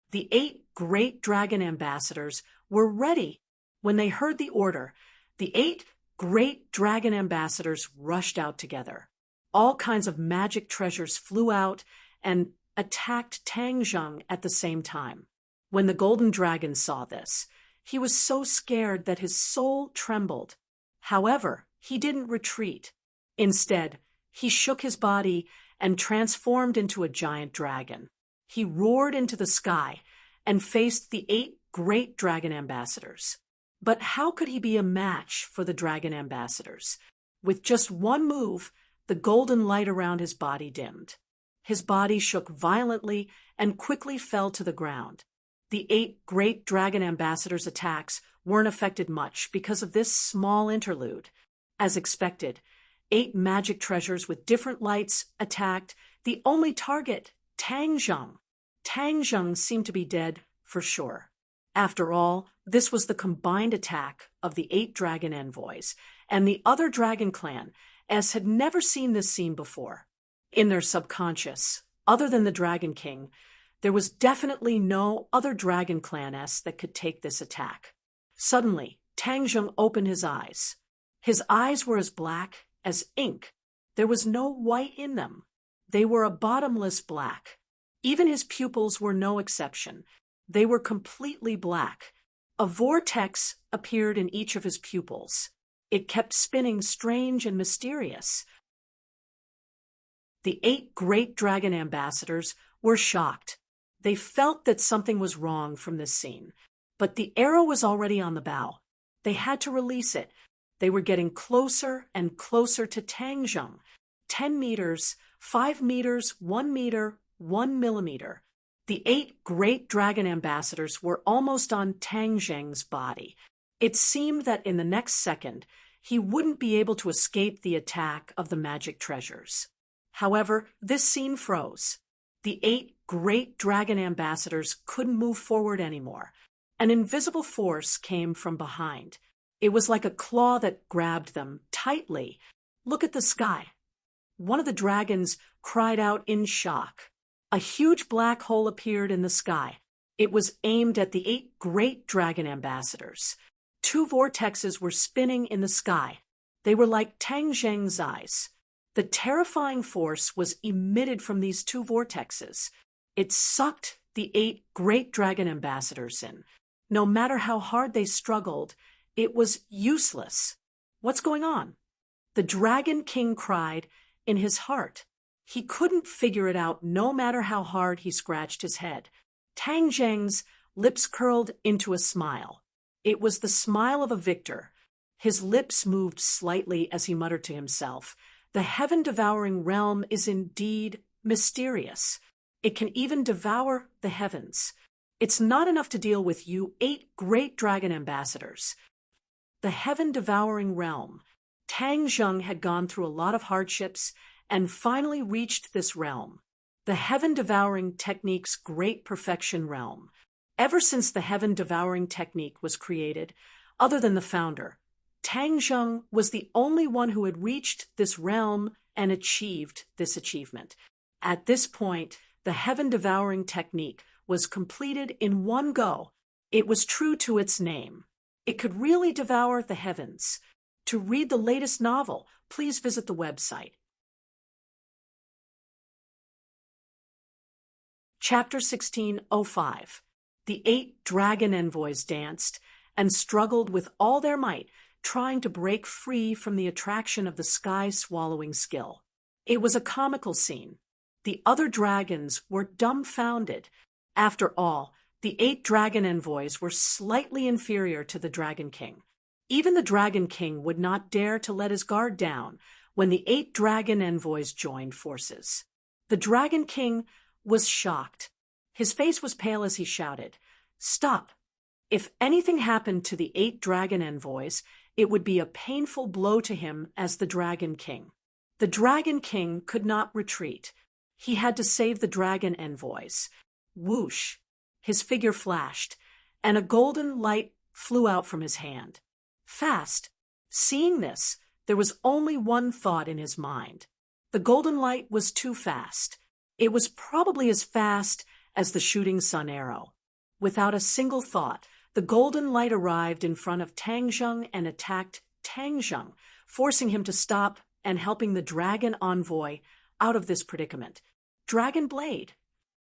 The 8 great dragon ambassadors were ready. When they heard the order, the 8 great dragon ambassadors rushed out together. All kinds of magic treasures flew out and attacked Tang Zheng at the same time. When the golden dragon saw this, he was so scared that his soul trembled. However, he didn't retreat. Instead, he shook his body and transformed into a giant dragon. He roared into the sky and faced the 8 great dragon ambassadors. But how could he be a match for the dragon ambassadors? With just one move, the golden light around his body dimmed. His body shook violently and quickly fell to the ground. The 8 great dragon ambassadors' attacks weren't affected much because of this small interlude. As expected, 8 magic treasures with different lights attacked the only target, Tang Zheng. Tang Zheng seemed to be dead for sure. After all, this was the combined attack of the 8 dragon envoys, and the other dragon clan had never seen this scene before. In their subconscious, other than the Dragon King, there was definitely no other dragon clan that could take this attack. Suddenly, Tang Zheng opened his eyes. His eyes were as black as ink. There was no white in them. They were a bottomless black. Even his pupils were no exception. They were completely black. A vortex appeared in each of his pupils. It kept spinning strange and mysterious. The 8 great dragon ambassadors were shocked. They felt that something was wrong from this scene. But the arrow was already on the bow. They had to release it. They were getting closer and closer to Tang Zheng. 10 meters, 5 meters, 1 meter, 1 millimeter. The 8 great dragon ambassadors were almost on Tang Zheng's body. It seemed that in the next second, he wouldn't be able to escape the attack of the magic treasures. However, this scene froze. The 8 great dragon ambassadors couldn't move forward anymore. An invisible force came from behind. It was like a claw that grabbed them tightly. "Look at the sky." One of the dragons cried out in shock. A huge black hole appeared in the sky. It was aimed at the 8 great dragon ambassadors. 2 vortexes were spinning in the sky. They were like Tang Zheng's eyes. The terrifying force was emitted from these 2 vortexes. It sucked the 8 great dragon ambassadors in. No matter how hard they struggled, it was useless. What's going on? The Dragon King cried in his heart. He couldn't figure it out no matter how hard he scratched his head. Tang Zheng's lips curled into a smile. It was the smile of a victor. His lips moved slightly as he muttered to himself, "The heaven-devouring realm is indeed mysterious." It can even devour the heavens. It's not enough to deal with you 8 great dragon ambassadors. The heaven-devouring realm. Tang Zheng had gone through a lot of hardships and finally reached this realm. The heaven-devouring technique's great perfection realm. Ever since the heaven-devouring technique was created, other than the founder, Tang Zheng was the only one who had reached this realm and achieved this achievement. At this point, the heaven-devouring technique was completed in one go. It was true to its name. It could really devour the heavens. To read the latest novel, please visit the website. Chapter 1605. The 8 dragon envoys danced and struggled with all their might, trying to break free from the attraction of the sky-swallowing skill. It was a comical scene. The other dragons were dumbfounded. After all, the 8 dragon envoys were slightly inferior to the Dragon King. Even the Dragon King would not dare to let his guard down when the 8 dragon envoys joined forces. The Dragon King was shocked. His face was pale as he shouted, "Stop! If anything happened to the 8 dragon envoys, it would be a painful blow to him as the Dragon King." The Dragon King could not retreat. He had to save the dragon envoys. Whoosh! His figure flashed, and a golden light flew out from his hand. Fast. Seeing this, there was only one thought in his mind. The golden light was too fast. It was probably as fast as the shooting sun arrow. Without a single thought, the golden light arrived in front of Tang Zheng and attacked Tang Zheng, forcing him to stop and helping the dragon envoy out of this predicament. Dragon Blade!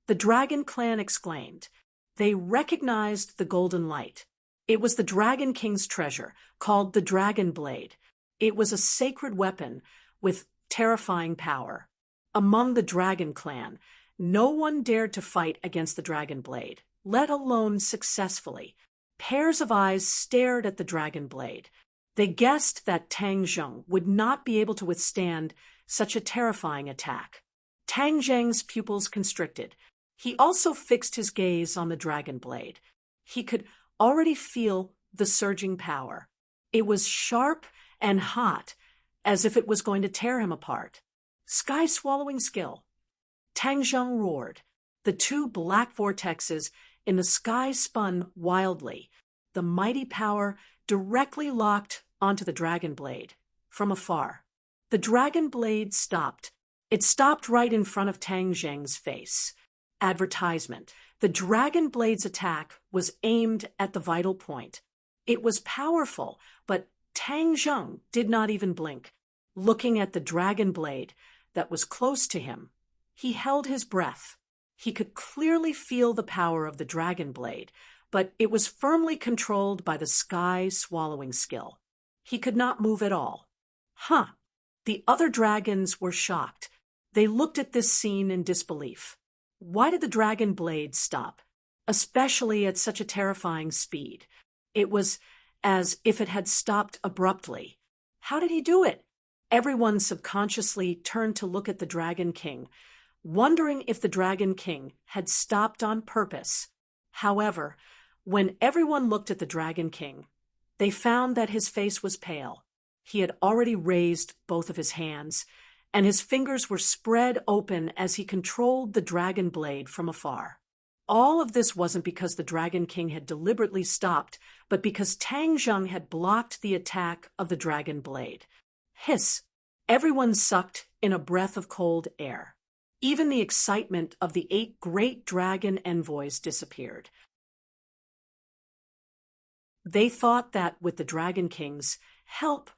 The Dragon Clan exclaimed. They recognized the golden light. It was the Dragon King's treasure, called the Dragon Blade. It was a sacred weapon with terrifying power. Among the Dragon Clan, no one dared to fight against the Dragon Blade, let alone successfully. Pairs of eyes stared at the Dragon Blade. They guessed that Tang Zheng would not be able to withstand such a terrifying attack. Tang Zheng's pupils constricted. He also fixed his gaze on the Dragon Blade. He could already feel the surging power. It was sharp and hot, as if it was going to tear him apart. Sky-swallowing skill. Tang Zheng roared. The 2 black vortexes in the sky spun wildly. The mighty power directly locked onto the Dragon Blade from afar. The Dragon Blade stopped. It stopped right in front of Tang Zheng's face. Advertisement. The Dragon Blade's attack was aimed at the vital point. It was powerful, but Tang Zheng did not even blink. Looking at the Dragon Blade that was close to him, he held his breath. He could clearly feel the power of the Dragon Blade, but it was firmly controlled by the sky-swallowing skill. He could not move at all. The other dragons were shocked. They looked at this scene in disbelief. Why did the Dragon Blade stop, especially at such a terrifying speed? It was as if it had stopped abruptly. How did he do it? Everyone subconsciously turned to look at the Dragon King, wondering if the Dragon King had stopped on purpose. However, when everyone looked at the Dragon King, they found that his face was pale. He had already raised both of his hands, and his fingers were spread open as he controlled the Dragon Blade from afar. All of this wasn't because the Dragon King had deliberately stopped, but because Tang Zheng had blocked the attack of the Dragon Blade. Hiss! Everyone sucked in a breath of cold air. Even the excitement of the 8 great dragon envoys disappeared. They thought that with the Dragon King's help,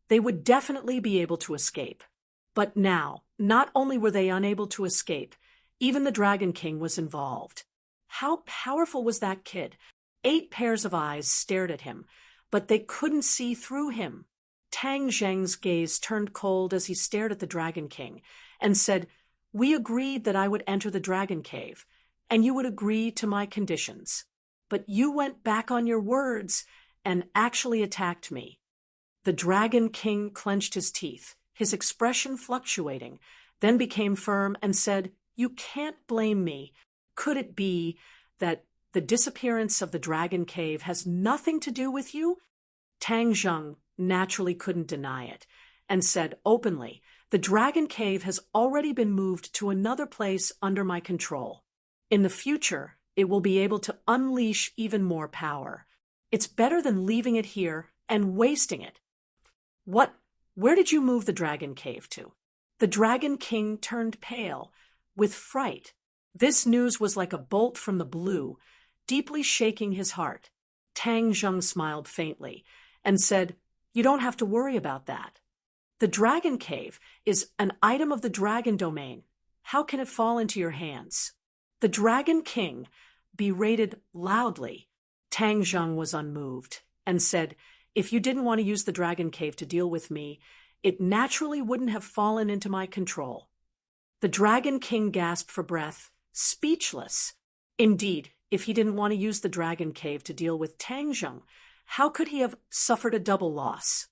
they would definitely be able to escape. But now, not only were they unable to escape, even the Dragon King was involved. How powerful was that kid? 8 pairs of eyes stared at him, but they couldn't see through him. Tang Zheng's gaze turned cold as he stared at the Dragon King and said, "We agreed that I would enter the Dragon Cave, and you would agree to my conditions. But you went back on your words and actually attacked me." The Dragon King clenched his teeth, his expression fluctuating, then became firm and said, You can't blame me. Could it be that the disappearance of the dragon cave has nothing to do with you? Tang Zheng naturally couldn't deny it, and said openly, "The dragon cave has already been moved to another place under my control. In the future, it will be able to unleash even more power. It's better than leaving it here and wasting it." "What? Where did you move the dragon cave to?" The Dragon King turned pale, with fright. This news was like a bolt from the blue, deeply shaking his heart. Tang Zheng smiled faintly and said, "You don't have to worry about that. The dragon cave is an item of the dragon domain. How can it fall into your hands?" The Dragon King berated loudly. Tang Zheng was unmoved and said, "If you didn't want to use the dragon cave to deal with me, it naturally wouldn't have fallen into my control." The Dragon King gasped for breath, speechless. Indeed, if he didn't want to use the dragon cave to deal with Tang Zheng, how could he have suffered a double loss?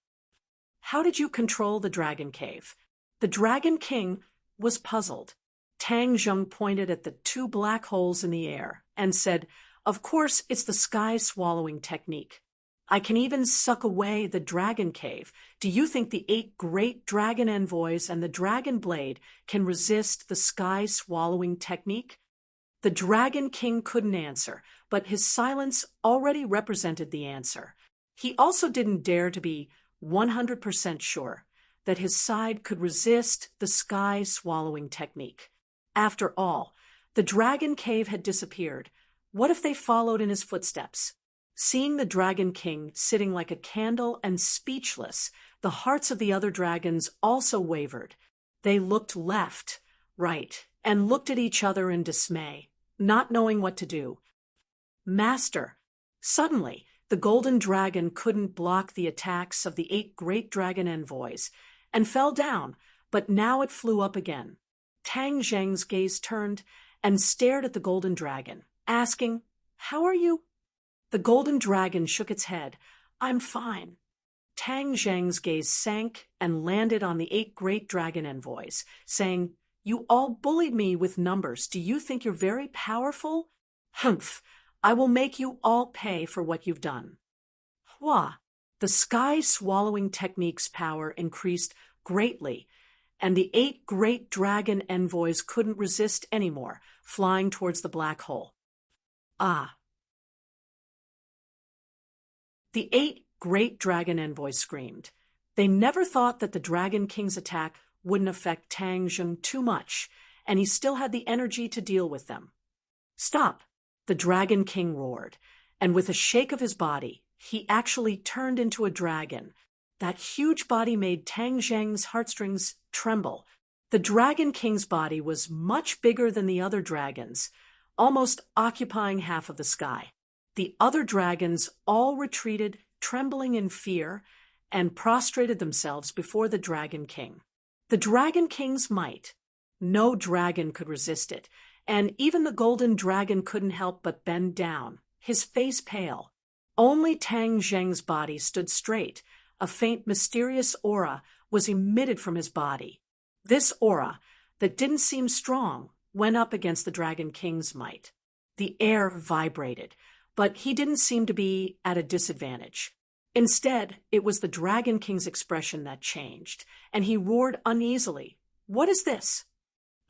"How did you control the dragon cave?" The Dragon King was puzzled. Tang Zheng pointed at the two black holes in the air and said, "Of course, it's the sky-swallowing technique. I can even suck away the dragon cave. Do you think the 8 great dragon envoys and the dragon blade can resist the sky-swallowing technique?" The Dragon King couldn't answer, but his silence already represented the answer. He also didn't dare to be 100% sure that his side could resist the sky-swallowing technique. After all, the dragon cave had disappeared. What if they followed in his footsteps? Seeing the Dragon King sitting like a candle and speechless, the hearts of the other dragons also wavered. They looked left, right, and looked at each other in dismay, not knowing what to do. "Master!" Suddenly, the golden dragon couldn't block the attacks of the 8 great dragon envoys, and fell down, but now it flew up again. Tang Zheng's gaze turned and stared at the golden dragon, asking, "How are you?" The golden dragon shook its head. "I'm fine." Tang Zheng's gaze sank and landed on the 8 great dragon envoys, saying, "You all bullied me with numbers. Do you think you're very powerful? Humph! I will make you all pay for what you've done." Hua! The sky-swallowing technique's power increased greatly, and the 8 great dragon envoys couldn't resist anymore, flying towards the black hole. "Ah!" The 8 great dragon envoys screamed. They never thought that the Dragon King's attack wouldn't affect Tang Zheng too much, and he still had the energy to deal with them. "Stop!" the Dragon King roared, and with a shake of his body, he actually turned into a dragon. That huge body made Tang Zheng's heartstrings tremble. The Dragon King's body was much bigger than the other dragons, almost occupying half of the sky. The other dragons all retreated, trembling in fear, and prostrated themselves before the Dragon King. The Dragon King's might. No dragon could resist it, and even the golden dragon couldn't help but bend down, his face pale. Only Tang Zheng's body stood straight. A faint, mysterious aura was emitted from his body. This aura, that didn't seem strong, went up against the Dragon King's might. The air vibrated, but he didn't seem to be at a disadvantage. Instead, it was the Dragon King's expression that changed, and he roared uneasily, "What is this?"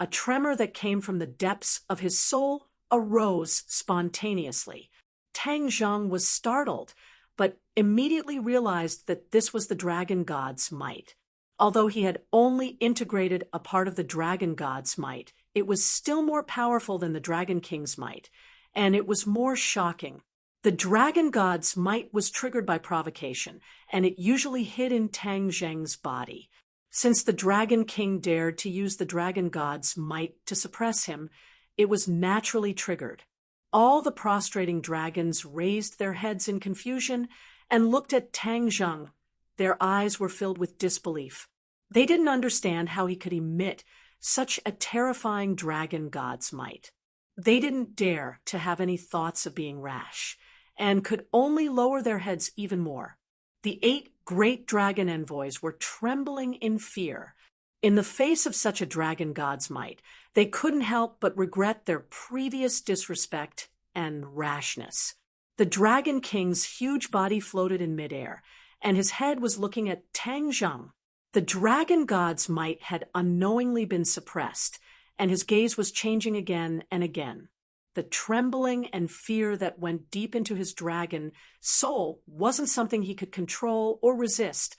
A tremor that came from the depths of his soul arose spontaneously. Tang Zheng was startled, but immediately realized that this was the dragon god's might. Although he had only integrated a part of the dragon god's might, it was still more powerful than the Dragon King's might, and it was more shocking. The dragon god's might was triggered by provocation, and it usually hid in Tang Zheng's body. Since the Dragon King dared to use the dragon god's might to suppress him, it was naturally triggered. All the prostrating dragons raised their heads in confusion and looked at Tang Zheng. Their eyes were filled with disbelief. They didn't understand how he could emit such a terrifying dragon god's might. They didn't dare to have any thoughts of being rash, and could only lower their heads even more. The 8 great dragon envoys were trembling in fear. In the face of such a dragon god's might, they couldn't help but regret their previous disrespect and rashness. The Dragon King's huge body floated in midair, and his head was looking at Tang Zheng. The dragon god's might had unknowingly been suppressed, and his gaze was changing again and again. The trembling and fear that went deep into his dragon soul wasn't something he could control or resist.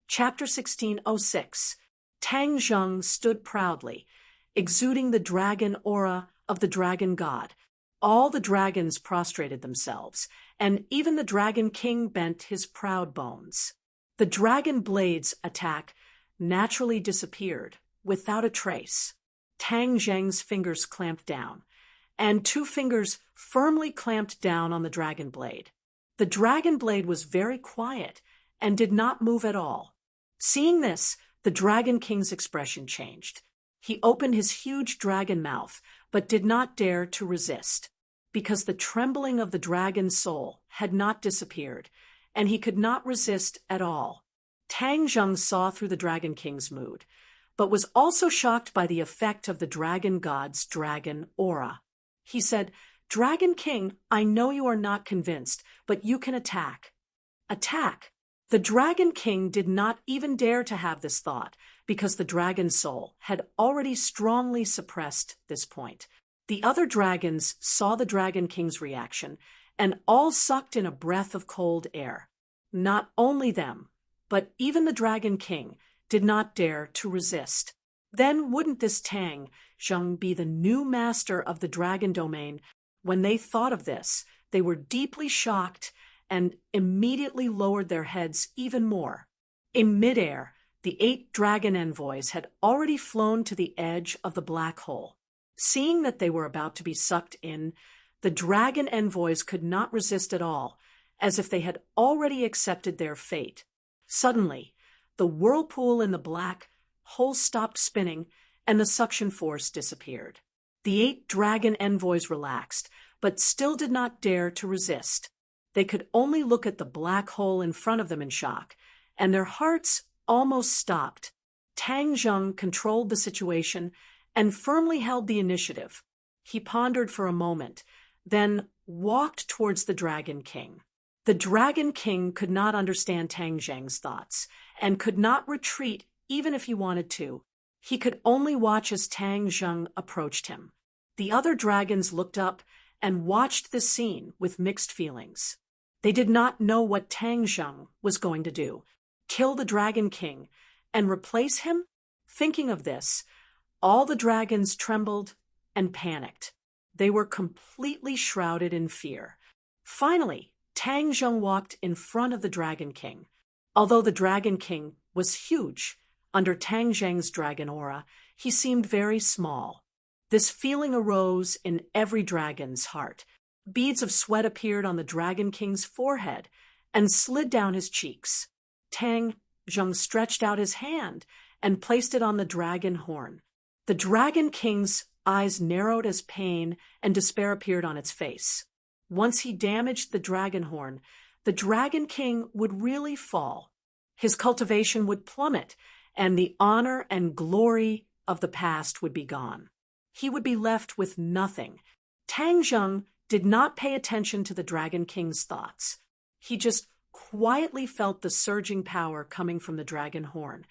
Chapter 1606. Tang Zheng stood proudly, exuding the dragon aura of the dragon god. All the dragons prostrated themselves, and even the Dragon King bent his proud bones. The dragon blade's attack naturally disappeared, without a trace. Tang Zheng's fingers clamped down, and 2 fingers firmly clamped down on the dragon blade. The dragon blade was very quiet and did not move at all. Seeing this, the Dragon King's expression changed. He opened his huge dragon mouth, but did not dare to resist, because the trembling of the dragon's soul had not disappeared, and he could not resist at all. Tang Zheng saw through the Dragon King's mood, but was also shocked by the effect of the dragon god's dragon aura. He said, "Dragon King, I know you are not convinced, but you can attack." Attack? The Dragon King did not even dare to have this thought, because the dragon's soul had already strongly suppressed this point. The other dragons saw the Dragon King's reaction, and all sucked in a breath of cold air. Not only them, but even the Dragon King did not dare to resist. Then wouldn't this Tang Zheng be the new master of the dragon domain? When they thought of this, they were deeply shocked and immediately lowered their heads even more. In midair, the 8 dragon envoys had already flown to the edge of the black hole. Seeing that they were about to be sucked in, the dragon envoys could not resist at all, as if they had already accepted their fate. Suddenly, the whirlpool in the black hole stopped spinning, and the suction force disappeared. The 8 dragon envoys relaxed, but still did not dare to resist. They could only look at the black hole in front of them in shock, and their hearts almost stopped. Tang Zheng controlled the situation and firmly held the initiative. He pondered for a moment, then walked towards the Dragon King. The Dragon King could not understand Tang Zheng's thoughts, and could not retreat even if he wanted to. He could only watch as Tang Zheng approached him. The other dragons looked up and watched this scene with mixed feelings. They did not know what Tang Zheng was going to do. Kill the Dragon King and replace him? Thinking of this, all the dragons trembled and panicked. They were completely shrouded in fear. Finally, Tang Zheng walked in front of the Dragon King. Although the Dragon King was huge, under Tang Zheng's dragon aura, he seemed very small. This feeling arose in every dragon's heart. Beads of sweat appeared on the Dragon King's forehead and slid down his cheeks. Tang Zheng stretched out his hand and placed it on the dragon horn. The Dragon King's eyes narrowed as pain and despair appeared on its face. Once he damaged the dragon horn, the Dragon King would really fall. His cultivation would plummet, and the honor and glory of the past would be gone. He would be left with nothing. Tang Zheng did not pay attention to the Dragon King's thoughts. He just quietly felt the surging power coming from the dragon horn.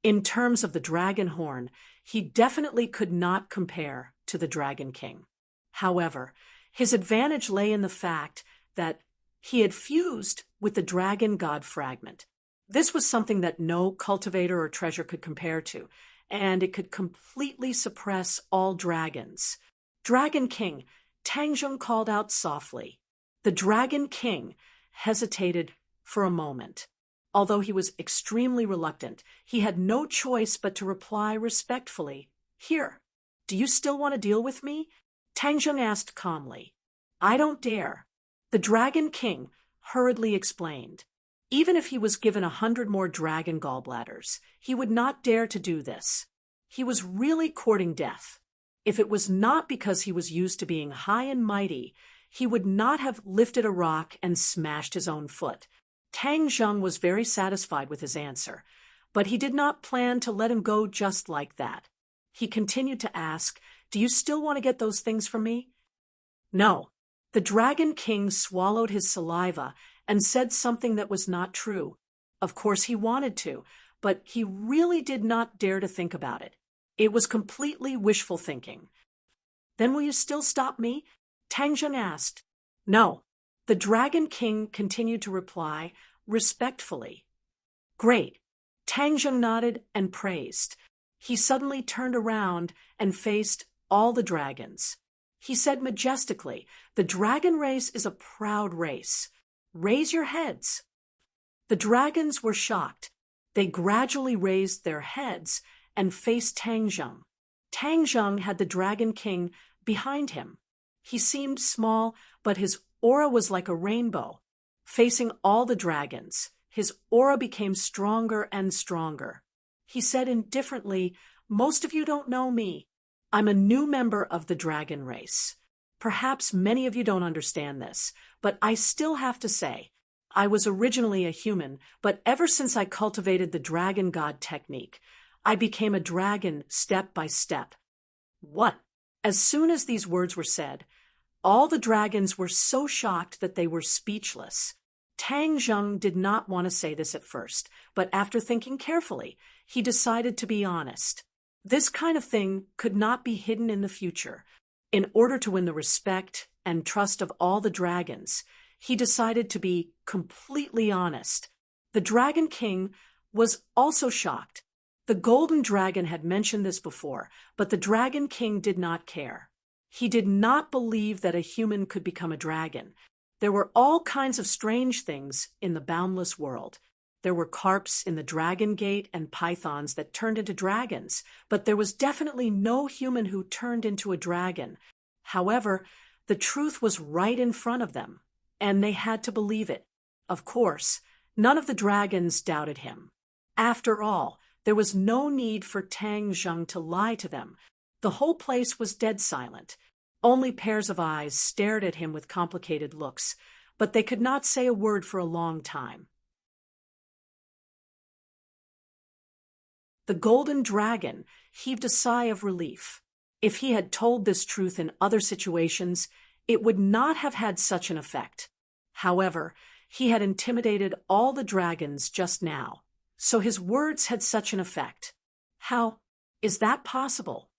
In terms of the dragon horn, he definitely could not compare to the Dragon King. However, his advantage lay in the fact that he had fused with the dragon god fragment. This was something that no cultivator or treasure could compare to, and it could completely suppress all dragons. "Dragon King," Tang Zheng called out softly. The Dragon King hesitated for a moment. Although he was extremely reluctant, he had no choice but to reply respectfully, "Here, do you still want to deal with me?" Tang Zheng asked calmly. "I don't dare." The Dragon King hurriedly explained. Even if he was given 100 more dragon gallbladders, he would not dare to do this. He was really courting death. If it was not because he was used to being high and mighty, he would not have lifted a rock and smashed his own foot. Tang Zheng was very satisfied with his answer, but he did not plan to let him go just like that. He continued to ask, "Do you still want to get those things from me?" No. The Dragon King swallowed his saliva and said something that was not true. Of course he wanted to, but he really did not dare to think about it. It was completely wishful thinking. "Then will you still stop me?" Tang Zheng asked. No. The Dragon King continued to reply respectfully. "Great." Tang Zheng nodded and praised. He suddenly turned around and faced all the dragons. He said majestically, "The dragon race is a proud race. Raise your heads." The dragons were shocked. They gradually raised their heads and faced Tang Zheng. Tang Zheng had the Dragon King behind him. He seemed small, but his aura was like a rainbow. Facing all the dragons, his aura became stronger and stronger. He said indifferently, "Most of you don't know me. I'm a new member of the dragon race. Perhaps many of you don't understand this, but I still have to say, I was originally a human, but ever since I cultivated the dragon god technique, I became a dragon step by step." What? As soon as these words were said, all the dragons were so shocked that they were speechless. Tang Zheng did not want to say this at first, but after thinking carefully, he decided to be honest. This kind of thing could not be hidden in the future. In order to win the respect and trust of all the dragons, he decided to be completely honest. The Dragon King was also shocked. The Golden Dragon had mentioned this before, but the Dragon King did not care. He did not believe that a human could become a dragon. There were all kinds of strange things in the boundless world. There were carps in the Dragon Gate and pythons that turned into dragons, but there was definitely no human who turned into a dragon. However, the truth was right in front of them, and they had to believe it. Of course, none of the dragons doubted him. After all, there was no need for Tang Zheng to lie to them. The whole place was dead silent. Only pairs of eyes stared at him with complicated looks, but they could not say a word for a long time. The Golden Dragon heaved a sigh of relief. If he had told this truth in other situations, it would not have had such an effect. However, he had intimidated all the dragons just now, so his words had such an effect. How is that possible?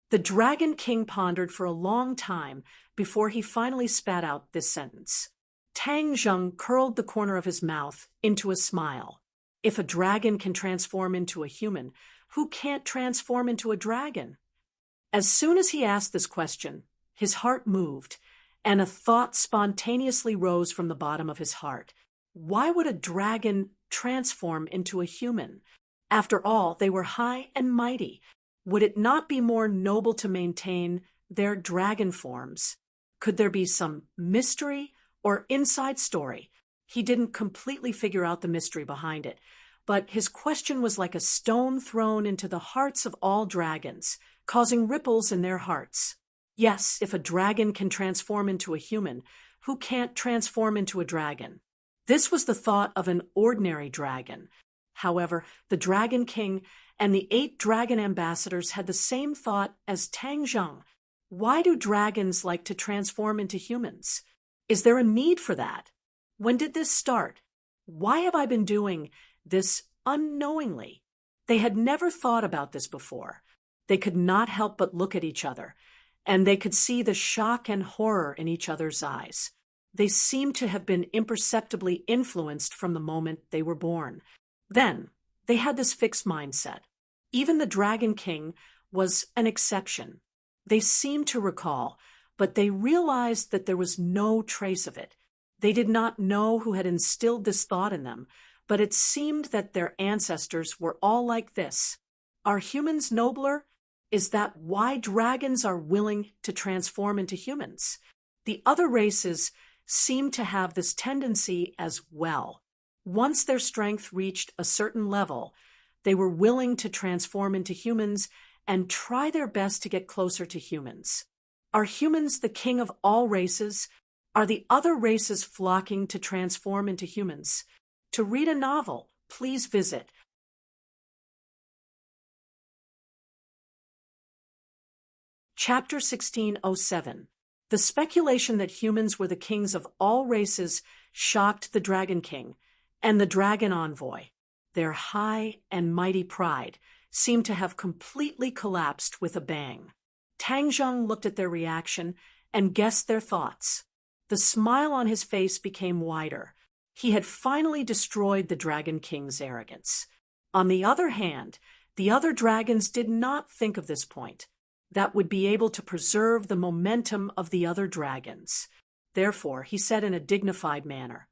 The Dragon King pondered for a long time before he finally spat out this sentence. Tang Zheng curled the corner of his mouth into a smile. If a dragon can transform into a human, who can't transform into a dragon? As soon as he asked this question, his heart moved, and a thought spontaneously rose from the bottom of his heart. Why would a dragon transform into a human? After all, they were high and mighty. Would it not be more noble to maintain their dragon forms? Could there be some mystery or inside story? He didn't completely figure out the mystery behind it, but his question was like a stone thrown into the hearts of all dragons, causing ripples in their hearts. Yes, if a dragon can transform into a human, who can't transform into a dragon? This was the thought of an ordinary dragon. However, the Dragon King and the 8 dragon ambassadors had the same thought as Tang Zheng. Why do dragons like to transform into humans? Is there a need for that? When did this start? Why have I been doing this unknowingly? They had never thought about this before. They could not help but look at each other, and they could see the shock and horror in each other's eyes. They seemed to have been imperceptibly influenced from the moment they were born. Then, they had this fixed mindset. Even the Dragon King was an exception. They seemed to recall, but they realized that there was no trace of it. They did not know who had instilled this thought in them, but it seemed that their ancestors were all like this. Are humans nobler? Is that why dragons are willing to transform into humans? The other races seem to have this tendency as well. Once their strength reached a certain level, they were willing to transform into humans and try their best to get closer to humans. Are humans the king of all races? Are the other races flocking to transform into humans? To read a novel, please visit Chapter 1607. The speculation that humans were the kings of all races shocked the Dragon King and the Dragon Envoy. Their high and mighty pride seemed to have completely collapsed with a bang. Tang Zheng looked at their reaction and guessed their thoughts. The smile on his face became wider. He had finally destroyed the Dragon King's arrogance. On the other hand, the other dragons did not think of this point. That would be able to preserve the momentum of the other dragons. Therefore, he said in a dignified manner,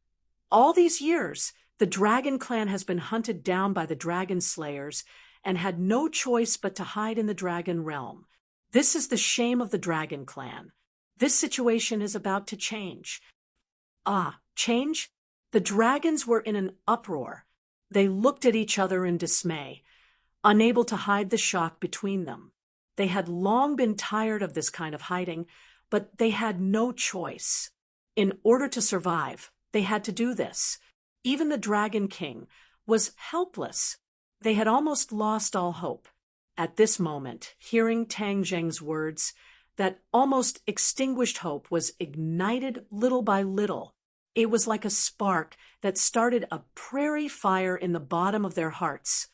"All these years, the Dragon Clan has been hunted down by the Dragon Slayers and had no choice but to hide in the Dragon Realm. This is the shame of the Dragon Clan. This situation is about to change." Ah, change? The dragons were in an uproar. They looked at each other in dismay, unable to hide the shock between them. They had long been tired of this kind of hiding, but they had no choice. In order to survive, they had to do this. Even the Dragon King was helpless. They had almost lost all hope. At this moment, hearing Tang Zheng's words, that almost extinguished hope was ignited little by little. It was like a spark that started a prairie fire in the bottom of their hearts.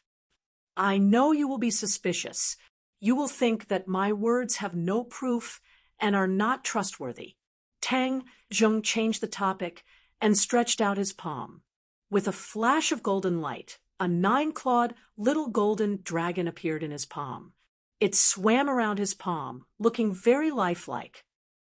"I know you will be suspicious. You will think that my words have no proof and are not trustworthy." Tang Zheng changed the topic and stretched out his palm. With a flash of golden light, a 9-clawed little golden dragon appeared in his palm. It swam around his palm, looking very lifelike.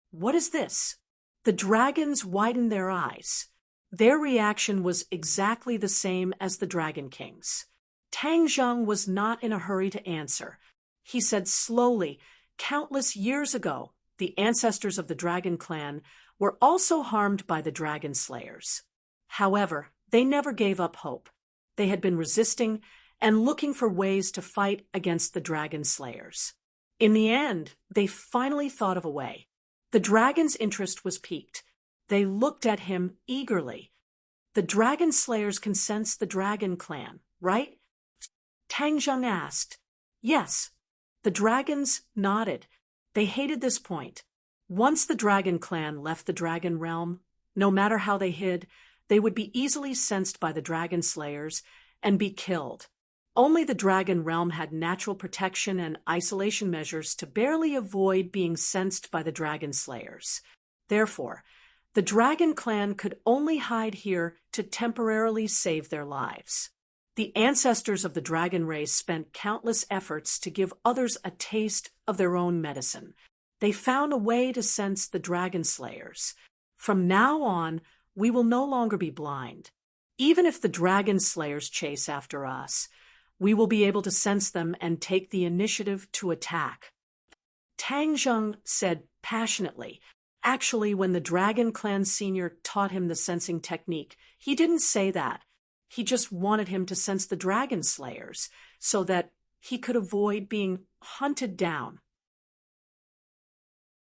"What is this?" The dragons widened their eyes. Their reaction was exactly the same as the Dragon King's. Tang Zheng was not in a hurry to answer. He said slowly, "Countless years ago, the ancestors of the Dragon Clan were also harmed by the Dragon Slayers. However, they never gave up hope. They had been resisting and looking for ways to fight against the Dragon Slayers. In the end, they finally thought of a way. The dragon's interest was piqued. They looked at him eagerly. The Dragon Slayers can sense the Dragon Clan, right?" Tang Zheng asked. "Yes." The dragons nodded. They hated this point. Once the Dragon Clan left the Dragon Realm, no matter how they hid, they would be easily sensed by the Dragon Slayers and be killed. Only the Dragon Realm had natural protection and isolation measures to barely avoid being sensed by the Dragon Slayers. Therefore, the Dragon Clan could only hide here to temporarily save their lives. The ancestors of the dragon race spent countless efforts to give others a taste of their own medicine. They found a way to sense the Dragon Slayers. From now on, we will no longer be blind. Even if the Dragon Slayers chase after us, we will be able to sense them and take the initiative to attack." Tang Zheng said passionately. Actually, when the Dragon Clan senior taught him the sensing technique, he didn't say that. He just wanted him to sense the Dragon Slayers so that he could avoid being hunted down.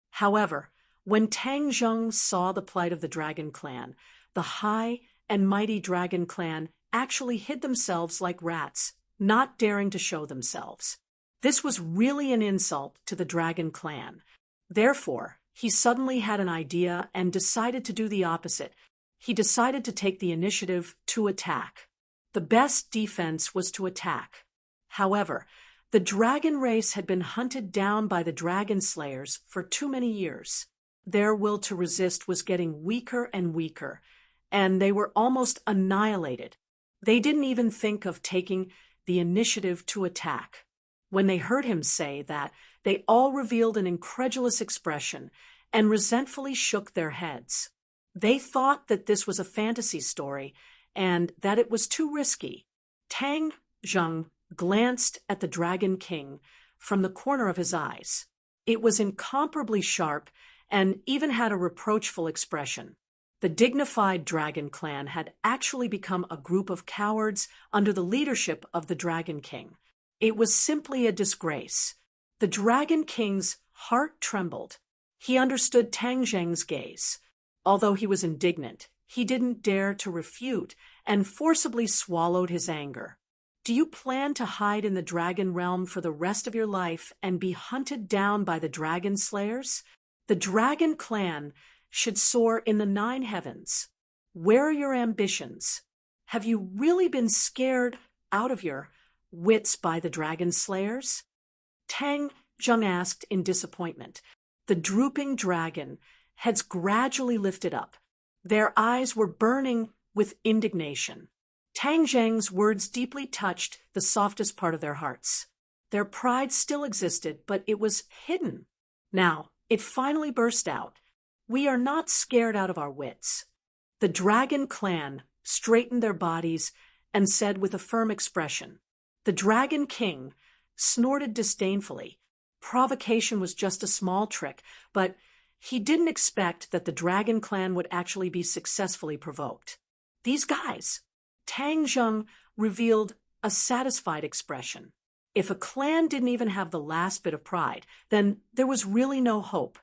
However, when Tang Zheng saw the plight of the Dragon Clan, the high and mighty Dragon Clan actually hid themselves like rats, not daring to show themselves. This was really an insult to the Dragon Clan. Therefore, he suddenly had an idea and decided to do the opposite. He decided to take the initiative to attack. The best defense was to attack. However, the dragon race had been hunted down by the Dragon Slayers for too many years. Their will to resist was getting weaker and weaker, and they were almost annihilated. They didn't even think of taking the initiative to attack. When they heard him say that, they all revealed an incredulous expression and resentfully shook their heads. They thought that this was a fantasy story and that it was too risky. Tang Zheng glanced at the Dragon King from the corner of his eyes. It was incomparably sharp and even had a reproachful expression. The dignified Dragon Clan had actually become a group of cowards under the leadership of the Dragon King. It was simply a disgrace. The Dragon King's heart trembled. He understood Tang Zheng's gaze. Although he was indignant, he didn't dare to refute and forcibly swallowed his anger. Do you plan to hide in the dragon realm for the rest of your life and be hunted down by the dragon slayers? The dragon clan should soar in the 9 heavens. Where are your ambitions? Have you really been scared out of your wits by the dragon slayers? Tang Zheng asked in disappointment. The drooping dragon heads gradually lifted up. Their eyes were burning with indignation. Tang Zheng's words deeply touched the softest part of their hearts. Their pride still existed, but it was hidden. Now, it finally burst out. We are not scared out of our wits. The dragon clan straightened their bodies and said with a firm expression. The dragon king snorted disdainfully. Provocation was just a small trick, but he didn't expect that the dragon clan would actually be successfully provoked. These guys. Tang Zheng revealed a satisfied expression. If a clan didn't even have the last bit of pride, then there was really no hope.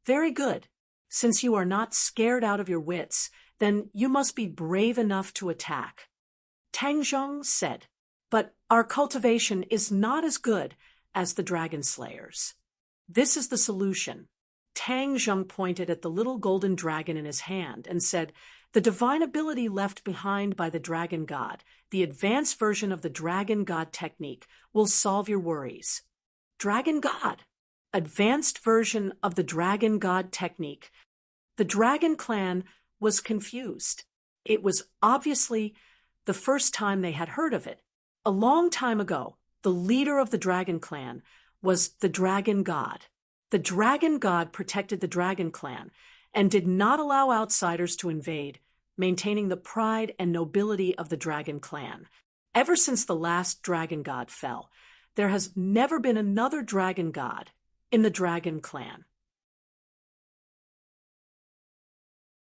Very good. Since you are not scared out of your wits, then you must be brave enough to attack. Tang Zheng said, but our cultivation is not as good as the dragon slayers. This is the solution. Tang Zheng pointed at the little golden dragon in his hand and said, the divine ability left behind by the dragon god, the advanced version of the dragon god technique, will solve your worries. Dragon god. Advanced version of the dragon god technique. The dragon clan was confused. It was obviously the first time they had heard of it. A long time ago, the leader of the dragon clan was the dragon god. The dragon god protected the dragon clan and did not allow outsiders to invade, maintaining the pride and nobility of the dragon clan. Ever since the last dragon god fell, there has never been another dragon god in the dragon clan.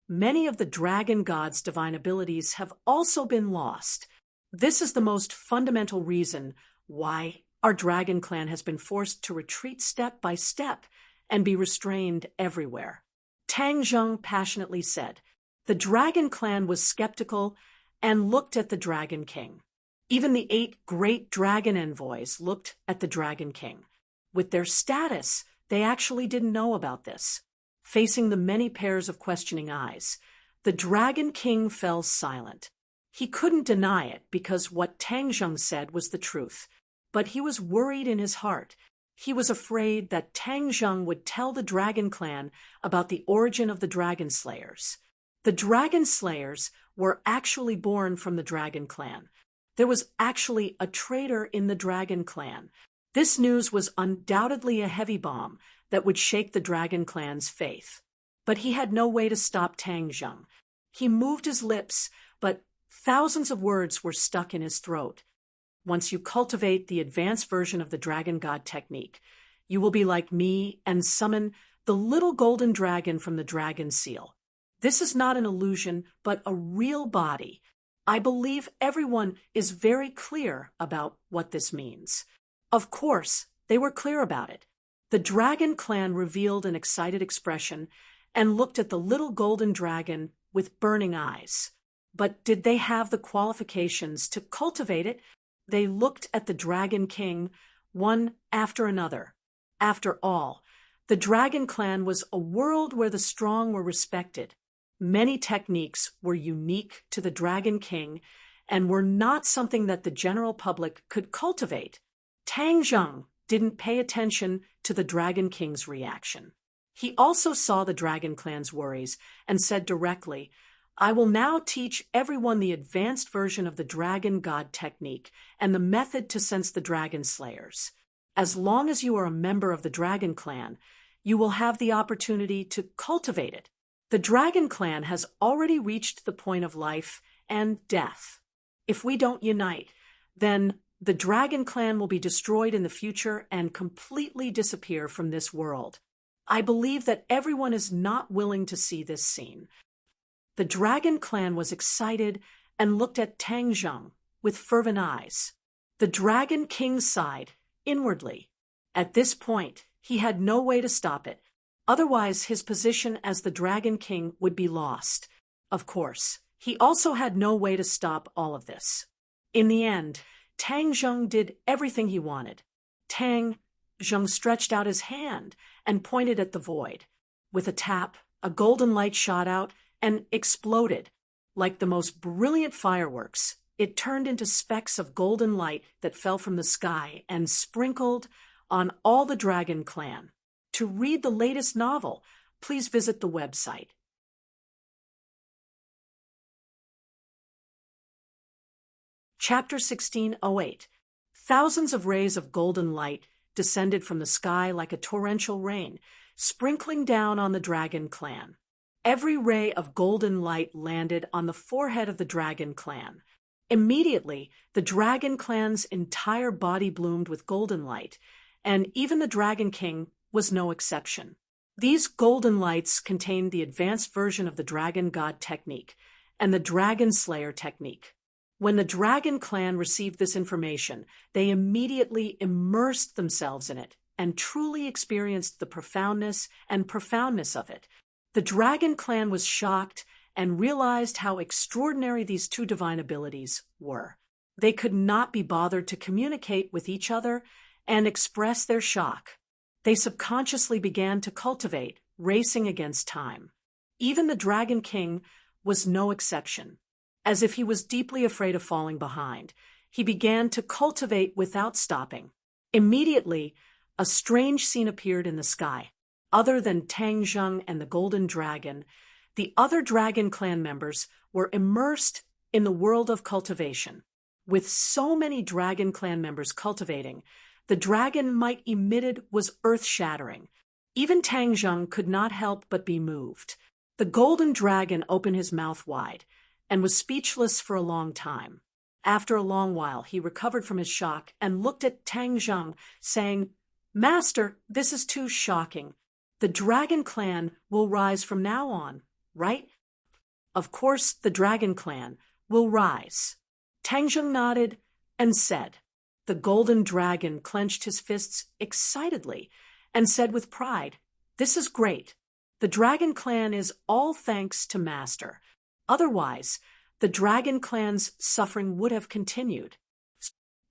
Many of the dragon god's divine abilities have also been lost. This is the most fundamental reason why our dragon clan has been forced to retreat step by step and be restrained everywhere. Tang Zheng passionately said, the dragon clan was skeptical and looked at the dragon king. Even the 8 great dragon envoys looked at the dragon king. With their status, they actually didn't know about this. Facing the many pairs of questioning eyes, the dragon king fell silent. He couldn't deny it because what Tang Zheng said was the truth. But he was worried in his heart. He was afraid that Tang Zheng would tell the dragon clan about the origin of the dragon slayers. The dragon slayers were actually born from the dragon clan. There was actually a traitor in the dragon clan. This news was undoubtedly a heavy bomb that would shake the dragon clan's faith. But he had no way to stop Tang Zheng. He moved his lips, but thousands of words were stuck in his throat. Once you cultivate the advanced version of the dragon god technique, you will be like me and summon the little golden dragon from the dragon seal. This is not an illusion, but a real body. I believe everyone is very clear about what this means. Of course, they were clear about it. The dragon clan revealed an excited expression and looked at the little golden dragon with burning eyes. But did they have the qualifications to cultivate it? They looked at the dragon king, one after another. After all, the dragon clan was a world where the strong were respected. Many techniques were unique to the dragon king and were not something that the general public could cultivate. Tang Zheng didn't pay attention to the dragon king's reaction. He also saw the dragon clan's worries and said directly, I will now teach everyone the advanced version of the dragon god technique and the method to sense the dragon slayers. As long as you are a member of the dragon clan, you will have the opportunity to cultivate it. The dragon clan has already reached the point of life and death. If we don't unite, then the dragon clan will be destroyed in the future and completely disappear from this world. I believe that everyone is not willing to see this scene. The dragon clan was excited and looked at Tang Zheng with fervent eyes. The dragon king sighed inwardly. At this point, he had no way to stop it. Otherwise, his position as the Dragon King would be lost. Of course, he also had no way to stop all of this. In the end, Tang Zheng did everything he wanted. Tang Zheng stretched out his hand and pointed at the void. With a tap, a golden light shot out and exploded. Like the most brilliant fireworks, it turned into specks of golden light that fell from the sky and sprinkled on all the Dragon Clan. To read the latest novel, please visit the website. Chapter 1608. Thousands of rays of golden light descended from the sky like a torrential rain, sprinkling down on the Dragon Clan. Every ray of golden light landed on the forehead of the Dragon Clan. Immediately, the Dragon Clan's entire body bloomed with golden light, and even the Dragon King was no exception. These golden lights contained the advanced version of the Dragon God technique and the Dragon Slayer technique. When the Dragon Clan received this information, they immediately immersed themselves in it and truly experienced the profoundness of it. The Dragon Clan was shocked and realized how extraordinary these two divine abilities were. They could not be bothered to communicate with each other and express their shock. They subconsciously began to cultivate, racing against time. Even the Dragon King was no exception. As if he was deeply afraid of falling behind, he began to cultivate without stopping. Immediately, a strange scene appeared in the sky. Other than Tang Zheng and the Golden Dragon, the other Dragon Clan members were immersed in the world of cultivation. With so many Dragon Clan members cultivating, the dragon might emitted was earth-shattering. Even Tang Zheng could not help but be moved. The Golden Dragon opened his mouth wide and was speechless for a long time. After a long while, he recovered from his shock and looked at Tang Zheng, saying, "Master, this is too shocking. The Dragon Clan will rise from now on, right?" "Of course, the Dragon Clan will rise." Tang Zheng nodded and said. The Golden Dragon clenched his fists excitedly and said with pride, "This is great. The Dragon Clan is all thanks to Master. Otherwise, the Dragon Clan's suffering would have continued."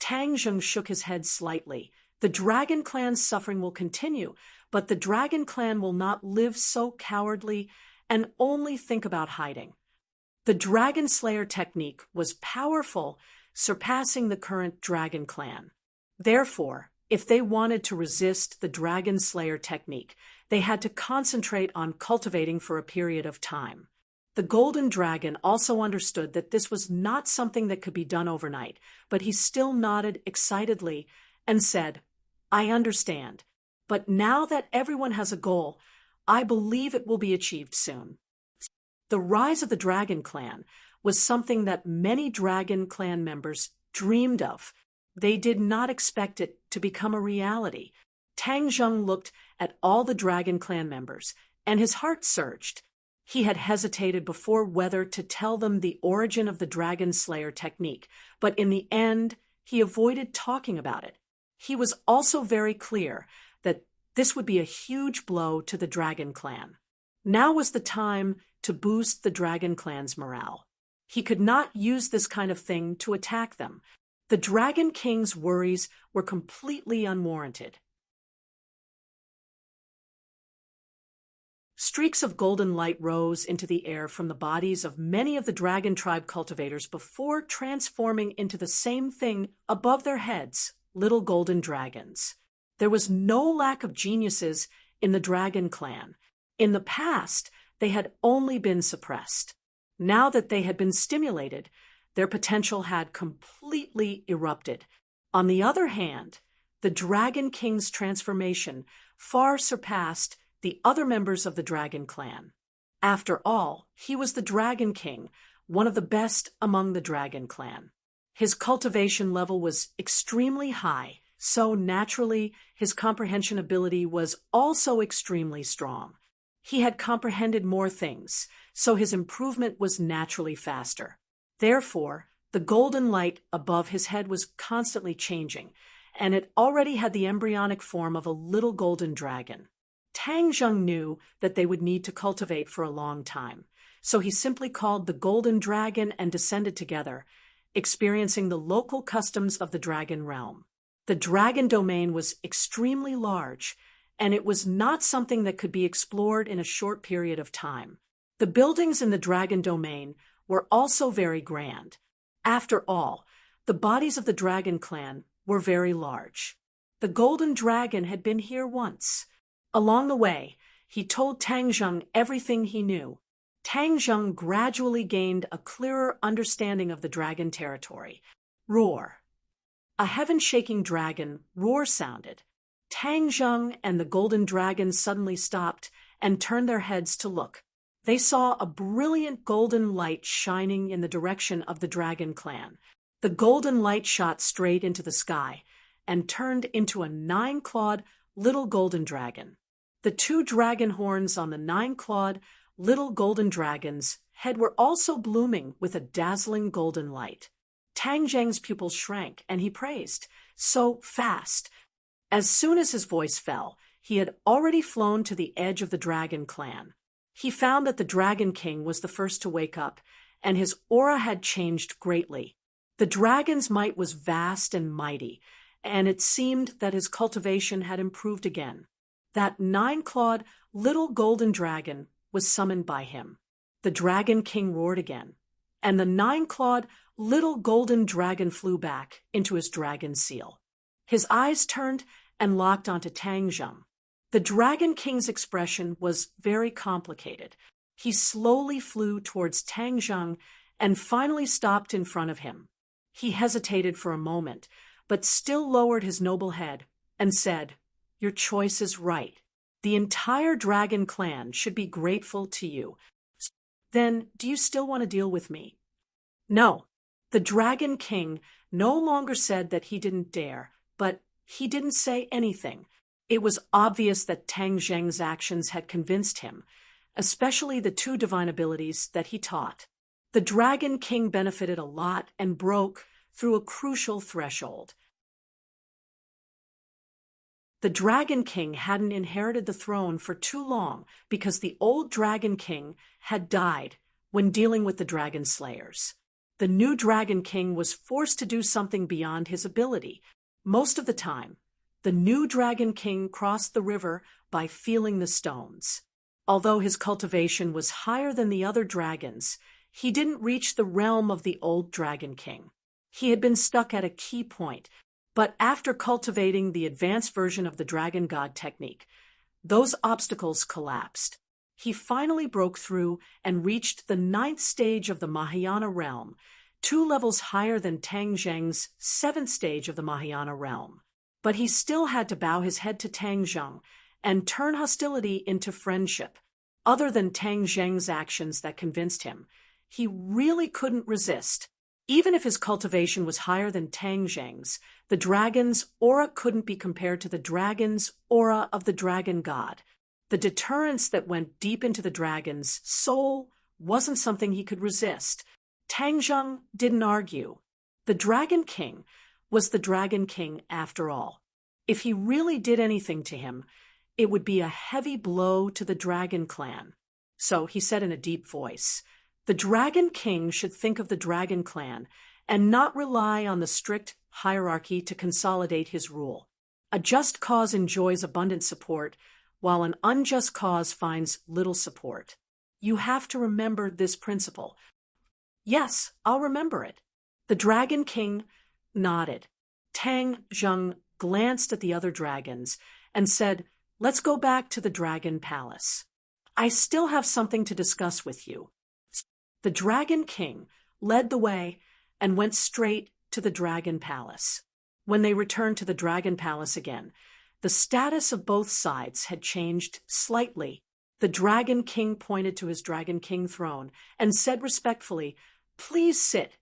Tang Zheng shook his head slightly. "The Dragon Clan's suffering will continue, but the Dragon Clan will not live so cowardly and only think about hiding." The Dragon Slayer technique was powerful, surpassing the current Dragon Clan. Therefore, if they wanted to resist the Dragon Slayer technique, they had to concentrate on cultivating for a period of time. The Golden Dragon also understood that this was not something that could be done overnight, but he still nodded excitedly and said, "I understand. But now that everyone has a goal, I believe it will be achieved soon." The rise of the Dragon Clan was something that many Dragon Clan members dreamed of. They did not expect it to become a reality. Tang Zheng looked at all the Dragon Clan members, and his heart surged. He had hesitated before whether to tell them the origin of the Dragon Slayer technique, but in the end, he avoided talking about it. He was also very clear that this would be a huge blow to the Dragon Clan. Now was the time to boost the Dragon Clan's morale. He could not use this kind of thing to attack them. The Dragon King's worries were completely unwarranted. Streaks of golden light rose into the air from the bodies of many of the Dragon Tribe cultivators before transforming into the same thing above their heads, little golden dragons. There was no lack of geniuses in the Dragon Clan. In the past, they had only been suppressed. Now that they had been stimulated, their potential had completely erupted. On the other hand, the Dragon King's transformation far surpassed the other members of the Dragon Clan. After all, he was the Dragon King, one of the best among the Dragon Clan. His cultivation level was extremely high, so naturally his comprehension ability was also extremely strong. He had comprehended more things, so his improvement was naturally faster. Therefore, the golden light above his head was constantly changing, and it already had the embryonic form of a little golden dragon. Tang Zheng knew that they would need to cultivate for a long time, so he simply called the Golden Dragon and descended together, experiencing the local customs of the dragon realm. The dragon domain was extremely large, and it was not something that could be explored in a short period of time. The buildings in the dragon domain were also very grand. After all, the bodies of the dragon clan were very large. The golden dragon had been here once. Along the way, he told Tang Zheng everything he knew. Tang Zheng gradually gained a clearer understanding of the dragon territory. Roar. A heaven-shaking dragon roar sounded. Tang Zheng and the golden dragon suddenly stopped and turned their heads to look. They saw a brilliant golden light shining in the direction of the dragon clan. The golden light shot straight into the sky and turned into a 9-clawed little golden dragon. The 2 dragon horns on the 9-clawed little golden dragon's head were also blooming with a dazzling golden light. Tang Zheng's pupils shrank, and he praised, "So fast." As soon as his voice fell, he had already flown to the edge of the dragon clan. He found that the Dragon King was the first to wake up, and his aura had changed greatly. The dragon's might was vast and mighty, and it seemed that his cultivation had improved again. That 9-clawed little golden dragon was summoned by him. The Dragon King roared again, and the 9-clawed little golden dragon flew back into his dragon seal. His eyes turned and locked onto Tang Zheng. The Dragon King's expression was very complicated. He slowly flew towards Tang Zheng and finally stopped in front of him. He hesitated for a moment, but still lowered his noble head and said, "Your choice is right. The entire dragon clan should be grateful to you. Then, do you still want to deal with me?" No. The Dragon King no longer said that he didn't dare, but he didn't say anything. It was obvious that Tang Zheng's actions had convinced him, especially the 2 divine abilities that he taught. The Dragon King benefited a lot and broke through a crucial threshold. The Dragon King hadn't inherited the throne for too long because the old Dragon King had died when dealing with the Dragon Slayers. The new Dragon King was forced to do something beyond his ability. Most of the time, the new Dragon King crossed the river by feeling the stones. Although his cultivation was higher than the other dragons, he didn't reach the realm of the old Dragon King. He had been stuck at a key point, but after cultivating the advanced version of the Dragon God technique, those obstacles collapsed. He finally broke through and reached the 9th stage of the Mahayana realm, 2 levels higher than Tang Zheng's 7th stage of the Mahayana realm. But he still had to bow his head to Tang Zheng and turn hostility into friendship. Other than Tang Zheng's actions that convinced him, he really couldn't resist. Even if his cultivation was higher than Tang Zheng's, the dragon's aura couldn't be compared to the dragon's aura of the dragon god. The deterrence that went deep into the dragon's soul wasn't something he could resist. Tang Zheng didn't argue. The Dragon King was the Dragon King after all. If he really did anything to him, it would be a heavy blow to the Dragon clan. So he said in a deep voice, "The Dragon King should think of the Dragon clan and not rely on the strict hierarchy to consolidate his rule. A just cause enjoys abundant support, while an unjust cause finds little support. You have to remember this principle." "Yes, I'll remember it." The Dragon King nodded. Tang Zheng glanced at the other dragons and said, "Let's go back to the Dragon Palace. I still have something to discuss with you." The Dragon King led the way and went straight to the Dragon Palace. When they returned to the Dragon Palace again, the status of both sides had changed slightly. The Dragon King pointed to his Dragon King throne and said respectfully, "Please sit."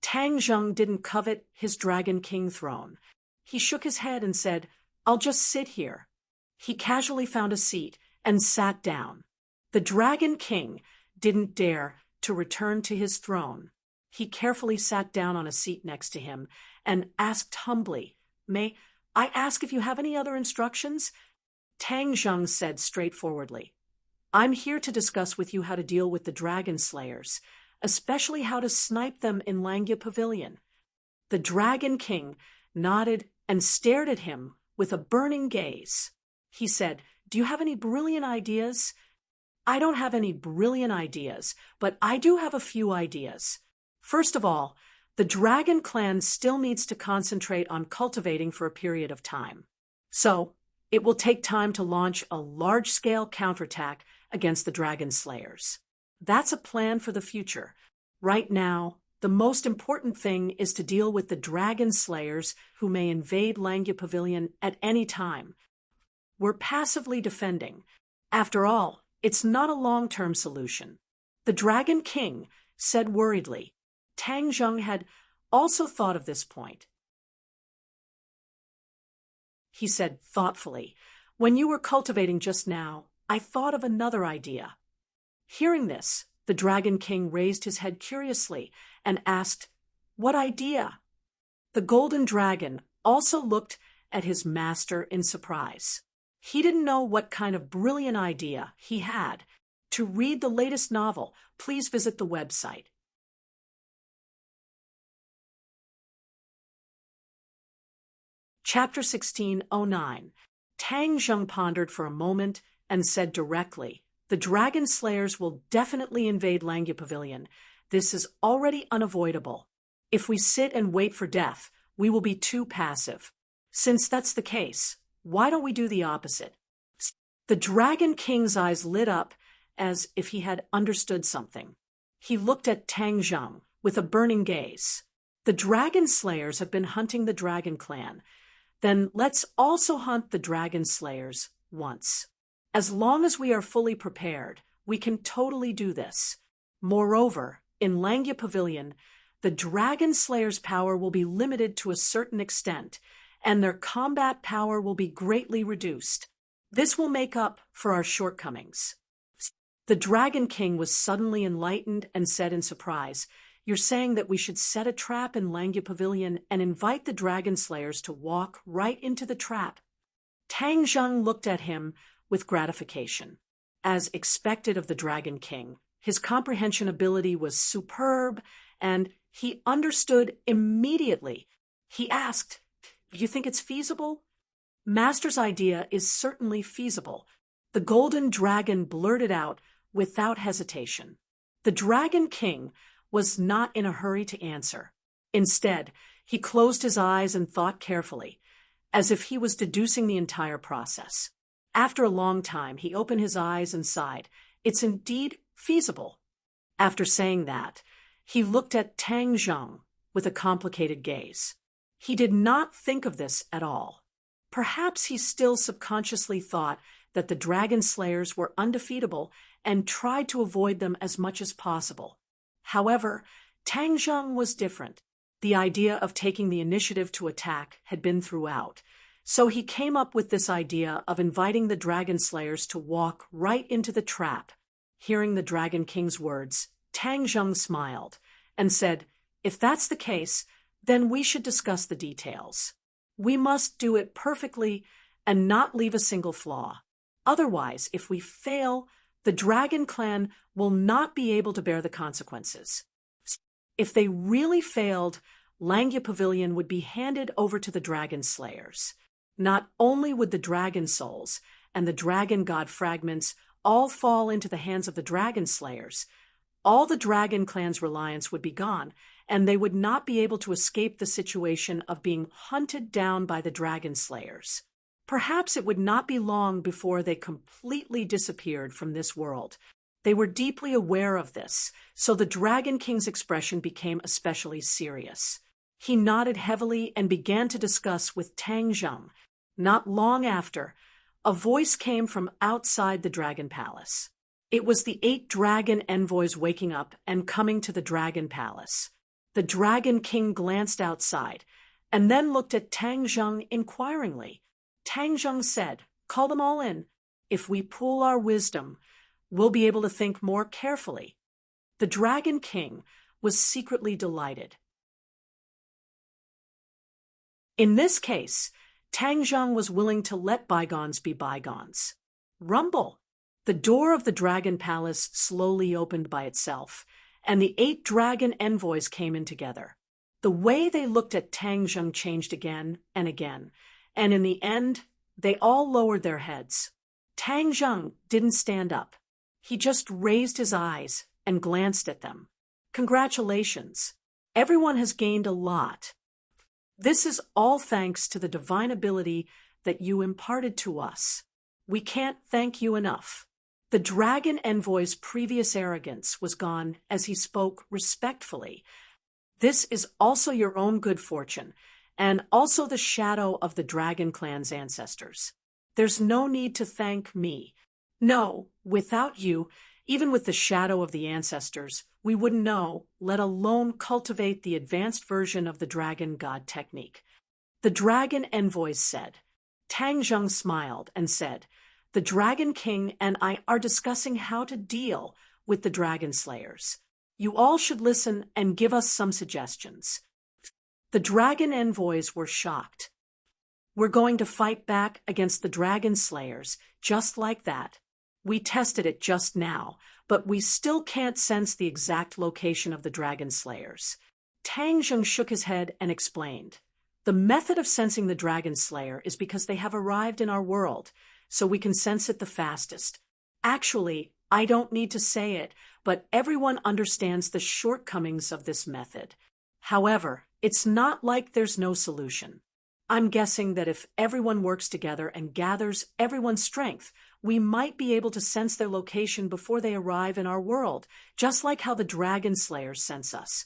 Tang Zheng didn't covet his Dragon King throne. He shook his head and said, "I'll just sit here." He casually found a seat and sat down. The Dragon King didn't dare to return to his throne. He carefully sat down on a seat next to him and asked humbly, "May I ask if you have any other instructions?" Tang Zheng said straightforwardly. I'm here to discuss with you how to deal with the dragon slayers, especially how to snipe them in Langya Pavilion. The Dragon King nodded and stared at him with a burning gaze. He said, Do you have any brilliant ideas? I don't have any brilliant ideas, but I do have a few ideas. First of all, the Dragon Clan still needs to concentrate on cultivating for a period of time. So, it will take time to launch a large-scale counterattack against the Dragon Slayers. That's a plan for the future. Right now, the most important thing is to deal with the Dragon Slayers who may invade Langya Pavilion at any time. We're passively defending. After all, it's not a long-term solution. The Dragon King said worriedly. Tang Zheng had also thought of this point. He said thoughtfully, When you were cultivating just now, I thought of another idea. Hearing this, the Dragon King raised his head curiously and asked, What idea? The Golden Dragon also looked at his master in surprise. He didn't know what kind of brilliant idea he had. To read the latest novel, please visit the website. Chapter 1609. Tang Zheng pondered for a moment and said directly, The Dragon Slayers will definitely invade Langya Pavilion. This is already unavoidable. If we sit and wait for death, we will be too passive. Since that's the case, why don't we do the opposite? The Dragon King's eyes lit up as if he had understood something. He looked at Tang Zheng with a burning gaze. The Dragon Slayers have been hunting the Dragon Clan. Then let's also hunt the Dragon Slayers once. As long as we are fully prepared, we can totally do this. Moreover, in Langya Pavilion, the Dragon Slayers' power will be limited to a certain extent, and their combat power will be greatly reduced. This will make up for our shortcomings. The Dragon King was suddenly enlightened and said in surprise, You're saying that we should set a trap in Langya Pavilion and invite the Dragon Slayers to walk right into the trap? Tang Zheng looked at him with gratification. As expected of the Dragon King, his comprehension ability was superb, and he understood immediately. He asked, You think it's feasible? Master's idea is certainly feasible. The Golden Dragon blurted out without hesitation. The Dragon King was not in a hurry to answer. Instead, he closed his eyes and thought carefully, as if he was deducing the entire process. After a long time, he opened his eyes and sighed. It's indeed feasible. After saying that, he looked at Tang Zheng with a complicated gaze. He did not think of this at all. Perhaps he still subconsciously thought that the Dragon Slayers were undefeatable and tried to avoid them as much as possible. However, Tang Zheng was different. The idea of taking the initiative to attack had been throughout, so he came up with this idea of inviting the Dragon Slayers to walk right into the trap. Hearing the Dragon King's words, Tang Zheng smiled and said, If that's the case, then we should discuss the details. We must do it perfectly and not leave a single flaw. Otherwise, if we fail, the Dragon Clan will not be able to bear the consequences. If they really failed, Langya Pavilion would be handed over to the Dragon Slayers. Not only would the Dragon Souls and the Dragon God fragments all fall into the hands of the Dragon Slayers, all the Dragon Clan's reliance would be gone, and they would not be able to escape the situation of being hunted down by the Dragon Slayers. Perhaps it would not be long before they completely disappeared from this world. They were deeply aware of this, so the Dragon King's expression became especially serious. He nodded heavily and began to discuss with Tang Zheng. Not long after, a voice came from outside the Dragon Palace. It was the 8 dragon envoys waking up and coming to the Dragon Palace. The Dragon King glanced outside and then looked at Tang Zheng inquiringly. Tang Zheng said, Call them all in. If we pool our wisdom, we'll be able to think more carefully. The Dragon King was secretly delighted. In this case, Tang Zhang was willing to let bygones be bygones. Rumble! The door of the dragon palace slowly opened by itself, and the 8 dragon envoys came in together. The way they looked at Tang Zhang changed again and again, and in the end, they all lowered their heads. Tang Zhang didn't stand up. He just raised his eyes and glanced at them. Congratulations. Everyone has gained a lot. This is all thanks to the divine ability that you imparted to us. We can't thank you enough. The dragon envoy's previous arrogance was gone as he spoke respectfully. This is also your own good fortune, and also the shadow of the dragon clan's ancestors. There's no need to thank me. No, without you, even with the shadow of the ancestors, we wouldn't know, let alone cultivate the advanced version of the dragon god technique. The dragon envoys said. Tang Zhang smiled and said, "The Dragon King and I are discussing how to deal with the dragon slayers. You all should listen and give us some suggestions." The dragon envoys were shocked. "We're going to fight back against the dragon slayers, just like that. We tested it just now, but we still can't sense the exact location of the dragon slayers." Tang Zheng shook his head and explained. "The method of sensing the dragon slayer is because they have arrived in our world, so we can sense it the fastest. Actually, I don't need to say it, but everyone understands the shortcomings of this method. However, it's not like there's no solution. I'm guessing that if everyone works together and gathers everyone's strength, we might be able to sense their location before they arrive in our world, just like how the dragon slayers sense us."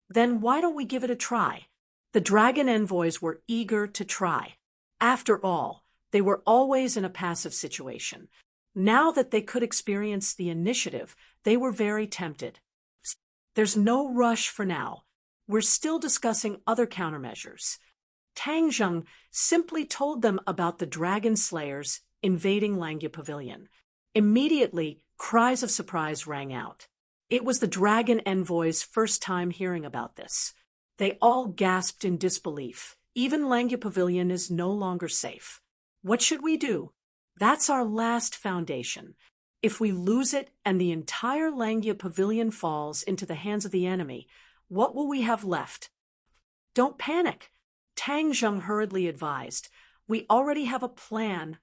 "Then why don't we give it a try?" The dragon envoys were eager to try. After all, they were always in a passive situation. Now that they could experience the initiative, they were very tempted. "There's no rush for now. We're still discussing other countermeasures." Tang Zheng simply told them about the dragon slayers invading Langya Pavilion. Immediately, cries of surprise rang out. It was the dragon envoys' first time hearing about this. They all gasped in disbelief. Even Langya Pavilion is no longer safe. What should we do? That's our last foundation. If we lose it and the entire Langya Pavilion falls into the hands of the enemy, what will we have left? "Don't panic," Tang Zheng hurriedly advised. "We already have a plan."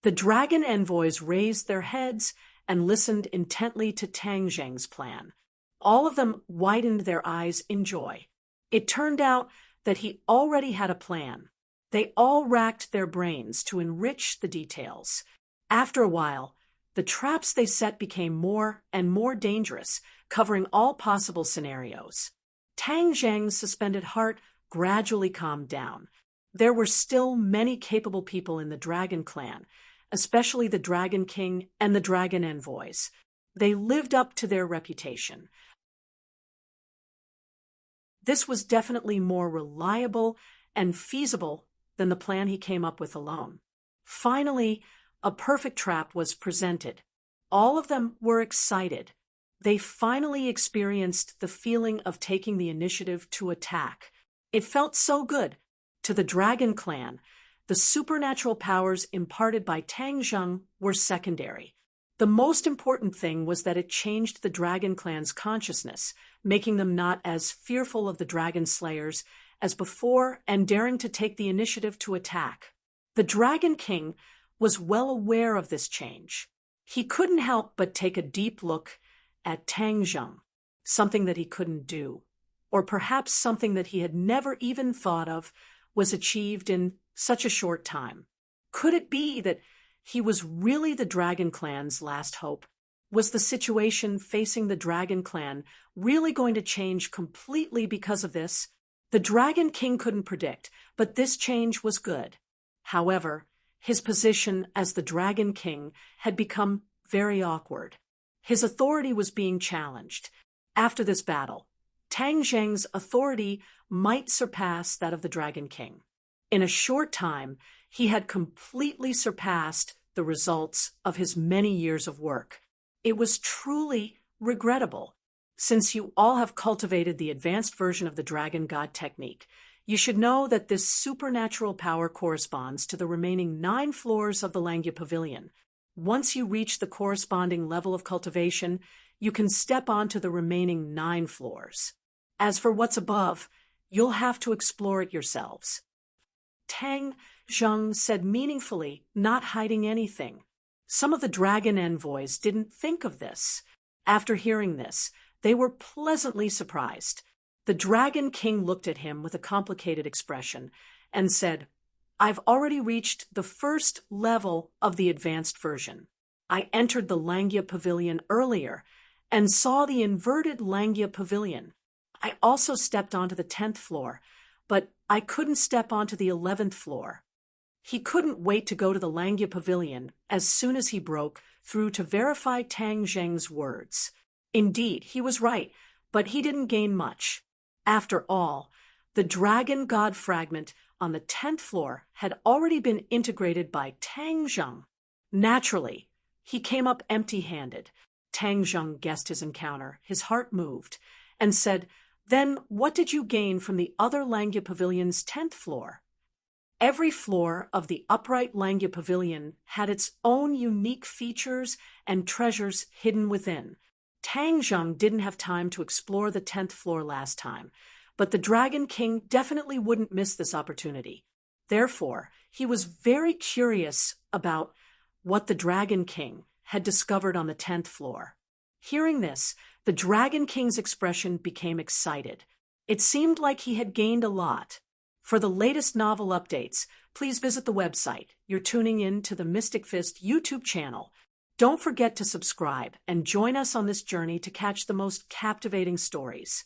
The dragon envoys raised their heads and listened intently to Tang Zheng's plan. All of them widened their eyes in joy. It turned out that he already had a plan. They all racked their brains to enrich the details. After a while, the traps they set became more and more dangerous, covering all possible scenarios. Tang Zheng's suspended heart gradually calmed down. There were still many capable people in the Dragon Clan, especially the Dragon King and the Dragon Envoys. They lived up to their reputation. This was definitely more reliable and feasible than the plan he came up with alone. Finally, a perfect trap was presented. All of them were excited. They finally experienced the feeling of taking the initiative to attack. It felt so good. To the Dragon Clan, the supernatural powers imparted by Tang Zheng were secondary. The most important thing was that it changed the Dragon Clan's consciousness, making them not as fearful of the Dragon Slayers as before and daring to take the initiative to attack. The Dragon King was well aware of this change. He couldn't help but take a deep look at Tang Zheng, something that he couldn't do, or perhaps something that he had never even thought of was achieved in such a short time. Could it be that he was really the Dragon Clan's last hope? Was the situation facing the Dragon Clan really going to change completely because of this? The Dragon King couldn't predict, but this change was good. However, his position as the Dragon King had become very awkward. His authority was being challenged. After this battle, Tang Zheng's authority might surpass that of the Dragon King. In a short time, he had completely surpassed the results of his many years of work. It was truly regrettable. Since you all have cultivated the advanced version of the Dragon God technique, You should know that this supernatural power corresponds to the remaining 9 floors of the Langia Pavilion. Once you reach the corresponding level of cultivation, you can step onto the remaining 9 floors. As for what's above, you'll have to explore it yourselves. Tang Zheng said meaningfully, not hiding anything. Some of the dragon envoys didn't think of this. After hearing this, they were pleasantly surprised. The Dragon King looked at him with a complicated expression and said, "I've already reached the first level of the advanced version. I entered the Langia Pavilion earlier and saw the inverted Langia Pavilion. I also stepped onto the 10th floor, but I couldn't step onto the 11th floor." He couldn't wait to go to the Langia Pavilion as soon as he broke through to verify Tang Zheng's words. Indeed, he was right, but he didn't gain much. After all, the Dragon God fragment on the 10th floor had already been integrated by Tang Zheng. Naturally, he came up empty-handed. Tang Zheng guessed his encounter, his heart moved, and said, "Then what did you gain from the other Langia Pavilion's 10th floor?" Every floor of the upright Langia Pavilion had its own unique features and treasures hidden within. Tang Zheng didn't have time to explore the 10th floor last time, but the Dragon King definitely wouldn't miss this opportunity. Therefore, he was very curious about what the Dragon King had discovered on the 10th floor. Hearing this, the Dragon King's expression became excited. It seemed like he had gained a lot. For the latest novel updates, please visit the website. You're tuning in to the Mystic Fist YouTube channel. Don't forget to subscribe and join us on this journey to catch the most captivating stories.